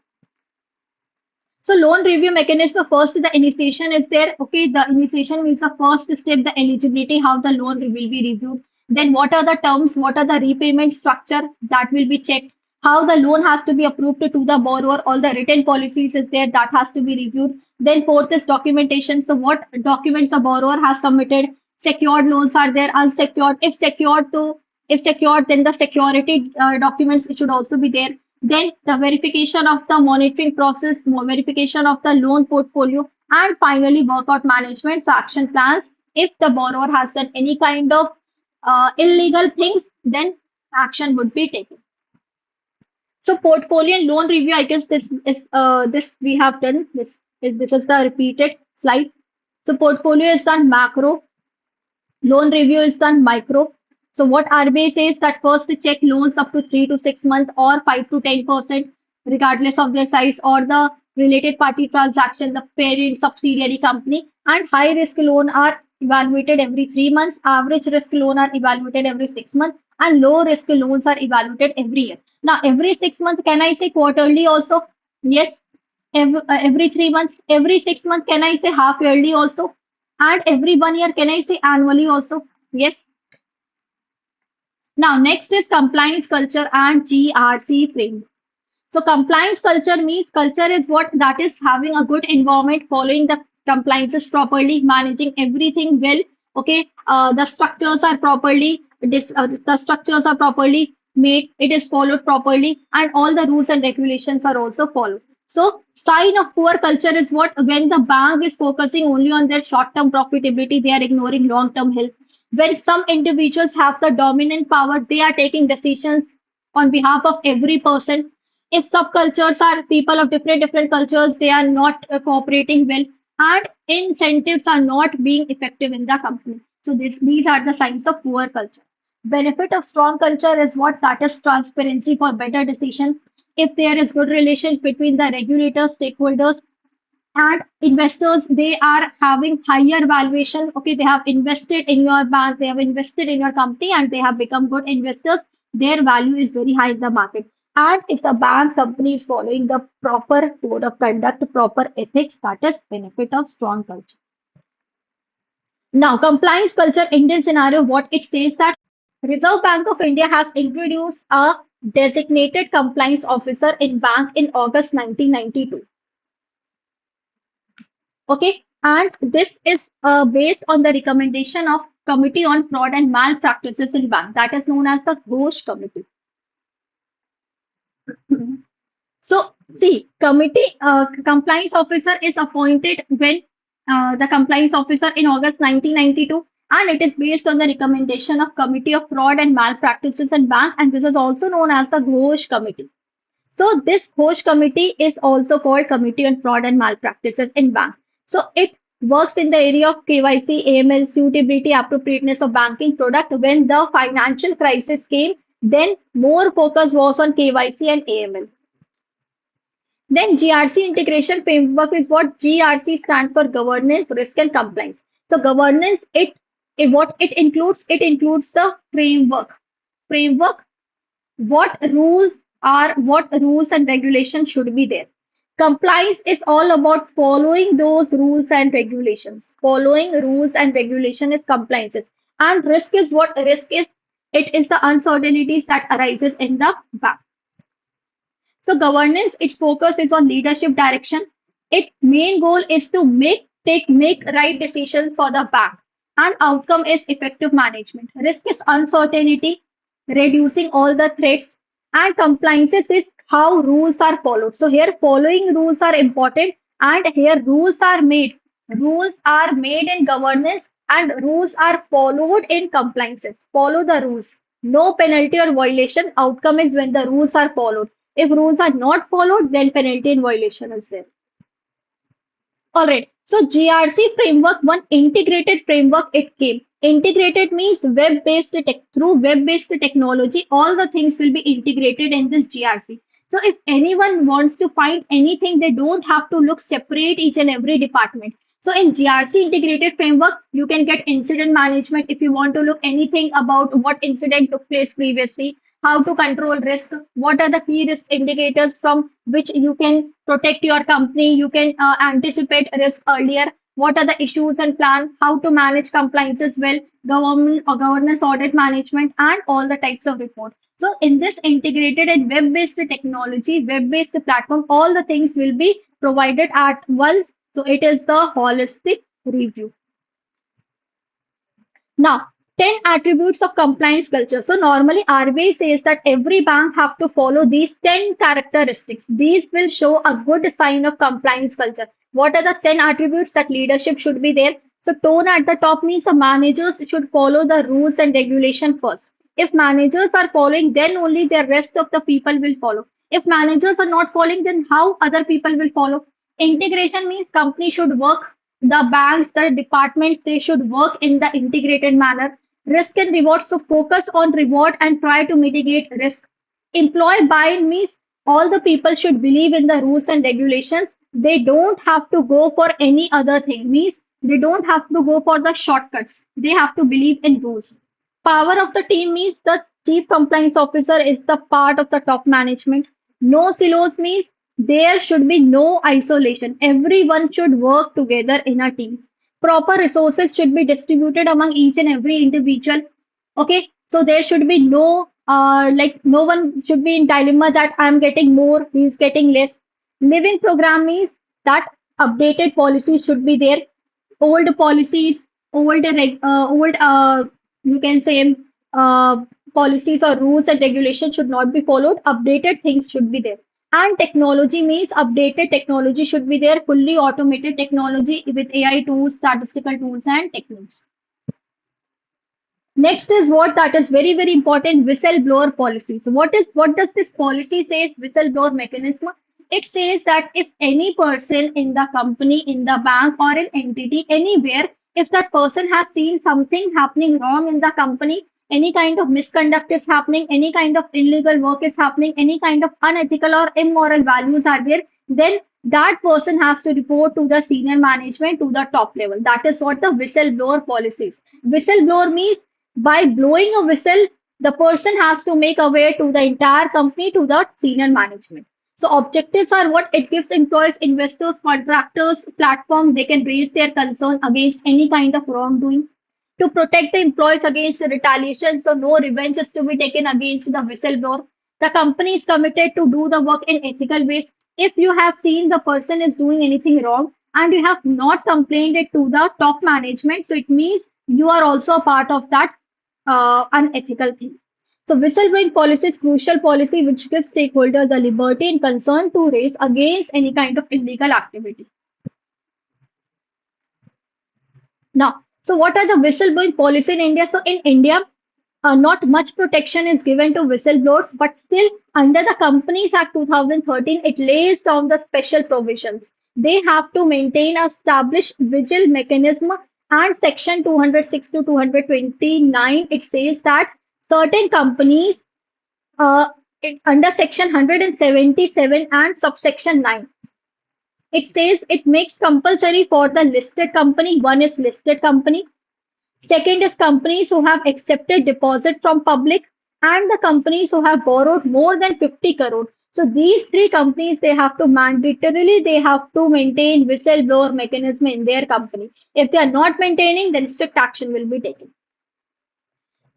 So loan review mechanism, first the initiation is there. Okay, the initiation means the first step, the eligibility, how the loan will be reviewed. Then what are the terms, what are the repayment structure that will be checked. How the loan has to be approved to the borrower, all the written policies is there that has to be reviewed. Then fourth is documentation. So what documents the borrower has submitted. Secured loans are there, unsecured. If secured, then the security documents should also be there. Then the verification of the monitoring process, verification of the loan portfolio, and finally workout management. So action plans. If the borrower has done any kind of illegal things, then action would be taken. So portfolio and loan review, I guess this we have done. This is the repeated slide. So portfolio is done macro, loan review is done micro. So what RBI says that first to check loans up to 3 to 6 months or 5 to 10%, regardless of their size or the related party transaction, the parent subsidiary company, and high risk loan are evaluated every 3 months, average risk loan are evaluated every 6 months, and low risk loans are evaluated every year. Now every 6 months, can I say quarterly also? Yes. Every 3 months, every 6 months, can I say half yearly also? And every 1 year, can I say annually also? Yes. Now, next is compliance culture and GRC framework. So, compliance culture means culture is what that is having a good environment, following the compliances properly, managing everything well. Okay, the structures are properly made. It is followed properly, and all the rules and regulations are also followed. So, sign of poor culture is what when the bank is focusing only on their short-term profitability, they are ignoring long-term health. When some individuals have the dominant power, they are taking decisions on behalf of every person. If subcultures are people of different cultures, they are not cooperating well, and incentives are not being effective in the company. So these are the signs of poor culture. Benefit of strong culture is what that is transparency for better decision. If there is good relation between the regulators, stakeholders, and investors, they are having higher valuation. Okay, they have invested in your bank, they have invested in your company, and they have become good investors. Their value is very high in the market. And if the bank company is following the proper code of conduct, proper ethics, that is benefit of strong culture. Now, compliance culture Indian scenario, what it says that Reserve Bank of India has introduced a designated compliance officer in bank in August 1992. Okay, and this is based on the recommendation of Committee on Fraud and Malpractices in Bank, that is known as the Ghosh Committee. So See, compliance officer is appointed when the compliance officer in August 1992, and it is based on the recommendation of Committee of Fraud and Malpractices in Bank, and this is also known as the Ghosh Committee. So this Ghosh Committee is also called Committee on Fraud and Malpractices in Bank. So it works in the area of KYC, AML, suitability, appropriateness of banking product. When the financial crisis came, then more focus was on KYC and AML. Then GRC integration framework is what GRC stands for governance, risk and compliance. So governance, what it includes the framework. Framework, what rules and regulations should be there. Compliance is all about following those rules and regulations. Following rules and regulation is compliances. And risk is what risk is. It is the uncertainties that arises in the bank. So governance, its focus is on leadership direction. Its main goal is to make right decisions for the bank. And outcome is effective management. Risk is uncertainty, reducing all the threats, and compliances is how rules are followed. So here following rules are important, and here rules are made. Rules are made in governance and rules are followed in compliances. Follow the rules. No penalty or violation. Outcome is when the rules are followed. If rules are not followed, then penalty and violation is there. All right. So GRC framework, one integrated framework it came. Integrated means web-based tech through web-based technology, all the things will be integrated in this GRC. So if anyone wants to find anything, they don't have to look separate each and every department. So in GRC integrated framework, you can get incident management if you want to look anything about what incident took place previously, how to control risk, what are the key risk indicators from which you can protect your company, you can anticipate risk earlier, what are the issues and plan, how to manage compliances well, government or governance audit management, and all the types of report. So in this integrated and web-based technology, web-based platform, all the things will be provided at once. So it is the holistic review. Now, 10 attributes of compliance culture. So normally RBI says that every bank have to follow these 10 characteristics. These will show a good sign of compliance culture. What are the 10 attributes that leadership should be there? So tone at the top means the managers should follow the rules and regulation first. If managers are following, then only the rest of the people will follow. If managers are not following, then how other people will follow? Integration means company should work, the banks, the departments, they should work in the integrated manner. Risk and reward, so focus on reward and try to mitigate risk. Employee buy-in means all the people should believe in the rules and regulations. They don't have to go for any other thing. Means they don't have to go for the shortcuts. They have to believe in rules. Power of the team means the chief compliance officer is the part of the top management. No silos means there should be no isolation. Everyone should work together in a team. Proper resources should be distributed among each and every individual. Okay, so there should be no no one should be in dilemma that I'm getting more, he's getting less. Living program means that updated policies should be there. Old policies, old you can say policies or rules and regulations should not be followed. Updated things should be there. And technology means updated technology should be there. Fully automated technology with AI tools, statistical tools, and techniques. Next is what that is very, very important, whistleblower policy. So what does this policy say? Whistleblower mechanism. It says that if any person in the company, in the bank or an entity, anywhere, if that person has seen something happening wrong in the company, any kind of misconduct is happening, any kind of illegal work is happening, any kind of unethical or immoral values are there, then that person has to report to the senior management to the top level. That is what the whistleblower policy is. Whistleblower means by blowing a whistle, the person has to make aware to the entire company, to the senior management. So objectives are what it gives employees, investors, contractors, platform, they can raise their concern against any kind of wrongdoing. To protect the employees against retaliation, so no revenge is to be taken against the whistleblower. The company is committed to do the work in ethical ways. If you have seen the person is doing anything wrong and you have not complained it to the top management, so it means you are also a part of that unethical thing. So whistleblowing policy is crucial policy which gives stakeholders the liberty and concern to raise against any kind of illegal activity. Now, so what are the whistleblowing policy in India? So in India, not much protection is given to whistleblowers, but still under the Companies Act 2013, it lays down the special provisions. They have to maintain a established vigil mechanism, and Section 206 to 229, it says that certain companies under Section 177 and subsection 9, it says it makes compulsory for the listed company. One is listed company. Second is companies who have accepted deposit from public, and the companies who have borrowed more than 50 crore. So these three companies, they have to mandatorily, they have to maintain whistleblower mechanism in their company. If they are not maintaining, then strict action will be taken.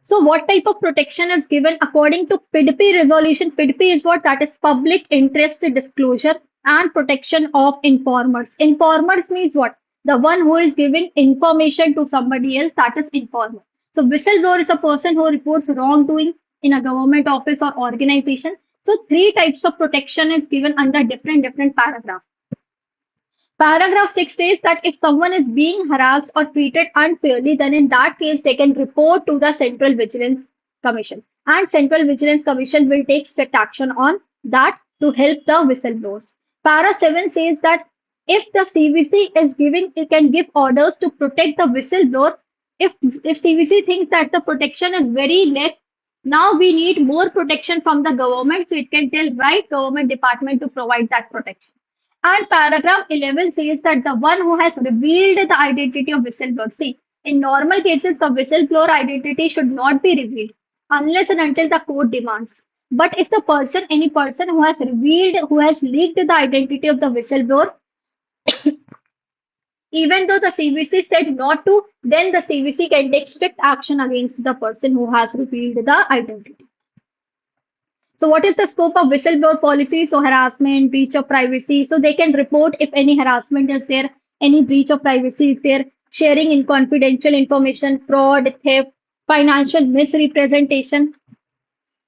So what type of protection is given according to PIDP resolution? PIDP is what? That is public interest disclosure and protection of informers. Informers means what? The one who is giving information to somebody else, that is informer. So whistleblower is a person who reports wrongdoing in a government office or organization. So three types of protection is given under different paragraphs. Paragraph 6 says that if someone is being harassed or treated unfairly, then in that case they can report to the Central Vigilance Commission. And Central Vigilance Commission will take strict action on that to help the whistleblowers. Para 7 says that if the CVC is giving, it can give orders to protect the whistleblower. If CVC thinks that the protection is very less, now we need more protection from the government, so it can tell right government department to provide that protection. And paragraph 11 says that the one who has revealed the identity of whistleblower. See, in normal cases, the whistleblower identity should not be revealed unless and until the court demands. But if the person, any person who has revealed, who has leaked the identity of the whistleblower, even though the CVC said not to, then the CVC can take strict action against the person who has revealed the identity. So what is the scope of whistleblower policy? So harassment, breach of privacy. So they can report if any harassment is there, any breach of privacy is there, sharing in confidential information, fraud, theft, financial misrepresentation,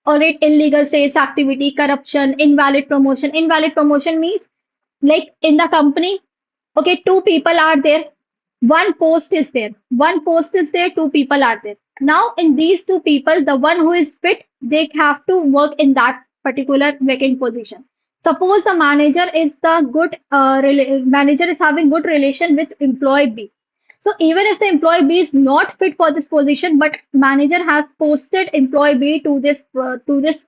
or illegal sales activity, corruption, invalid promotion. Invalid promotion means like in the company, okay, two people are there, one post is there, two people are there. Now in these two people, the one who is fit, they have to work in that particular vacant position. Suppose the manager is manager is having good relation with employee B. So even if the employee B is not fit for this position, but manager has posted employee B to this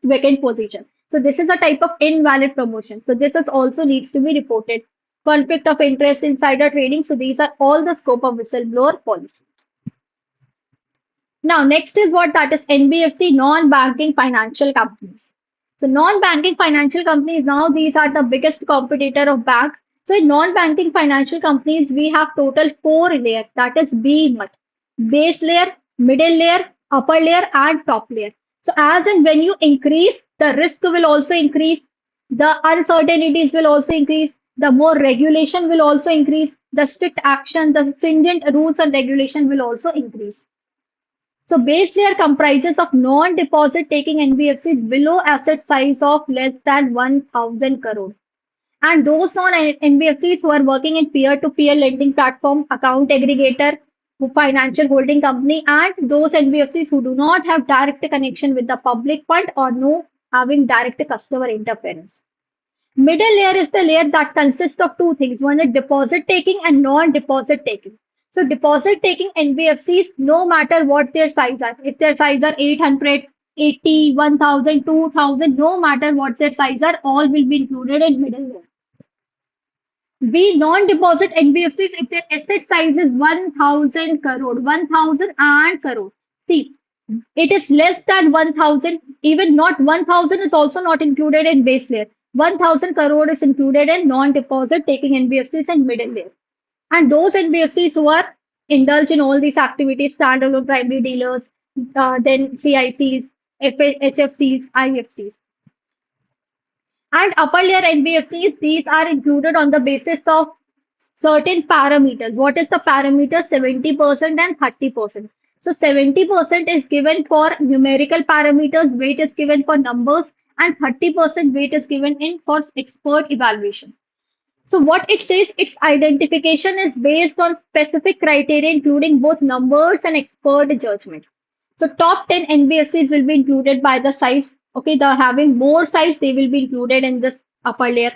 vacant position. So this is a type of invalid promotion. So this is also needs to be reported. Conflict of interest, insider trading. So these are all the scope of whistleblower policy. Now, next is what? That is NBFC, non-banking financial companies. So non-banking financial companies, now these are the biggest competitor of bank. So in non-banking financial companies, we have total 4 layers. That is BMUT, base layer, middle layer, upper layer, and top layer. So as and when you increase, the risk will also increase, the uncertainties will also increase, the more regulation will also increase, the strict action, the stringent rules and regulation will also increase. So base layer comprises of non-deposit taking NBFCs below asset size of less than 1,000 crore. And those non-NBFCs who are working in peer-to-peer lending platform, account aggregator, financial holding company, and those NBFCs who do not have direct connection with the public fund or no having direct customer interference. Middle layer is the layer that consists of two things. One is deposit taking and non-deposit taking. So deposit taking NBFCs, no matter what their size are, if their size are 800, 80, 1000, 2000, no matter what their size are, all will be included in middle layer. B non-deposit NBFCs, if their asset size is 1000 crore, 1000 and crore. See, it is less than 1000, even not 1000 is also not included in base layer. 1000 crore is included in non-deposit taking NBFCs and middle layer. And those NBFCs who are indulged in all these activities, standalone primary dealers, then CICs, HFCs, IFCs. And upper layer NBFCs, these are included on the basis of certain parameters. What is the parameter? 70% and 30%. So 70% is given for numerical parameters, weight is given for numbers, and 30% weight is given in for expert evaluation. So what it says, its identification is based on specific criteria, including both numbers and expert judgment. So top 10 NBFCs will be included by the size. Okay, the having more size, they will be included in this upper layer,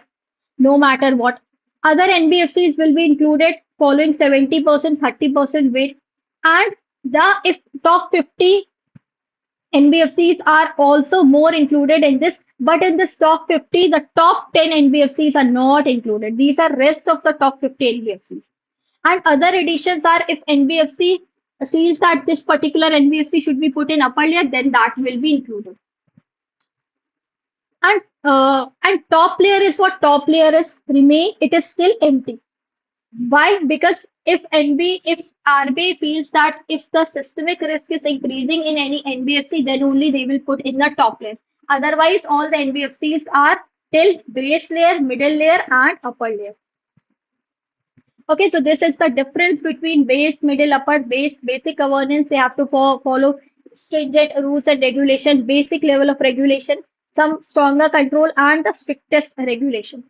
no matter what. Other NBFCs will be included following 70%, 30% weight. And the if top 50 NBFCs are also more included in this, but in this top 50, the top 10 NBFCs are not included. These are rest of the top 50 NBFCs. And other additions are if NBFC sees that this particular NBFC should be put in upper layer, then that will be included. And top layer is what top layer is remain. It is still empty. Why? Because if RBI feels that if the systemic risk is increasing in any NBFC, then only they will put in the top layer. Otherwise, all the NBFCs are till base layer, middle layer, and upper layer. Okay, so this is the difference between base, middle, upper, base, basic governance. They have to follow stringent rules and regulation, basic level of regulation, some stronger control, and the strictest regulation.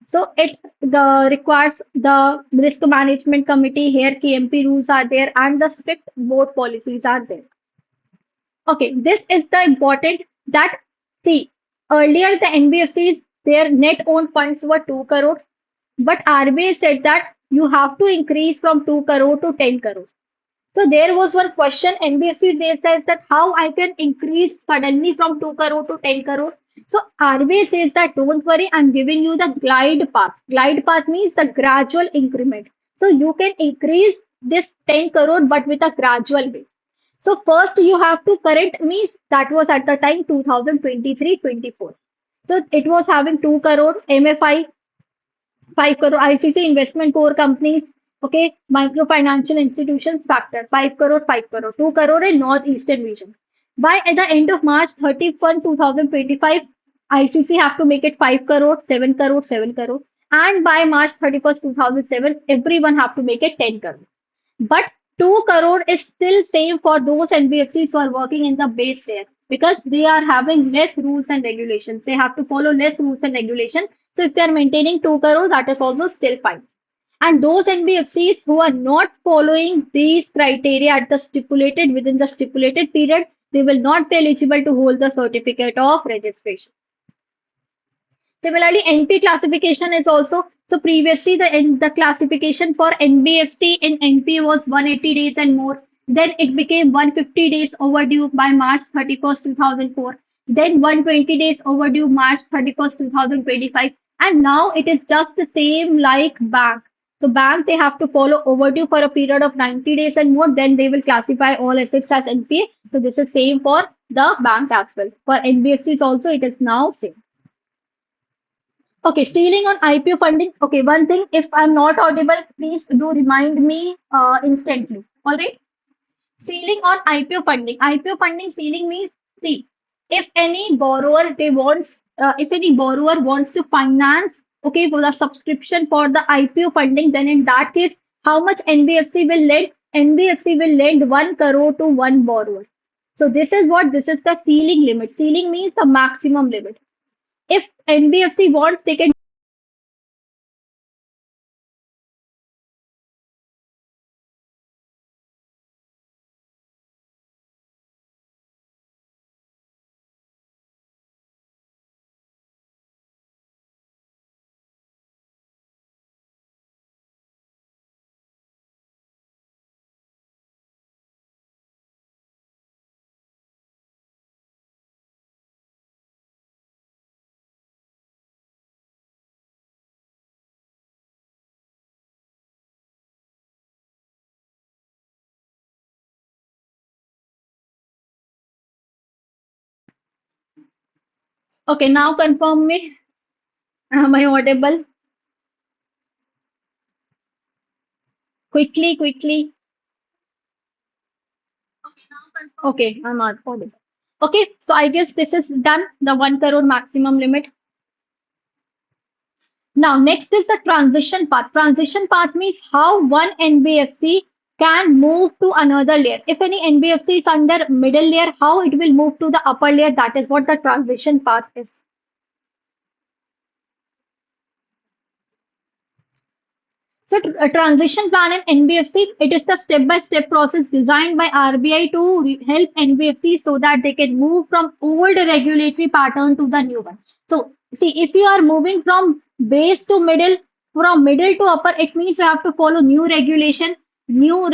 So it requires the risk management committee here, KMP rules are there, and the strict board policies are there. Okay, this is the important that see earlier the NBFCs their net owned funds were 2 crore, but RBI said that you have to increase from 2 crore to 10 crores. So there was one question NBFC they says that how I can increase suddenly from 2 crore to 10 crore. So RBI says that don't worry, I'm giving you the glide path. Glide path means the gradual increment. So you can increase this 10 crore but with a gradual way. So first you have to current means that was at the time 2023-24. So it was having 2 crore MFI 5 crore ICC investment core companies, okay, microfinancial institutions factor 5 crore, 5 crore, 2 crore in northeastern region. By at the end of March 31, 2025, ICC have to make it 5 crore, 7 crore, 7 crore. And by March 31st, 2007, everyone have to make it 10 crore. But 2 crore is still same for those NBFCs who are working in the base layer because they are having less rules and regulations. They have to follow less rules and regulation. So if they are maintaining 2 crore, that is also still fine. And those NBFCs who are not following these criteria at the stipulated within the stipulated period, they will not be eligible to hold the certificate of registration. Similarly, NP classification is also so previously the classification for NBFC in NP was 180 days and more. Then it became 150 days overdue by March 31st, 2004. Then 120 days overdue March 31st, 2025. And now it is just the same like bank. So bank they have to follow overdue for a period of 90 days and more. Then they will classify all assets as NPA. So this is same for the bank as well. For NBFCs also it is now same. Okay, ceiling on IPO funding. Okay, one thing, if I'm not audible, please do remind me instantly. All right. Ceiling on IPO funding. IPO funding ceiling means, see, if any borrower if any borrower wants to finance, okay, for the subscription for the IPO funding, then in that case, how much NBFC will lend? NBFC will lend 1 crore to one borrower. So this is the ceiling limit. Ceiling means the maximum limit. If NBFC wants, they can. Okay, now confirm me. Am I audible? Quickly, quickly. Okay, I'm not audible. Okay, so I guess this is done. The 1 crore maximum limit. Now, next is the transition path. Transition path means how one NBFC can move to another layer. If any NBFC is under middle layer, how it will move to the upper layer? That is what the transition path is. So a transition plan in NBFC, it is the step-by-step process designed by RBI to help NBFC so that they can move from old regulatory pattern to the new one. So see, if you are moving from base to middle, from middle to upper, it means you have to follow new regulation, new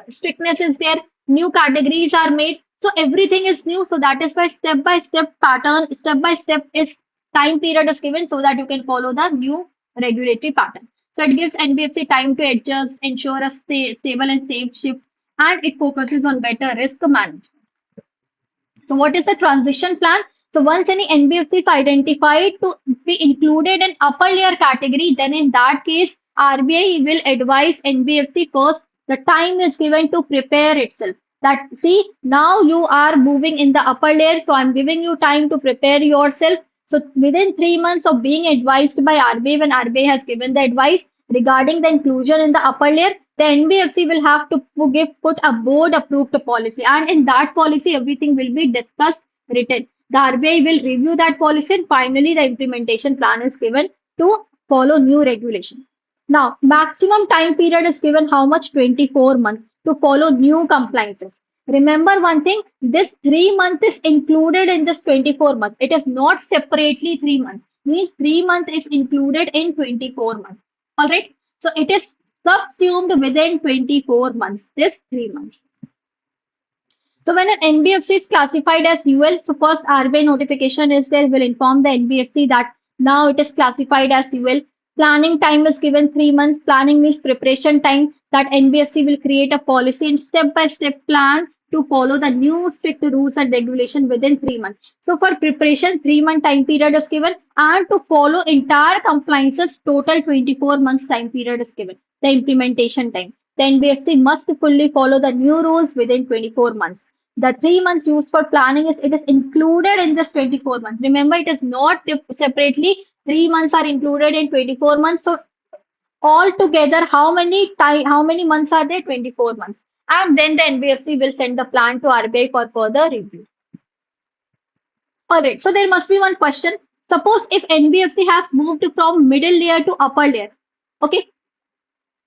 strictness is there, new categories are made. So everything is new. So that is why step-by-step pattern, step-by-step is time period is given so that you can follow the new regulatory pattern. So it gives NBFC time to adjust, ensure a stable and safe shift, and it focuses on better risk management. So what is the transition plan? So once any NBFC is identified to be included in upper layer category, then in that case, RBI will advise NBFC first. The time is given to prepare itself. That see, now you are moving in the upper layer, so I'm giving you time to prepare yourself. So within 3 months of being advised by RBI, when RBI has given the advice regarding the inclusion in the upper layer, the NBFC will have to put a board approved policy, and in that policy, everything will be discussed, written. The RBI will review that policy, and finally, the implementation plan is given to follow new regulation. Now, maximum time period is given how much? 24 months to follow new compliances. Remember one thing, this 3 months is included in this 24 months. It is not separately 3 months. Means 3 months is included in 24 months. All right. So it is subsumed within 24 months, this 3 months. So when an NBFC is classified as UL, so first RBI notification is there, will inform the NBFC that now it is classified as UL. Planning time is given 3 months. Planning means preparation time, that NBFC will create a policy and step-by-step plan to follow the new strict rules and regulation within 3 months. So for preparation, 3 month time period is given, and to follow entire compliances, total 24 months time period is given. The implementation time. The NBFC must fully follow the new rules within 24 months. The 3 months used for planning is it is included in this 24 months. Remember, it is not separately. 3 months are included in 24 months. So altogether, how many months are there? 24 months. And then the NBFC will send the plan to RBI for further review. All right. So there must be one question. Suppose if NBFC has moved from middle layer to upper layer. Okay.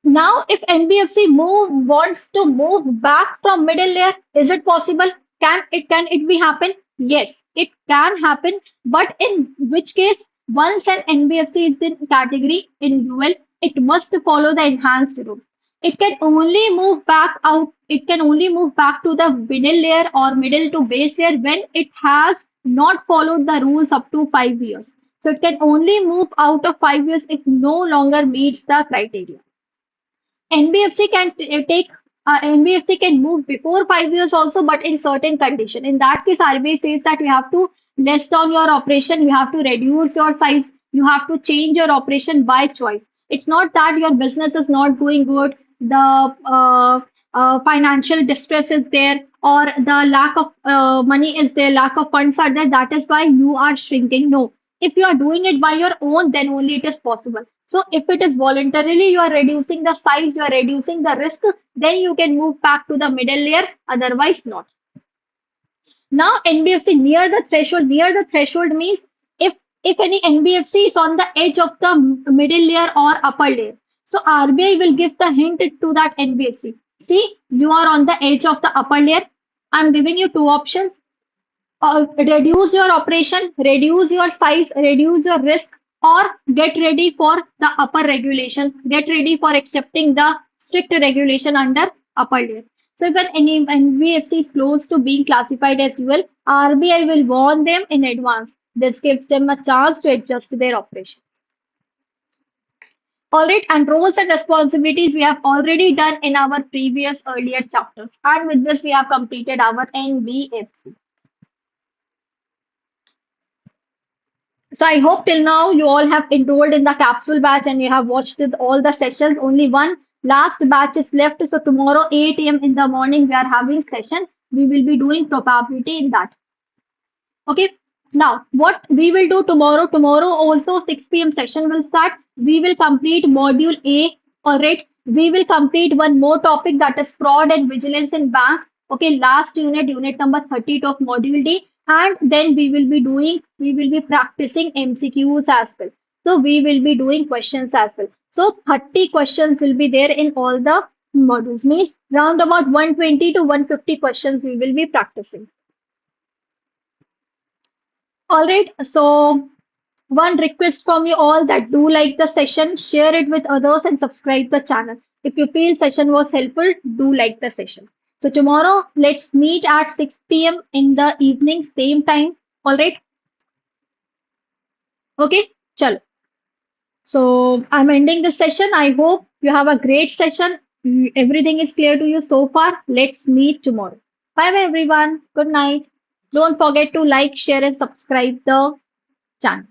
Now, if NBFC wants to move back from middle layer, is it possible? Can it be happen? Yes, it can happen. But in which case, once an NBFC is in category in UL, it must follow the enhanced rule. It can only move back out. It can only move back to the middle layer or middle to base layer when it has not followed the rules up to 5 years. So it can only move out of 5 years if no longer meets the criteria. NBFC can take NBFC can move before 5 years also, but in certain condition. In that case, RBI says that you have to less down your operation, you have to reduce your size, you have to change your operation by choice. It's not that your business is not going good, the financial distress is there, or the lack of money is there, lack of funds are there. That is why you are shrinking. No, if you are doing it by your own, then only it is possible. So if it is voluntarily, you are reducing the size, you are reducing the risk, then you can move back to the middle layer, otherwise not. Now NBFC near the threshold means if any NBFC is on the edge of the middle layer or upper layer. So RBI will give the hint to that NBFC. See, you are on the edge of the upper layer. I'm giving you two options. Reduce your operation, reduce your size, reduce your risk, or get ready for the upper regulation, get ready for accepting the strict regulation under upper layer. So if an NBFC is close to being classified as UL, RBI will warn them in advance. This gives them a chance to adjust their operations. All right, and roles and responsibilities we have already done in our previous earlier chapters. And with this, we have completed our NBFC. So I hope till now you all have enrolled in the capsule batch and you have watched all the sessions. Only one last batch is left. So tomorrow 8 a.m. in the morning we are having session. We will be doing probability in that. Okay. Now what we will do tomorrow also 6 p.m. session will start. We will complete module A. All right. We will complete one more topic, that is fraud and vigilance in bank. Okay, last unit, unit number 32 of module D. And then we will be practicing MCQs as well. So we will be doing questions as well. So 30 questions will be there in all the modules. Means round about 120 to 150 questions we will be practicing. All right. So one request from you all, that do like the session, share it with others and subscribe the channel. If you feel session was helpful, do like the session. So tomorrow, let's meet at 6 p.m. in the evening, same time. All right. Okay. Chalo. So I'm ending the session. I hope you have a great session. Everything is clear to you so far. Let's meet tomorrow. Bye bye everyone. Good night. Don't forget to like, share and subscribe the channel.